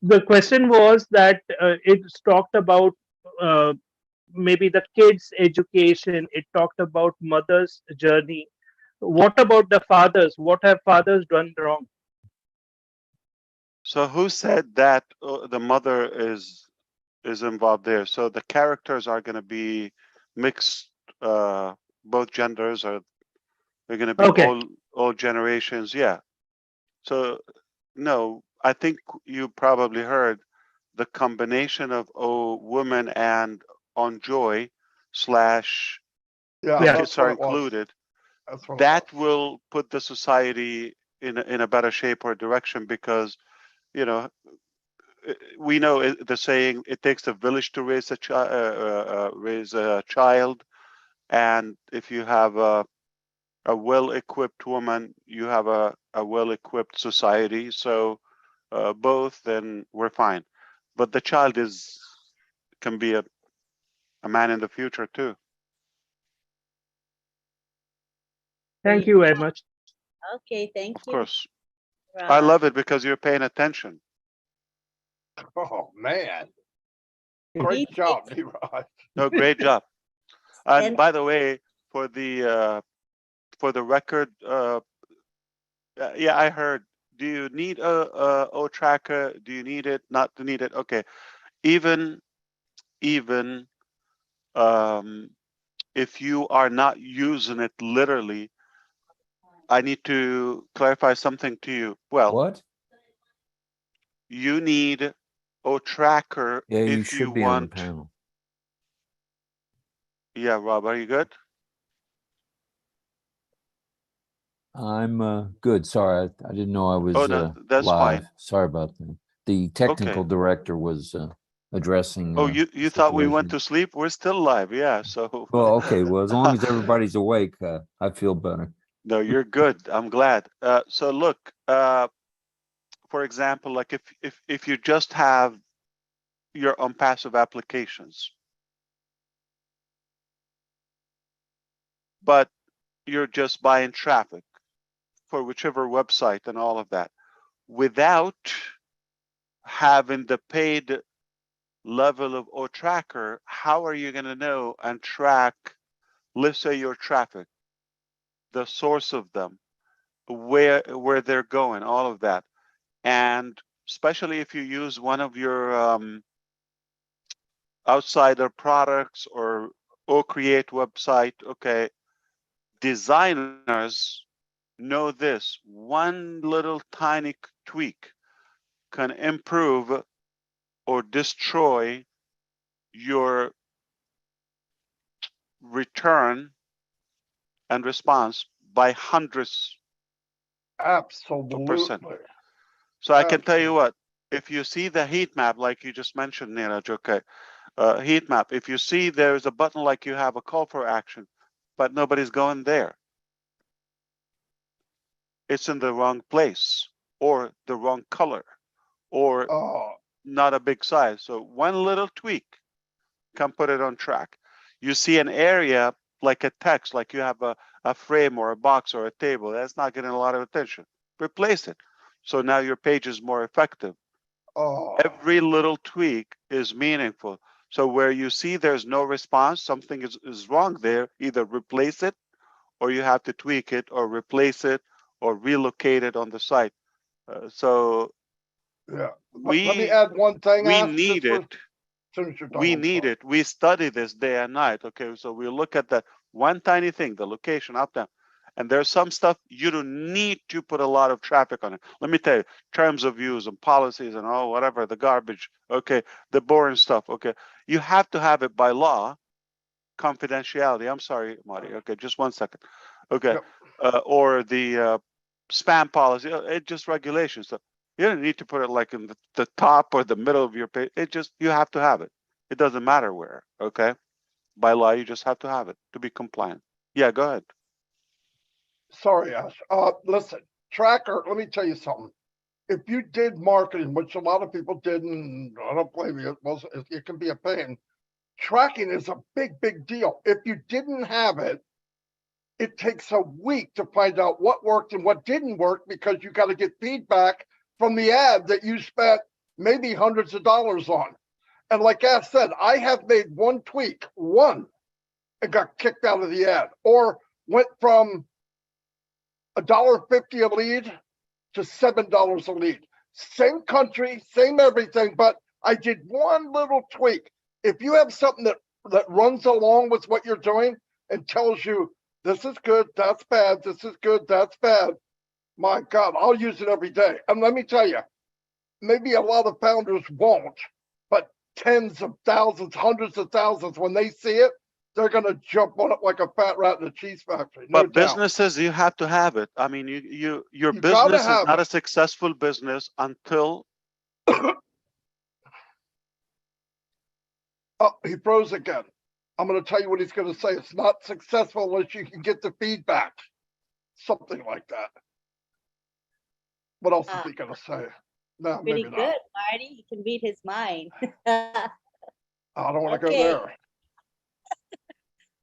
The question was that it's talked about maybe the kids' education. It talked about mother's journey. What about the fathers? What have fathers done wrong? So who said that the mother is involved there? So the characters are going to be mixed, both genders, or they're going to be all generations. Yeah. So no, I think you probably heard the combination of women and OnJoy slash kids are included. That will put the society in a better shape or direction, because you know, we know the saying, it takes a village to raise a child, and if you have a well-equipped woman, you have a well-equipped society. So both, then we're fine. But the child can be a man in the future too. Thank you very much. Okay, thank you. Of course. I love it because you're paying attention. Oh man. Great job, Niraj. No, great job. And by the way, for the record, yeah, I heard. Do you need a O tracker? Do you need it? Not to need it? Okay. Even if you are not using it literally, I need to clarify something to you. Well, what? You need O tracker you if should you be want. on the panel. Yeah, Rob, are you good? I'm good. Sorry, I didn't know I was that's live. fine. Sorry about that. The technical director was addressing. Oh, you thought we went to sleep? We're still live. Yeah. So. Well, okay. Well, as long as everybody's awake, I feel better. No, you're good. I'm glad. So look, for example, like if you just have your ONPASSIVE applications, but you're just buying traffic for whichever website and all of that, without having the paid level of O tracker, how are you going to know and track, let's say, your traffic, the source of them, where they're going, all of that? And especially if you use one of your outsider products or create website, okay, designers know this. One little tiny tweak can improve or destroy your return and response by hundreds Absolutely. of percent. So I can tell you what, if you see the heat map, like you just mentioned, Neeraj, okay, heat map, if you see there's a button like you have a call for action, but nobody's going there, it's in the wrong place or the wrong color or not a big size. So one little tweak can put it on track. You see an area like a text, like you have a frame or a box or a table, that's not getting a lot of attention. Replace it. So now your page is more effective. Every little tweak is meaningful. So where you see there's no response, something is wrong there, either replace it or you have to tweak it or replace it or relocate it on the site. So Yeah. Let me add one thing. we Ash, need just for- it. soon as you're done, We I'm need sorry. it. We study this day and night. Okay, so we look at that one tiny thing, the location up down, and there's some stuff you don't need to put a lot of traffic on it. Let me tell you, terms of use and policies and all whatever, the garbage. Okay, the boring stuff. Okay, you have to have it by law. Confidentiality. I'm sorry, Marty. Okay, just 1 second. Okay, or the spam policy. It just regulations. So you don't need to put it like in the top or the middle of your page. It just, you have to have it. It doesn't matter where. Okay, by law, you just have to have it to be compliant. Yeah, go ahead. Sorry, Ash. Listen, Tracker, let me tell you something. If you did marketing, which a lot of people did, and I don't blame you, it can be a pain. Tracking is a big, big deal. If you didn't have it, it takes a week to find out what worked and what didn't work because you got to get feedback from the ad that you spent maybe hundreds of dollars on. And like Ash said, I have made one tweak, and got kicked out of the ad, or went from $1.50 a lead to $7 a lead. Same country, same everything, but I did one little tweak. If you have something that runs along with what you're doing and tells you this is good, that's bad, this is good, that's bad, my God, I'll use it every day. And let me tell you, maybe a lot of founders won't, but tens of thousands, hundreds of thousands, when they see it, they're going to jump on it like a fat rat in a cheese factory. No But doubt. businesses, you have to have it. I mean, your You gotta business is have not it. a successful business until Oh, he froze again. I'm going to tell you what he's going to say. It's not successful unless you can get the feedback. Something like that. What else is he going to say? No, Pretty maybe good, not. Marty. You can read his mind. I don't want to Okay. go there. All right,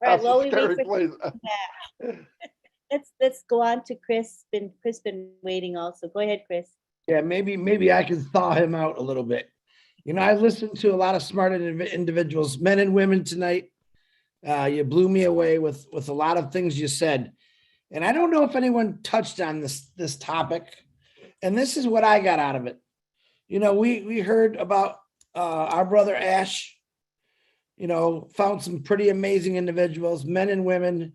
That's while a we scary wait for place. let's go on to Chris. Chris been waiting also. Go ahead, Chris. Yeah, maybe I can thaw him out a little bit. You know, I listened to a lot of smart individuals, men and women tonight. You blew me away with a lot of things you said. And I don't know if anyone touched on this topic. And this is what I got out of it. You know, we heard about our brother Ash, you know, found some pretty amazing individuals, men and women,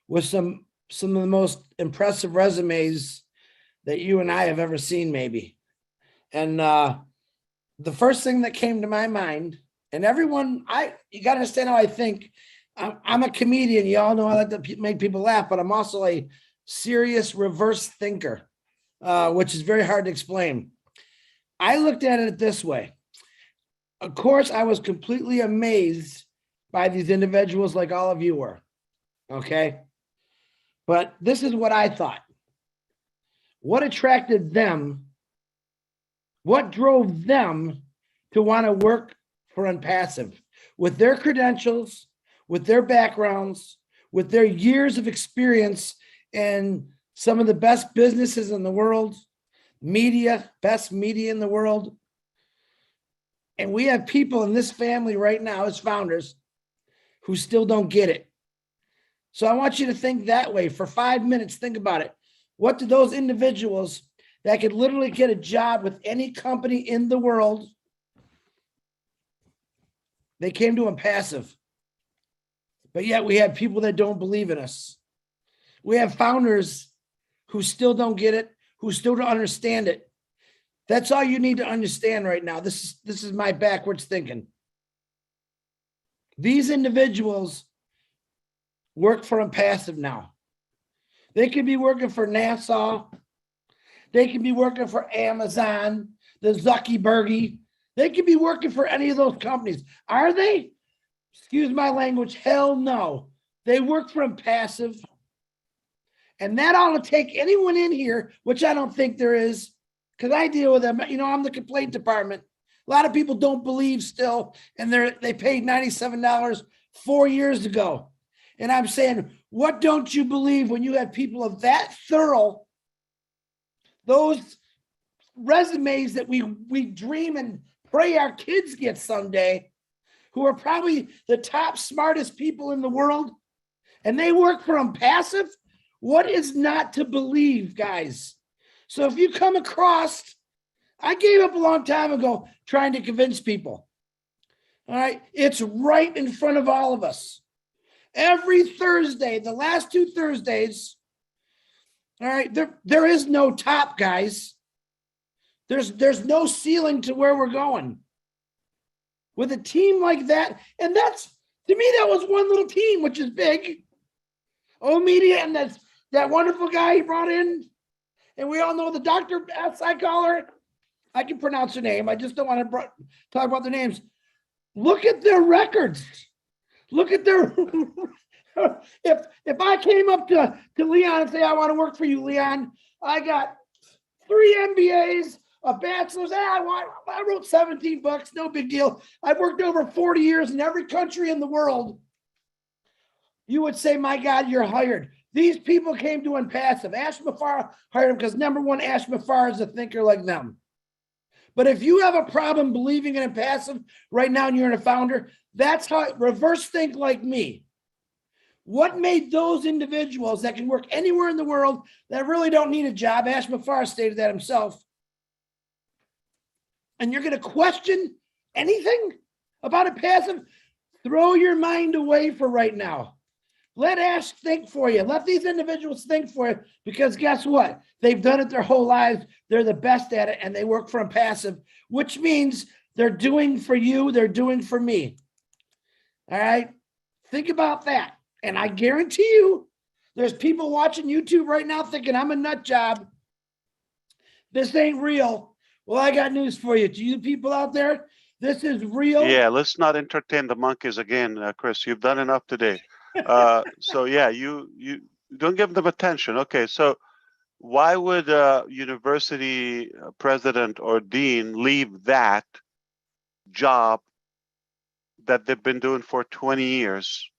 with some of the most impressive resumes that you and I have ever seen, maybe. And the first thing that came to my mind, and everyone, you got to understand how I think. I'm a comedian. You all know I like to make people laugh, but I'm also a serious reverse thinker, which is very hard to explain. I looked at it this way. Of course, I was completely amazed by these individuals like all of you were. Okay. But this is what I thought. What attracted them? What drove them to want to work for ONPASSIVE with their credentials, with their backgrounds, with their years of experience in some of the best businesses in the world, best media in the world. And we have people in this family right now as founders who still don't get it. So I want you to think that way for 5 minutes. Think about it. What do those individuals that could literally get a job with any company in the world, they came to ONPASSIVE. But yet we have people that don't believe in us. We have founders who still don't get it, who still don't understand it. That's all you need to understand right now. This is my backwards thinking. These individuals work for ONPASSIVE now. They could be working for NASA. They could be working for Amazon, the Zuckerberg. They could be working for any of those companies. Are they? Excuse my language. Hell no. They work for ONPASSIVE. And that ought to take anyone in here, which I don't think there is, because I deal with them. You know, I'm the complaint department. A lot of people don't believe still, and they paid $97 4 years ago. And I'm saying, what don't you believe when you have people of that thorough, those resumes that we dream and pray our kids get someday, who are probably the top smartest people in the world, and they work for ONPASSIVE? What is not to believe, guys? So if you come across, I gave up a long time ago trying to convince people. All right. It's right in front of all of us. Every Thursday, the last 2 Thursdays, all right, there is no top, guys. There's no ceiling to where we're going. With a team like that, and that's, to me, that was one little team, which is big. O Media and that wonderful guy he brought in. And we all know the Dr. S, I call her. I can pronounce her name. I just don't want to talk about their names. Look at their records. Look at their, if I came up to Leon and say, I want to work for you, Leon, I got 3 MBAs, a bachelor's. I wrote 17 books, no big deal. I've worked over 40 years in every country in the world. You would say, my God, you're hired. These people came to ONPASSIVE. Ash Mufareh hired them because number one, Ash Mufareh is a thinker like them. But if you have a problem believing in ONPASSIVE right now and you're a founder, that's how reverse think like me. What made those individuals that can work anywhere in the world that really don't need a job? Ash Mufareh stated that himself. And you're going to question anything about ONPASSIVE? Throw your mind away for right now. Let Ash think for you. Let these individuals think for you, because guess what? They've done it their whole lives. They're the best at it, and they work for ONPASSIVE, which means they're doing for you. They're doing for me. All right? Think about that. And I guarantee you, there's people watching YouTube right now thinking, I'm a nut job. This ain't real. Well, I got news for you. To you people out there, this is real. Yeah, let's not entertain the monkeys again, Chris. You've done enough today. So yeah, you don't give them attention. Okay, so why would a university president or dean leave that job that they've been doing for 20 years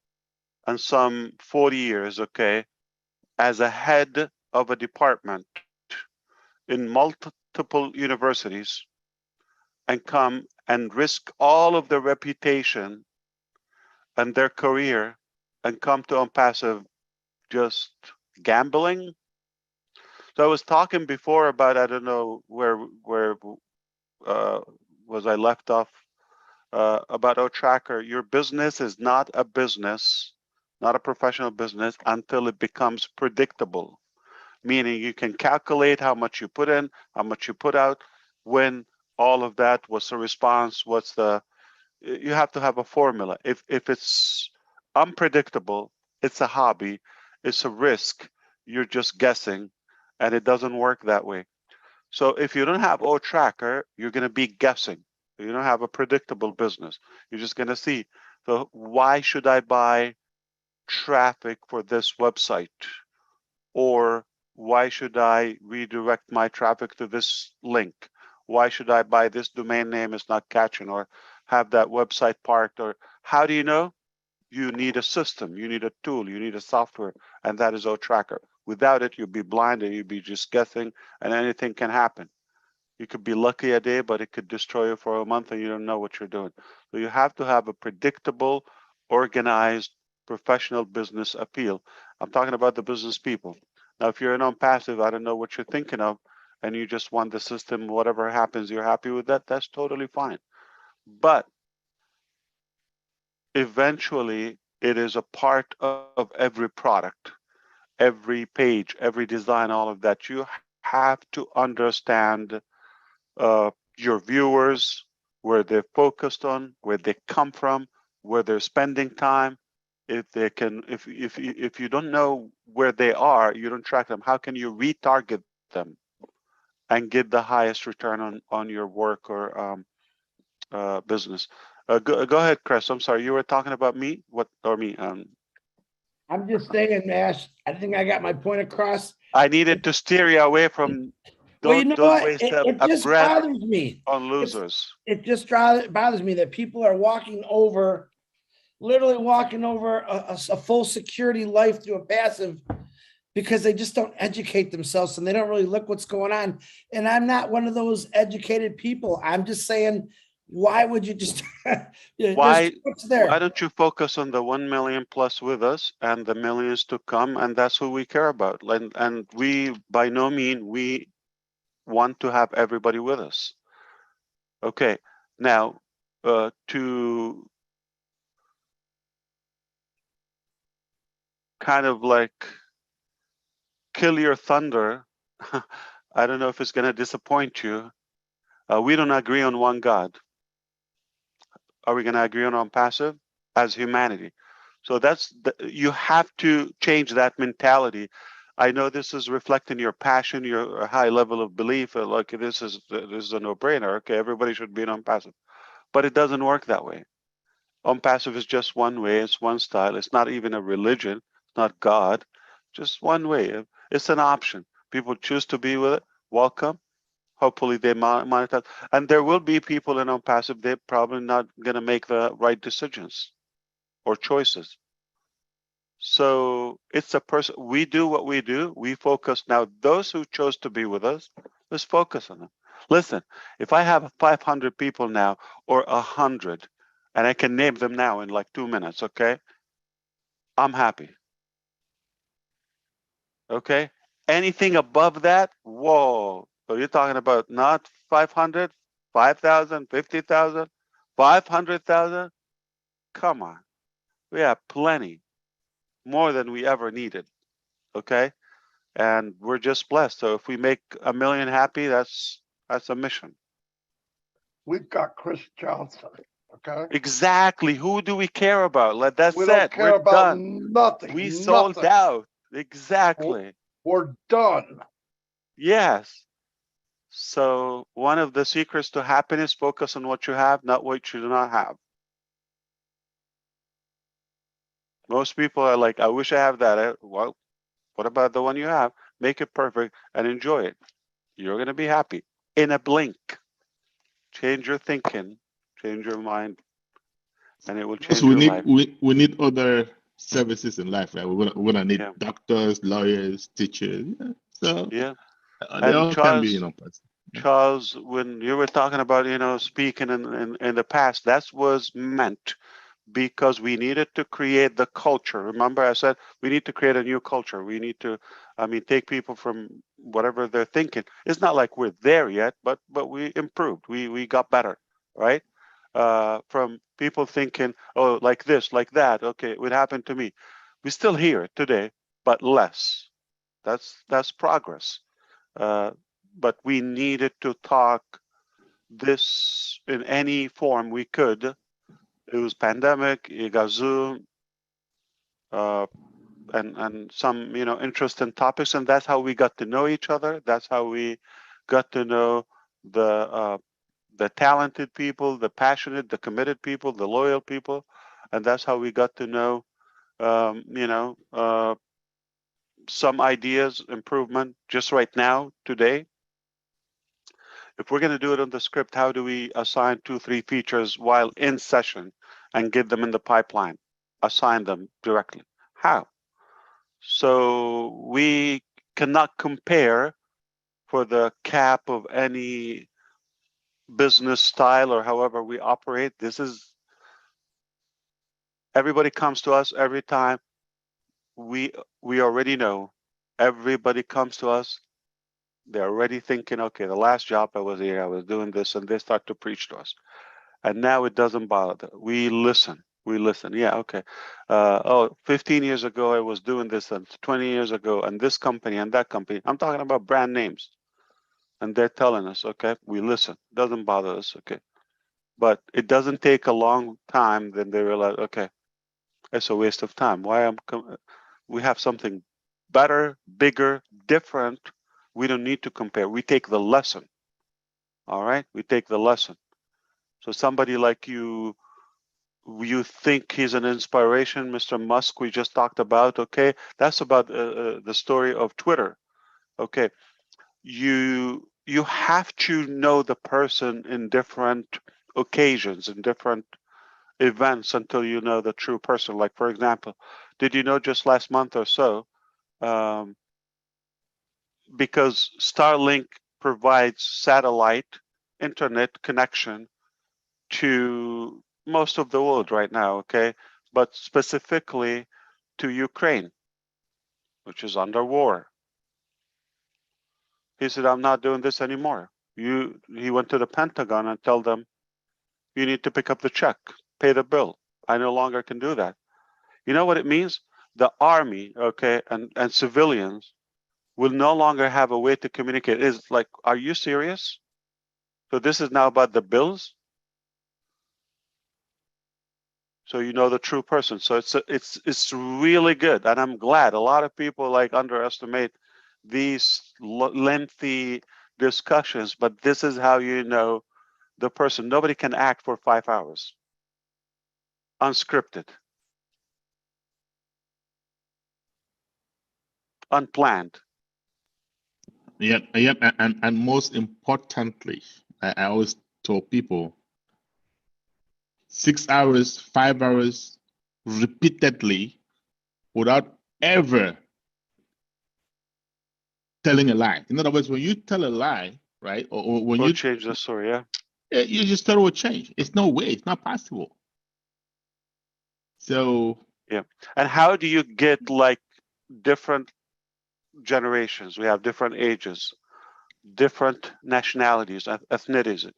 and some 40 years, okay, as a head of a department in multiple universities, and come and risk all of their reputation and their career and come to ONPASSIVE just gambling? So I was talking before about, I don't know where was I left off, about OTracker. Your business is not a business, not a professional business, until it becomes predictable. Meaning you can calculate how much you put in, how much you put out, when all of that, what's the response, you have to have a formula. If it's unpredictable, it's a hobby, it's a risk, you're just guessing, and it doesn't work that way. So if you don't have OTracker, you're going to be guessing. You don't have a predictable business. You're just going to see. So why should I buy traffic for this website? Or why should I redirect my traffic to this link? Why should I buy this domain name is not catching, or have that website parked? Or how do you know? You need a system, you need a tool, you need a software, and that is OTracker. Without it, you'll be blind and you'll be just guessing, and anything can happen. You could be lucky a day, but it could destroy you for a month and you don't know what you're doing. So you have to have a predictable, organized, professional business appeal. I'm talking about the business people. Now, if you're an ONPASSIVE, I don't know what you're thinking of, and you just want the system, whatever happens, you're happy with that, that's totally fine. But eventually, it is a part of every product, every page, every design, all of that. You have to understand your viewers, where they're focused on, where they come from, where they're spending time. If they can, if you don't know where they are, you don't track them. How can you retarget them and get the highest return on your work or business? Go ahead, Chris. I'm sorry, you were talking about me. What or me? I'm just saying, Ash, I think I got my point across. I needed to steer you away from. Well, you know don't what? waste It a just breath bothers me. on losers. It just bothers me that people are literally walking over a full security life through ONPASSIVE because they just don't educate themselves and they don't really look what's going on. And I'm not one of those educated people. I'm just saying why would you just, there's Why, too much there. why don't you focus on the 1 million plus with us and the millions to come? And that's who we care about. And we, by no means, we want to have everybody with us. Okay, now to kind of like kill your thunder, I don't know if it's going to disappoint you. We don't agree on one God. Are we going to agree on ONPASSIVE as humanity? So you have to change that mentality. I know this is reflecting your passion, your high level of belief. Like this is a no-brainer. Okay, everybody should be an ONPASSIVE, but it doesn't work that way. ONPASSIVE is just one way. It's one style. It's not even a religion. It's not God. Just one way. It's an option. People choose to be with it. Welcome. Hopefully they monetize. And there will be people in ONPASSIVE. They're probably not going to make the right decisions or choices. So it's a person. We do what we do. We focus. Now, those who chose to be with us, let's focus on them. Listen, if I have 500 people now or 100, and I can name them now in like 2 minutes, okay? I'm happy. Okay? Anything above that, whoa. So you're talking about not 500, 5,000, 50,000, 500,000? Come on. We have plenty, more than we ever needed. Okay? And we're just blessed. So if we make 1 million happy, that's a mission. We've got Chris Johnson. Okay. Exactly. Who do we care about? That's we it. don't care We're about done. nothing. We sold out. Exactly. We're done. Yes. So one of the secrets to happiness, focus on what you have, not what you do not have. Most people are like, I wish I have that. Well, what about the one you have? Make it perfect and enjoy it. You're going to be happy in a blink. Change your thinking, change your mind, and it will change So your life. we need other services in life, right? We're gonna need doctors, lawyers, teachers. Yeah. So yeah, they and all can be, Charles, when you were talking about, speaking in the past, that was meant because we needed to create the culture. Remember, I said we need to create a new culture. We need to, take people from whatever they're thinking. It's not like we're there yet, but we improved. We got better, right? From people thinking, oh, like this, like that. Okay, it would happen to me. We're still here today, but less. That's progress. But we needed to talk this in any form we could. It was pandemic, you got Zoom, and some interesting topics, and that's how we got to know each other. That's how we got to know the talented people, the passionate, the committed people, the loyal people, and that's how we got to know some ideas, improvement just right now today. If we're going to do it on the script, how do we assign 2-3 features while in session and get them in the pipeline? Assign them directly. How? So we cannot compare for the cap of any business style or however we operate. This is, everybody comes to us every time. We already know. Everybody comes to us. They're already thinking, okay, the last job I was here, I was doing this, and they start to preach to us. And now it doesn't bother. We listen. We listen. Yeah, okay. 15 years ago, I was doing this, and 20 years ago, and this company and that company. I'm talking about brand names. And they're telling us, okay, we listen. Doesn't bother us, okay. But it doesn't take a long time, then they realize, okay, it's a waste of time. We have something better, bigger, different. We don't need to compare. We take the lesson. All right? We take the lesson. So somebody like you think he's an inspiration, Mr. Musk, we just talked about, okay? That's about the story of Twitter. Okay. You have to know the person in different occasions, in different events until you know the true person. Like, for example, did you know just last month or so, because Starlink provides satellite internet connection to most of the world right now, okay? But specifically to Ukraine, which is under war. He said, I'm not doing this anymore. He went to the Pentagon and told them, you need to pick up the check, pay the bill. I no longer can do that. You know what it means? The army, okay, and civilians will no longer have a way to communicate. It's like, are you serious? So this is now about the bills. So you know the true person. So it's really good, and I'm glad. A lot of people like underestimate these lengthy discussions, but this is how you know the person. Nobody can act for 5 hours, unscripted, unplanned. Yep, and most importantly, I always tell people 6 hours, 5 hours repeatedly without ever telling a lie. In other words, when you tell a lie, right, or when We'll you change the story, yeah. You just thought it would change. It's no way. It's not possible. So yeah. And how do you get like different generations? We have different ages, different nationalities, ethnicities,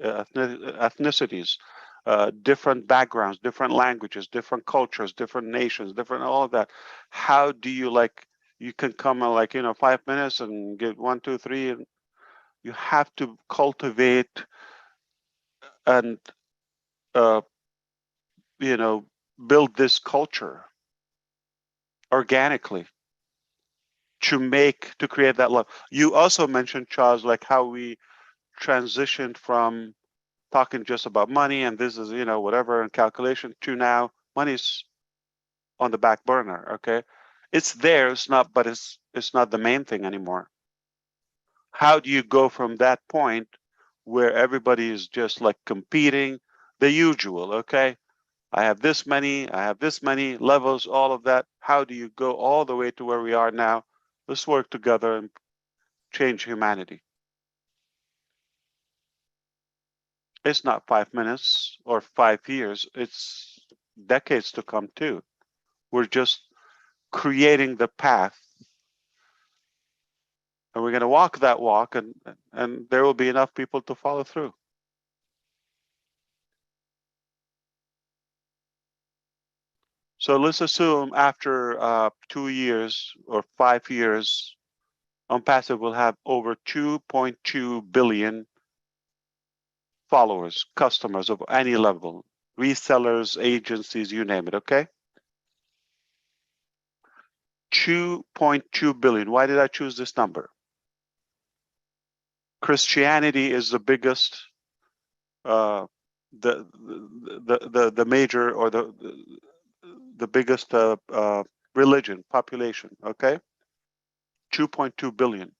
different backgrounds, different languages, different cultures, different nations, different all of that. How do you like? You can come in like 5 minutes and get 1, 2, 3, and you have to cultivate and build this culture organically to create that love. You also mentioned, Charles, like how we transitioned from talking just about money and this is whatever and calculation to now money's on the back burner. Okay, it's there, but it's not the main thing anymore. How do you go from that point where everybody is just like competing, the usual? Okay, I have this many levels, all of that. How do you go all the way to where we are now? Let's work together and change humanity. It's not 5 minutes or 5 years. It's decades to come too. We're just creating the path. And we're going to walk that walk and there will be enough people to follow through. So let's assume after 2 years or 5 years, ONPASSIVE will have over 2.2 billion followers, customers of any level, resellers, agencies, you name it, okay? 2.2 billion. Why did I choose this number? Christianity is the biggest, the major or the biggest religion, population, okay? 2.2 billion.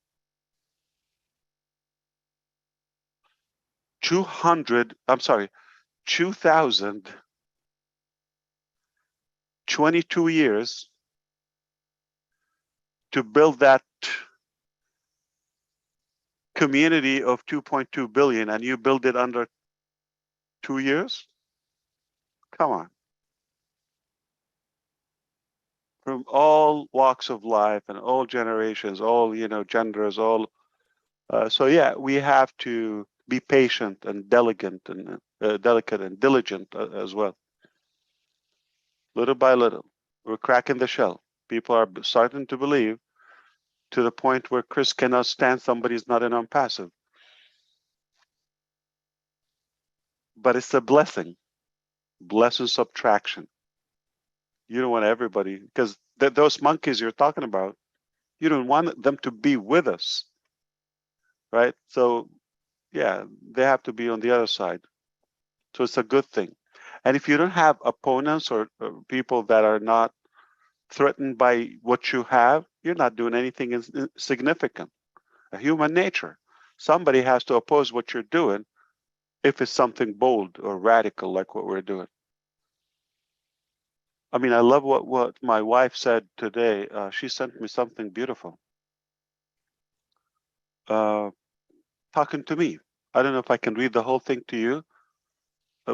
2022 years to build that community of 2.2 billion, and you build it under 2 years? Come on. From all walks of life and all generations, all genders, all. So yeah, we have to be patient and delicate and diligent as well. Little by little, we're cracking the shell. People are starting to believe, to the point where Chris cannot stand somebody's not an ONPASSIVE. But it's a blessing subtraction. You don't want everybody, because those monkeys you're talking about, you don't want them to be with us, right? So yeah, they have to be on the other side. So it's a good thing. And if you don't have opponents or people that are not threatened by what you have, you're not doing anything significant. A human nature. Somebody has to oppose what you're doing if it's something bold or radical like what we're doing. I mean, I love what my wife said today. She sent me something beautiful. Talking to me. I don't know if I can read the whole thing to you.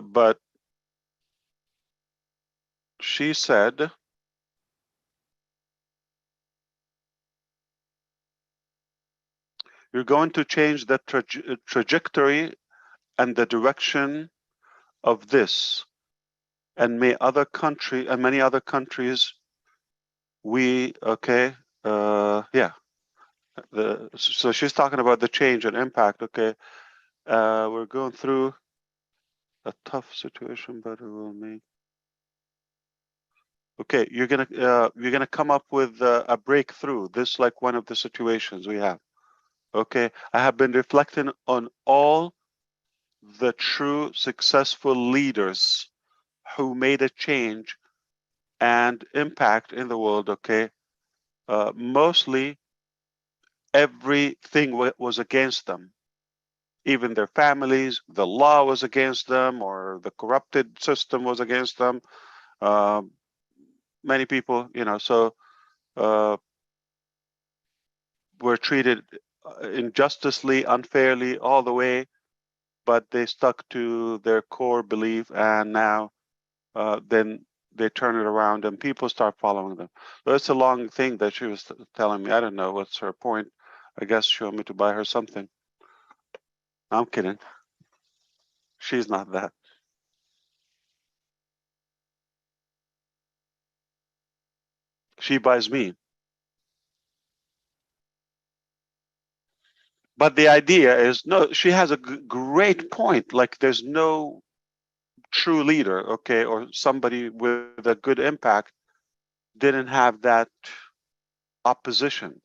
but she said, you're going to change the trajectory and the direction of this, and many other countries, yeah. So she's talking about the change and impact. Okay, we're going through a tough situation, but it will make. Okay, you're gonna come up with a breakthrough. This like one of the situations we have. Okay, I have been reflecting on all the true successful leaders who made a change and impact in the world. Okay, mostly everything was against them. Even their families, the law was against them, or the corrupted system was against them. Many people, so were treated injusticely, unfairly, all the way, but they stuck to their core belief, and now then they turn it around and people start following them. So it's a long thing that she was telling me. I don't know what's her point. I guess she wanted me to buy her something. I'm kidding. She's not that. She buys me. But the idea is, no, she has a great point. Like there's no true leader, okay, or somebody with a good impact didn't have that opposition.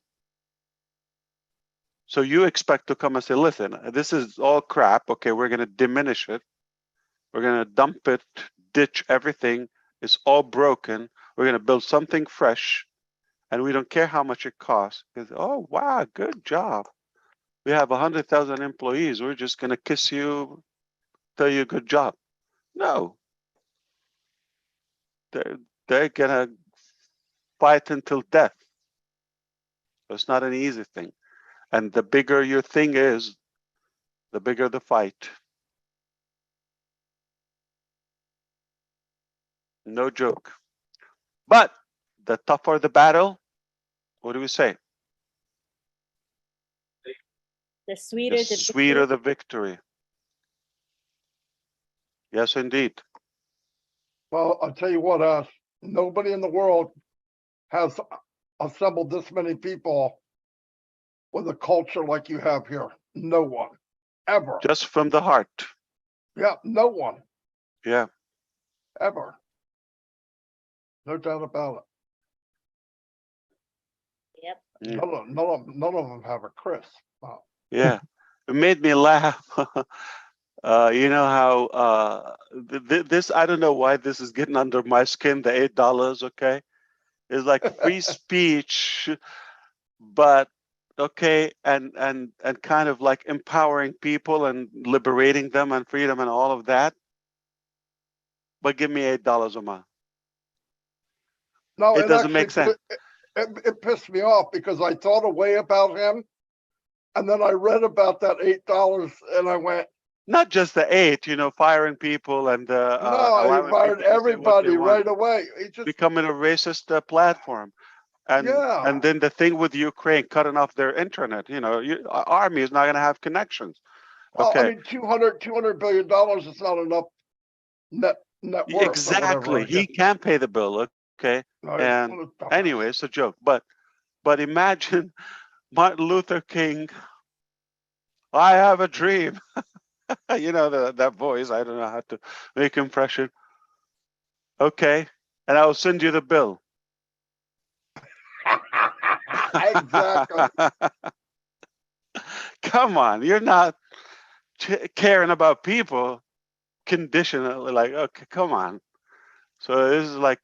So you expect to come and say, listen, this is all crap. Okay, we're going to diminish it. We're going to dump it, ditch everything. It's all broken. We're going to build something fresh, and we don't care how much it costs. Because, oh, wow, good job. We have 100,000 employees. We're just going to kiss you, tell you good job. No. They're going to fight until death. It's not an easy thing. And the bigger your thing is, the bigger the fight. No joke. But the tougher the battle, what do we say? The sweeter the sweeter the victory. Yes, indeed. Well, I'll tell you what, nobody in the world has assembled this many people with a culture like you have here. No one, ever. Just from the heart. Yeah, no one. Yeah. Ever. No doubt about it. Yep. None of them have a Chris. Wow. Yeah. It made me laugh. You know how this, I don't know why this is getting under my skin, the $8, okay? It's like free speech, but okay, and kind of like empowering people and liberating them and freedom and all of that. But give me $8 a month. No, it doesn't make sense. It pissed me off because I thought a way about him, and then I read about that $8, and I went. Not just the 8, firing people and no, he fired everybody right away. He just becoming a racist platform, and yeah. And then the thing with Ukraine cutting off their internet. Army is not going to have connections. Well, Okay, I mean, $200 billion is not enough net worth. Exactly. He can't pay the bill. Okay, No, and anyway, it's a joke. But imagine Martin Luther King. I have a dream. That voice. I don't know how to make impression. Okay, and I'll send you the bill. Exactly. Come on, you're not caring about people conditionally. Like, okay, come on. So this is like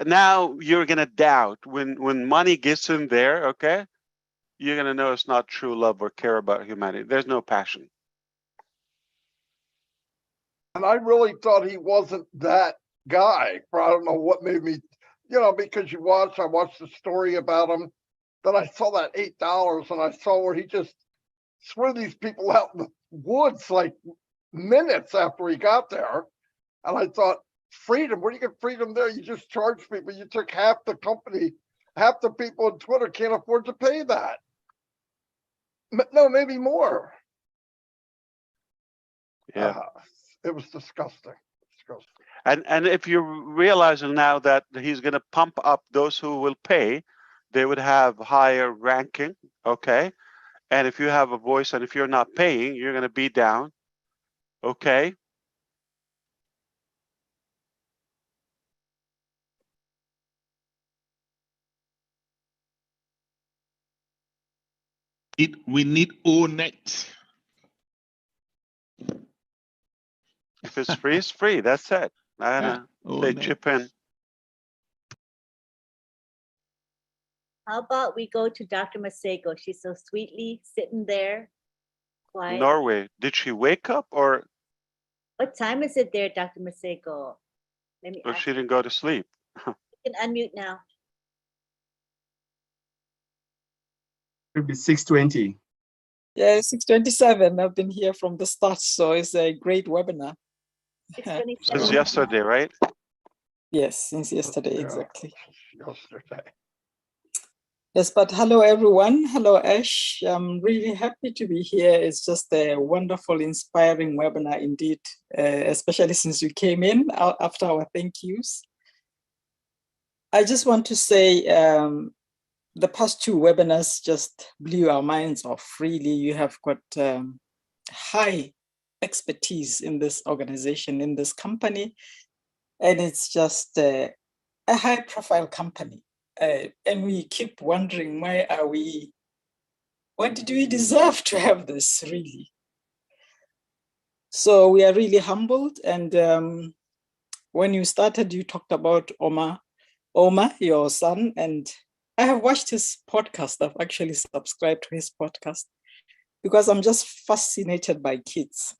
now you're gonna doubt when money gets in there. Okay, you're gonna know it's not true love or care about humanity. There's no passion. And I really thought he wasn't that guy. I don't know what made me, because I watched the story about him. Then I saw that $8 and I saw where he just threw these people out in the woods like minutes after he got there. And I thought, freedom, where do you get freedom there? You just charge people. You took half the company, half the people on Twitter can't afford to pay that. No, maybe more. Yeah. It was disgusting. And if you're realizing now that he's going to pump up those who will pay, they would have higher ranking, okay? And if you have a voice and if you're not paying, you're going to be down, okay? We need ONET. If it's free, it's free. That's it. I Yeah, know. They ONET. chip in. How about we go to Dr. Masego? She's so sweetly sitting there, quiet. Norway. Did she wake up or What time is it there, Dr. Masego? Let me or ask she didn't go to sleep? you can unmute now. It'll be 6:20. Yeah, 6:27. I've been here from the start, so it's a great webinar. Since yesterday, right? Yes, since yesterday, Yeah, exactly. Yesterday. Yes, but hello, everyone. Hello, Ash. I'm really happy to be here. It's just a wonderful, inspiring webinar indeed, especially since you came in after our thank yous. I just want to say the past two webinars just blew our minds off. Really, you have got high expertise in this organization, in this company, and it's just a high-profile company. And we keep wondering, what did we deserve to have this, really? So we are really humbled. And when you started, you talked about Omar, your son, and I have watched his podcast. I've actually subscribed to his podcast because I'm just fascinated by kids.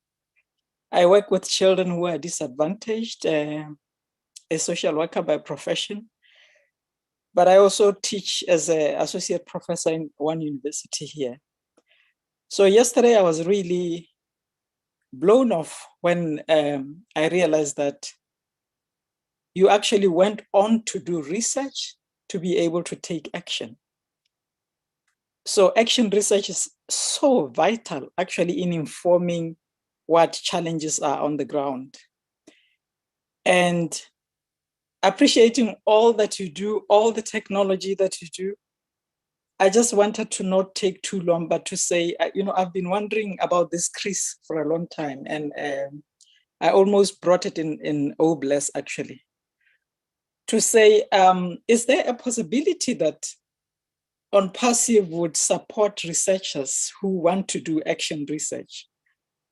I work with children who are disadvantaged, a social worker by profession, but I also teach as an associate professor in one university here. So yesterday I was really blown off when I realized that you actually went on to do research to be able to take action. So action research is so vital actually in informing what challenges are on the ground. And appreciating all that you do, all the technology that you do, I just wanted to not take too long, but to say, I've been wondering about this Chris for a long time, and I almost brought it in OBLESS actually, to say, is there a possibility that ONPASSIVE would support researchers who want to do action research?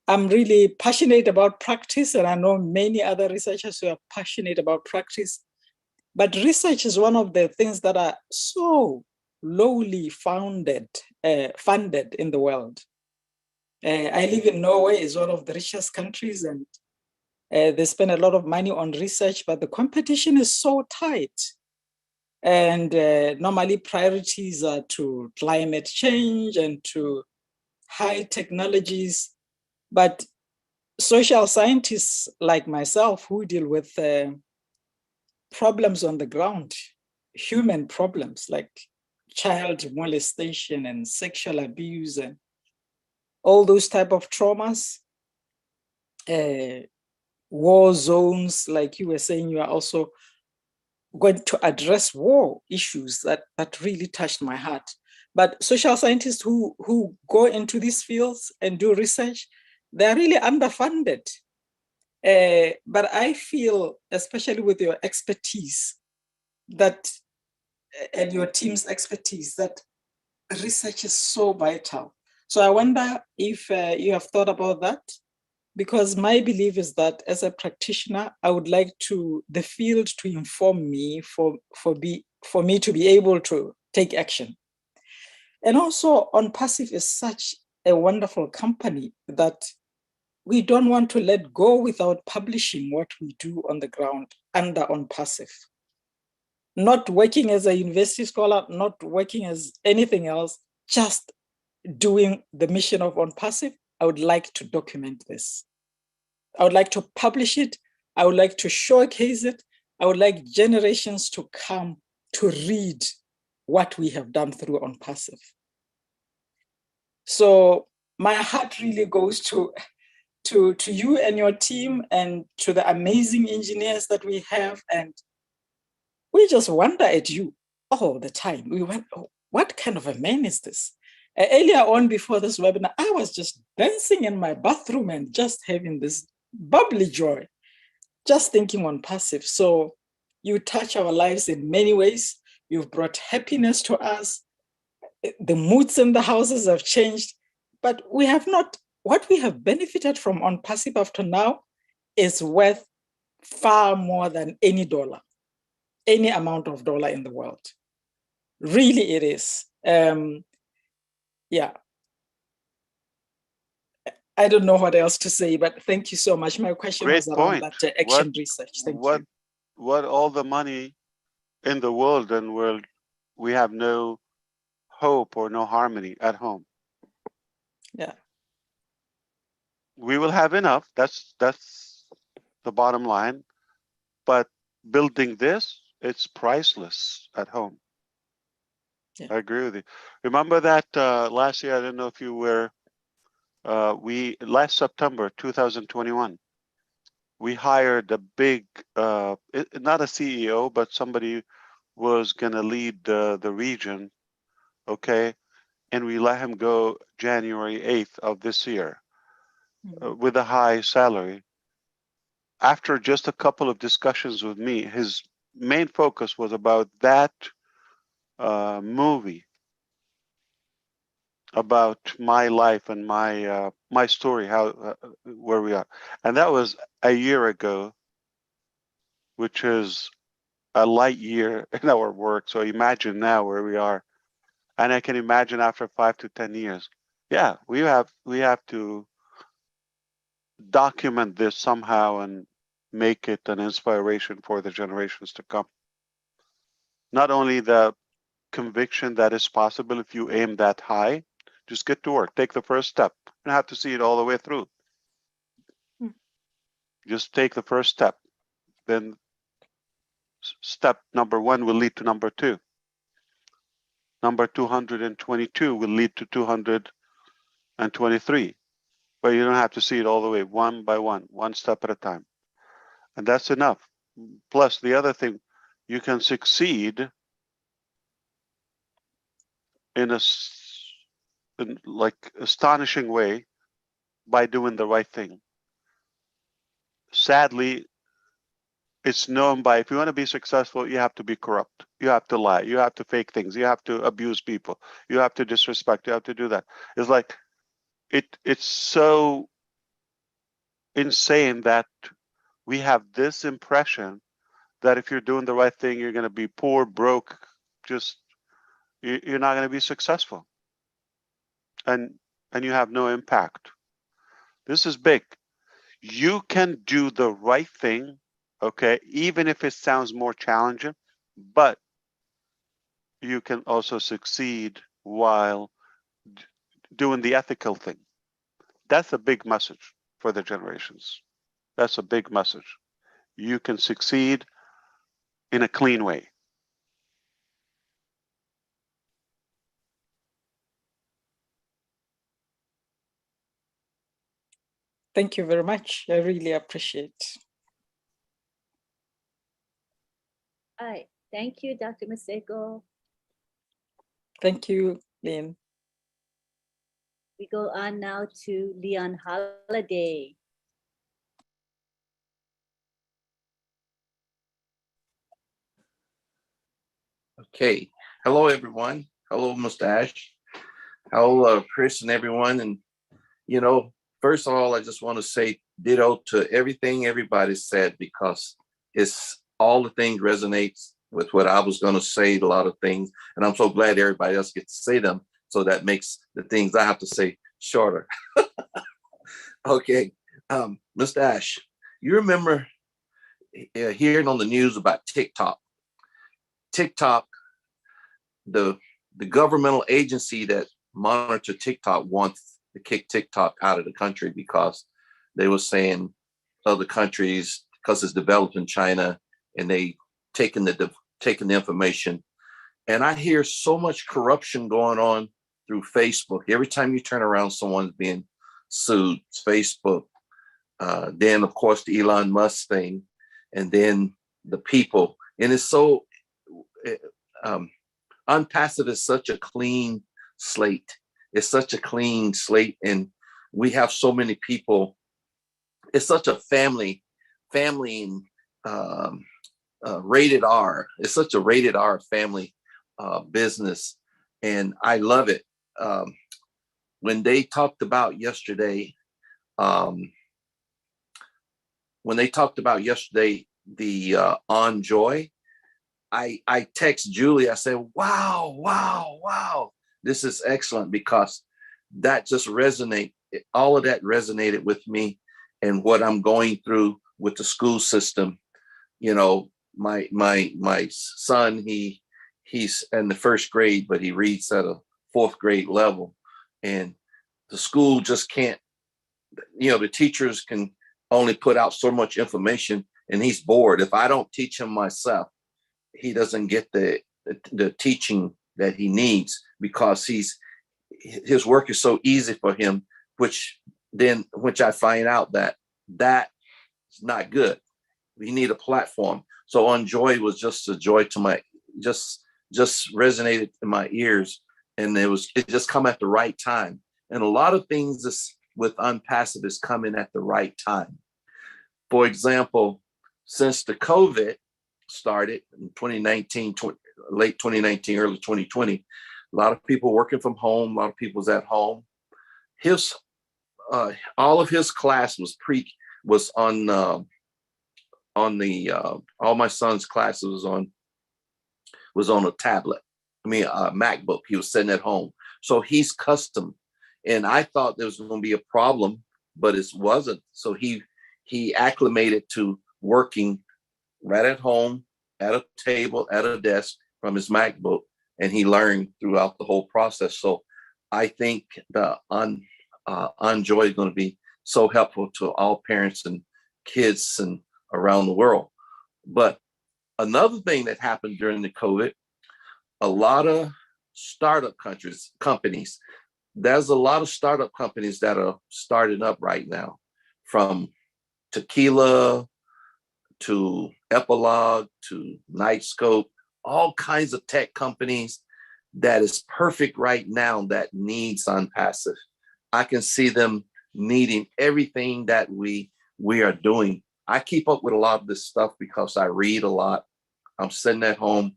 I'm really passionate about practice, and I know many other researchers who are passionate about practice, but research is one of the things that are so lowly funded in the world. I live in Norway, it's one of the richest countries, and they spend a lot of money on research, but the competition is so tight. And normally priorities are to climate change and to high technologies, but social scientists like myself who deal with problems on the ground, human problems like child molestation and sexual abuse and all those type of traumas, war zones, like you were saying, you are also going to address war issues that really touched my heart. But social scientists who go into these fields and do research, they're really underfunded. But I feel, especially with your expertise, that and your team's expertise, that research is so vital. So I wonder if you have thought about that, because my belief is that as a practitioner, I would like the field to inform me for me to be able to take action. And also ONPASSIVE is such a wonderful company that we don't want to let go without publishing what we do on the ground under ONPASSIVE. Not working as a university scholar, not working as anything else, just doing the mission of ONPASSIVE. I would like to document this. I would like to publish it. I would like to showcase it. I would like generations to come to read what we have done through ONPASSIVE. So my heart really goes to you and your team and to the amazing engineers that we have. And we just wonder at you all the time. We went, oh, what kind of a man is this? Earlier on before this webinar, I was just dancing in my bathroom and just having this bubbly joy, just thinking ONPASSIVE. So you touch our lives in many ways. You've brought happiness to us. The moods in the houses have changed, but we have not, what we have benefited from ONPASSIVE up to now is worth far more than any dollar, any amount of dollar in the world. Really it is. Yeah. I don't know what else to say, but thank you so much. My question Great was around point. that action research. Thank you. What all the money in the world, and we have no hope or no harmony at home. Yeah. We will have enough. That's the bottom line. But building this, it's priceless at home. Yeah. I agree with you. Remember that last year, I don't know if you were, last September 2021, we hired a big, not a CEO, but somebody was going to lead the region, okay? And we let him go January 8th of this year with a high salary. After just a couple of discussions with me, his main focus was about that movie, about my life and my story, how where we are. And that was a year ago, which is a light year in our work. So imagine now where we are. And I can imagine after 5 to 10 years. Yeah, we have to document this somehow and make it an inspiration for the generations to come. Not only the conviction that is possible if you aim that high, just get to work, take the first step. You don't have to see it all the way through. Just take the first step. Then step number 1 will lead to number 2. Number 222 will lead to 223. But you don't have to see it all the way, one by one step at a time. And that's enough. Plus, the other thing, you can succeed in like astonishing way by doing the right thing. Sadly, it's known by, if you want to be successful, you have to be corrupt. You have to lie. You have to fake things. You have to abuse people. You have to disrespect. You have to do that. It's like, it's so insane that we have this impression that if you're doing the right thing, you're going to be poor, broke, just, you're not going to be successful. And you have no impact. This is big. You can do the right thing, okay, even if it sounds more challenging, but you can also succeed while doing the ethical thing. That's a big message for the generations. That's a big message. You can succeed in a clean way. Thank you very much. I really appreciate. All right. Thank you, Dr. Maseko. Thank you, Lynn. We go on now to Leon Holiday. Okay. Hello, everyone. Hello, Mr.Ash. Hello, Chris and everyone. And, first of all, I just want to say ditto to everything everybody said, because it's all the things resonates with what I was going to say, a lot of things. And I'm so glad everybody else gets to say them. So that makes the things I have to say shorter. Okay. Mr. Ash, you remember hearing on the news about TikTok? TikTok, the governmental agency that monitor TikTok wants to kick TikTok out of the country because they were saying other countries because it's developed in China, and they taking the information. And I hear so much corruption going on through Facebook. Every time you turn around, someone's being sued. It's Facebook. Then, of course, the Elon Musk thing, and then the people. And it's so, ONPASSIVE is such a clean slate. It's such a clean slate. And we have so many people. It's such a family rated R. It's such a rated R family business. And I love it. When they talked about yesterday, the On Joy, I text Julie, I said, wow, this is excellent, because that just all of that resonated with me and what I'm going through with the school system. You know, my son, he's in the first grade, but he reads at a fourth grade level, and the school just can't, the teachers can only put out so much information, and he's bored. If I don't teach him myself, he doesn't get the teaching that he needs, because his work is so easy for him, which I find out that is not good. We need a platform. So On Joy was just a joy to my, just resonated in my ears, and it just come at the right time. And a lot of things with ONPASSIVE is coming at the right time. For example, since the COVID started in 2019, late 2019, early 2020, a lot of people working from home, a lot of people's at home. All of his class was on all my son's classes was on a tablet. I mean, a MacBook. He was sitting at home. So he's custom. And I thought there was going to be a problem, but it wasn't. So he acclimated to working right at home, at a table, at a desk from his MacBook, and he learned throughout the whole process. So I think the On Joy is going to be so helpful to all parents and kids and around the world. But another thing that happened during the COVID, a lot of startup companies, there's a lot of startup companies that are starting up right now, from Tequila to Epilogue to Nightscope, all kinds of tech companies that is perfect right now that needs ONPASSIVE. I can see them needing everything that we are doing. I keep up with a lot of this stuff because I read a lot. I'm sitting at home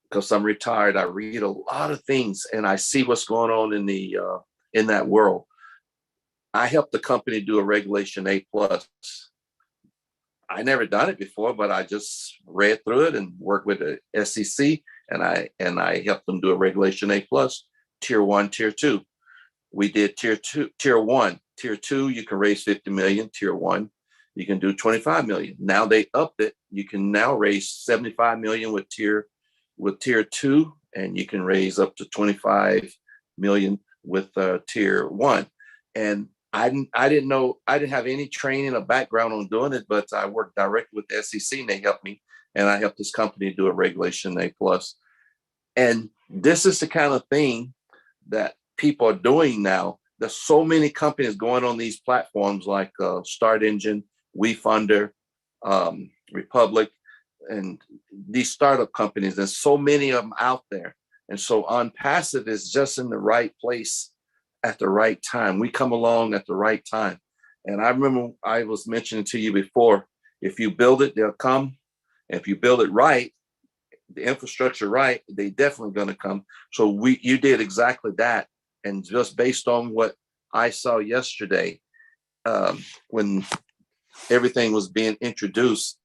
because I'm retired. I read a lot of things, and I see what's going on in that world. I helped the company do a Regulation A+. I never done it before, but I just read through it and worked with the SEC, and I helped them do a Regulation A+, Tier 1, Tier 2. We did Tier 1. Tier 2, you can raise 50 million. Tier 1, you can do 25 million. Now they upped it. You can now raise 75 million with Tier 2, and you can raise up to 25 million with Tier 1. And I didn't know, I didn't have any training or background on doing it, but I worked directly with the SEC, and they helped me, and I helped this company do a Regulation A+. And this is the kind of thing that people are doing now. There's so many companies going on these platforms like Start Engine, WeFunder, Republic, and these startup companies. There's so many of them out there. And so ONPASSIVE is just in the right place at the right time. We come along at the right time. And I remember I was mentioning to you before, if you build it, they'll come. If you build it right, the infrastructure right, they definitely going to come. So you did exactly that. And just based on what I saw yesterday, when everything was being introduced,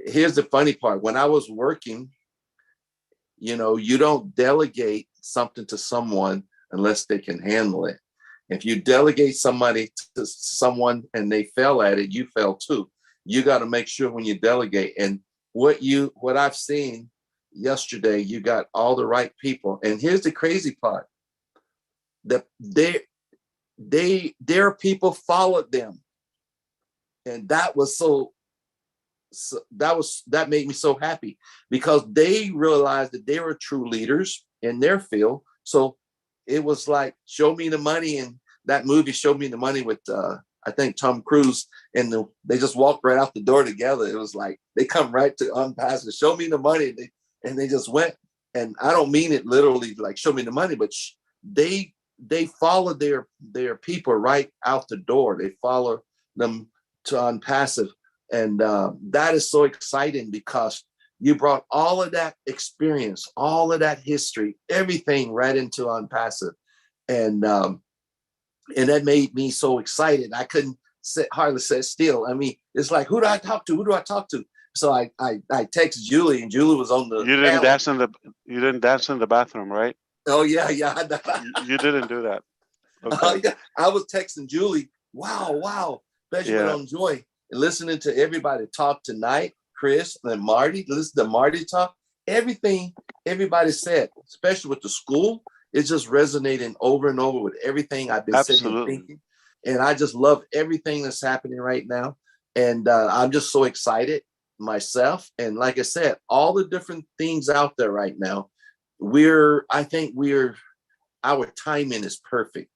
here's the funny part. When I was working, you don't delegate something to someone unless they can handle it. If you delegate somebody to someone and they fail at it, you fail too. You got to make sure when you delegate. And what I've seen yesterday, you got all the right people. And here's the crazy part, that their people followed them. And that was that made me so happy, because they realized that they were true leaders in their field. So it was like, show me the money. And that movie, Show Me the Money, with I think Tom Cruise, and they just walked right out the door together. It was like they come right to ONPASSIVE, show me the money, and they just went. And I don't mean it literally like show me the money, but they followed their people right out the door. They follow them to ONPASSIVE. And that is so exciting, because you brought all of that experience, all of that history, everything right into ONPASSIVE. And that made me so excited. I couldn't hardly sit still. I mean, it's like, who do I talk to? Who do I talk to? So I texted Julie, and Julie was on the You didn't dance in the bathroom, right? Oh yeah. You didn't do that. Okay. Yeah. I was texting Julie. Wow. Especially on Joy, and listening to everybody talk tonight, Chris and Marty. Listen to Marty talk. Everything everybody said, especially with the school, it's just resonating over and over with everything I've been sitting and thinking. And I just love everything that's happening right now. And I'm just so excited myself. And like I said, all the different things out there right now, I think our timing is perfect.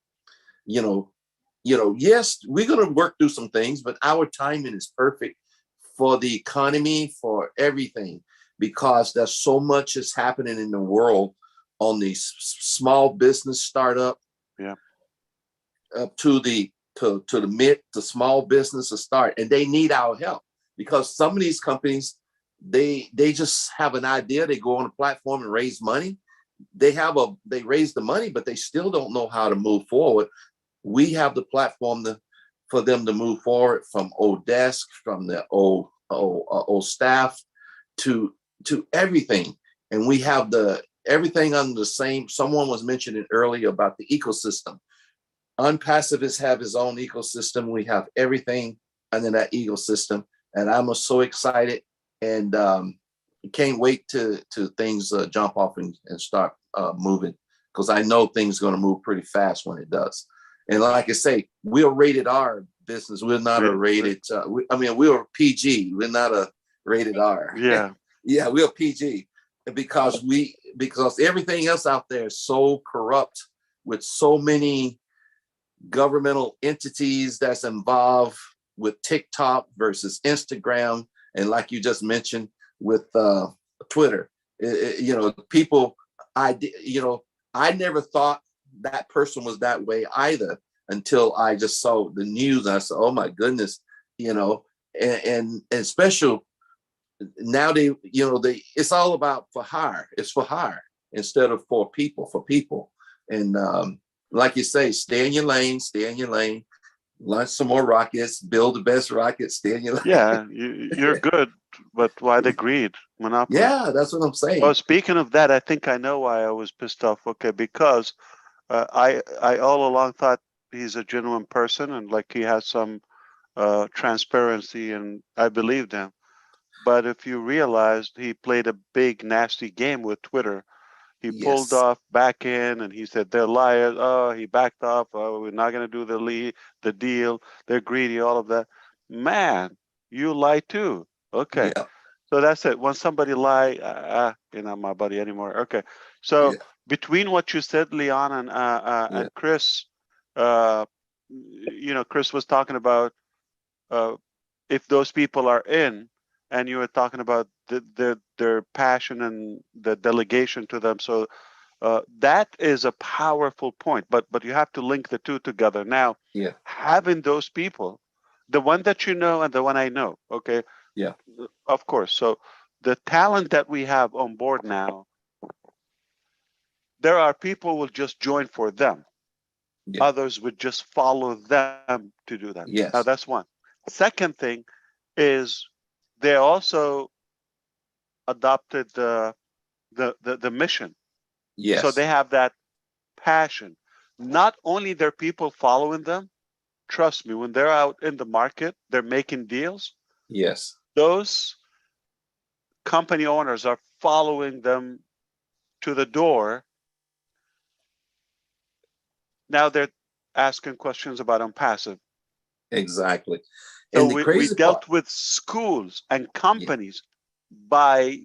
Yes, we're going to work through some things, but our timing is perfect for the economy, for everything, because there's so much is happening in the world on these small business startup, up to the mid to small business to start, and they need our help, because some of these companies, they just have an idea. They go on a platform and raise money. They raise the money, but they still don't know how to move forward. We have the platform for them to move forward, from old desk, from the old staff to everything. And we have everything under the same. Someone was mentioning earlier about the ecosystem. ONPASSIVE have his own ecosystem. We have everything under that ecosystem. And I'm so excited, and can't wait to things jump off and start moving, because I know things are going to move pretty fast when it does. And like I say, we're rated R business. We're not a rated, we're PG. We're not a rated R. Yeah. Yeah, we're PG, because everything else out there is so corrupt, with so many governmental entities that's involved with TikTok versus Instagram. And like you just mentioned with Twitter, people, I never thought that person was that way either, until I just saw the news. And I said, oh my goodness, and special now it's all about for hire. It's for hire instead of for people. And like you say, stay in your lane, launch some more rockets, build the best rockets, stay in your lane. Yeah, you're good, but why the greed? Monopoly. Yeah, that's what I'm saying. Well, speaking of that, I think I know why I was pissed off. Okay, because I all along thought he's a genuine person, and like he has some transparency, and I believed him. But if you realized, he played a big nasty game with Twitter. He pulled off back in, and he said they're liars. Oh, he backed off. Oh, we're not going to do the deal. They're greedy. All of that. Man, you lie too. Okay. Yeah. So that's it. When somebody lie, you're not my buddy anymore. Okay. So between what you said, Leon, and Chris, Chris was talking about if those people are in, and you were talking about their passion and the delegation to them. So that is a powerful point, but you have to link the two together. Now, having those people, the one that you know and the one I know, okay? Yeah. Of course. So the talent that we have on board now, there are people who will just join for them. Yeah. Others would just follow them to do that. Yes. Now that's one. Second thing is they also adopted the mission. Yes. So they have that passion. Not only their people following them, trust me, when they're out in the market, they're making deals. Yes. Those company owners are following them to the door. Now they're asking questions about ONPASSIVE. Exactly. So And the we crazy dealt part, with schools and companies by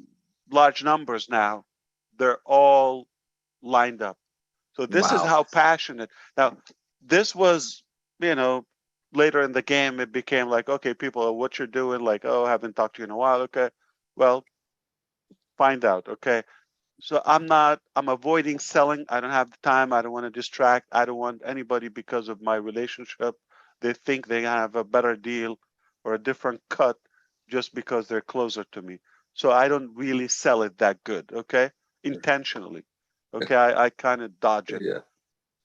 large numbers now. They're all lined up. So this is wow. how passionate. Now, this was, you know, later in the game, it became like, okay, people, what you're doing, like, oh, I haven't talked to you in a while. Okay, well, find out. Okay. So I'm avoiding selling. I don't have the time. I don't want to distract. I don't want anybody because of my relationship. They think they have a better deal or a different cut just because they're closer to me. So I don't really sell it that good. Okay. Intentionally. Okay. I kind of dodge it. Yeah.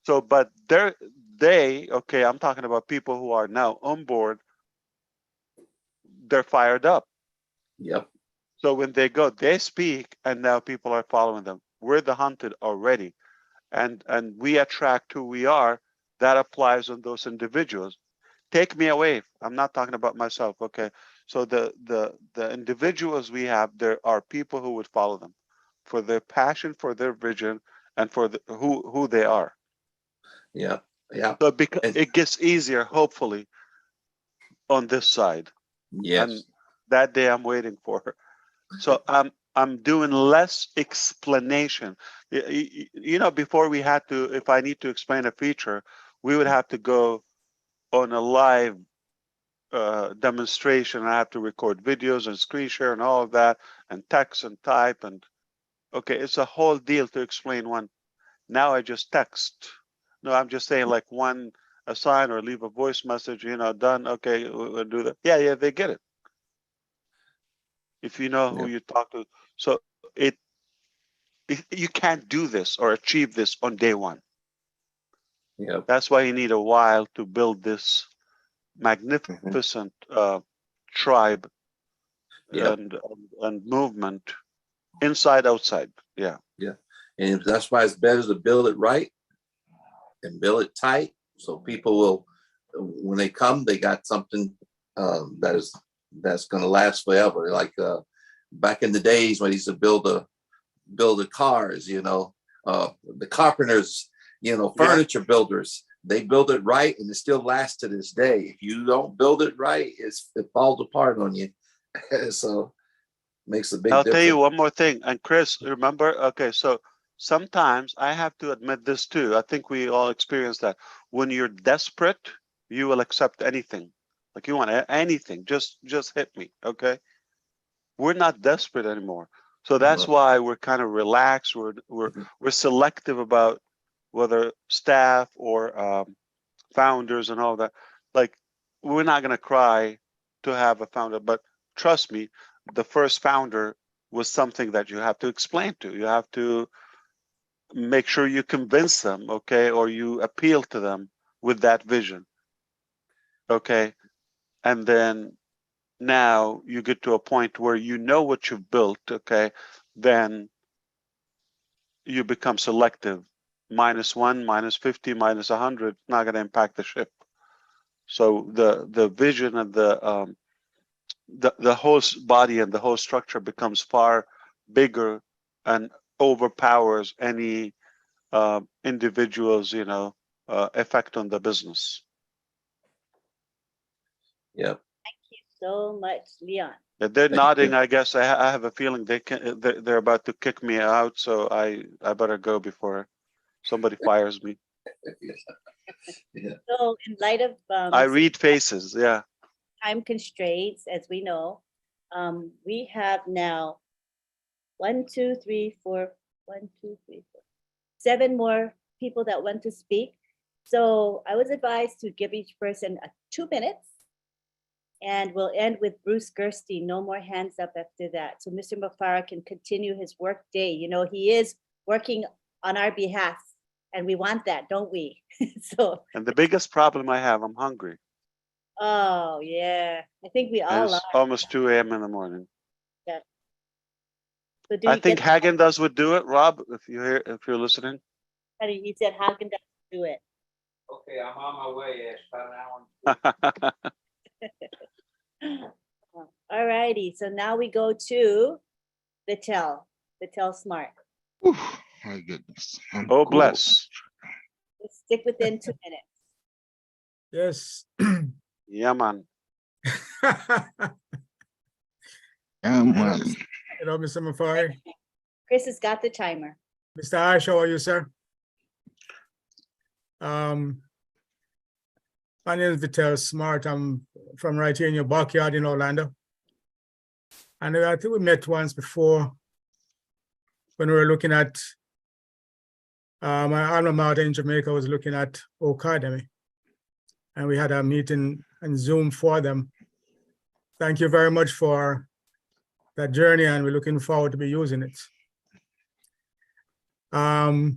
So, but okay, I'm talking about people who are now on board. They're fired up. Yep. So when they go, they speak, and now people are following them. We're the hunted already, and we attract who we are. That applies on those individuals. Take me away. I'm not talking about myself. Okay. So the individuals we have, there are people who would follow them for their passion, for their vision, and for who they are. Yeah. Yeah. So because it gets easier, hopefully, on this side. Yes. And that day I'm waiting for. So I'm doing less explanation. You know, before we had to, if I need to explain a feature, we would have to go on a live demonstration. I have to record videos and screen share and all of that, and text and type, and okay, it's a whole deal to explain one. Now I just text. No, I'm just saying like one assign or leave a voice message, you know, done. Okay, we'll do that. Yeah, they get it. If you know who you talk to. So you can't do this or achieve this on day one. Yeah. That's why you need a while to build this magnificent tribe Yep. and movement inside, outside. Yeah. Yeah. And that's why it's better to build it right and build it tight, so people will, when they come, they got something that's going to last forever. Like back in the days when they used to build the cars, you know, the carpenters, you know, furniture builders, they build it right and it still lasts to this day. If you don't build it right, it falls apart on you. So makes a big I'll difference. tell you one more thing. And Chris, remember, okay, so sometimes I have to admit this too. I think we all experience that. When you're desperate, you will accept anything. Like you want anything, just hit me, okay? We're not desperate anymore. So that's why we're kind of relaxed. We're selective about whether staff or founders and all that. Like we're not gonna cry to have a founder, but trust me, the first founder was something that you have to explain to. You have to make sure you convince them, okay, or you appeal to them with that vision, okay, and then now you get to a point where you know what you've built, okay, then you become selective. -1, -50, -100, not going to impact the ship. So the vision and the whole body and the whole structure becomes far bigger and overpowers any individual's, you know, effect on the business. Yeah. Thank you so much, Leon. They're nodding. I guess I have a feeling they're about to kick me out, so I better go before somebody fires me. So in light of I read faces. Yeah. time constraints, as we know, we have now 7 more people that want to speak. So I was advised to give each person 2 minutes, and we'll end with Bruce Gerstein. No more hands up after that. So Mr. Mufareh can continue his work day. You know, he is working on our behalf, and we want that, don't we? So. And the biggest problem I have, I'm hungry. Oh yeah, I think we all It's are. almost 2 a.m. in the morning. Yeah. So I think Häagen-Dazs would do it, Rob, if you're listening. He said Häagen-Dazs would do it. Okay, I'm on my way. It's about an hour. All righty. So now we go to Vittel Smart. My goodness. Oh, bless. Let's stick within 2 minutes. Yes. Yeah, man. Hello, Mr. Mufareh. Chris has got the timer. Mr. Ash, how are you, sir? My name is Vitel Smart. I'm from right here in your backyard in Orlando. And I think we met once before when we were looking at my alma mater in Jamaica was looking at Academy. And we had a meeting on Zoom for them. Thank you very much for that journey, and we're looking forward to be using it. I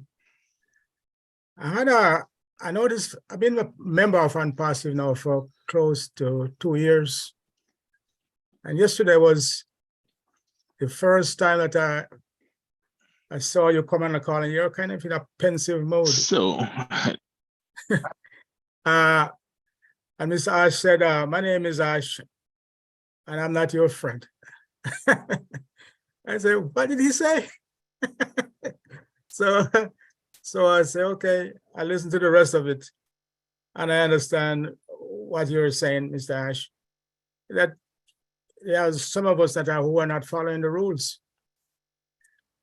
noticed I've been a member of ONPASSIVE now for close to 2 years. And yesterday was the first time that I saw you come on the call, and you're kind of in a pensive mode. So, and Mr. Ash said, my name is Ash, and I'm not your friend. I said, what did he say? So I say, okay, I listened to the rest of it, and I understand what you're saying, Mr. Ash, that there's some of us who are not following the rules.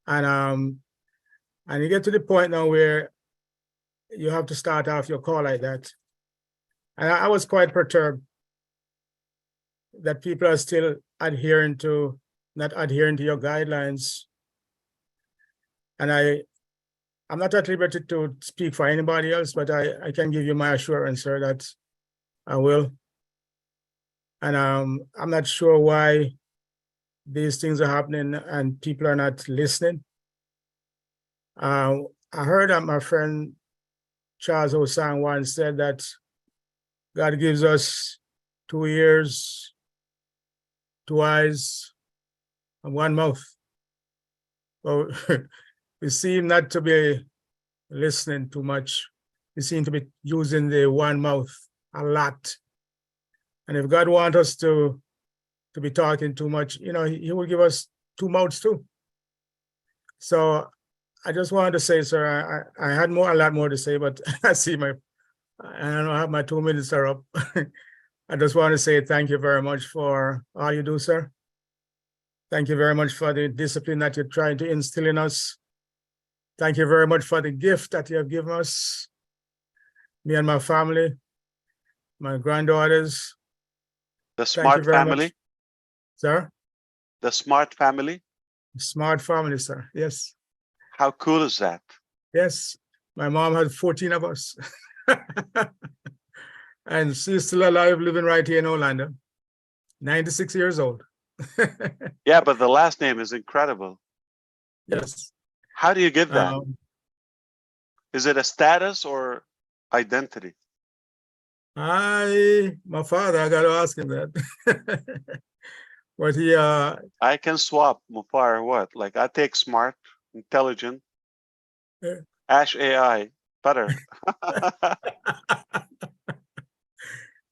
And you get to the point now where you have to start off your call like that. And I was quite perturbed that people are still not adhering to your guidelines. And I'm not at liberty to speak for anybody else, but I can give you my assurance, sir, that I will. And I'm not sure why these things are happening and people are not listening. I heard that my friend Charles Osang once said that God gives us 2 ears, 2 eyes, and 1 mouth. Well, we seem not to be listening too much. We seem to be using the 1 mouth a lot. And if God wants us to be talking too much, he will give us 2 mouths too. So I just wanted to say, sir, I had a lot more to say, but I don't have my 2 minutes are up. I just want to say thank you very much for all you do, sir. Thank you very much for the discipline that you're trying to instill in us. Thank you very much for the gift that you have given us, me and my family, my granddaughters. The Smart family. Much. Sir? The Smart family. Smart family, sir. Yes. How cool is that? Yes. My mom had 14 of us. And she's still alive, living right here in Orlando. 96 years old. Yeah, but the last name is incredible. Yes. How do you get that? Is it a status or identity? My father, I got to ask him that. But he I can swap Mufareh what? Like I take smart, intelligent, Ash AI, better.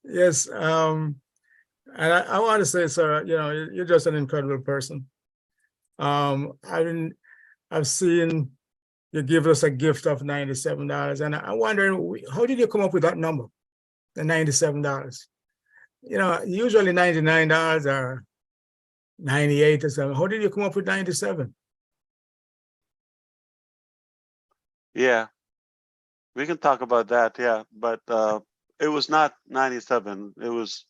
Yes, and I want to say, sir, you're just an incredible person. I've seen you give us a gift of $97, and I'm wondering, how did you come up with that number, the $97? Usually $99 or 98 or something. How did you come up with 97? Yeah, we can talk about that. Yeah, but it was not 97. It was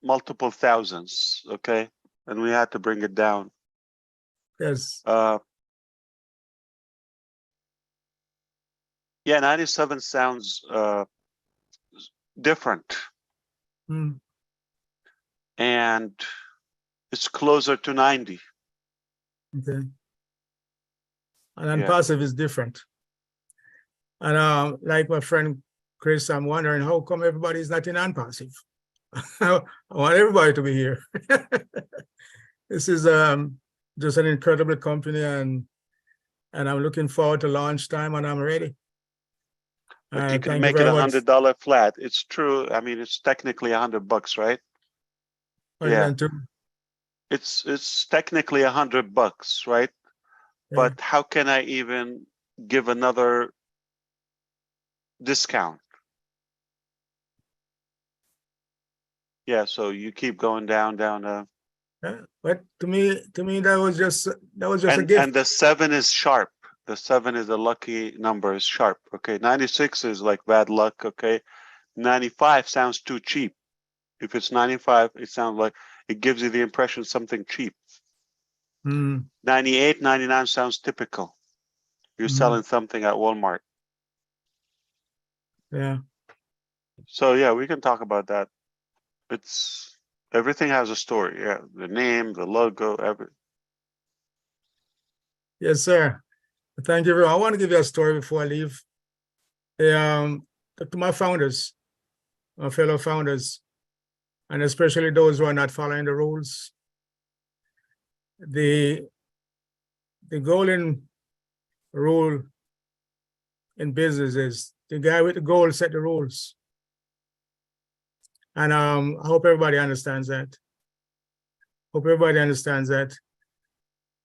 multiple thousands. Okay, and we had to bring it down. Yes. Yeah, 97 sounds different. And it's closer to 90. Okay. And ONPASSIVE is different. And like my friend Chris, I'm wondering how come everybody's not in ONPASSIVE? I want everybody to be here. This is just an incredible company, and I'm looking forward to launch time when I'm ready. But you can make it $100 flat. It's true. I mean, it's technically $100, right? Yeah. It's technically $100, right? Yeah. But how can I even give another discount? Yeah, so you keep going down. But to me, that was just a And gift. the 7 is sharp. The 7 is a lucky number, is sharp. Okay, 96 is like bad luck. Okay, 95 sounds too cheap. If it's 95, it sounds like it gives you the impression something cheap. 98, 99 sounds typical. You're selling something at Walmart. Yeah. So yeah, we can talk about that. It's everything has a story. Yeah, the name, the logo, everything. Yes, sir. Thank you very much. I want to give you a story before I leave. To my founders, my fellow founders, and especially those who are not following the rules. The golden rule in business is the guy with the goal set the rules. And I hope everybody understands that. Hope everybody understands that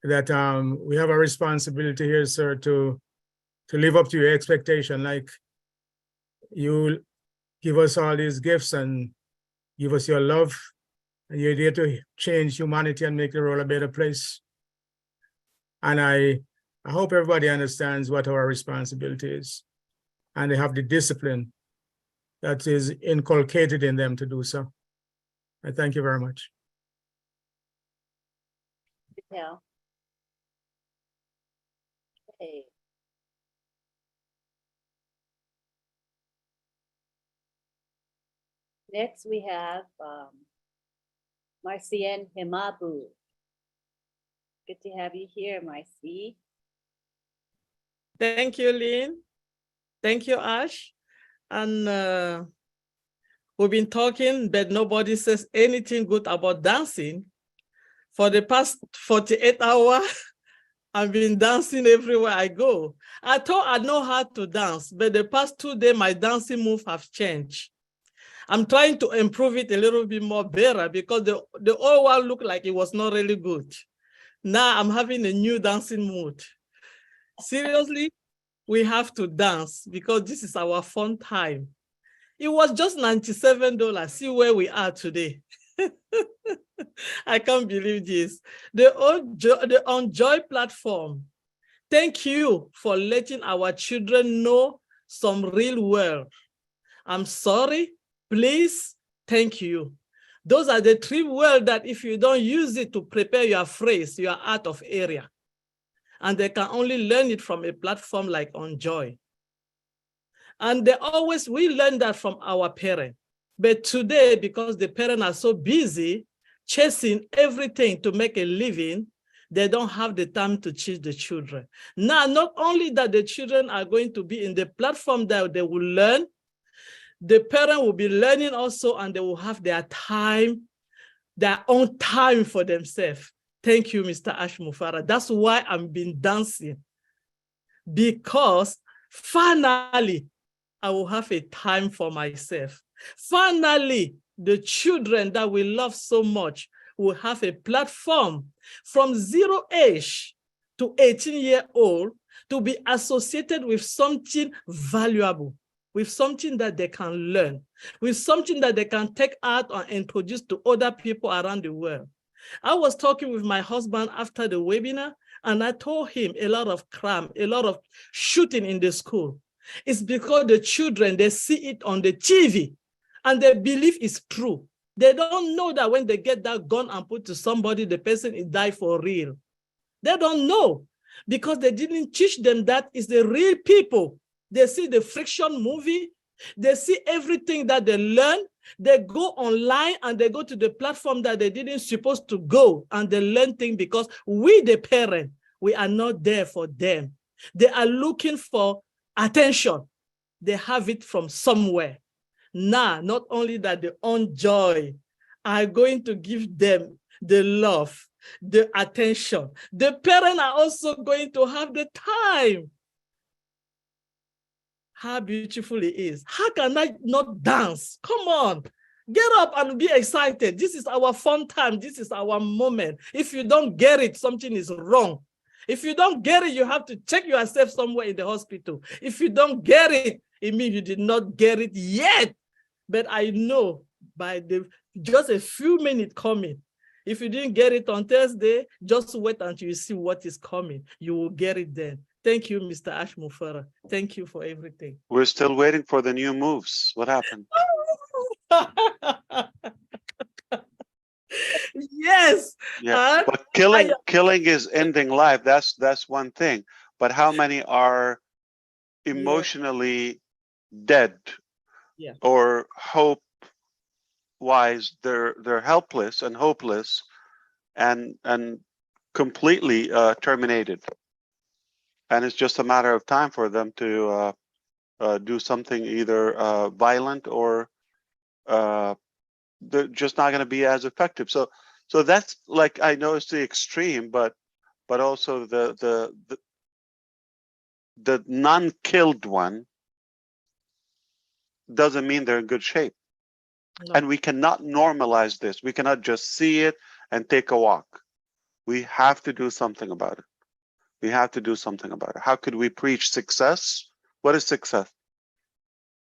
we have a responsibility here, sir, to live up to your expectation. Like you give us all these gifts and give us your love, and you're there to change humanity and make the world a better place. And I hope everybody understands what our responsibility is, and they have the discipline that is inculcated in them to do so. I thank you very much. Yeah. Okay. Next, we have Marcian Himabu. Good to have you here, Marcy. Thank you, Lynn. Thank you, Ash. And we've been talking, but nobody says anything good about dancing. For the past 48 hours, I've been dancing everywhere I go. I thought I know how to dance, but the past 2 days, my dancing move have changed. I'm trying to improve it a little bit more better because the old one looked like it was not really good. Now I'm having a new dancing mood. Seriously, we have to dance because this is our fun time. It was just $97. See where we are today. I can't believe this. The Enjoy platform. Thank you for letting our children know some real world. I'm sorry, please, thank you. Those are the 3 words that if you don't use it to prepare your phrase, you are out of area. And they can only learn it from a platform like Enjoy. And we learn that from our parents. But today, because the parents are so busy chasing everything to make a living, they don't have the time to teach the children. Now, not only that the children are going to be in the platform that they will learn, the parent will be learning also, and they will have their time, their own time for themselves. Thank you, Mr. Ash Mufareh. That's why I've been dancing, because finally, I will have a time for myself. Finally, the children that we love so much will have a platform from 0 age to 18-year-old to be associated with something valuable, with something that they can learn, with something that they can take out and introduce to other people around the world. I was talking with my husband after the webinar, and I told him a lot of crime, a lot of shooting in the school. It's because the children, they see it on the TV and they believe it's true. They don't know that when they get that gun and put to somebody, the person is die for real. They don't know because they didn't teach them that it's the real people. They see the friction movie. They see everything that they learn. They go online and they go to the platform that they didn't supposed to go, and they learn things because we, the parent, we are not there for them. They are looking for attention. They have it from somewhere. Now, not only that, the Enjoy are going to give them the love, the attention. The parents are also going to have the time. How beautiful it is. How can I not dance? Come on. Get up and be excited. This is our fun time. This is our moment. If you don't get it, something is wrong. If you don't get it, you have to check yourself somewhere in the hospital. If you don't get it, it means you did not get it yet. But I know by just a few minutes coming. If you didn't get it on Thursday, just wait until you see what is coming. You will get it then. Thank you, Mr. Ash Mufareh. Thank you for everything. We're still waiting for the new moves. What happened? Yes. Yeah, but killing is ending life. That's one thing. But how many are emotionally dead, yeah, or hope wise they're helpless and hopeless and completely terminated, and it's just a matter of time for them to do something either violent or they're just not going to be as effective. So that's, like, I know it's the extreme, but also the non-killed one doesn't mean they're in good shape. No. And we cannot normalize this. We cannot just see it and take a walk. We have to do something about it. We have to do something about it. How could we preach success? What is success?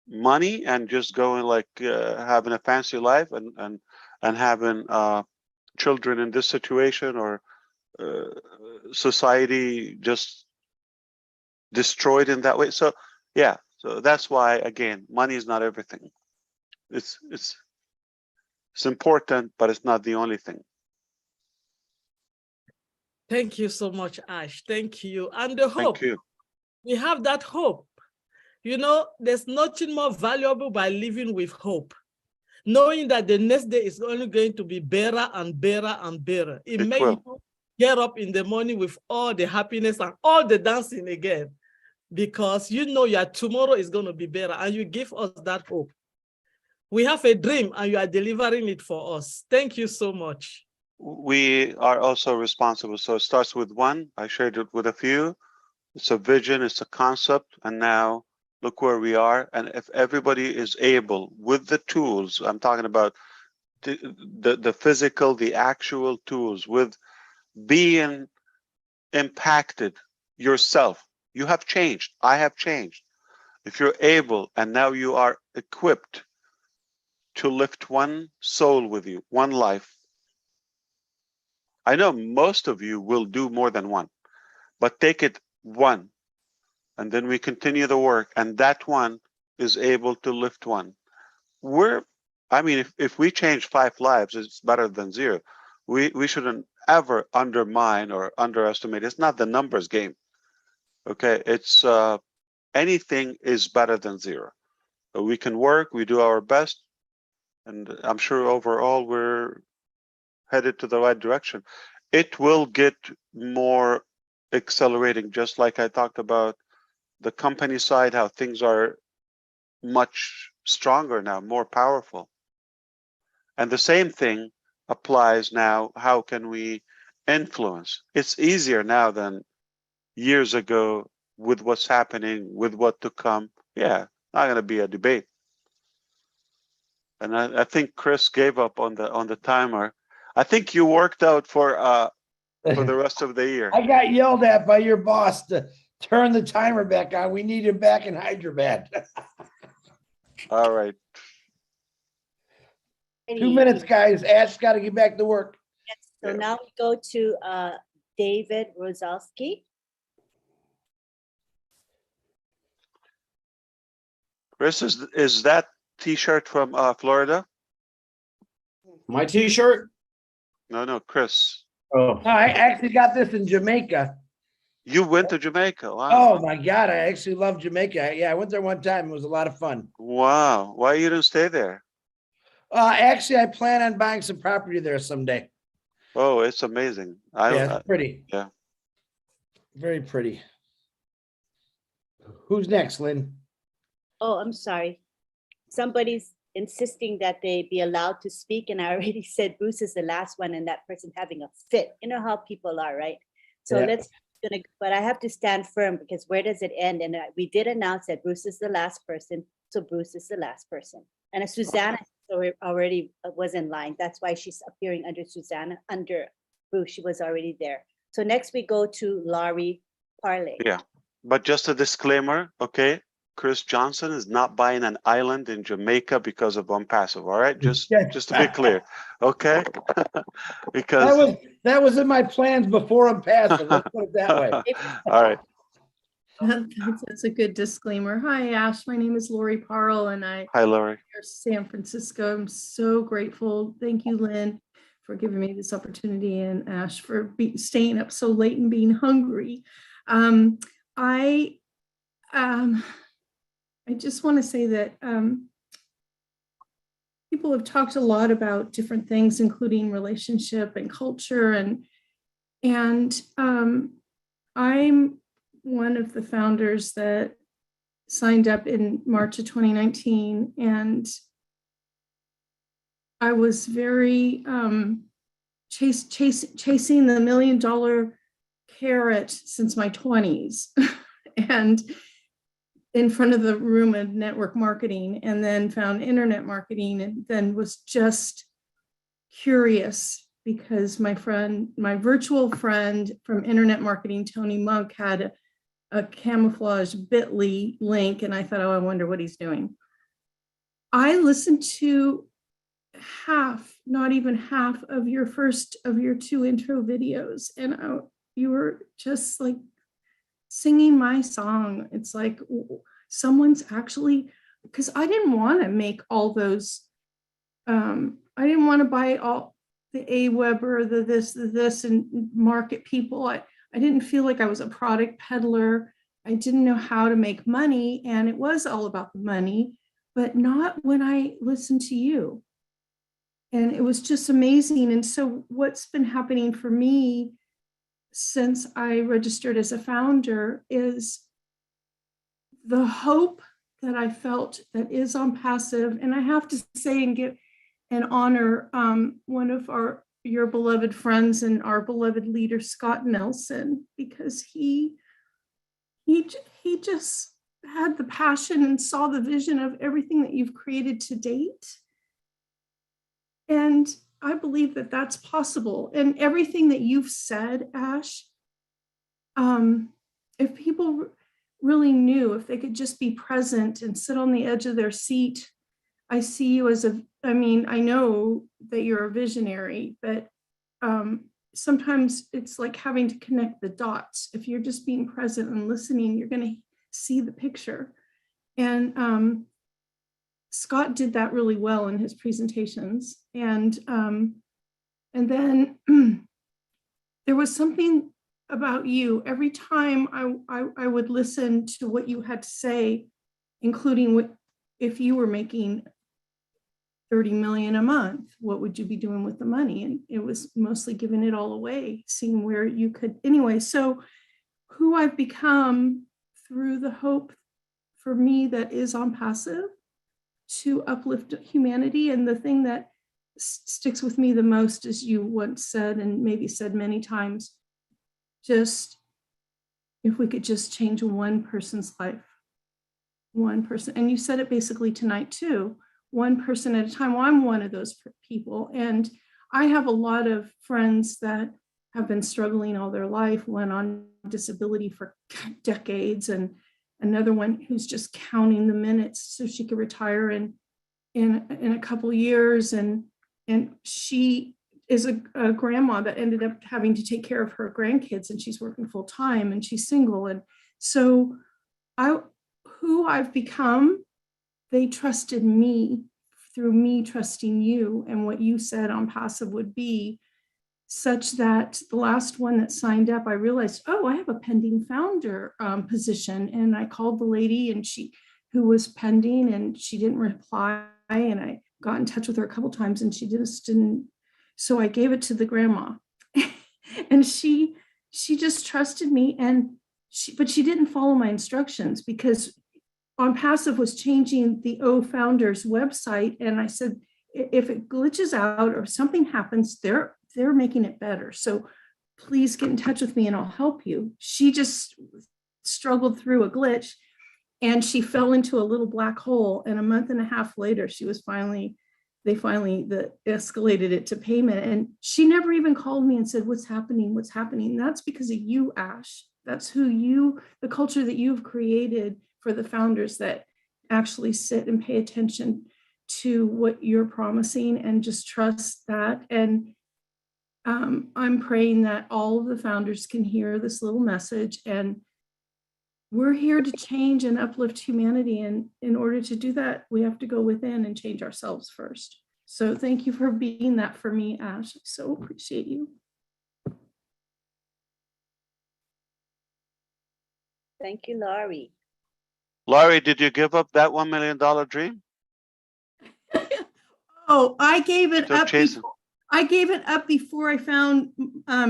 Money and just going like having a fancy life and having children in this situation, or society just destroyed in that way. So yeah, so that's why, again, money is not everything. It's important, but it's not the only thing. Thank you so much, Ash. Thank you. And the hope. Thank you. We have that hope. You know, there's nothing more valuable by living with hope, knowing that the next day is only going to be better and better and better. It makes you get up in the morning with all the happiness and all the dancing again, because you know your tomorrow is going to be better, and you give us that hope. We have a dream and you are delivering it for us. Thank you so much. We are also responsible. So it starts with one. I shared it with a few. It's a vision, it's a concept, and now look where we are. And if everybody is able, with the tools, I'm talking about the physical, the actual tools, with being impacted yourself. You have changed. I have changed. If you're able, and now you are equipped to lift one soul with you, one life. I know most of you will do more than one, but take it one, and then we continue the work, and that one is able to lift one. I mean, if we change 5 lives, it's better than 0. We shouldn't ever undermine or underestimate. It's not the numbers game. Okay, it's anything is better than 0. We can work, we do our best, and I'm sure overall we're headed to the right direction. It will get more accelerating, just like I talked about the company side, how things are much stronger now, more powerful. And the same thing applies now. How can we influence? It's easier now than years ago with what's happening, with what to come. Yeah, not going to be a debate. And I think Chris gave up on the timer. I think you worked out for the rest of the year. I got yelled at by your boss to turn the timer back on. We need him back in Hyderabad. All right. 2 minutes, guys. Ash got to get back to work. Yes. So now we go to David Rosalski. Chris, is that T-shirt from Florida? My T-shirt? No, Chris. Oh, I actually got this in Jamaica. You went to Jamaica? Wow. Oh my God, I actually love Jamaica. Yeah, I went there one time. It was a lot of fun. Wow. Why you didn't stay there? Actually, I plan on buying some property there someday. Oh, it's amazing. Yeah, it's pretty. Yeah. Very pretty. Who's next, Lynn? Oh, I'm sorry. Somebody's insisting that they be allowed to speak, and I already said Bruce is the last one, and that person having a fit. You know how people are, right? So but I have to stand firm, because where does it end? And we did announce that Bruce is the last person, so Bruce is the last person. And Susanna already was in line. That's why she's appearing under Susanna, under Bruce. She was already there. So next we go to Laurie Parley. Yeah, but just a disclaimer, okay? Chris Johnson is not buying an island in Jamaica because of ONPASSIVE. All right, just to be clear, okay? Because that was in my plans before ONPASSIVE. Let's put it that way. all right. That's a good disclaimer. Hi, Ash. My name is Lori Parle, and Hi, Lori. San Francisco. I'm so grateful. Thank you, Lynn, for giving me this opportunity, and Ash for staying up so late and being hungry. I just want to say that people have talked a lot about different things, including relationship and culture, and I'm one of the founders that signed up in March of 2019, and I was very chasing the $1 million carrot since my 20s, and in front of the room of network marketing, and then found internet marketing, and then was just curious because my virtual friend from internet marketing, Tony Monk, had a camouflage bit.ly link, and I thought, oh, I wonder what he's doing. I listened to not even half of your two intro videos, and you were just like singing my song. It's like someone's actually, because I didn't want to make all those, I didn't want to buy all the AWeber, the this, and market people. I didn't feel like I was a product peddler. I didn't know how to make money, and it was all about the money, but not when I listened to you. And it was just amazing. And so what's been happening for me since I registered as a founder is the hope that I felt that is ONPASSIVE. And I have to say and give and honor one of your beloved friends and our beloved leader, Scott Nelson, because he just had the passion and saw the vision of everything that you've created to date. And I believe that that's possible. And everything that you've said, Ash, if people really knew, if they could just be present and sit on the edge of their seat, I see you as I know that you're a visionary, but sometimes it's like having to connect the dots. If you're just being present and listening, you're going to see the picture. And Scott did that really well in his presentations. And then there was something about you. Every time I would listen to what you had to say, including if you were making 30 million a month, what would you be doing with the money? And it was mostly giving it all away, seeing where you could. Anyway, so who I've become through the hope for me that is ONPASSIVE to uplift humanity. And the thing that sticks with me the most, as you once said, and maybe said many times, just if we could just change one person's life, one person. And you said it basically tonight too, one person at a time. Well, I'm one of those people. And I have a lot of friends that have been struggling all their life, one on disability for decades, and another one who's just counting the minutes so she could retire in a couple years. And she is a grandma that ended up having to take care of her grandkids, and she's working full time, and she's single. And so who I've become, they trusted me through me trusting you and what you said ONPASSIVE would be, such that the last one that signed up, I realized, oh, I have a pending founder position. And I called the lady who was pending, and she didn't reply. And I got in touch with her a couple times, and she just didn't. So I gave it to the grandma, and she just trusted me. But she didn't follow my instructions, because ONPASSIVE was changing the founder's website. And I said, if it glitches out or something happens, they're making it better. So please get in touch with me and I'll help you. She just struggled through a glitch, and she fell into a little black hole. And a month and a half later, they finally escalated it to payment. And she never even called me and said, what's happening? What's happening? And that's because of you, Ash. That's the culture that you've created for the founders that actually sit and pay attention to what you're promising and just trust that. And I'm praying that all of the founders can hear this little message, and we're here to change and uplift humanity. And in order to do that, we have to go within and change ourselves first. So thank you for being that for me, Ash. I so appreciate you. Thank you, Laurie. Laurie, did you give up that $1 million dream? Oh, I gave it Still up. chasing. I gave it up before I found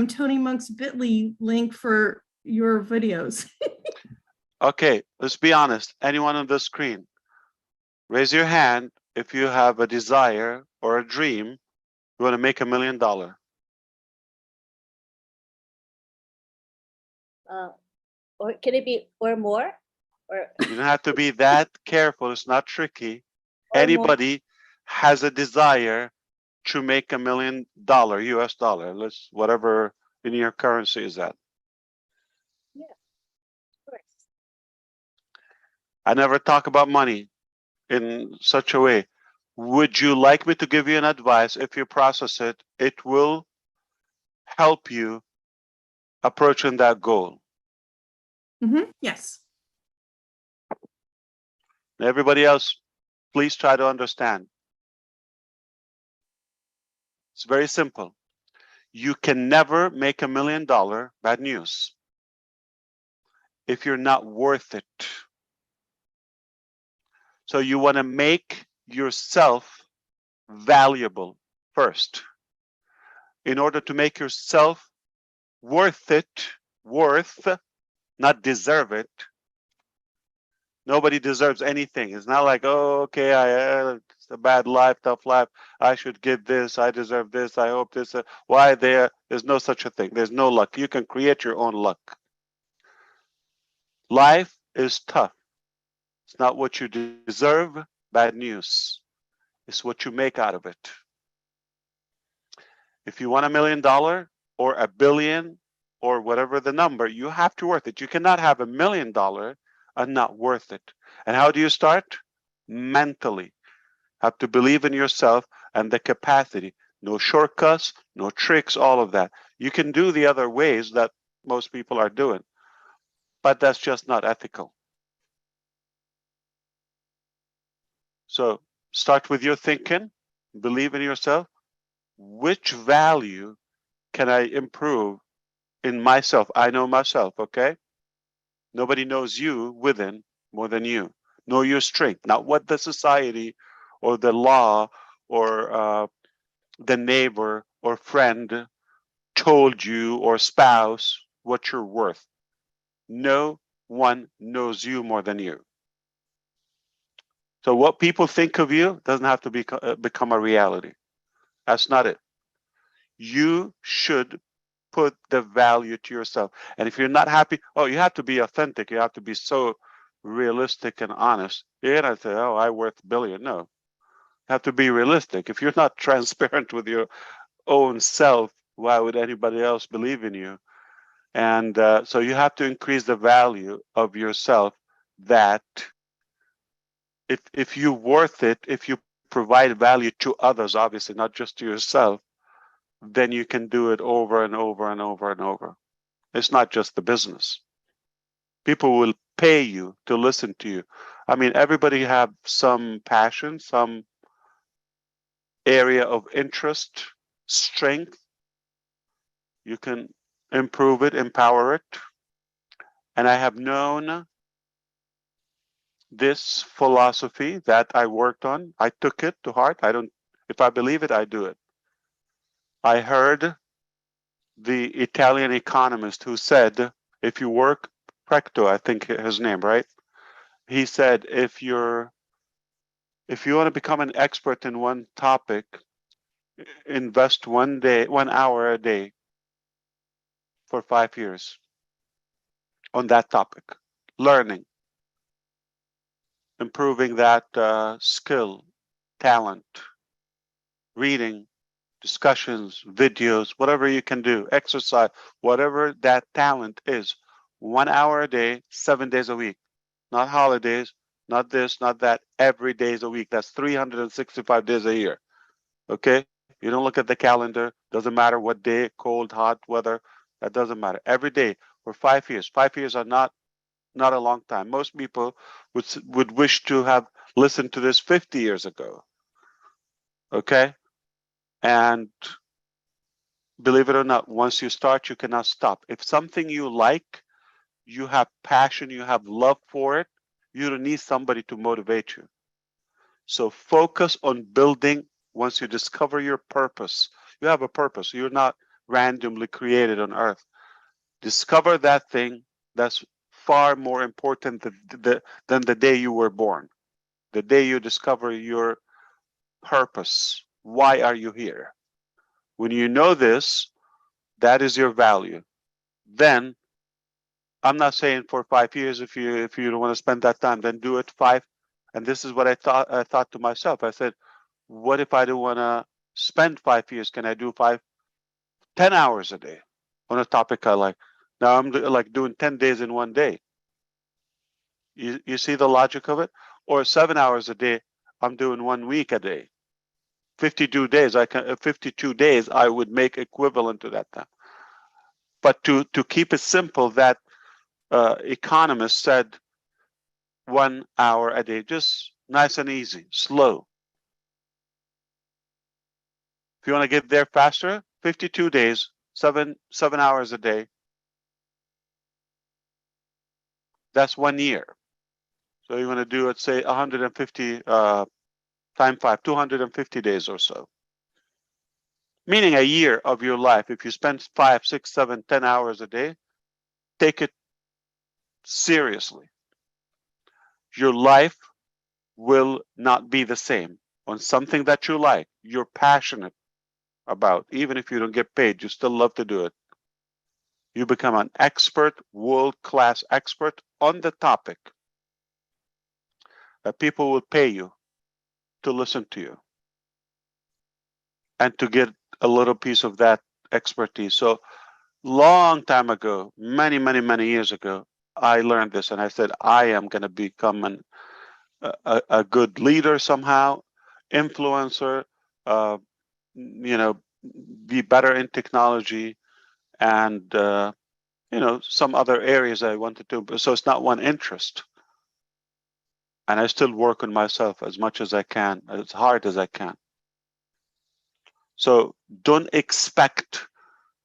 Tony Monk's bit.ly link for your videos. Okay, let's be honest. Anyone on the screen, raise your hand if you have a desire or a dream, you want to make $1 million. Or can it be or more? Or You don't have to be that careful. It's not tricky. Or more. Anybody has a desire to make $1 million US dollar. Let's whatever in your currency is that. Yeah, of course. I never talk about money in such a way. Would you like me to give you an advice? If you process it, it will help you approaching that goal. Yes. Everybody else, please try to understand. It's very simple. You can never make $1 million, bad news, if you're not worth it. So you want to make yourself valuable first. In order to make yourself worth it, not deserve it. Nobody deserves anything. It's not like, oh, okay, it's a bad life, tough life. I should get this. I deserve this. I hope this. Why there? There's no such a thing. There's no luck. You can create your own luck. Life is tough. It's not what you deserve. Bad news. It's what you make out of it. If you want $1 million or $1 billion or whatever the number, you have to worth it. You cannot have $1 million and not worth it. And how do you start? Mentally. Have to believe in yourself and the capacity. No shortcuts, no tricks, all of that. You can do the other ways that most people are doing, but that's just not ethical. So start with your thinking, believe in yourself. Which value can I improve in myself? I know myself, okay? Nobody knows you within more than you. Know your strength, not what the society or the law or the neighbor or friend told you or spouse what you're worth. No one knows you more than you. So what people think of you doesn't have to become a reality. That's not it. You should put the value to yourself. And if you're not happy, you have to be authentic. You have to be so realistic and honest. You're not say, I worth $1 billion. No, you have to be realistic. If you're not transparent with your own self, why would anybody else believe in you? And so you have to increase the value of yourself, that if you're worth it, if you provide value to others, obviously not just to yourself, then you can do it over and over and over and over. It's not just the business. People will pay you to listen to you. I mean, everybody have some passion, some area of interest, strength. You can improve it, empower it. And I have known this philosophy that I worked on. I took it to heart. If I believe it, I do it. I heard the Italian economist who said, if you work, Precto, I think his name, right? He said, if you want to become an expert in one topic, invest 1 hour a day for 5 years on that topic, learning, improving that skill, talent, reading, discussions, videos, whatever you can do, exercise, whatever that talent is, 1 hour a day, 7 days a week, not holidays, not this, not that, every day is a week. That's 365 days a year. Okay? You don't look at the calendar, doesn't matter what day, cold, hot, weather, that doesn't matter. Every day for 5 years. 5 years are not a long time. Most people would wish to have listened to this 50 years ago. Okay? And believe it or not, once you start, you cannot stop. If something you like, you have passion, you have love for it, you don't need somebody to motivate you. So focus on building. Once you discover your purpose, you have a purpose. You're not randomly created on earth. Discover that thing. That's far more important than the day you were born. The day you discover your purpose. Why are you here? When you know this, that is your value. Then I'm not saying for 5 years, if you don't want to spend that time, then do it 5. And this is what I thought to myself. I said, what if I don't want to spend 5 years? Can I do 10 hours a day on a topic I like? Now I'm like doing 10 days in one day. You see the logic of it? Or 7 hours a day, I'm doing 1 week a day. 52 days, 52 days, I would make equivalent to that time. But to keep it simple, that economist said 1 hour a day, just nice and easy, slow. If you want to get there faster, 52 days, 7 hours a day. That's 1 year. So you want to do, let's say, 150 times 5, 250 days or so. Meaning a year of your life. If you spend 5, 6, 7, 10 hours a day, take it seriously. Your life will not be the same on something that you like, you're passionate about. Even if you don't get paid, you still love to do it. You become an expert, world-class expert on the topic that people will pay you to listen to you and to get a little piece of that expertise. So long time ago, many years ago, I learned this and I said, I am going to become a good leader somehow, influencer, be better in technology and, some other areas I wanted to. So it's not one interest. And I still work on myself as much as I can, as hard as I can. So don't expect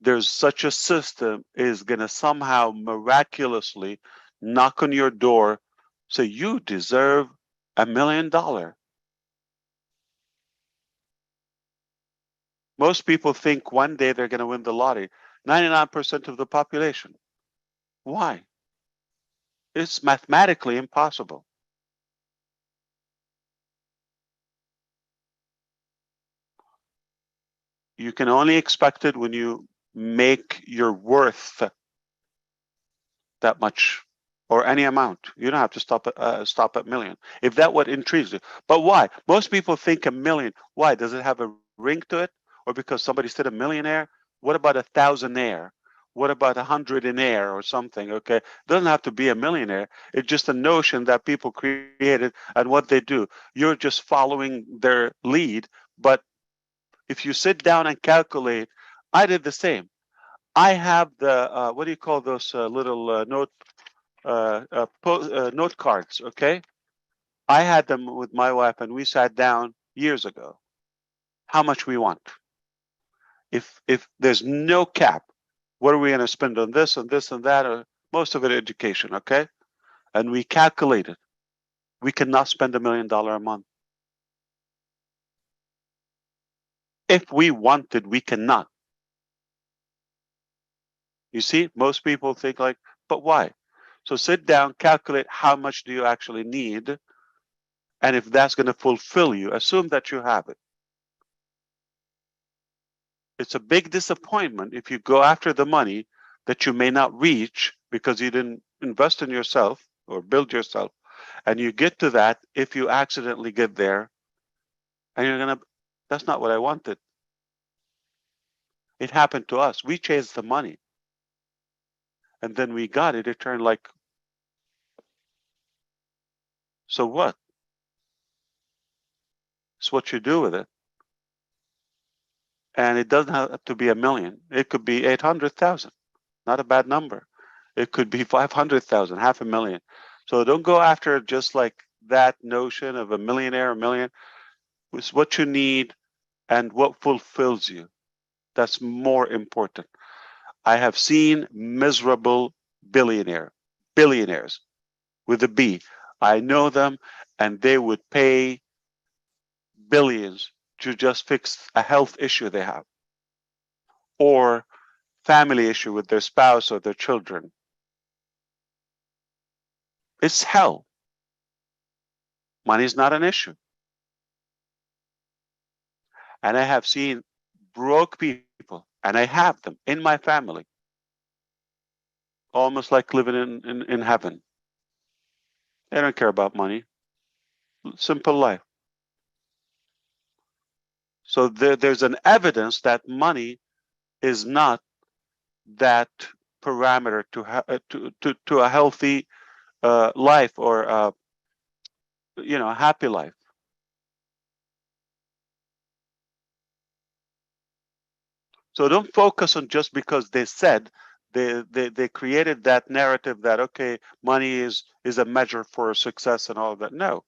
there's such a system is going to somehow miraculously knock on your door, say you deserve $1 million. Most people think one day they're going to win the lottery. 99% of the population. Why? It's mathematically impossible. You can only expect it when you make your worth that much or any amount. You don't have to stop at million. If that what intrigues you. But why? Most people think $1 million. Why? Does it have a ring to it? Or because somebody said a millionaire? What about a thousandaire? What about 100-aire or something? Okay, it doesn't have to be a millionaire. It's just a notion that people created and what they do. You're just following their lead. But if you sit down and calculate, I did the same. I have the what do you call those little note cards? Okay, I had them with my wife, and we sat down years ago. How much we want? If there's no cap, what are we going to spend on this and this and that? Or most of it education, okay? And we calculated. We cannot spend $1 million a month. If we wanted, we cannot. You see, most people think like, but why? So sit down, calculate how much do you actually need, and if that's going to fulfill you, assume that you have it. It's a big disappointment if you go after the money that you may not reach because you didn't invest in yourself or build yourself, and you get to that if you accidentally get there, and you're going to, that's not what I wanted. It happened to us. We chased the money. And then we got it. It turned like So what? It's what you do with it. And it doesn't have to be 1 million. It could be 800,000. Not a bad number. It could be 500,000, 500,000. So don't go after just like that notion of a millionaire, a million. It's what you need and what fulfills you. That's more important. I have seen miserable billionaires with a B. I know them, and they would pay billions to just fix a health issue they have, or family issue with their spouse or their children. It's hell. Money is not an issue. And I have seen broke people, and I have them in my family, almost like living in heaven. They don't care about money. Simple life. So there's an evidence that money is not that parameter to a healthy life, or a happy life. So don't focus on just because they said they created that narrative that, okay, money is a measure for success and all of that. No.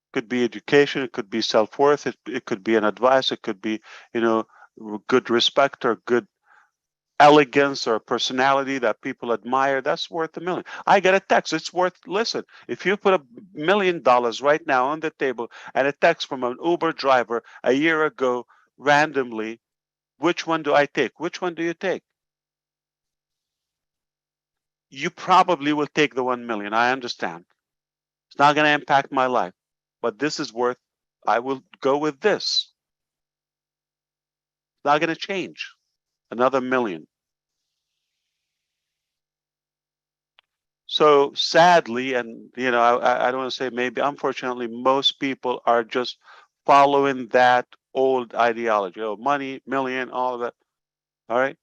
It could be education, it could be self-worth, it could be an advice, it could be, good respect or good elegance or personality that people admire. That's worth $1 million. I get a text. It's worth, listen, if you put $1 million right now on the table and a text from an Uber driver a year ago randomly, which one do I take? Which one do you take? You probably will take the 1 million. I understand. It's not going to impact my life, but this is worth, I will go with this. It's not going to change. Another 1 million. So sadly, and I don't want to say maybe, unfortunately, most people are just following that old ideology. Oh, money, million, all of that. All right.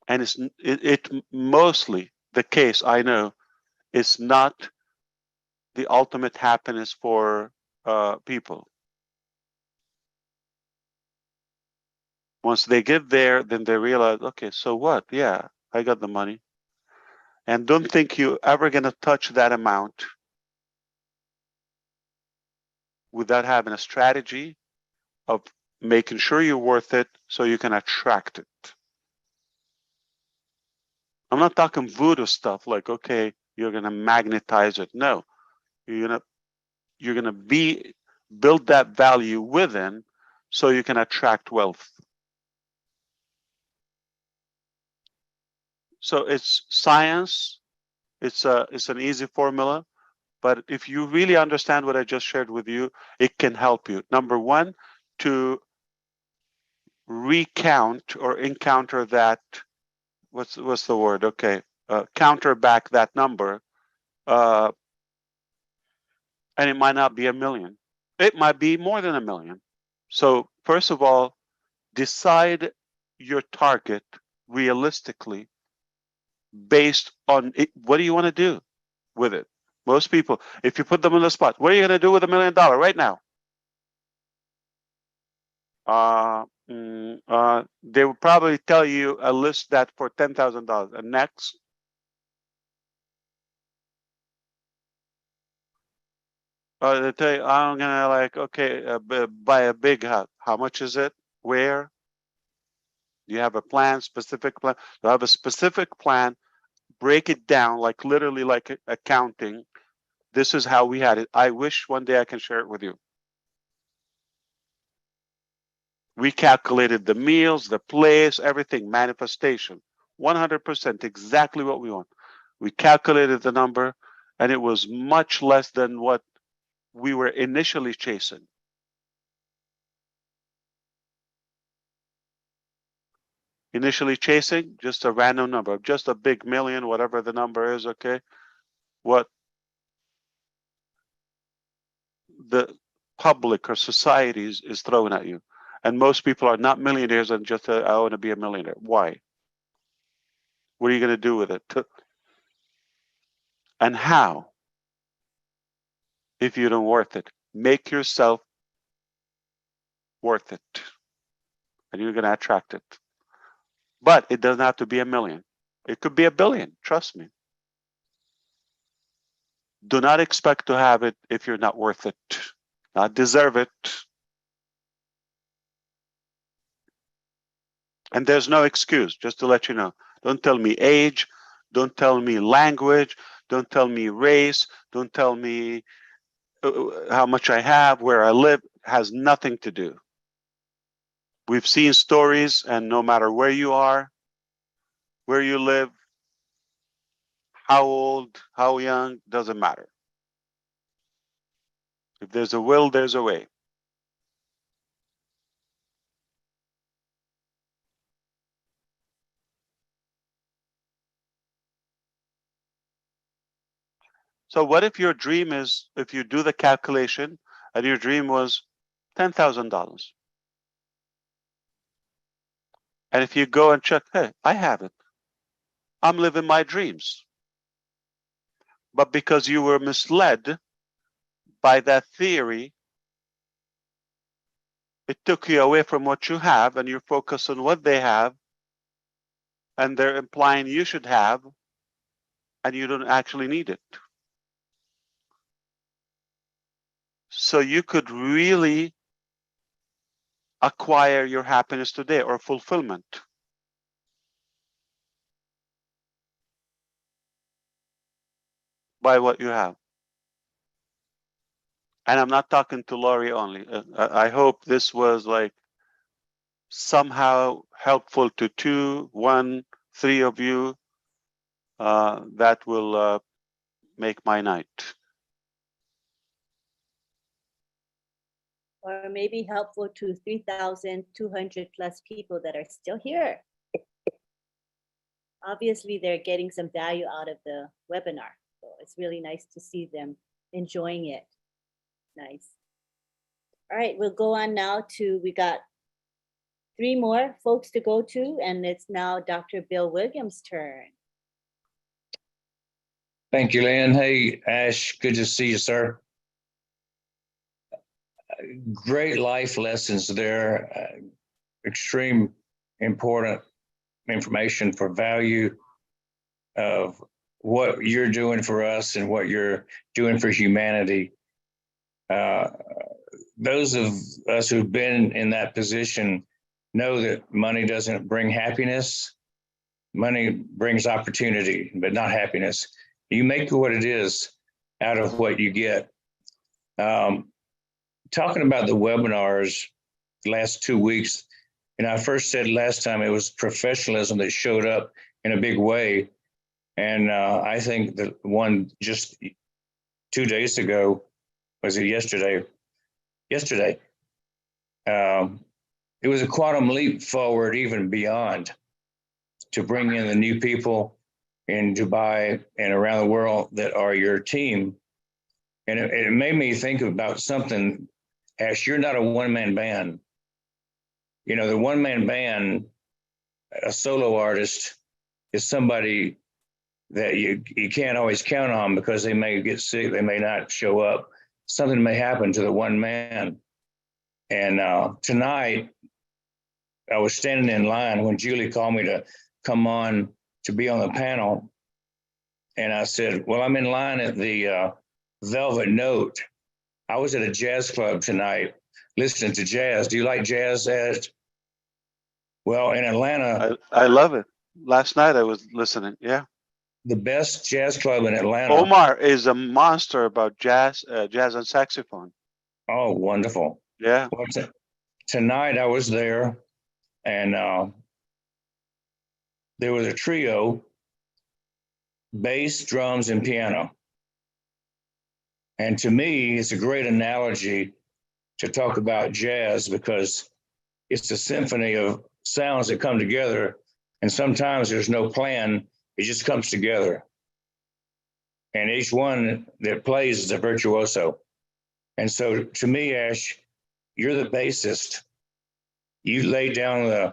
And it mostly the case, I know, is not the ultimate happiness for people. Once they get there, then they realize, okay, so what? Yeah, I got the money. And don't think you're ever going to touch that amount without having a strategy of making sure you're worth it so you can attract it. I'm not talking voodoo stuff like, okay, you're going to magnetize it. No, you're going to build that value within so you can attract wealth. So it's science. It's an easy formula, but if you really understand what I just shared with you, it can help you. Number one, to recount or encounter that, what's the word? Okay, counter back that number, and it might not be 1 million. It might be more than 1 million. So first of all, decide your target realistically based on it. What do you want to do with it? Most people, if you put them on the spot, what are you going to do with $1 million right now? They will probably tell you a list that for $10,000. And next, they tell you, I'm gonna buy a big house. How much is it? Where? Do you have a plan? Specific plan? Do you have a specific plan? Break it down, like literally like accounting. This is how we had it. I wish one day I can share it with you. We calculated the meals, the place, everything, manifestation, 100%, exactly what we want. We calculated the number, and it was much less than what we were initially chasing. Initially chasing just a random number, just a big million, whatever the number is, okay? What the public or society is throwing at you. And most people are not millionaires and just, I want to be a millionaire. Why? What are you going to do with it? And how? If you don't worth it, make yourself worth it, and you're going to attract it. But it doesn't have to be 1 million. It could be 1 billion. Trust me. Do not expect to have it if you're not worth it, not deserve it. And there's no excuse, just to let you know. Don't tell me age. Don't tell me language. Don't tell me race. Don't tell me how much I have, where I live. Has nothing to do. We've seen stories, and no matter where you are, where you live, how old, how young, doesn't matter. If there's a will, there's a way. So what if your dream is, if you do the calculation and your dream was $10,000? And if you go and check, hey, I have it. I'm living my dreams. But because you were misled by that theory, it took you away from what you have, and you're focused on what they have, and they're implying you should have, and you don't actually need it. So you could really acquire your happiness today, or fulfillment. By what you have. And I'm not talking to Laurie only. I hope this was like somehow helpful to 2, 1, 3 of you. That will make my night. Or maybe helpful to 3,200 plus people that are still here. Obviously, they're getting some value out of the webinar. So it's really nice to see them enjoying it. Nice. All right, we'll go on now to, we got 3 more folks to go to, and it's now Dr. Bill Williams' turn. Thank you, Lynn. Hey, Ash, good to see you, sir. Great life lessons there. Extreme important information for value of what you're doing for us and what you're doing for humanity. Those of us who've been in that position know that money doesn't bring happiness. Money brings opportunity, but not happiness. You make what it is out of what you get. Talking about the webinars the last 2 weeks, and I first said last time it was professionalism that showed up in a big way. And I think the one just 2 days ago, was it yesterday? Yesterday, it was a quantum leap forward, even beyond, to bring in the new people in Dubai and around the world that are your team. And it made me think about something. Ash, you're not a one-man band. You know, the one-man band, a solo artist, is somebody that you can't always count on because they may get sick, they may not show up. Something may happen to the one man. And tonight, I was standing in line when Julie called me to come on to be on the panel. And I said, well, I'm in line at the Velvet Note. I was at a jazz club tonight listening to jazz. Do you like jazz, Ash? Well, in Atlanta. I love it. Last night I was listening. Yeah. The best jazz club in Atlanta. Omar is a monster about jazz, jazz and saxophone. Oh, wonderful. Yeah. Well, tonight I was there, and there was a trio, bass, drums, and piano. And to me, it's a great analogy to talk about jazz because it's a symphony of sounds that come together. And sometimes there's no plan, it just comes together. And each one that plays is a virtuoso. And so to me, Ash, you're the bassist. You lay down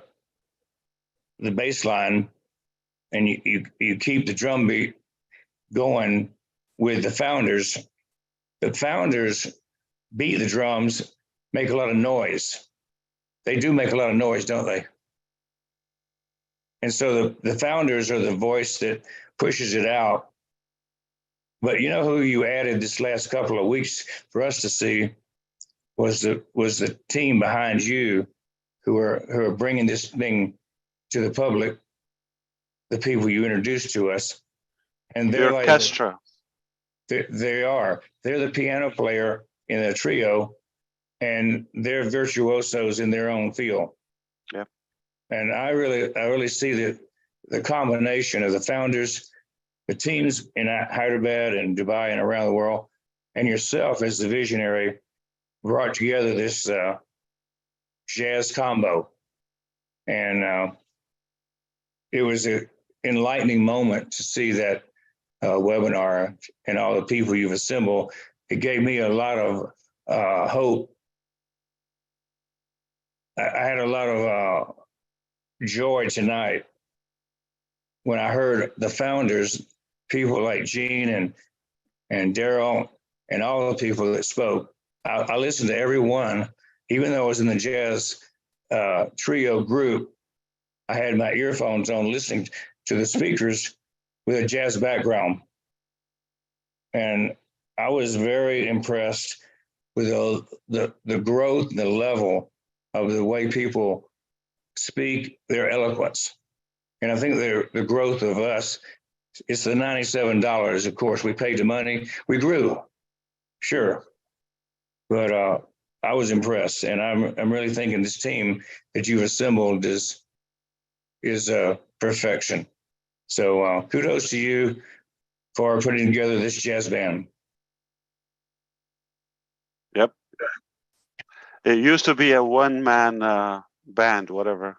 the bass line, and you keep the drumbeat going with the founders. The founders beat the drums, make a lot of noise. They do make a lot of noise, don't they? And so the founders are the voice that pushes it out. But you know who you added this last couple of weeks for us to see was the team behind you who are bringing this thing to the public, the people you introduced to us. And they're The orchestra. They are. They're the piano player in a trio, and they're virtuosos in their own field. Yeah. And I really see the combination of the founders, the teams in Hyderabad and Dubai and around the world, and yourself as the visionary brought together this jazz combo. And it was an enlightening moment to see that webinar and all the people you've assembled. It gave me a lot of hope. I had a lot of joy tonight when I heard the founders, people like Gene and Daryl and all the people that spoke. I listened to every one, even though I was in the jazz trio group. I had my earphones on listening to the speakers with a jazz background. And I was very impressed with the growth and the level of the way people speak their eloquence. And I think the growth of us, it's the $97. Of course, we paid the money. We grew, sure. But I was impressed. And I'm really thinking this team that you've assembled is perfection. So kudos to you for putting together this jazz band. Yep. It used to be a one-man band, whatever.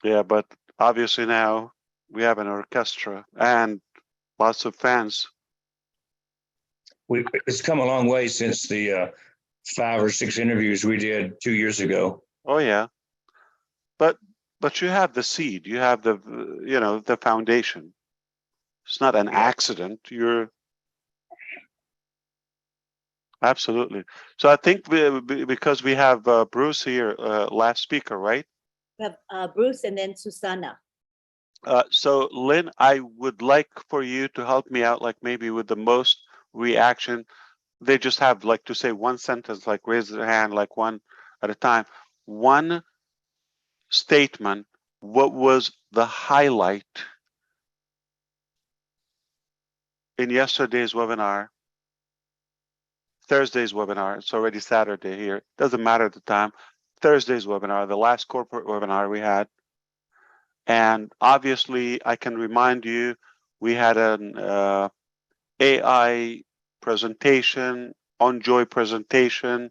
Yeah, but obviously now we have an orchestra and lots of fans. It's come a long way since the 5 or 6 interviews we did 2 years ago. Oh yeah, but you have the seed, you have the foundation. It's not an accident. You're absolutely. So I think because we have Bruce here, last speaker, right? We have Bruce and then Susanna. So Lynn, I would like for you to help me out, like maybe with the most reaction. They just have like to say one sentence, like raise their hand, like one at a time. One statement. What was the highlight in yesterday's webinar? Thursday's webinar. It's already Saturday here. Doesn't matter the time. Thursday's webinar, the last corporate webinar we had. And obviously, I can remind you, we had an AI presentation, on-joy presentation,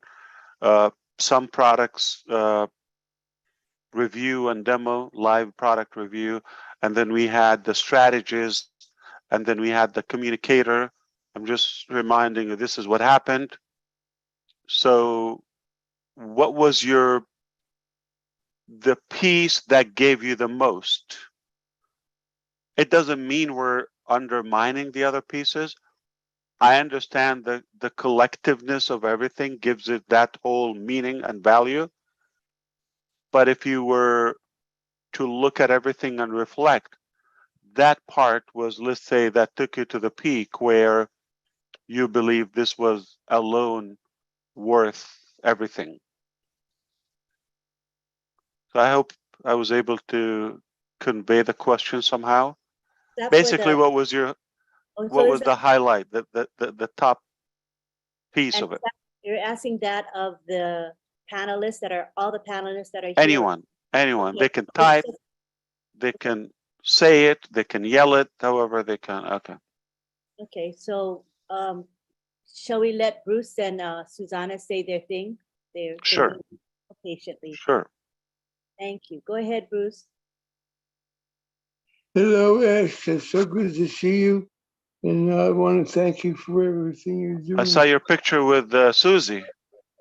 some products review and demo, live product review, and then we had the strategist, and then we had the communicator. I'm just reminding you, this is what happened. So what was the piece that gave you the most? It doesn't mean we're undermining the other pieces. I understand the collectiveness of everything gives it that whole meaning and value. But if you were to look at everything and reflect, that part was, let's say, that took you to the peak where you believe this was alone worth everything. So I hope I was able to convey the question somehow. Basically, what was your what was the highlight, the top piece of it? You're asking that of the panelists that are all the panelists that are here. Anyone. Okay. They can type, they can say it, they can yell it, however they can. Okay. Okay, so shall we let Bruce and Susanna say their thing? Sure. Patiently. Sure. Thank you. Go ahead, Bruce. Hello, Ash. It's so good to see you. And I want to thank you for everything you're doing. I saw your picture with Susie.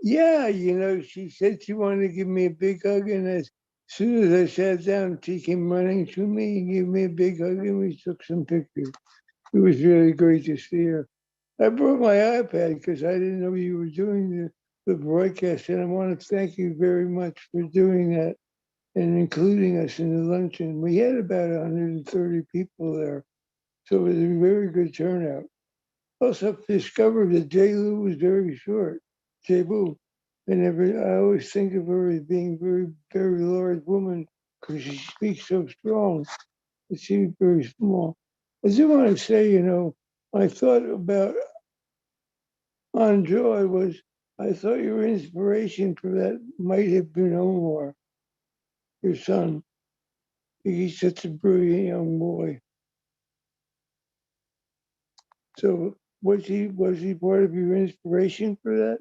Yeah, she said she wanted to give me a big hug, and As soon as I sat down, he came running to me and gave me a big hug and we took some pictures. It was really great to see her. I brought my iPad because I didn't know you were doing the broadcast, and I want to thank you very much for doing that and including us in the luncheon. We had about 130 people there, so it was a very good turnout. Also discovered that J. Lou was very short, J. Boo. I always think of her as being very, very large woman because she speaks so strong, but she's very small. I do want to say, I thought about on Joy was, I thought your inspiration for that might have been Omar, your son. He's such a brilliant young boy. So was he part of your inspiration for that?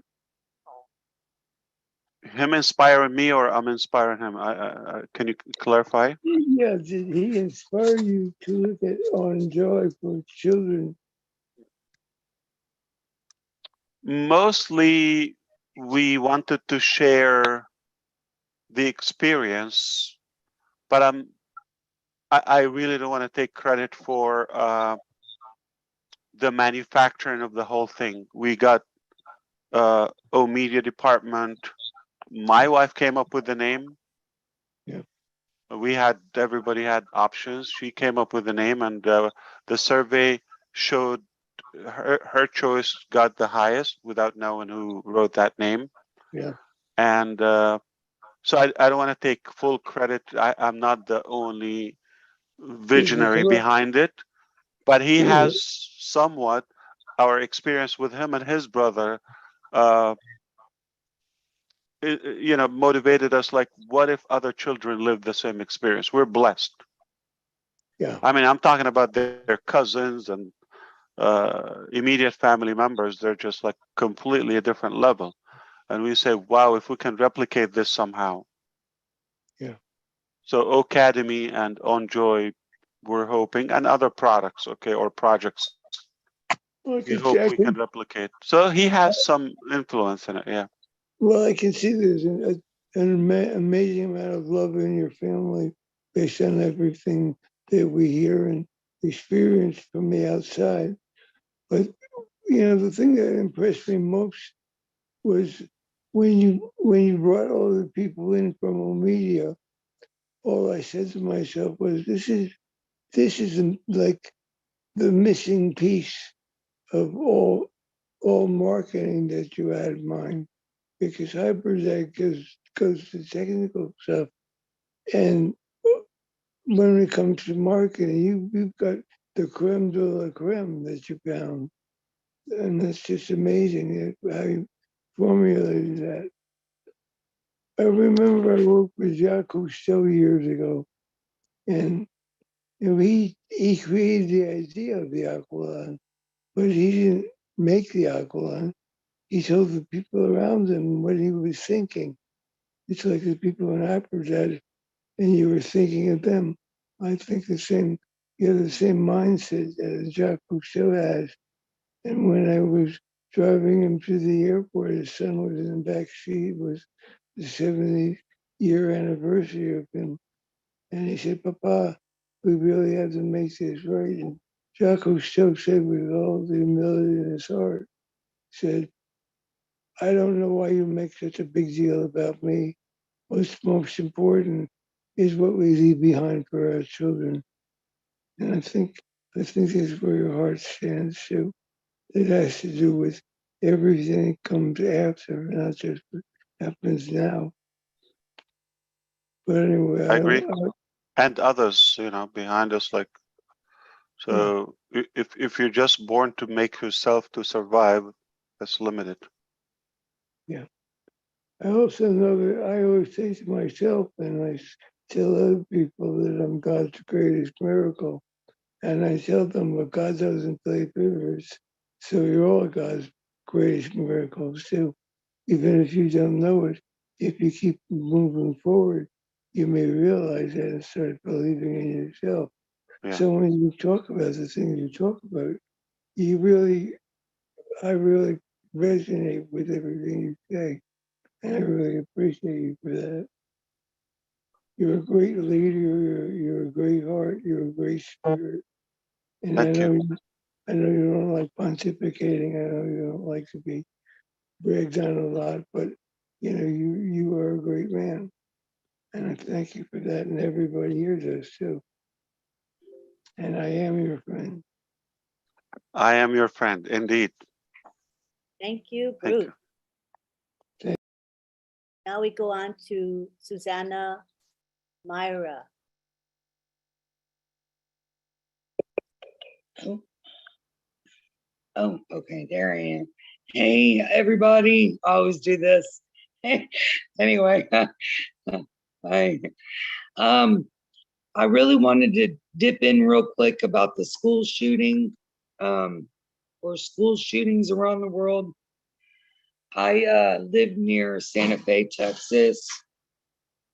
Him inspiring me, or I'm inspiring him? Can you clarify? Yeah, did he inspire you to look at On Joy for children? Mostly, we wanted to share the experience, but I really don't want to take credit for the manufacturing of the whole thing. We got media department. My wife came up with the name. Yeah. Everybody had options. She came up with the name, and the survey showed her choice got the highest without knowing who wrote that name. Yeah. And so I don't want to take full credit. I'm not the only visionary behind it, but he has somewhat our experience with him and his brother. Motivated us, like, what if other children live the same experience? We're blessed. Yeah. I mean, I'm talking about their cousins and immediate family members. They're just like completely a different level. And we say, wow, if we can replicate this somehow. Yeah. So Academy and On Joy, we're hoping, and other products, or projects. We hope we can replicate. So he has some influence in it, yeah. Well, I can see there's an amazing amount of love in your family based on everything that we hear and experience from the outside. But, the thing that impressed me most was when you brought all the people in from media, all I said to myself was, this is like the missing piece of all marketing that you had in mind, because HyperZag goes to technical stuff, and when it comes to marketing, you've got the creme de la creme that you found, and that's just amazing how you formulated that. I remember I worked with Jacques Cousteau years ago, and he created the idea of the Aqualon, but he didn't make the Aqualon. He told the people around him what he was thinking. It's like the people in Hyperzad, and you were thinking of them. I think you have the same mindset that Jacques Cousteau has. And when I was driving him to the airport, his son was in the back seat. It was the 70th year anniversary of him. And he said, Papa, we really have to make this right. And Jacques Cousteau said with all the humility in his heart, said, I don't know why you make such a big deal about me. What's most important is what we leave behind for our children. And I think that's where your heart stands too. It has to do with everything that comes after, not just what happens now. But anyway, I agree. And others, behind us, like, so if you're just born to make yourself to survive, that's limited. Yeah. I also know that I always say to myself, and I tell other people that I'm God's greatest miracle. And I tell them, well, God doesn't play favorites. So you're all God's greatest miracles too. Even if you don't know it, if you keep moving forward, you may realize that and start believing in yourself. Yeah. So when you talk about the things you talk about, I really resonate with everything you say. And I really appreciate you for that. you're a great leader. You're a great heart. You're a great spirit. And Thank you. I know you don't like pontificating. I know you don't like to be bragged on a lot, but you know, you are a great man. And I thank you for that. And everybody here does too. And I am your friend. I am your friend, indeed. Thank you, Thank Bruce. you. Now we go on to Susanna Myra. Oh, okay, there I am. Hey, everybody. I always do this. Anyway, I really wanted to dip in real quick about the school shooting, or school shootings around the world. I live near Santa Fe, Texas,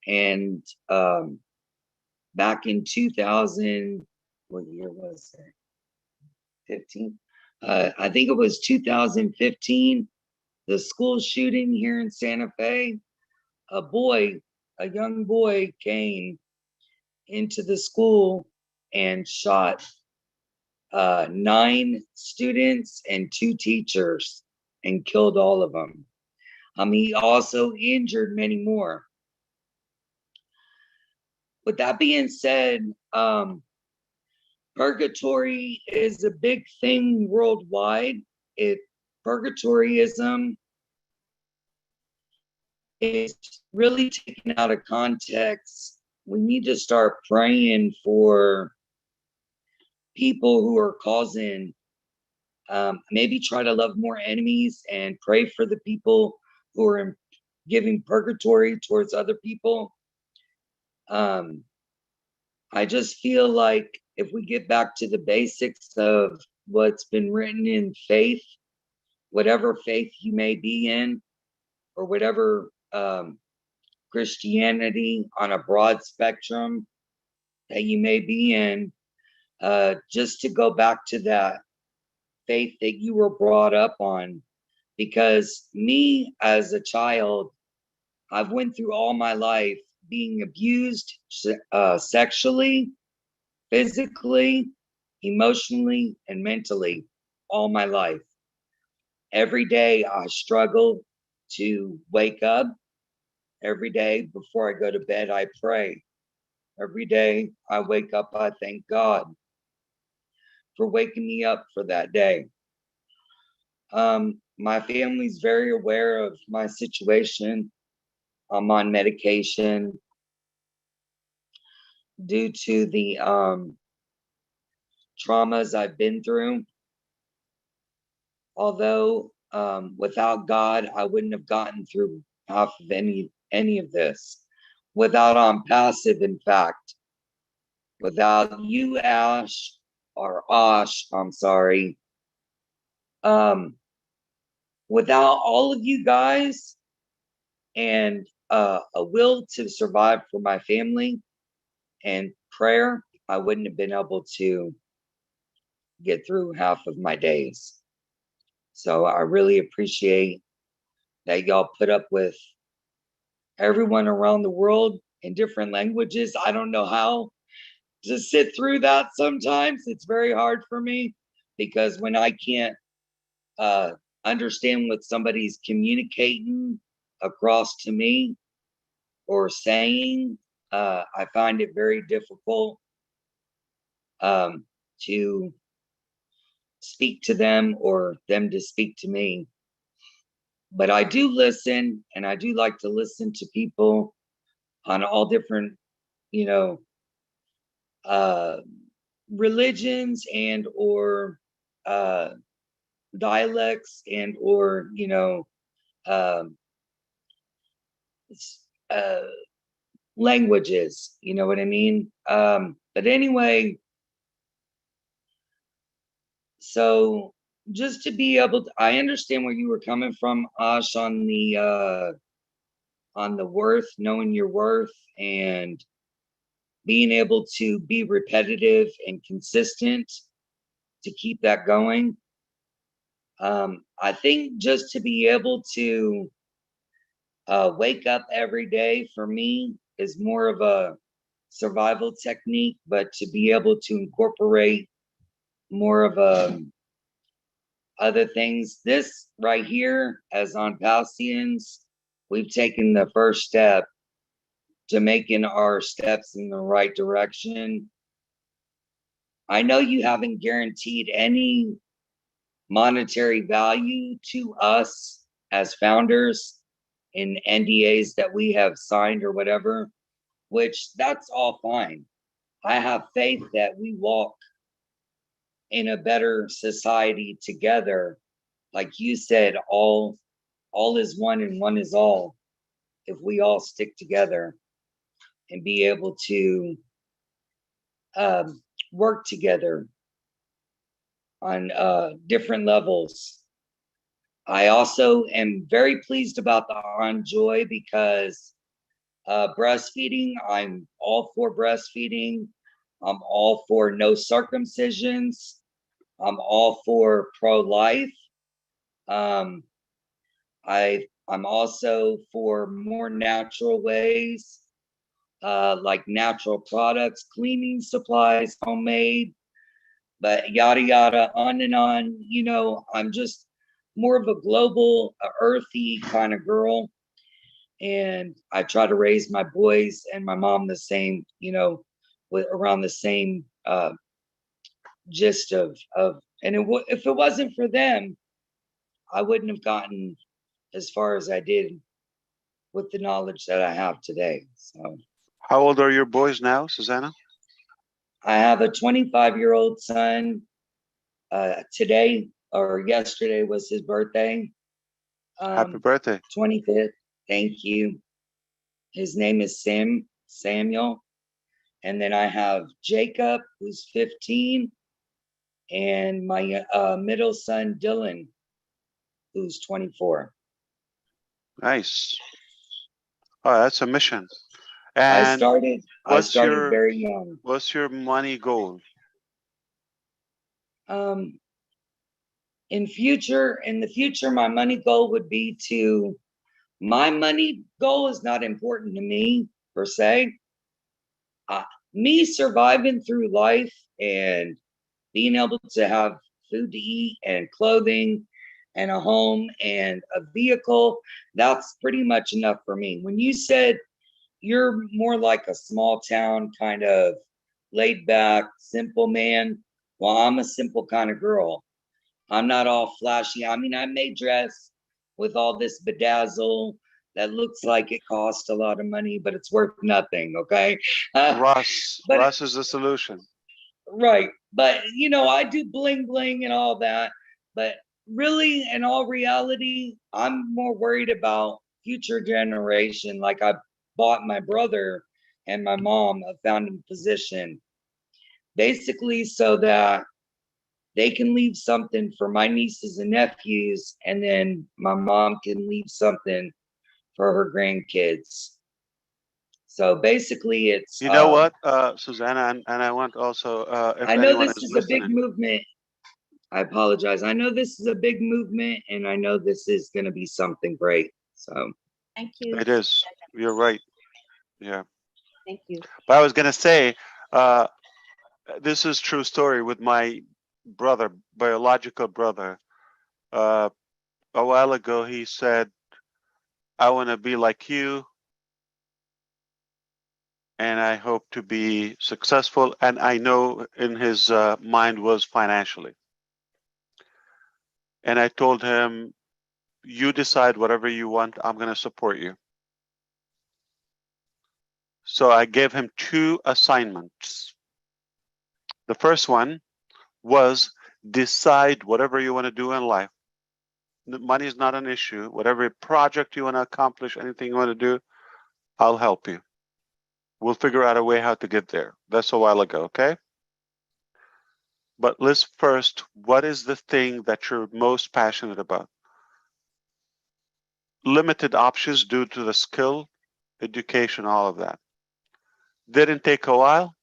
and back in 2000, what year was it? 15? I think it was 2015, the school shooting here in Santa Fe. A young boy came into the school and shot 9 students and 2 teachers and killed all of them. He also injured many more. With that being said, purgatory is a big thing worldwide. Purgatoryism is really taken out of context. We need to start praying for people who are causing, maybe try to love more enemies and pray for the people who are giving purgatory towards other people. I just feel like if we get back to the basics of what's been written in faith, whatever faith you may be in, or whatever Christianity on a broad spectrum that you may be in, just to go back to that faith that you were brought up on. Because me as a child, I've went through all my life being abused sexually, physically, emotionally, and mentally all my life. Every day I struggle to wake up. Every day before I go to bed, I pray. Every day I wake up, I thank God for waking me up for that day. My family's very aware of my situation. I'm on medication due to the traumas I've been through. Although without God, I wouldn't have gotten through half of any of this. Without ONPASSIVE, in fact, without you, Ash, or Osh, I'm sorry. Without all of you guys and a will to survive for my family and prayer, I wouldn't have been able to get through half of my days. So I really appreciate that y'all put up with everyone around the world in different languages. I don't know how to sit through that sometimes. It's very hard for me because when I can't understand what somebody's communicating across to me or saying, I find it very difficult to speak to them or them to speak to me. But I do listen, and I do like to listen to people on all different, you know, religions and or dialects and or, you know, languages, you know what I mean? But anyway, so just to be able to, I understand where you were coming from, Ash, on the worth, knowing your worth and being able to be repetitive and consistent to keep that going. I think just to be able to wake up every day for me is more of a survival technique, but to be able to incorporate more of a other things. This right here, as ONPASSIVEs, we've taken the first step to making our steps in the right direction. I know you haven't guaranteed any monetary value to us as founders in NDAs that we have signed or whatever, which that's all fine. I have faith that we walk in a better society together. Like you said, all is one and one is all. If we all stick together and be able to work together on different levels. I also am very pleased about the On Joy because breastfeeding, I'm all for breastfeeding. I'm all for no circumcisions. I'm all for pro-life. I'm also for more natural ways, like natural products, cleaning supplies, homemade, but yada yada, on and on. You know, I'm just more of a global, earthy kind of girl, and I try to raise my boys and my mom the same. You know, with around the same gist of and if it wasn't for them, I wouldn't have gotten as far as I did with the knowledge that I have today. So, How old are your boys now, Susanna? I have a 25-year-old son. Today or yesterday was his birthday. Happy birthday. 25th. Thank you. His name is Samuel. And then I have Jacob, who's 15, and my middle son, Dylan, who's 24. Nice. Oh, that's a mission. I And started very young. What's your money goal? In the future, my money goal would be my money goal is not important to me per se. Me surviving through life and being able to have food to eat and clothing and a home and a vehicle, that's pretty much enough for me. When you said you're more like a small town kind of laid back, simple man, well, I'm a simple kind of girl. I'm not all flashy. I mean, I may dress with all this bedazzle that looks like it cost a lot of money, but it's worth nothing, okay? Russ is the solution. Right. But, you know, I do bling bling and all that. But really, in all reality, I'm more worried about future generation. Like I bought my brother and my mom a founding position, basically so that they can leave something for my nieces and nephews, and then my mom can leave something for her grandkids. So basically, it's you know what, Susanna, and I want also if I know anyone this is is a big listening. movement. I apologize. I know this is a big movement, and I know this is going to be something great. So thank you. It is. You're right. Yeah. Thank you. But I was gonna say, this is true story with my brother, biological brother. A while ago, he said, "I want to be like you, and I hope to be successful." And I know in his mind was financially. And I told him, "You decide whatever you want. I'm gonna support you." So I gave him 2 assignments. The first one was decide whatever you want to do in life. Money is not an issue. Whatever project you want to accomplish, anything you want to do, I'll help you. We'll figure out a way how to get there. That's a while ago, okay? But let's first, what is the thing that you're most passionate about? Limited options due to the skill, education, all of that. Didn't take a while.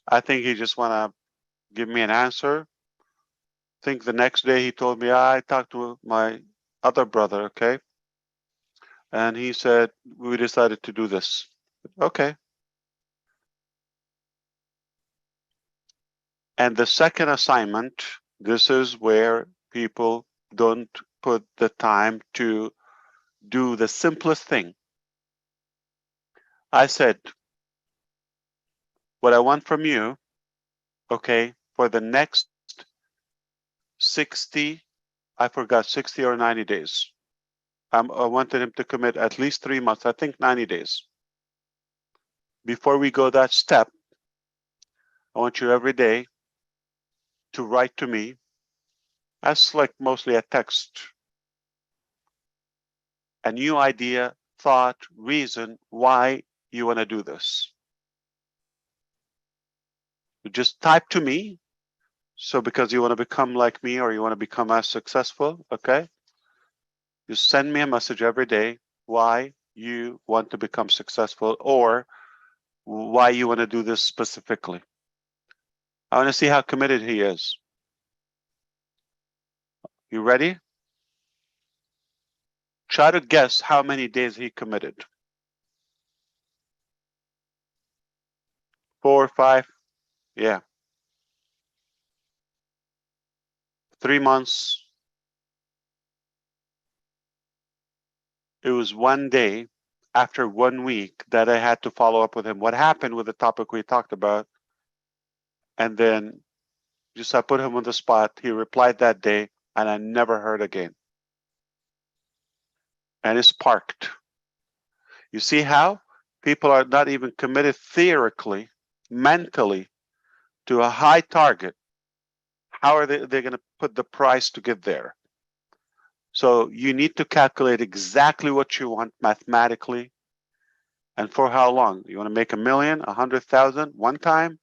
I think he just want to give me an answer. I think the next day he told me, I talked to my other brother, okay? And he said, we decided to do this. Okay. And the second assignment, this is where people don't put the time to do the simplest thing. I said, what I want from you, okay, for the next 60, I forgot, 60 or 90 days. I wanted him to commit at least 3 months, I think 90 days. Before we go that step, I want you every day to write to me as like mostly a text, a new idea, thought, reason why you want to do this. You just type to me. So because you want to become like me or you want to become as successful, okay? You send me a message every day why you want to become successful or why you want to do this specifically. I want to see how committed he is. You ready? Try to guess how many days he committed. 4 or 5? Yeah. 3 months. It was 1 day after 1 week that I had to follow up with him. What happened with the topic we talked about? And then just I put him on the spot. He replied that day and I never heard again. And it's parked. You see how people are not even committed theoretically, mentally to a high target. How are they're going to put the price to get there? So you need to calculate exactly what you want mathematically and for how long. You want to make 1 million, 100,000 one time?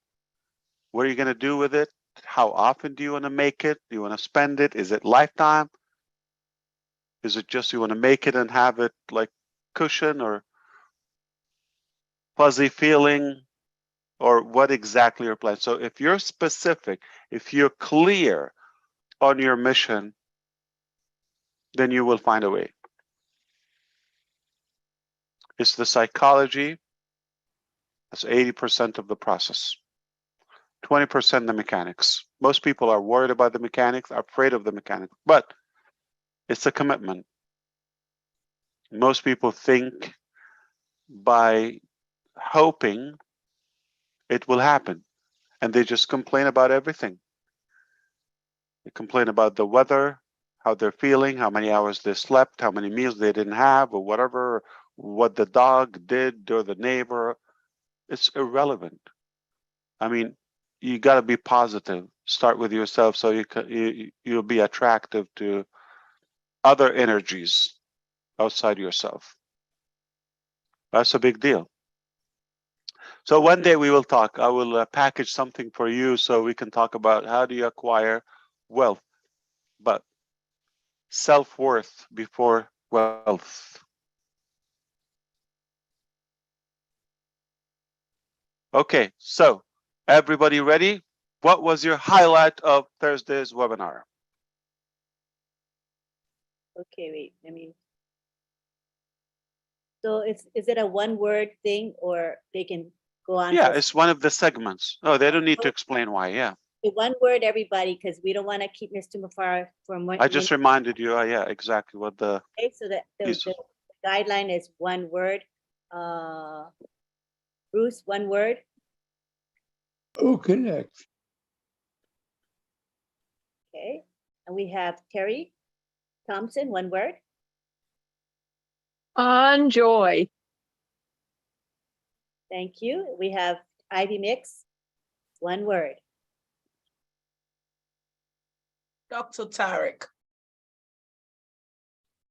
What are you going to do with it? How often do you want to make it? Do you want to spend it? Is it lifetime? Is it just you want to make it and have it like cushion or fuzzy feeling? Or what exactly your plan? So if you're specific, if you're clear on your mission, then you will find a way. It's the psychology. That's 80% of the process. 20% the mechanics. Most people are worried about the mechanics, are afraid of the mechanics, but it's a commitment. Most people think by hoping it will happen, and they just complain about everything. They complain about the weather, how they're feeling, how many hours they slept, how many meals they didn't have, or whatever, what the dog did or the neighbor. It's irrelevant. I mean, you got to be positive. Start with yourself so you'll be attractive to other energies outside yourself. That's a big deal. So one day we will talk. I will package something for you so we can talk about how do you acquire wealth, but self-worth before wealth. Okay, so everybody ready? What was your highlight of Thursday's webinar? Okay, wait, let me. So is it a one word thing or they can go on? Yeah, for it's one of the segments. Oh, they don't need to explain why. Yeah, one word, everybody, because we don't want to keep Mr. Mufareh from one. I just reminded you. Yeah, exactly what the. Okay, so that the guideline is one word. Bruce, one word. Oh, connect. Okay, and we have Terry Thompson, one word. Enjoy. Thank you. We have Ivy Mix, one word. Dr. Tarek.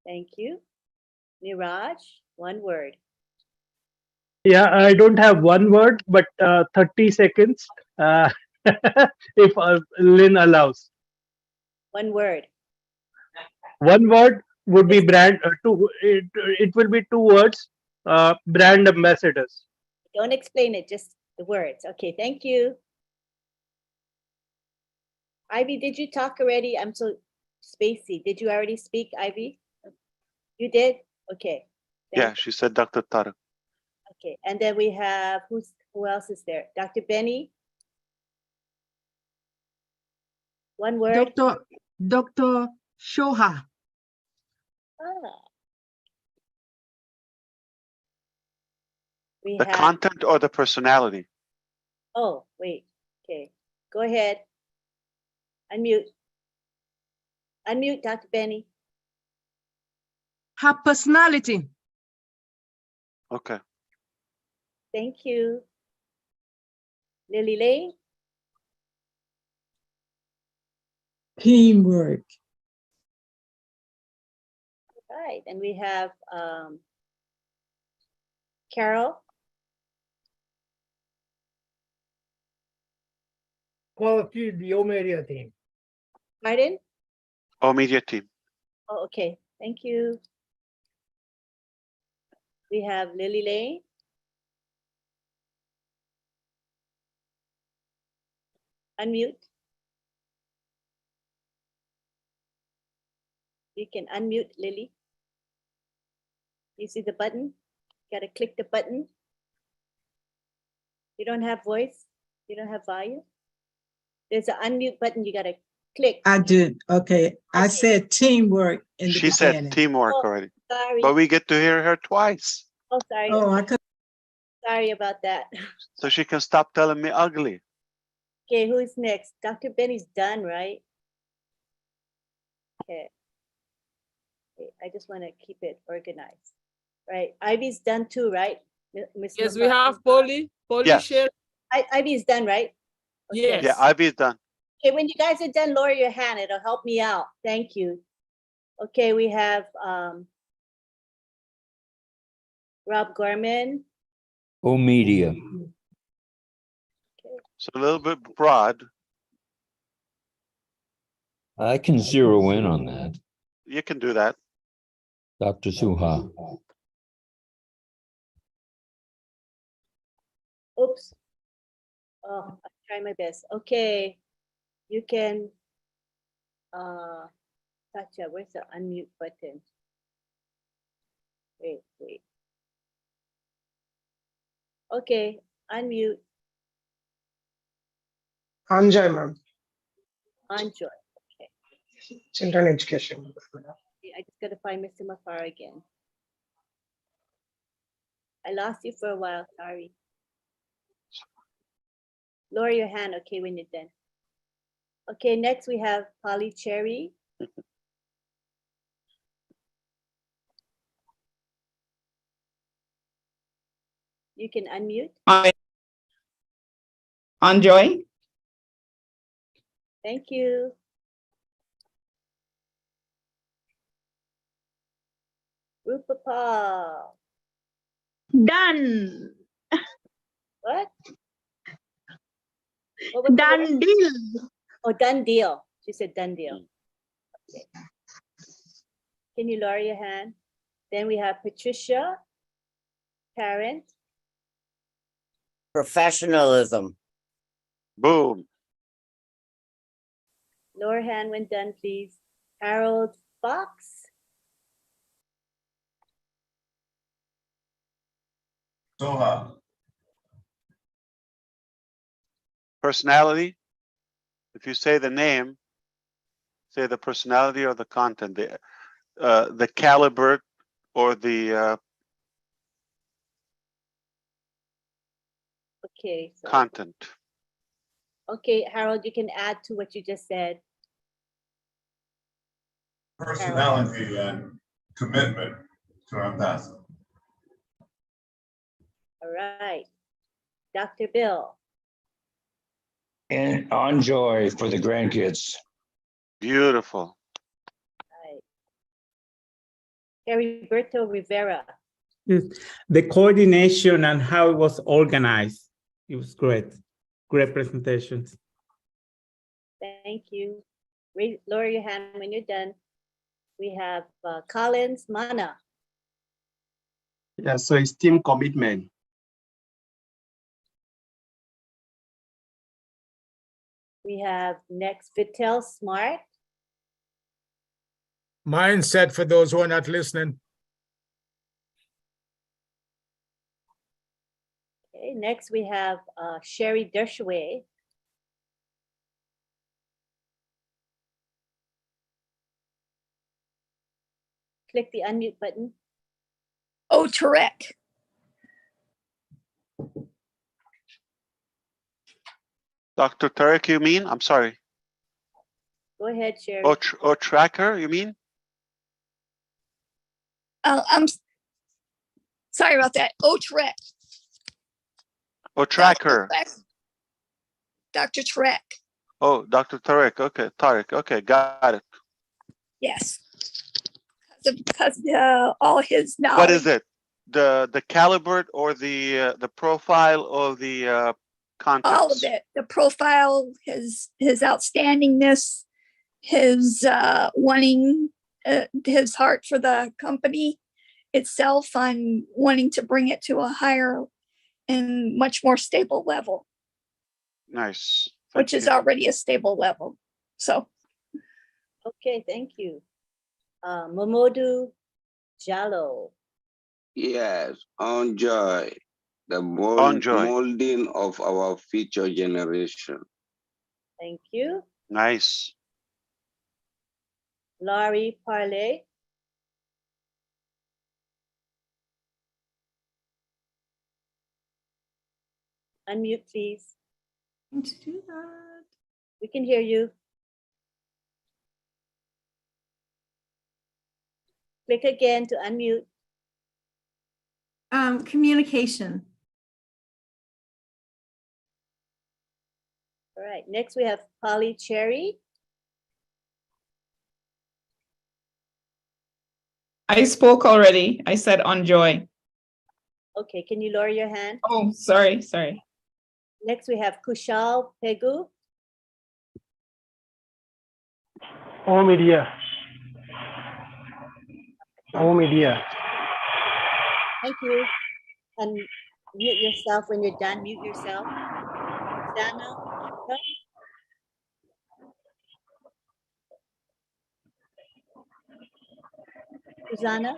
Thank you. Miraj, one word. Yeah, I don't have one word, but 30 seconds, if Lynn allows. One word. One word would be brand. It will be 2 words. Brand ambassadors. Don't explain it, just the words. Okay, thank you. Ivy, did you talk already? I'm so spacey. Did you already speak, Ivy? You did? Okay. Yeah, she said Dr. Tarek. Okay, and then we have, who else is there? Dr. Benny? One word. Dr. Shoha. Ah. We The have, content or the personality? oh, wait, okay, go ahead. Unmute. Unmute, Dr. Benny. Her personality. Okay. Thank you. Lily Lane? Teamwork. Right, and we have Carol? Quality, the Omedia team. Pardon? Oh, media team. Oh, okay, thank you. We have Lily Lane? Unmute. You can unmute, Lily. You see the button? Gotta click the button. You don't have voice? You don't have volume? There's an unmute button you gotta click. I did. Okay. I said teamwork in the She beginning. said teamwork Oh, already. sorry. But we get to hear her twice. Oh, sorry. Oh, I could. Sorry about that. So she can stop telling me ugly. Okay, who's next? Dr. Benny's done, right? Okay. Okay, I just want to keep it organized. Right, Ivy's done too, right? Ms. Yes, we Mufareh? have Polly. Polly Yes. share. Ivy's done, right? Okay. Yes. Yeah, Ivy's done. Okay, when you guys are done, lower your hand. It'll help me out. Thank you. Okay, we have Rob Gorman. Oh, media. So a little bit broad. I can zero in on that. You can do that. Dr. Suha. Oops. Oh, I'll try my best. Okay. You can, Satya, where's the unmute button? Wait. Okay, unmute. Anjay, ma'am. Enjoy. Okay. Children education. I just gotta find Mr. Mufareh again. I lost you for a while, sorry. Lower your hand, okay, when you're done. Okay, next we have Polly Cherry. You can unmute. Enjoy. Thank you. Rupapal. Done. What? What was the Done word? deal. Oh, done deal. She said done deal. Okay. Can you lower your hand? Then we have Patricia, parent. Professionalism. Boom. Lower hand when done, please. Harold Fox. Soha. Personality. If you say the name, say the personality or the content, the caliber or the Okay. So, content. okay, Harold, you can add to what you just said. Personality and commitment to ONPASSIVE. All right. Dr. Bill. And enjoy for the grandkids. Beautiful. Right. Heriberto Rivera. Yes. The coordination and how it was organized, it was great. Great presentations. Thank you. Lower your hand when you're done. We have Collins Mana. Yeah, so it's team commitment. We have next Vitel Smart. Mindset for those who are not listening. Okay, next we have Sherry Dershoway. Click the unmute button. Oh, Tarek. Dr. Tarek, you mean? I'm sorry. Go ahead, Sherry. Oh, tracker, you mean? I'm sorry about that. Oh, Tarek. Oh, tracker. Dr. Tarek. Oh, Dr. Tarek. Okay, Tarek. Okay, got it. Yes. Because all his knowledge. What is it? The caliber or the profile or the context? All of it. The profile, his outstandingness, his wanting, his heart for the company itself, on wanting to bring it to a higher and much more stable level. Nice. Which is already a stable level. So. Okay, thank you. Momodu Jallo. Yes, enjoy the molding of our future generation. Thank you. Nice. Laurie Parley. Unmute, please. Let's do that. We can hear you. Click again to unmute. Communication. All right, next we have Polly Cherry. I spoke already. I said on joy. Okay, can you lower your hand? Oh, sorry. Next we have Kushal Pegu. All media. All media. Thank you. And mute yourself when you're done. Mute yourself. Dana. Susanna.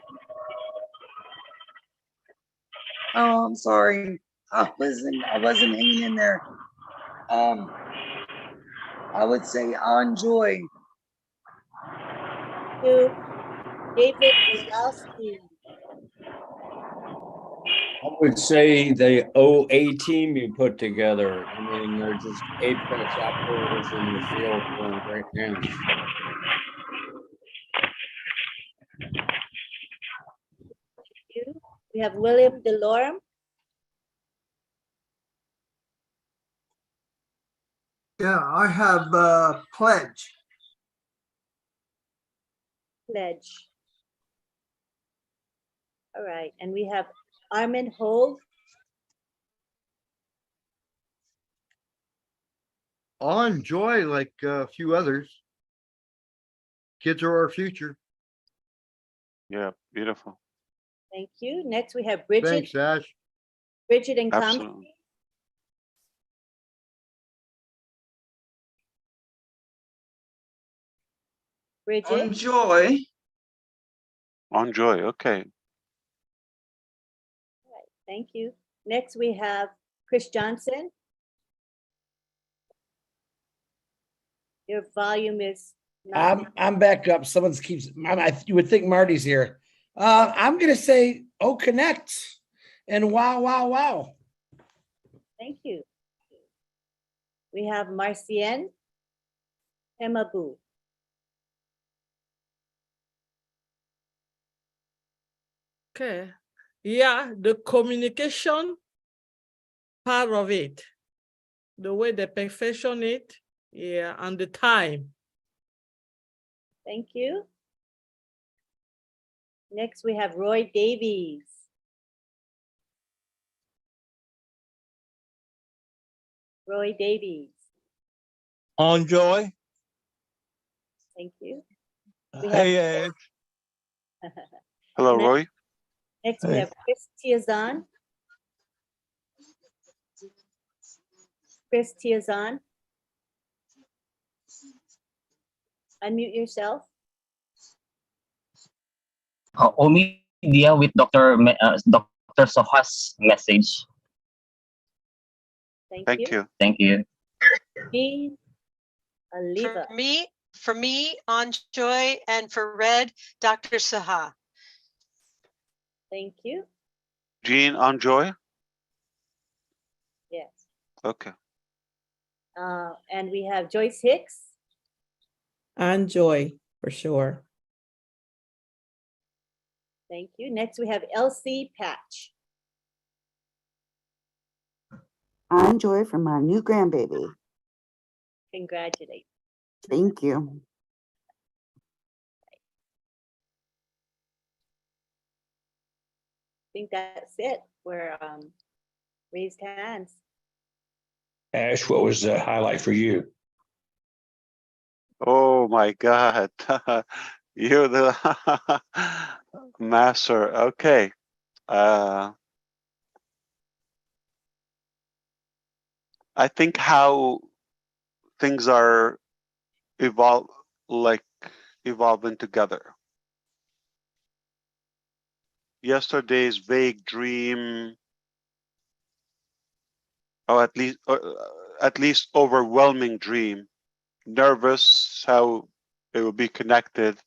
Oh, I'm sorry. I wasn't hanging in there. I would say enjoy. To David Ozlowski. I would say the OA team you put together. I mean, they're just apex operators in the field doing great things. We have William Delorme. Yeah, I have pledge. Pledge. All right, and we have Armin Hove. I'll enjoy like a few others. Kids are our future. Yeah, beautiful. Thank you. Next we have Bridget. Thanks, Ash. Bridget and Absolutely. Bridget. Enjoy. Enjoy. Okay. All right, thank you. Next we have Chris Johnson. Your volume is not. I'm back up. Someone keeps. You would think Marty's here. I'm gonna say, oh, connect, and wow. Thank you. We have Marcienne Hemabu. Okay. Yeah, the communication part of it, the way they perfection it, yeah, and the time. Thank you. Next, we have Roy Davies. Roy Davies. Enjoy. Thank you. Hey, Ed. Hello, Roy. Next, we have Chris Tiazan. Chris Tiazan. Unmute yourself. Omidia with Dr. Dr. Soha's message. Thank you. Thank you. Me, Aliva. For me, on Joy, and for Red, Dr. Saha. Thank you. Jean on Joy. Yes. Okay. And we have Joyce Hicks. And Joy, for sure. Thank you. Next, we have Elsie Patch. I'm Joy from my new grandbaby. Congratulations. Thank you. I think that's it. We're raised hands. Ash, what was the highlight for you? Oh my God. You're the master. Okay. I think how things are evolving together. Yesterday's vague dream, or at least overwhelming dream, nervous how it will be connected.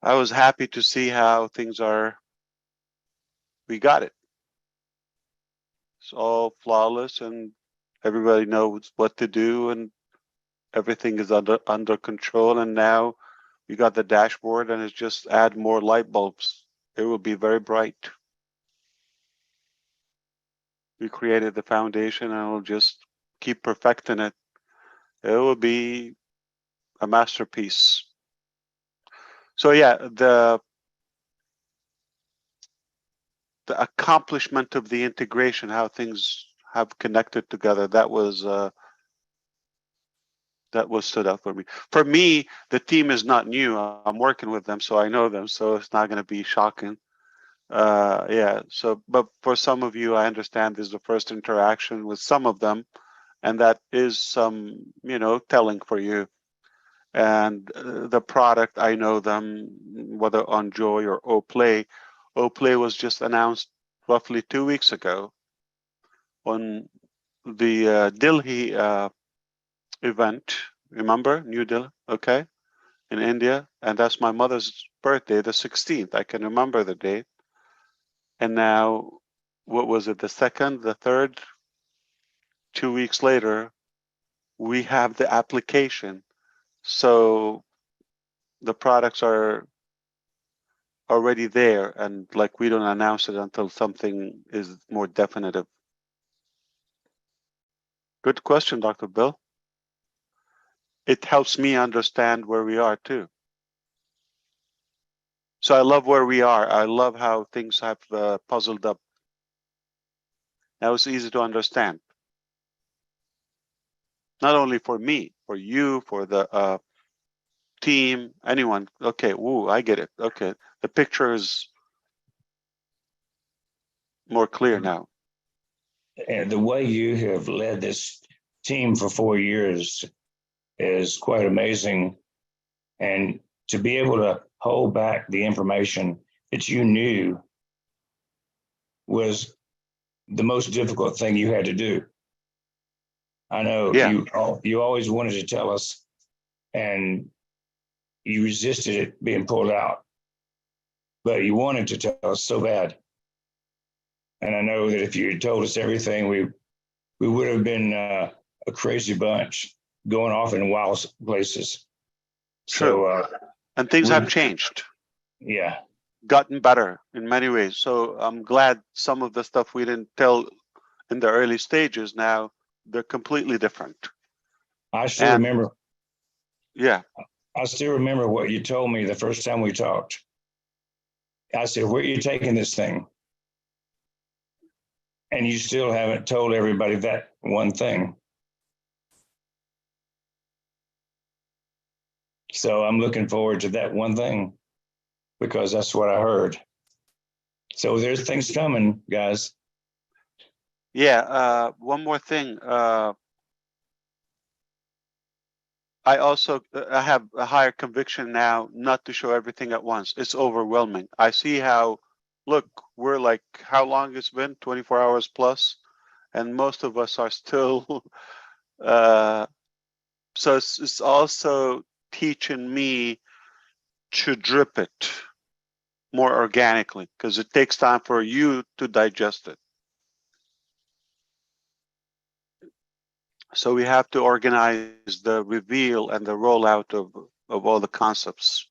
I was happy to see how things are. We got it. It's all flawless and everybody knows what to do and everything is under control. And now we got the dashboard and it's just add more light bulbs. It will be very bright. We created the foundation and we'll just keep perfecting it. It will be a masterpiece. So yeah, the accomplishment of the integration, how things have connected together, that was stood out for me. For me, the team is not new. I'm working with them, so I know them, so it's not going to be shocking. Yeah, so, but for some of you, I understand this is the first interaction with some of them, and that is some, telling for you. And the product, I know them, whether on Joy or OPlay. OPlay was just announced roughly 2 weeks ago on the Delhi event. Remember, New Delhi, okay, in India, and that's my mother's birthday, the 16th. I can remember the date. And now, what was it, the 2nd, the 3rd? 2 weeks later, we have the application. So the products are already there, and like we don't announce it until something is more definitive. Good question, Dr. Bill. It helps me understand where we are too. So I love where we are. I love how things have puzzled up. Now it's easy to understand. Not only for me, for you, for the team, anyone. Okay, woo, I get it. Okay, the picture is more clear now. And the way you have led this team for 4 years is quite amazing. And to be able to hold back the information that you knew was the most difficult thing you had to do. I know you always wanted to tell us, and you resisted it being pulled out, but you wanted to tell us so bad. And I know that if you had told us everything, we would have been a crazy bunch going off in wild places. True. So, and things have changed. Yeah. Gotten better in many ways. So I'm glad some of the stuff we didn't tell in the early stages, now they're completely different. I still remember. Yeah. I still remember what you told me the first time we talked. I said, where are you taking this thing? And you still haven't told everybody that one thing. So I'm looking forward to that one thing, because that's what I heard. So there's things coming, guys. Yeah, one more thing. I also I have a higher conviction now not to show everything at once. It's overwhelming. I see how, look, we're like, how long it's been? 24 hours plus. and most of us are still. So it's also teaching me to drip it more organically, because it takes time for you to digest it. So we have to organize the reveal and the rollout of all the concepts.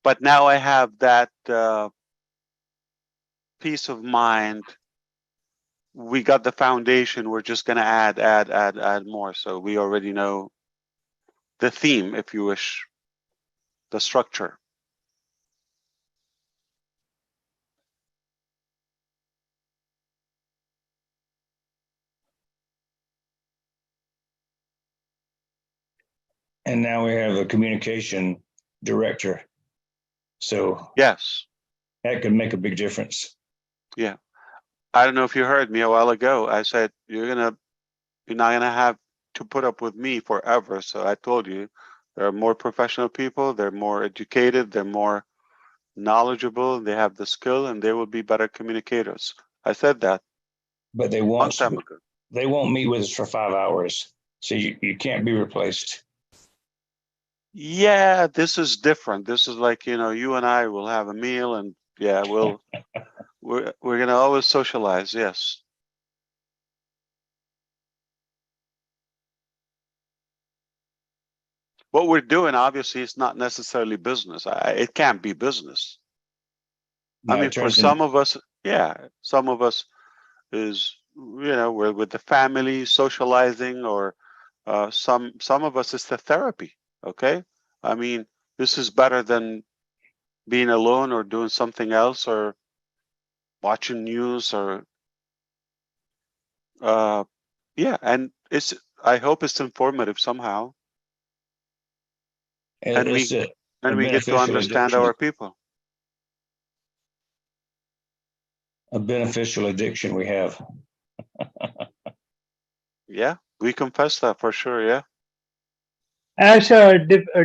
But now I have that peace of mind. We got the foundation. We're just going to add more. So we already know the theme, if you wish, the structure. And now we have a communication director. So yes, that could make a big difference. Yeah. I don't know if you heard me a while ago. I said, you're not gonna have to put up with me forever. So I told you, there are more professional people, they're more educated, they're more knowledgeable, they have the skill, and they will be better communicators. I said that. But they long won't time ago. They won't meet with us for 5 hours. So you can't be replaced. Yeah, this is different. This is like, you and I will have a meal, and yeah, we're gonna always socialize, yes. What we're doing, obviously, is not necessarily business. It can't be business. No, I mean, for some of us, yeah, some of us is, we're with the family, socializing, or some of us is the therapy. Okay, I mean, this is better than being alone or doing something else or watching news or yeah, and I hope it's informative somehow, and we get to understand our people. A beneficial addiction we have. Yeah, we confess that for sure. Yeah. Ash, a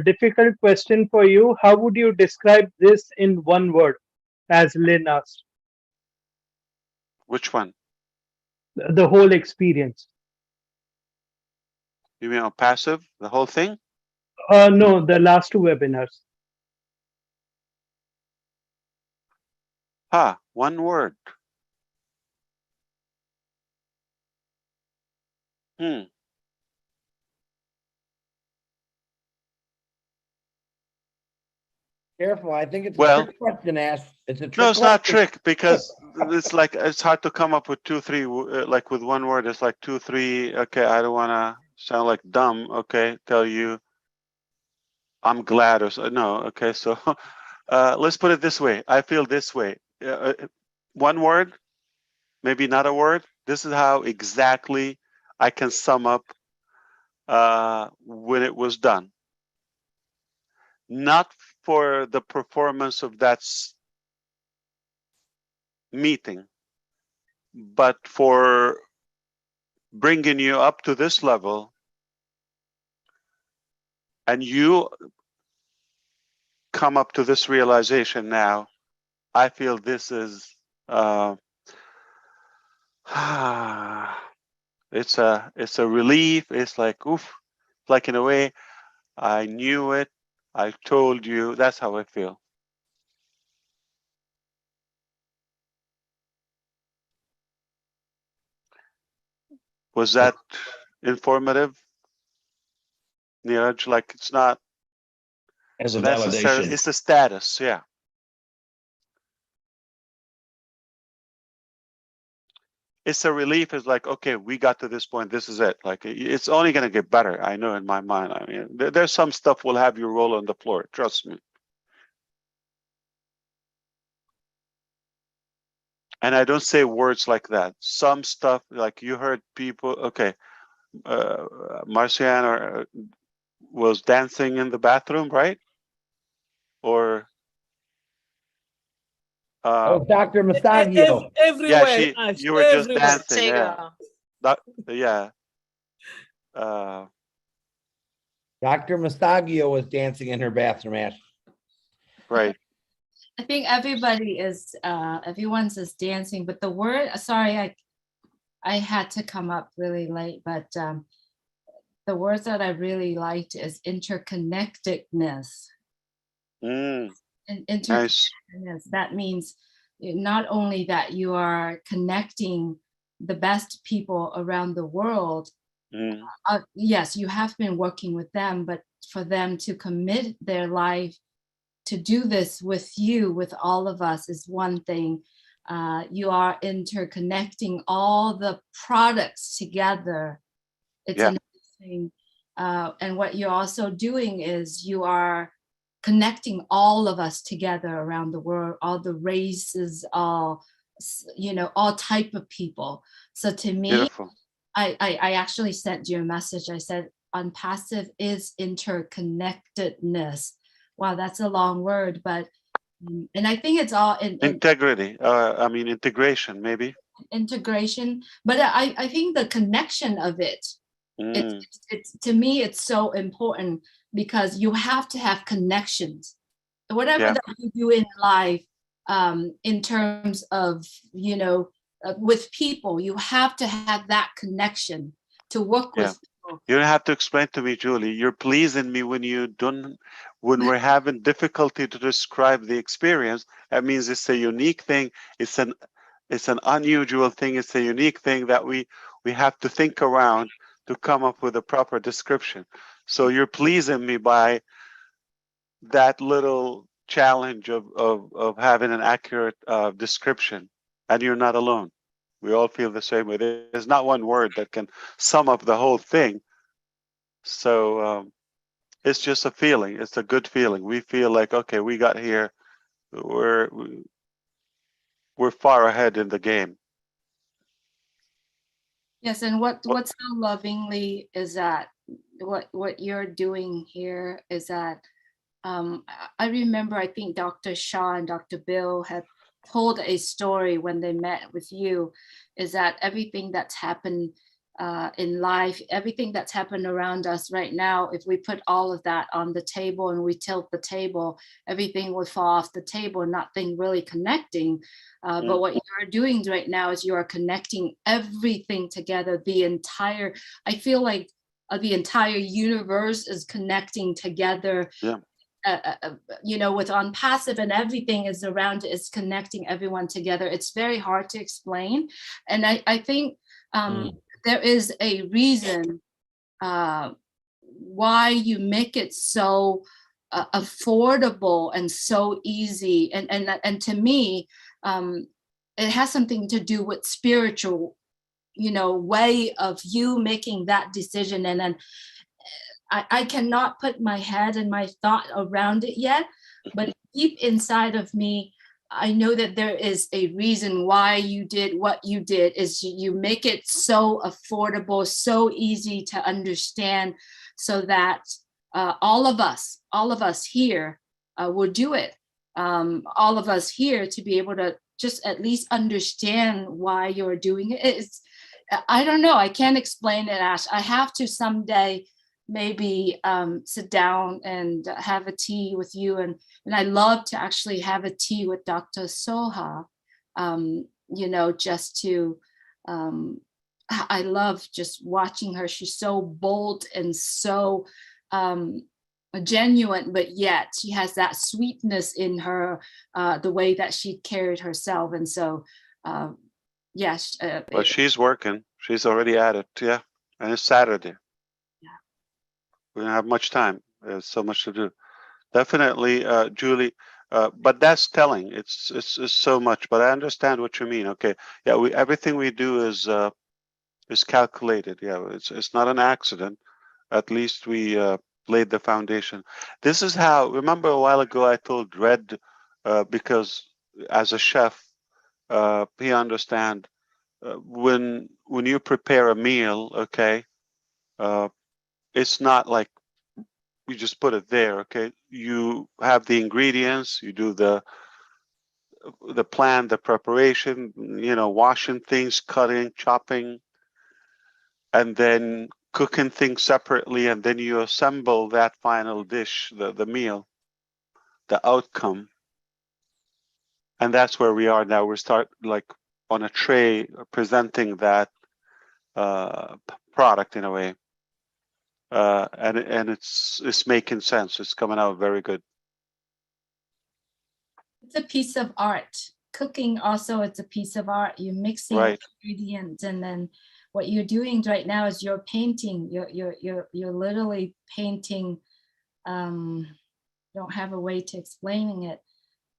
difficult question for you. How would you describe this in one word, as Lynn asked? Which one? The whole experience. You mean on passive, the whole thing? No, the last two webinars. One word. Careful, I think it's a Well, trick question, Ash. It's a trick No, it's not question. trick, because it's hard to come up with 2, 3, like with one word. It's like 2, 3. Okay, I don't want to sound like dumb. Okay, tell you I'm glad or so. No. Okay, so let's put it this way. I feel this way. One word, maybe not a word. This is how exactly I can sum up when it was done. Not for the performance of that meeting, but for bringing you up to this level, and you come up to this realization now. I feel this is it's a relief. It's like, oof, like in a way I knew it, I told you. That's how I feel. Was that informative, Neeraj? Like, it's not as a necessary, validation. it's a status. Yeah. It's a relief. It's like, okay, we got to this point. This is it. Like, it's only going to get better. I know in my mind. I mean, there's some stuff will have you roll on the floor. Trust me. And I don't say words like that. Some stuff, like you heard people, okay, Marciana was dancing in the bathroom, right? Or Oh, Dr. Mastagio. Everywhere, yeah, Ash, you were just everywhere. dancing, yeah. Yeah. Dr. Mastagio was dancing in her bathroom, Ash. Right. I think everybody is, everyone's just dancing, but the word, sorry, I had to come up really late, but the words that I really liked is interconnectedness. Mm, And nice. interconnectedness, that means not only that you are connecting the best people around the world, yes, you have been working with them, but for them to commit their life to do this with you, with all of us, is one thing. You are interconnecting all the products together. It's another thing. And what you're also doing is you are connecting all of us together around the world, all the races, all, you know, all type of people. So to me, beautiful. I actually sent you a message. I said, ONPASSIVE is interconnectedness. Wow, that's a long word, but, and I think it's all in Integrity, I mean, integration, maybe. integration, but I think the connection of it, it's to me, it's so important because you have to have connections. Whatever that you do in life, in terms of, you know, with people, you have to have that connection to work with people. You don't have to explain to me, Julie. You're pleasing me when you don't, when we're having difficulty to describe the experience. That means it's a unique thing. It's an unusual thing. It's a unique thing that we have to think around to come up with a proper description. So you're pleasing me by that little challenge of having an accurate description, and you're not alone. We all feel the same way. There's not one word that can sum up the whole thing. So it's just a feeling. It's a good feeling. We feel like, okay, we got here. We're far ahead in the game. Yes, and what's so lovingly is that what you're doing here is that I remember, I think Dr. Shaw and Dr. Bill had told a story when they met with you, is that everything that's happened in life, everything that's happened around us right now, if we put all of that on the table and we tilt the table, everything would fall off the table, nothing really connecting. But what you're doing right now is you are connecting everything together. The entire, I feel like the entire universe is connecting together. You know, with ONPASSIVE, and everything is around it, is connecting everyone together. It's very hard to explain. And I think there is a reason why you make it so affordable and so easy. And to me, it has something to do with spiritual, you know, way of you making that decision. And then I cannot put my head and my thought around it yet, but deep inside of me, I know that there is a reason why you did what you did. Is you make it so affordable, so easy to understand, so that all of us here will do it. All of us here to be able to just at least understand why you're doing it. It's, I don't know, I can't explain it, Ash. I have to someday maybe sit down and have a tea with you. And I love to actually have a tea with Dr. Soha, you know, just to, I love just watching her. She's so bold and so genuine, but yet she has that sweetness in her, the way that she carried herself. And so, yes. Well, she's working. She's already at it. Yeah. And it's Saturday. We don't have much time. There's so much to do. Definitely, Julie. But that's telling. It's so much. But I understand what you mean. Okay. Yeah. Everything we do is calculated. Yeah. It's not an accident. At least we laid the foundation. This is how. Remember a while ago I told Red, because as a chef, he understand when you prepare a meal. Okay. It's not like you just put it there, okay? You have the ingredients, you do the plan, the preparation, you know, washing things, cutting, chopping, and then cooking things separately, and then you assemble that final dish, the meal, the outcome. And that's where we are now. We start like on a tray presenting that product in a way. And it's making sense. It's coming out very good. It's a piece of art. Cooking also, it's a piece of art. You're mixing Right. ingredients, and then what you're doing right now is you're painting. You're literally painting. Don't have a way to explaining it,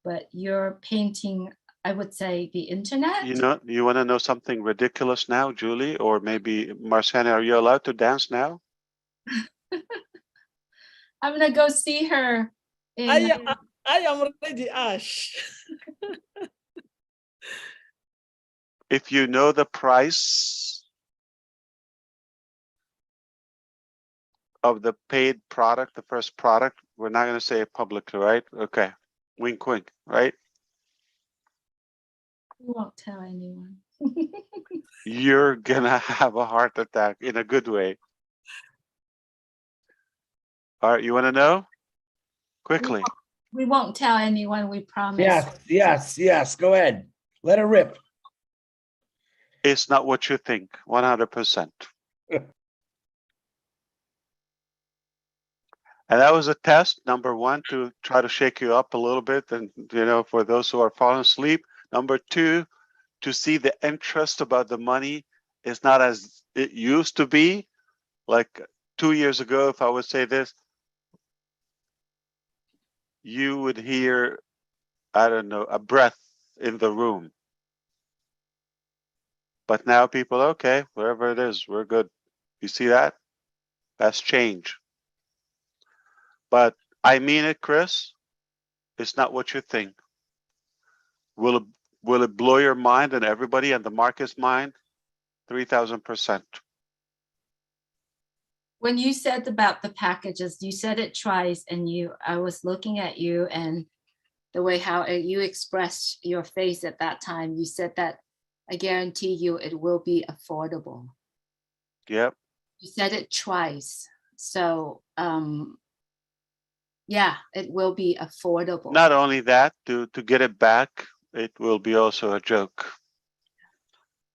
but you're painting, I would say, the internet. You know, you want to know something ridiculous now, Julie, or maybe Marciana? Are you allowed to dance now? I'm gonna go see her. I am ready, Ash. If you know the price of the paid product, the first product, we're not going to say it publicly, right? Okay. Wink, wink, right? We won't tell anyone. You're going to have a heart attack in a good way. All right. You want to know? Quickly. We won't tell anyone, we promise. Yes. Go ahead. Let her rip. It's not what you think, 100%. And that was a test, number one, to try to shake you up a little bit. And, you know, for those who are falling asleep. Number two, to see the interest about the money is not as it used to be. Like 2 years ago, if I would say this, you would hear, I don't know, a breath in the room. But now people, okay, wherever it is, we're good. You see that? That's change. But I mean it, Chris. It's not what you think. Will it blow your mind and everybody and the market's mind? 3,000%. When you said about the packages, you said it twice, and I was looking at you and the way how you expressed your face at that time. You said that I guarantee you it will be affordable. Yep. You said it twice. So yeah, it will be affordable. Not only that, to get it back, it will be also a joke.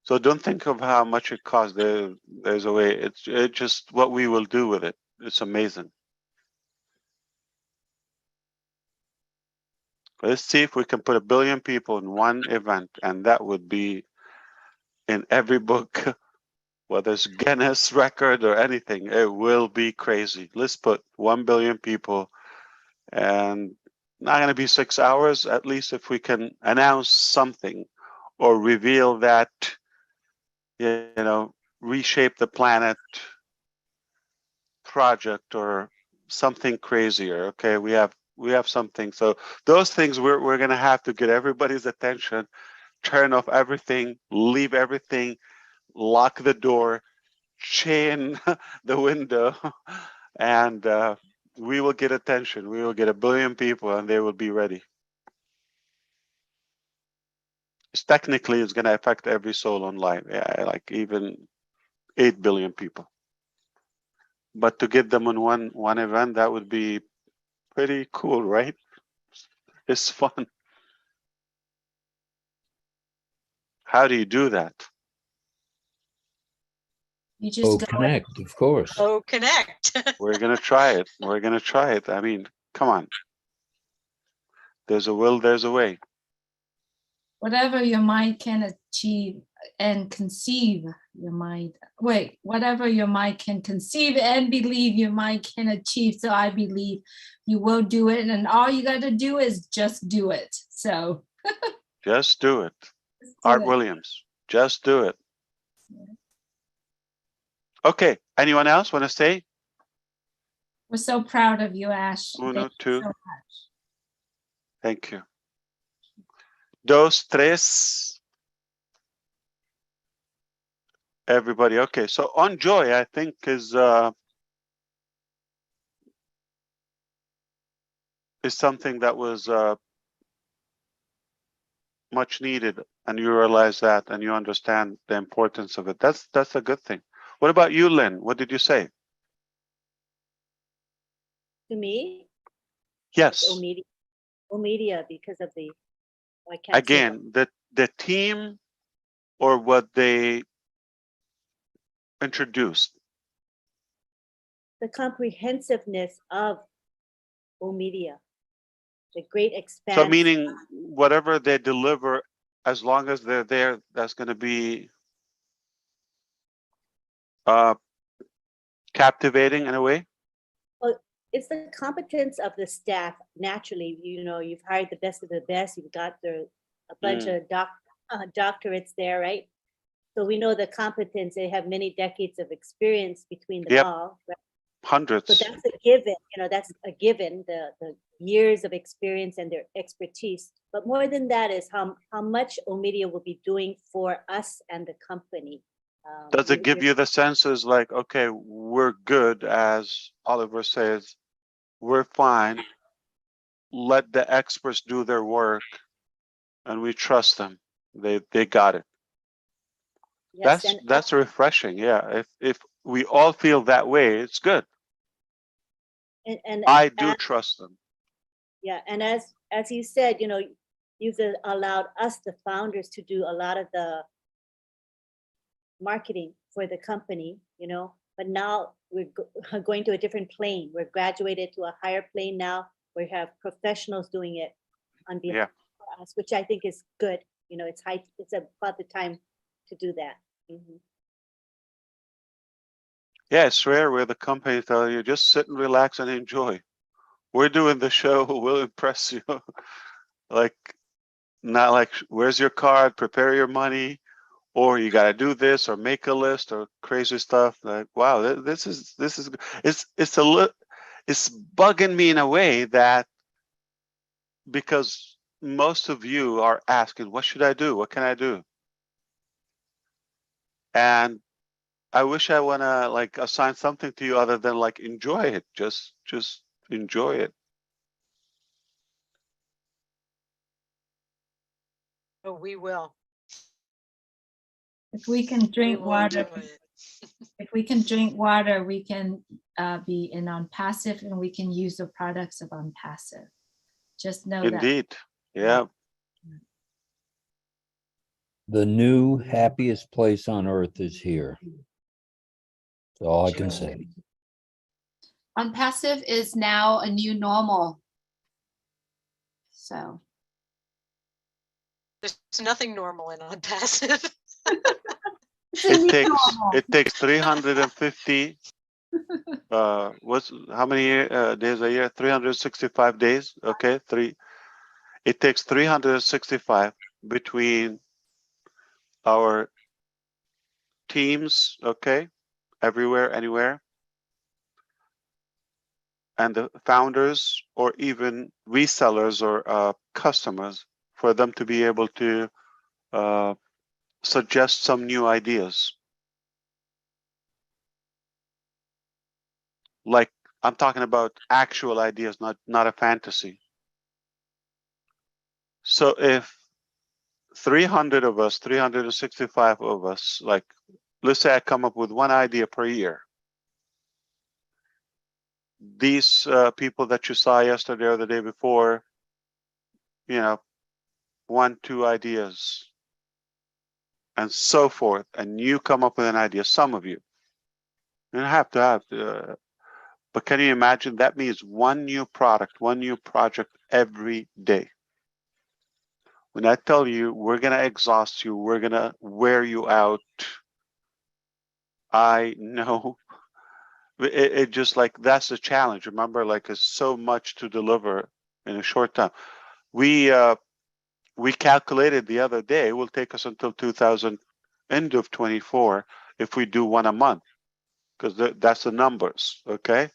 So don't think of how much it costs. There's a way. It's just what we will do with it. It's amazing. Let's see if we can put 1 billion people in one event, and that would be in every book, whether it's Guinness record or anything. It will be crazy. Let's put 1 billion people, and not going to be 6 hours. At least if we can announce something or reveal that, you know, reshape the planet project or something crazier. Okay, we have something. So those things we're going to have to get everybody's attention, turn off everything, leave everything, lock the door, chain the window, and we will get attention. We will get 1 billion people, and they will be ready. Technically, it's going to affect every soul online, like even 8 billion people. But to get them in one event, that would be pretty cool, right? It's fun. How do you do that? You just connect, of course. Oh, connect. We're gonna try it. We're gonna try it. I mean, come on. There's a will, there's a way. Whatever your mind can achieve and conceive, your mind. Wait, whatever your mind can conceive and believe, your mind can achieve. So I believe you will do it, and all you got to do is just do it. So just do it. Art Williams, just do it. Okay, anyone else want to say? We're so proud of you, Ash. Uno, two. So Thank you. Dos, tres. Everybody, okay. So on joy, I think is something that was much needed, and you realize that, and you understand the importance of it. That's a good thing. What about you, Lynn? What did you say? To me? Yes. O media, because of the I can't say Again, the team or what they introduced. the comprehensiveness of O-Media, the great expanse. So meaning whatever they deliver, as long as they're there, that's going to be captivating in a way. Well, it's the competence of the staff. Naturally, you've hired the best of the best. You've got a bunch of doctorates there, right? So we know the competence. They have many decades of experience between them all. Right? Hundreds. So that's a given. That's a given. The years of experience and their expertise. But more than that is how much O-Media will be doing for us and the company. Does it give you the senses like, okay, we're good, as Oliver says, we're fine. Let the experts do their work, and we trust them. They got it. Yes, That's refreshing. Yeah, if we all feel that way, it's good. And I do trust them. Yeah, and as you said, you've allowed us, the founders, to do a lot of the marketing for the company, but now we're going to a different plane. We're graduated to a higher plane now. We have professionals doing it on behalf of us, which I think is good. It's about the time to do that. Yeah, it's rare where the company tell you just sit and relax and enjoy. We're doing the show. We'll impress you. Like, not like, where's your card? Prepare your money, or you got to do this, or make a list, or crazy stuff. Like, wow, this is it's it's bugging me in a way that, because most of you are asking, what should I do? What can I do? And I wish I want to like assign something to you other than like enjoy it. Just enjoy it. Oh, we will. If we can drink will water, enjoy it. if we can drink water, we can be in ONPASSIVE, and we can use the products of ONPASSIVE. Just know that. Indeed. Yeah. The new happiest place on earth is here. That's all I can say. ONPASSIVE is now a new normal. So There's nothing normal in ONPASSIVE. It takes 350 how many days a year? 365 days. Okay, it takes 365 between our teams, okay, everywhere, anywhere, and the founders or even resellers or customers, for them to be able to suggest some new ideas. Like, I'm talking about actual ideas, not a fantasy. So if 300 of us, 365 of us, like, let's say I come up with one idea per year. These people that you saw yesterday or the day before, 1, 2 ideas, and so forth, and you come up with an idea, some of you. You don't have to have, but can you imagine? That means one new product, one new project every day. When I tell you we're going to exhaust you, we're going to wear you out, I know it just like, that's the challenge. Remember, like, it's so much to deliver in a short time. We calculated the other day, it will take us until end of 24 if we do one a month, because that's the numbers, okay?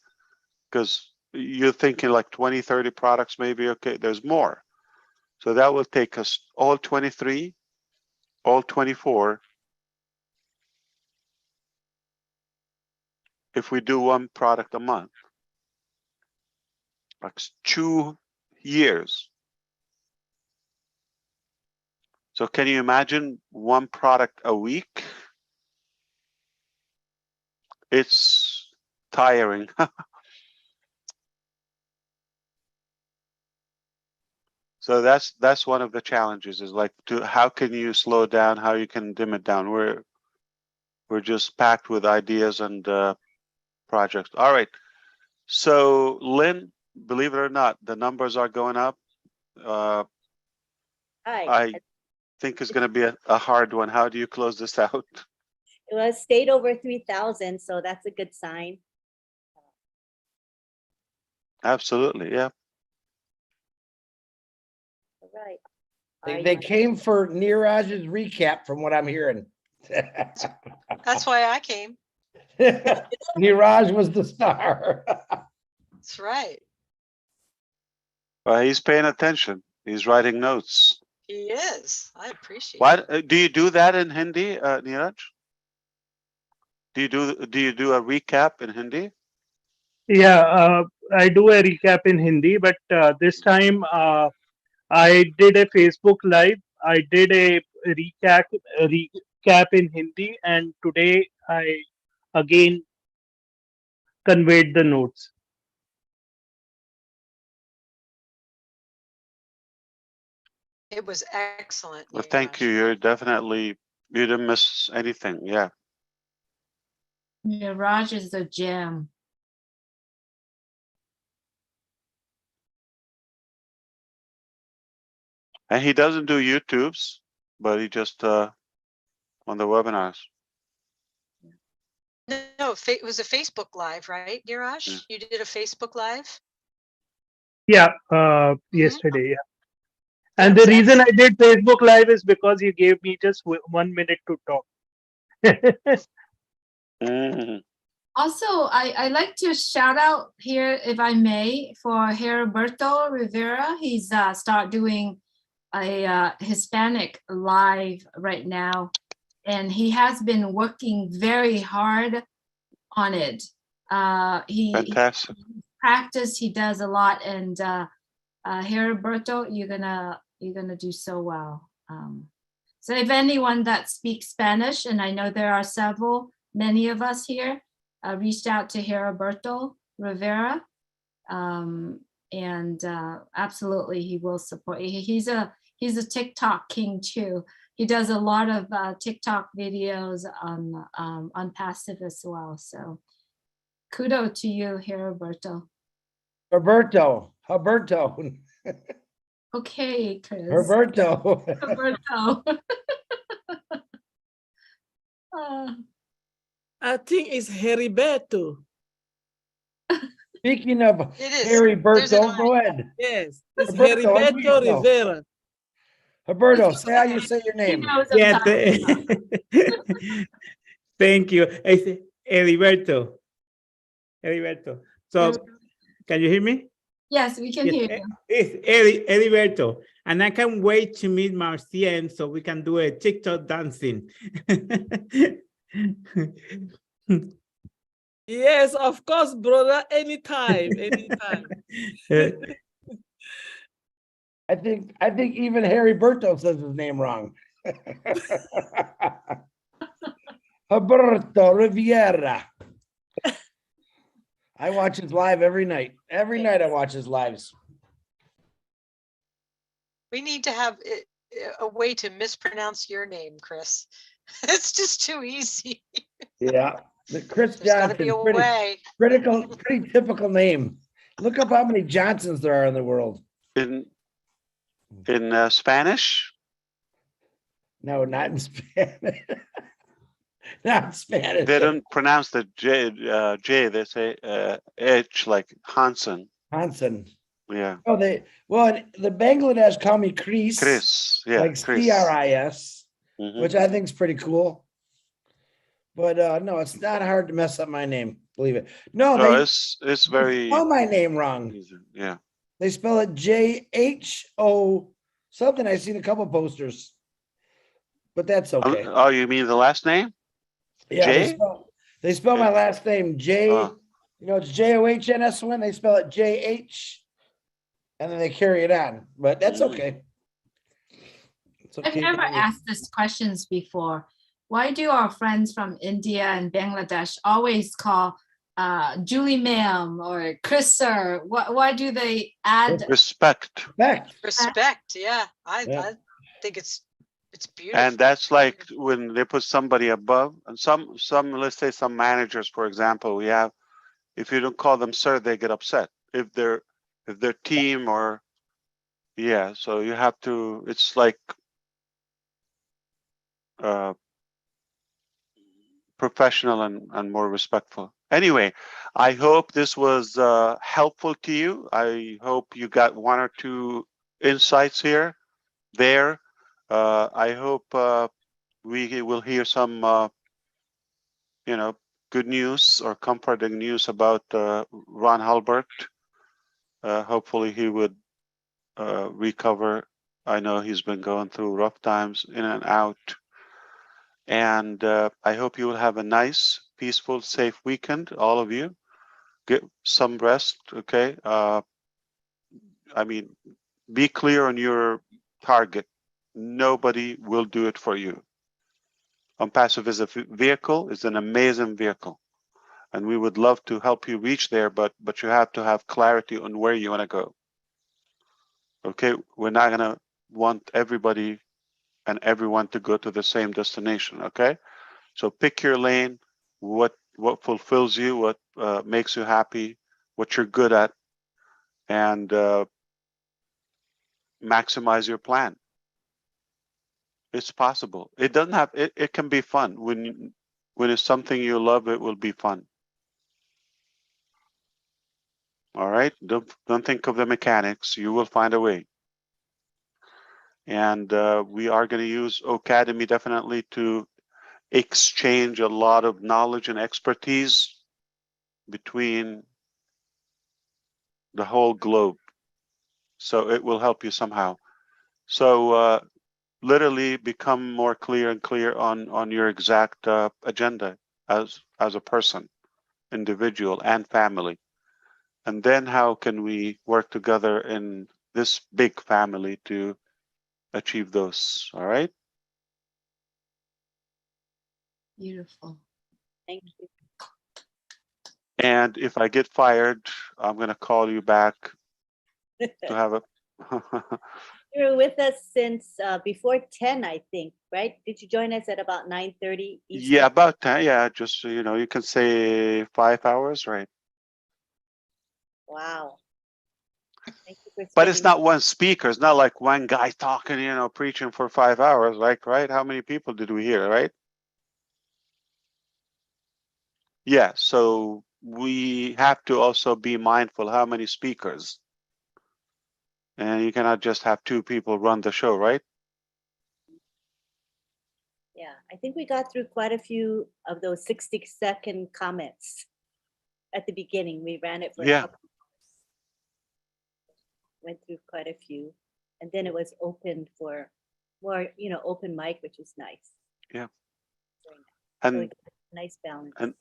Because you're thinking like 20, 30 products maybe, okay, there's more. So that will take us all 23, all 24. If we do one product a month, that's 2 years. So can you imagine one product a week? It's tiring. So that's one of the challenges, is like how can you slow down, how you can dim it down. We're just packed with ideas and projects. All right. So Lynn, believe it or not, the numbers are going up. I think it's going to be a hard one. How do you close this out? It was stayed over 3,000, so that's a good sign. Absolutely, yeah. All right. They came for Neeraj's recap, from what I'm hearing. That's why I came. Neeraj was the star. That's right. Well, he's paying attention. He's writing notes. He is. I appreciate Why it. do you do that in Hindi, Neeraj? Do you do a recap in Hindi? Yeah, I do a recap in Hindi, but this time I did a Facebook Live. I did a recap in Hindi, and today I again conveyed the notes. It was excellent. Well, thank you. You didn't miss anything. Yeah. Yeah, Raj is a gem. And he doesn't do YouTubes, but he just on the webinars. No, it was a Facebook Live, right, Neeraj? Yeah. You did a Facebook Live? Yeah, yesterday. Yeah. And the reason I did Facebook Live is because you gave me just 1 minute to talk. Also, I like to shout out here, if I may, for Heriberto Rivera. He's start doing a Hispanic live right now, and he has been working very hard on it. Fantastic. He practice, he does a lot, and Heriberto, you're gonna do so well. So if anyone that speaks Spanish, and I know there are many of us here, reached out to Heriberto Rivera, and absolutely he will support. He's a TikTok king too. He does a lot of TikTok videos on ONPASSIVE as well. So kudos to you, Heriberto. Roberto. Okay, Chris. Roberto. Roberto. I think it's Heriberto. Speaking of There's Heriberto, go ahead. Yes, it's Roberto, Heriberto Rivera. Roberto, say how you say your name. Yeah, thank you. It's Heriberto. So, can you hear me? Yes, we can hear you. It's Heriberto. And I can't wait to meet Marcian so we can do a TikTok dancing. Yes, of course, brother. Anytime. I think even Heriberto says his name wrong. Roberto Riviera. I watch his live every night. Every night I watch his lives. We need to have a way to mispronounce your name, Chris. It's just too easy. Yeah, the Chris There's gotta Johnson, be a way. pretty typical name. Look up how many Johnsons there are in the world. In Spanish? No, not in Spanish. Not in Spanish. They don't pronounce the J. They say H, like Hansen. Hansen. Yeah. Oh, the Bangladesh call me Chris. Chris. Yeah. Like Chris. CRIS, Mhm. which I think is pretty cool. But no, it's not hard to mess up my name. Believe it. No, it's very. Spell my name wrong. Yeah. They spell it JHO something. I've seen a couple posters, but that's okay. Oh, you mean the last name? Yeah, J? they spell my last name J. Oh. You know, it's JOHNS when they spell it JH, and then they carry it on. But that's okay. It's I've okay. never asked this questions before. Why do our friends from India and Bangladesh always call Julie ma'am or Chris sir? Why do they add Respect. Respect, yeah. I think it's beautiful. And that's like when they put somebody above, and some let's say some managers, for example, we have, if you don't call them sir, they get upset. If their team or yeah, so you have to, it's like professional and more respectful. Anyway, I hope this was helpful to you. I hope you got one or two insights here, there. I hope we will hear some, good news or comforting news about Ron Halbert. Hopefully he would recover. I know he's been going through rough times, in and out. And I hope you will have a nice, peaceful, safe weekend, all of you. Get some rest, okay? I mean, be clear on your target. Nobody will do it for you. ONPASSIVE is a vehicle, it's an amazing vehicle. And we would love to help you reach there, but you have to have clarity on where you want to go. Okay, we're not gonna want everybody and everyone to go to the same destination, okay? So pick your lane, what fulfills you, what makes you happy, what you're good at, and maximize your plan. It's possible. It doesn't have, it can be fun. When it's something you love, it will be fun. All right, don't think of the mechanics. You will find a way. And we are going to use Academy definitely to exchange a lot of knowledge and expertise between the whole globe. So it will help you somehow. So literally become more clear and clear on your exact agenda as a person, individual, and family. And then how can we work together in this big family to achieve those? All right. Beautiful. Thank you. And if I get fired, I'm going to call you back to have a. You were with us since before 10, I think, right? Did you join us at about 9:30 Eastern? Yeah, about 10. Yeah, just so you know, you can say 5 hours, right? Wow. Thank you for But it's spending- not one speaker. It's not like one guy talking, preaching for 5 hours, like, right? How many people did we hear, right? Yeah, so we have to also be mindful how many speakers. And you cannot just have 2 people run the show, right? Yeah, I think we got through quite a few of those 60-second comments at the beginning. We ran it for a Yeah. couple hours. Went through quite a few. And then it was open for more, open mic, which is nice. Yeah. Very nice. So we And got a nice balance.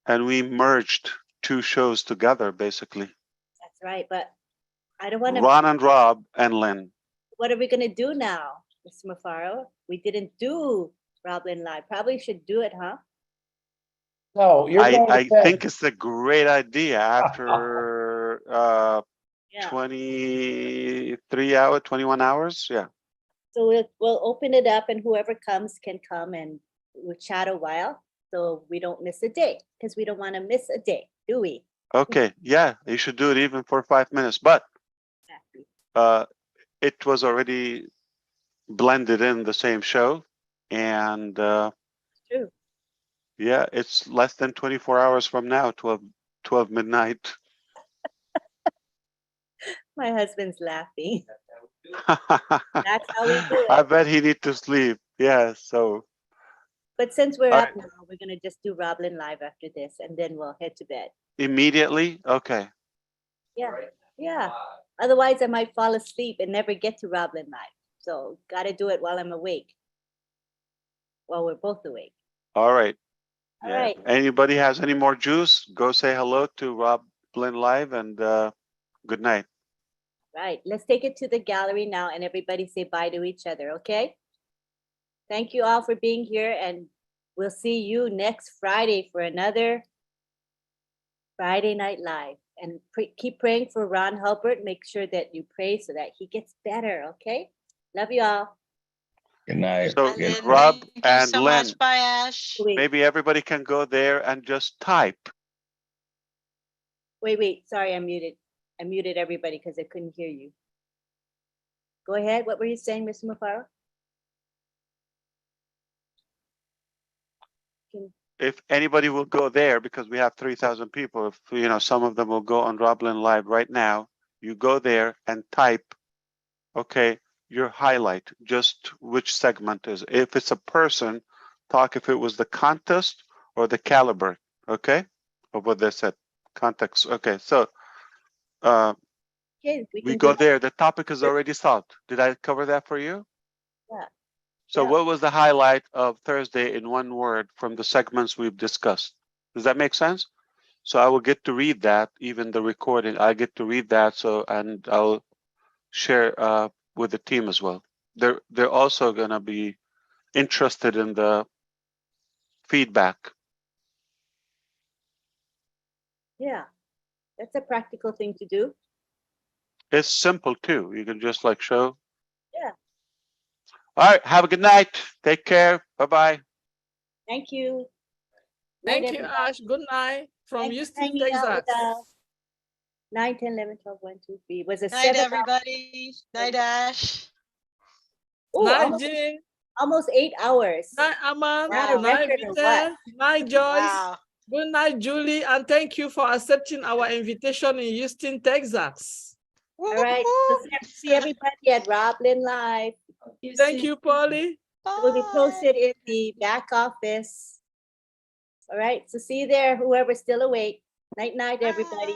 and we merged 2 shows together, basically. That's right. But I don't want to. Ron and Rob and Lynn. What are we going to do now, Mr. Mufareh? We didn't do Roblin Live. Probably should do it, huh? No, you're going to I bed. think it's a great idea after Yeah. 23 hours, 21 hours. Yeah. So we'll open it up, and whoever comes can come, and we'll chat a while, so we don't miss a day, because we don't want to miss a day, do we? Okay. Yeah, you should do it even for 5 minutes. But it was already blended in the same show, and True. yeah, it's less than 24 hours from now, 12 midnight. My husband's laughing. That's how we do I it. bet he need to sleep. Yeah. So But since we're All up right. now, we're gonna just do Roblin Live after this, and then we'll head to bed. immediately. Okay. Yeah, yeah. Otherwise, I might fall asleep and never get to Roblin Live. So gotta do it while I'm awake. While we're both awake. All right. All Yeah. right. Anybody has any more juice? Go say hello to Rob Blinn Live, and good night. Right. Let's take it to the gallery now, and everybody say bye to each other, okay? Thank you all for being here, and we'll see you next Friday for another Friday Night Live. And keep praying for Ron Hulbert. Make sure that you pray so that he gets better, okay? Love you all. Good night. So Good- Rob Thank you and so Lynn, much. Bye, Ash. maybe everybody can go there and just type. Wait. Sorry, I'm muted. I muted everybody because I couldn't hear you. Go ahead. What were you saying, Mr. Mufareh? If anybody will go there, because we have 3,000 people, if you know, some of them will go on Roblin Live right now. You go there and type, okay, your highlight, just which segment is. If it's a person, talk if it was the contest or the caliber, okay? Or what they said, context. Okay, so Okay, we go there. The topic is already solved. Did I cover that for you? Yeah. So what was the highlight of Thursday in one word from the segments we've discussed? Does that make sense? So I will get to read that, even the recording, I get to read that. So, and I'll share with the team as well. They're also gonna be interested in the feedback. Yeah, that's a practical thing to do. It's simple too. You can just like show. Yeah. All right, have a good night. Take care. Bye-bye. Thank you. Thank Night, you, everybody. Ash. Good night from Thanks for Houston, hanging out with Texas. us. 9, 10, 11, 12, 1, 2, 3. Was it Night, 7? everybody. Night, Ash. Oh, Night, Jean. almost 8 hours. Night, Aman. Not a Night, record or what? Vita. Night, Joyce. Wow. Good night, Julie. And thank you for accepting our invitation in Houston, Texas. All right. So see everybody at Roblin Live. Thank you, Polly. It will be posted in the back office. All right. So see you there, whoever's still awake. Night, night, everybody.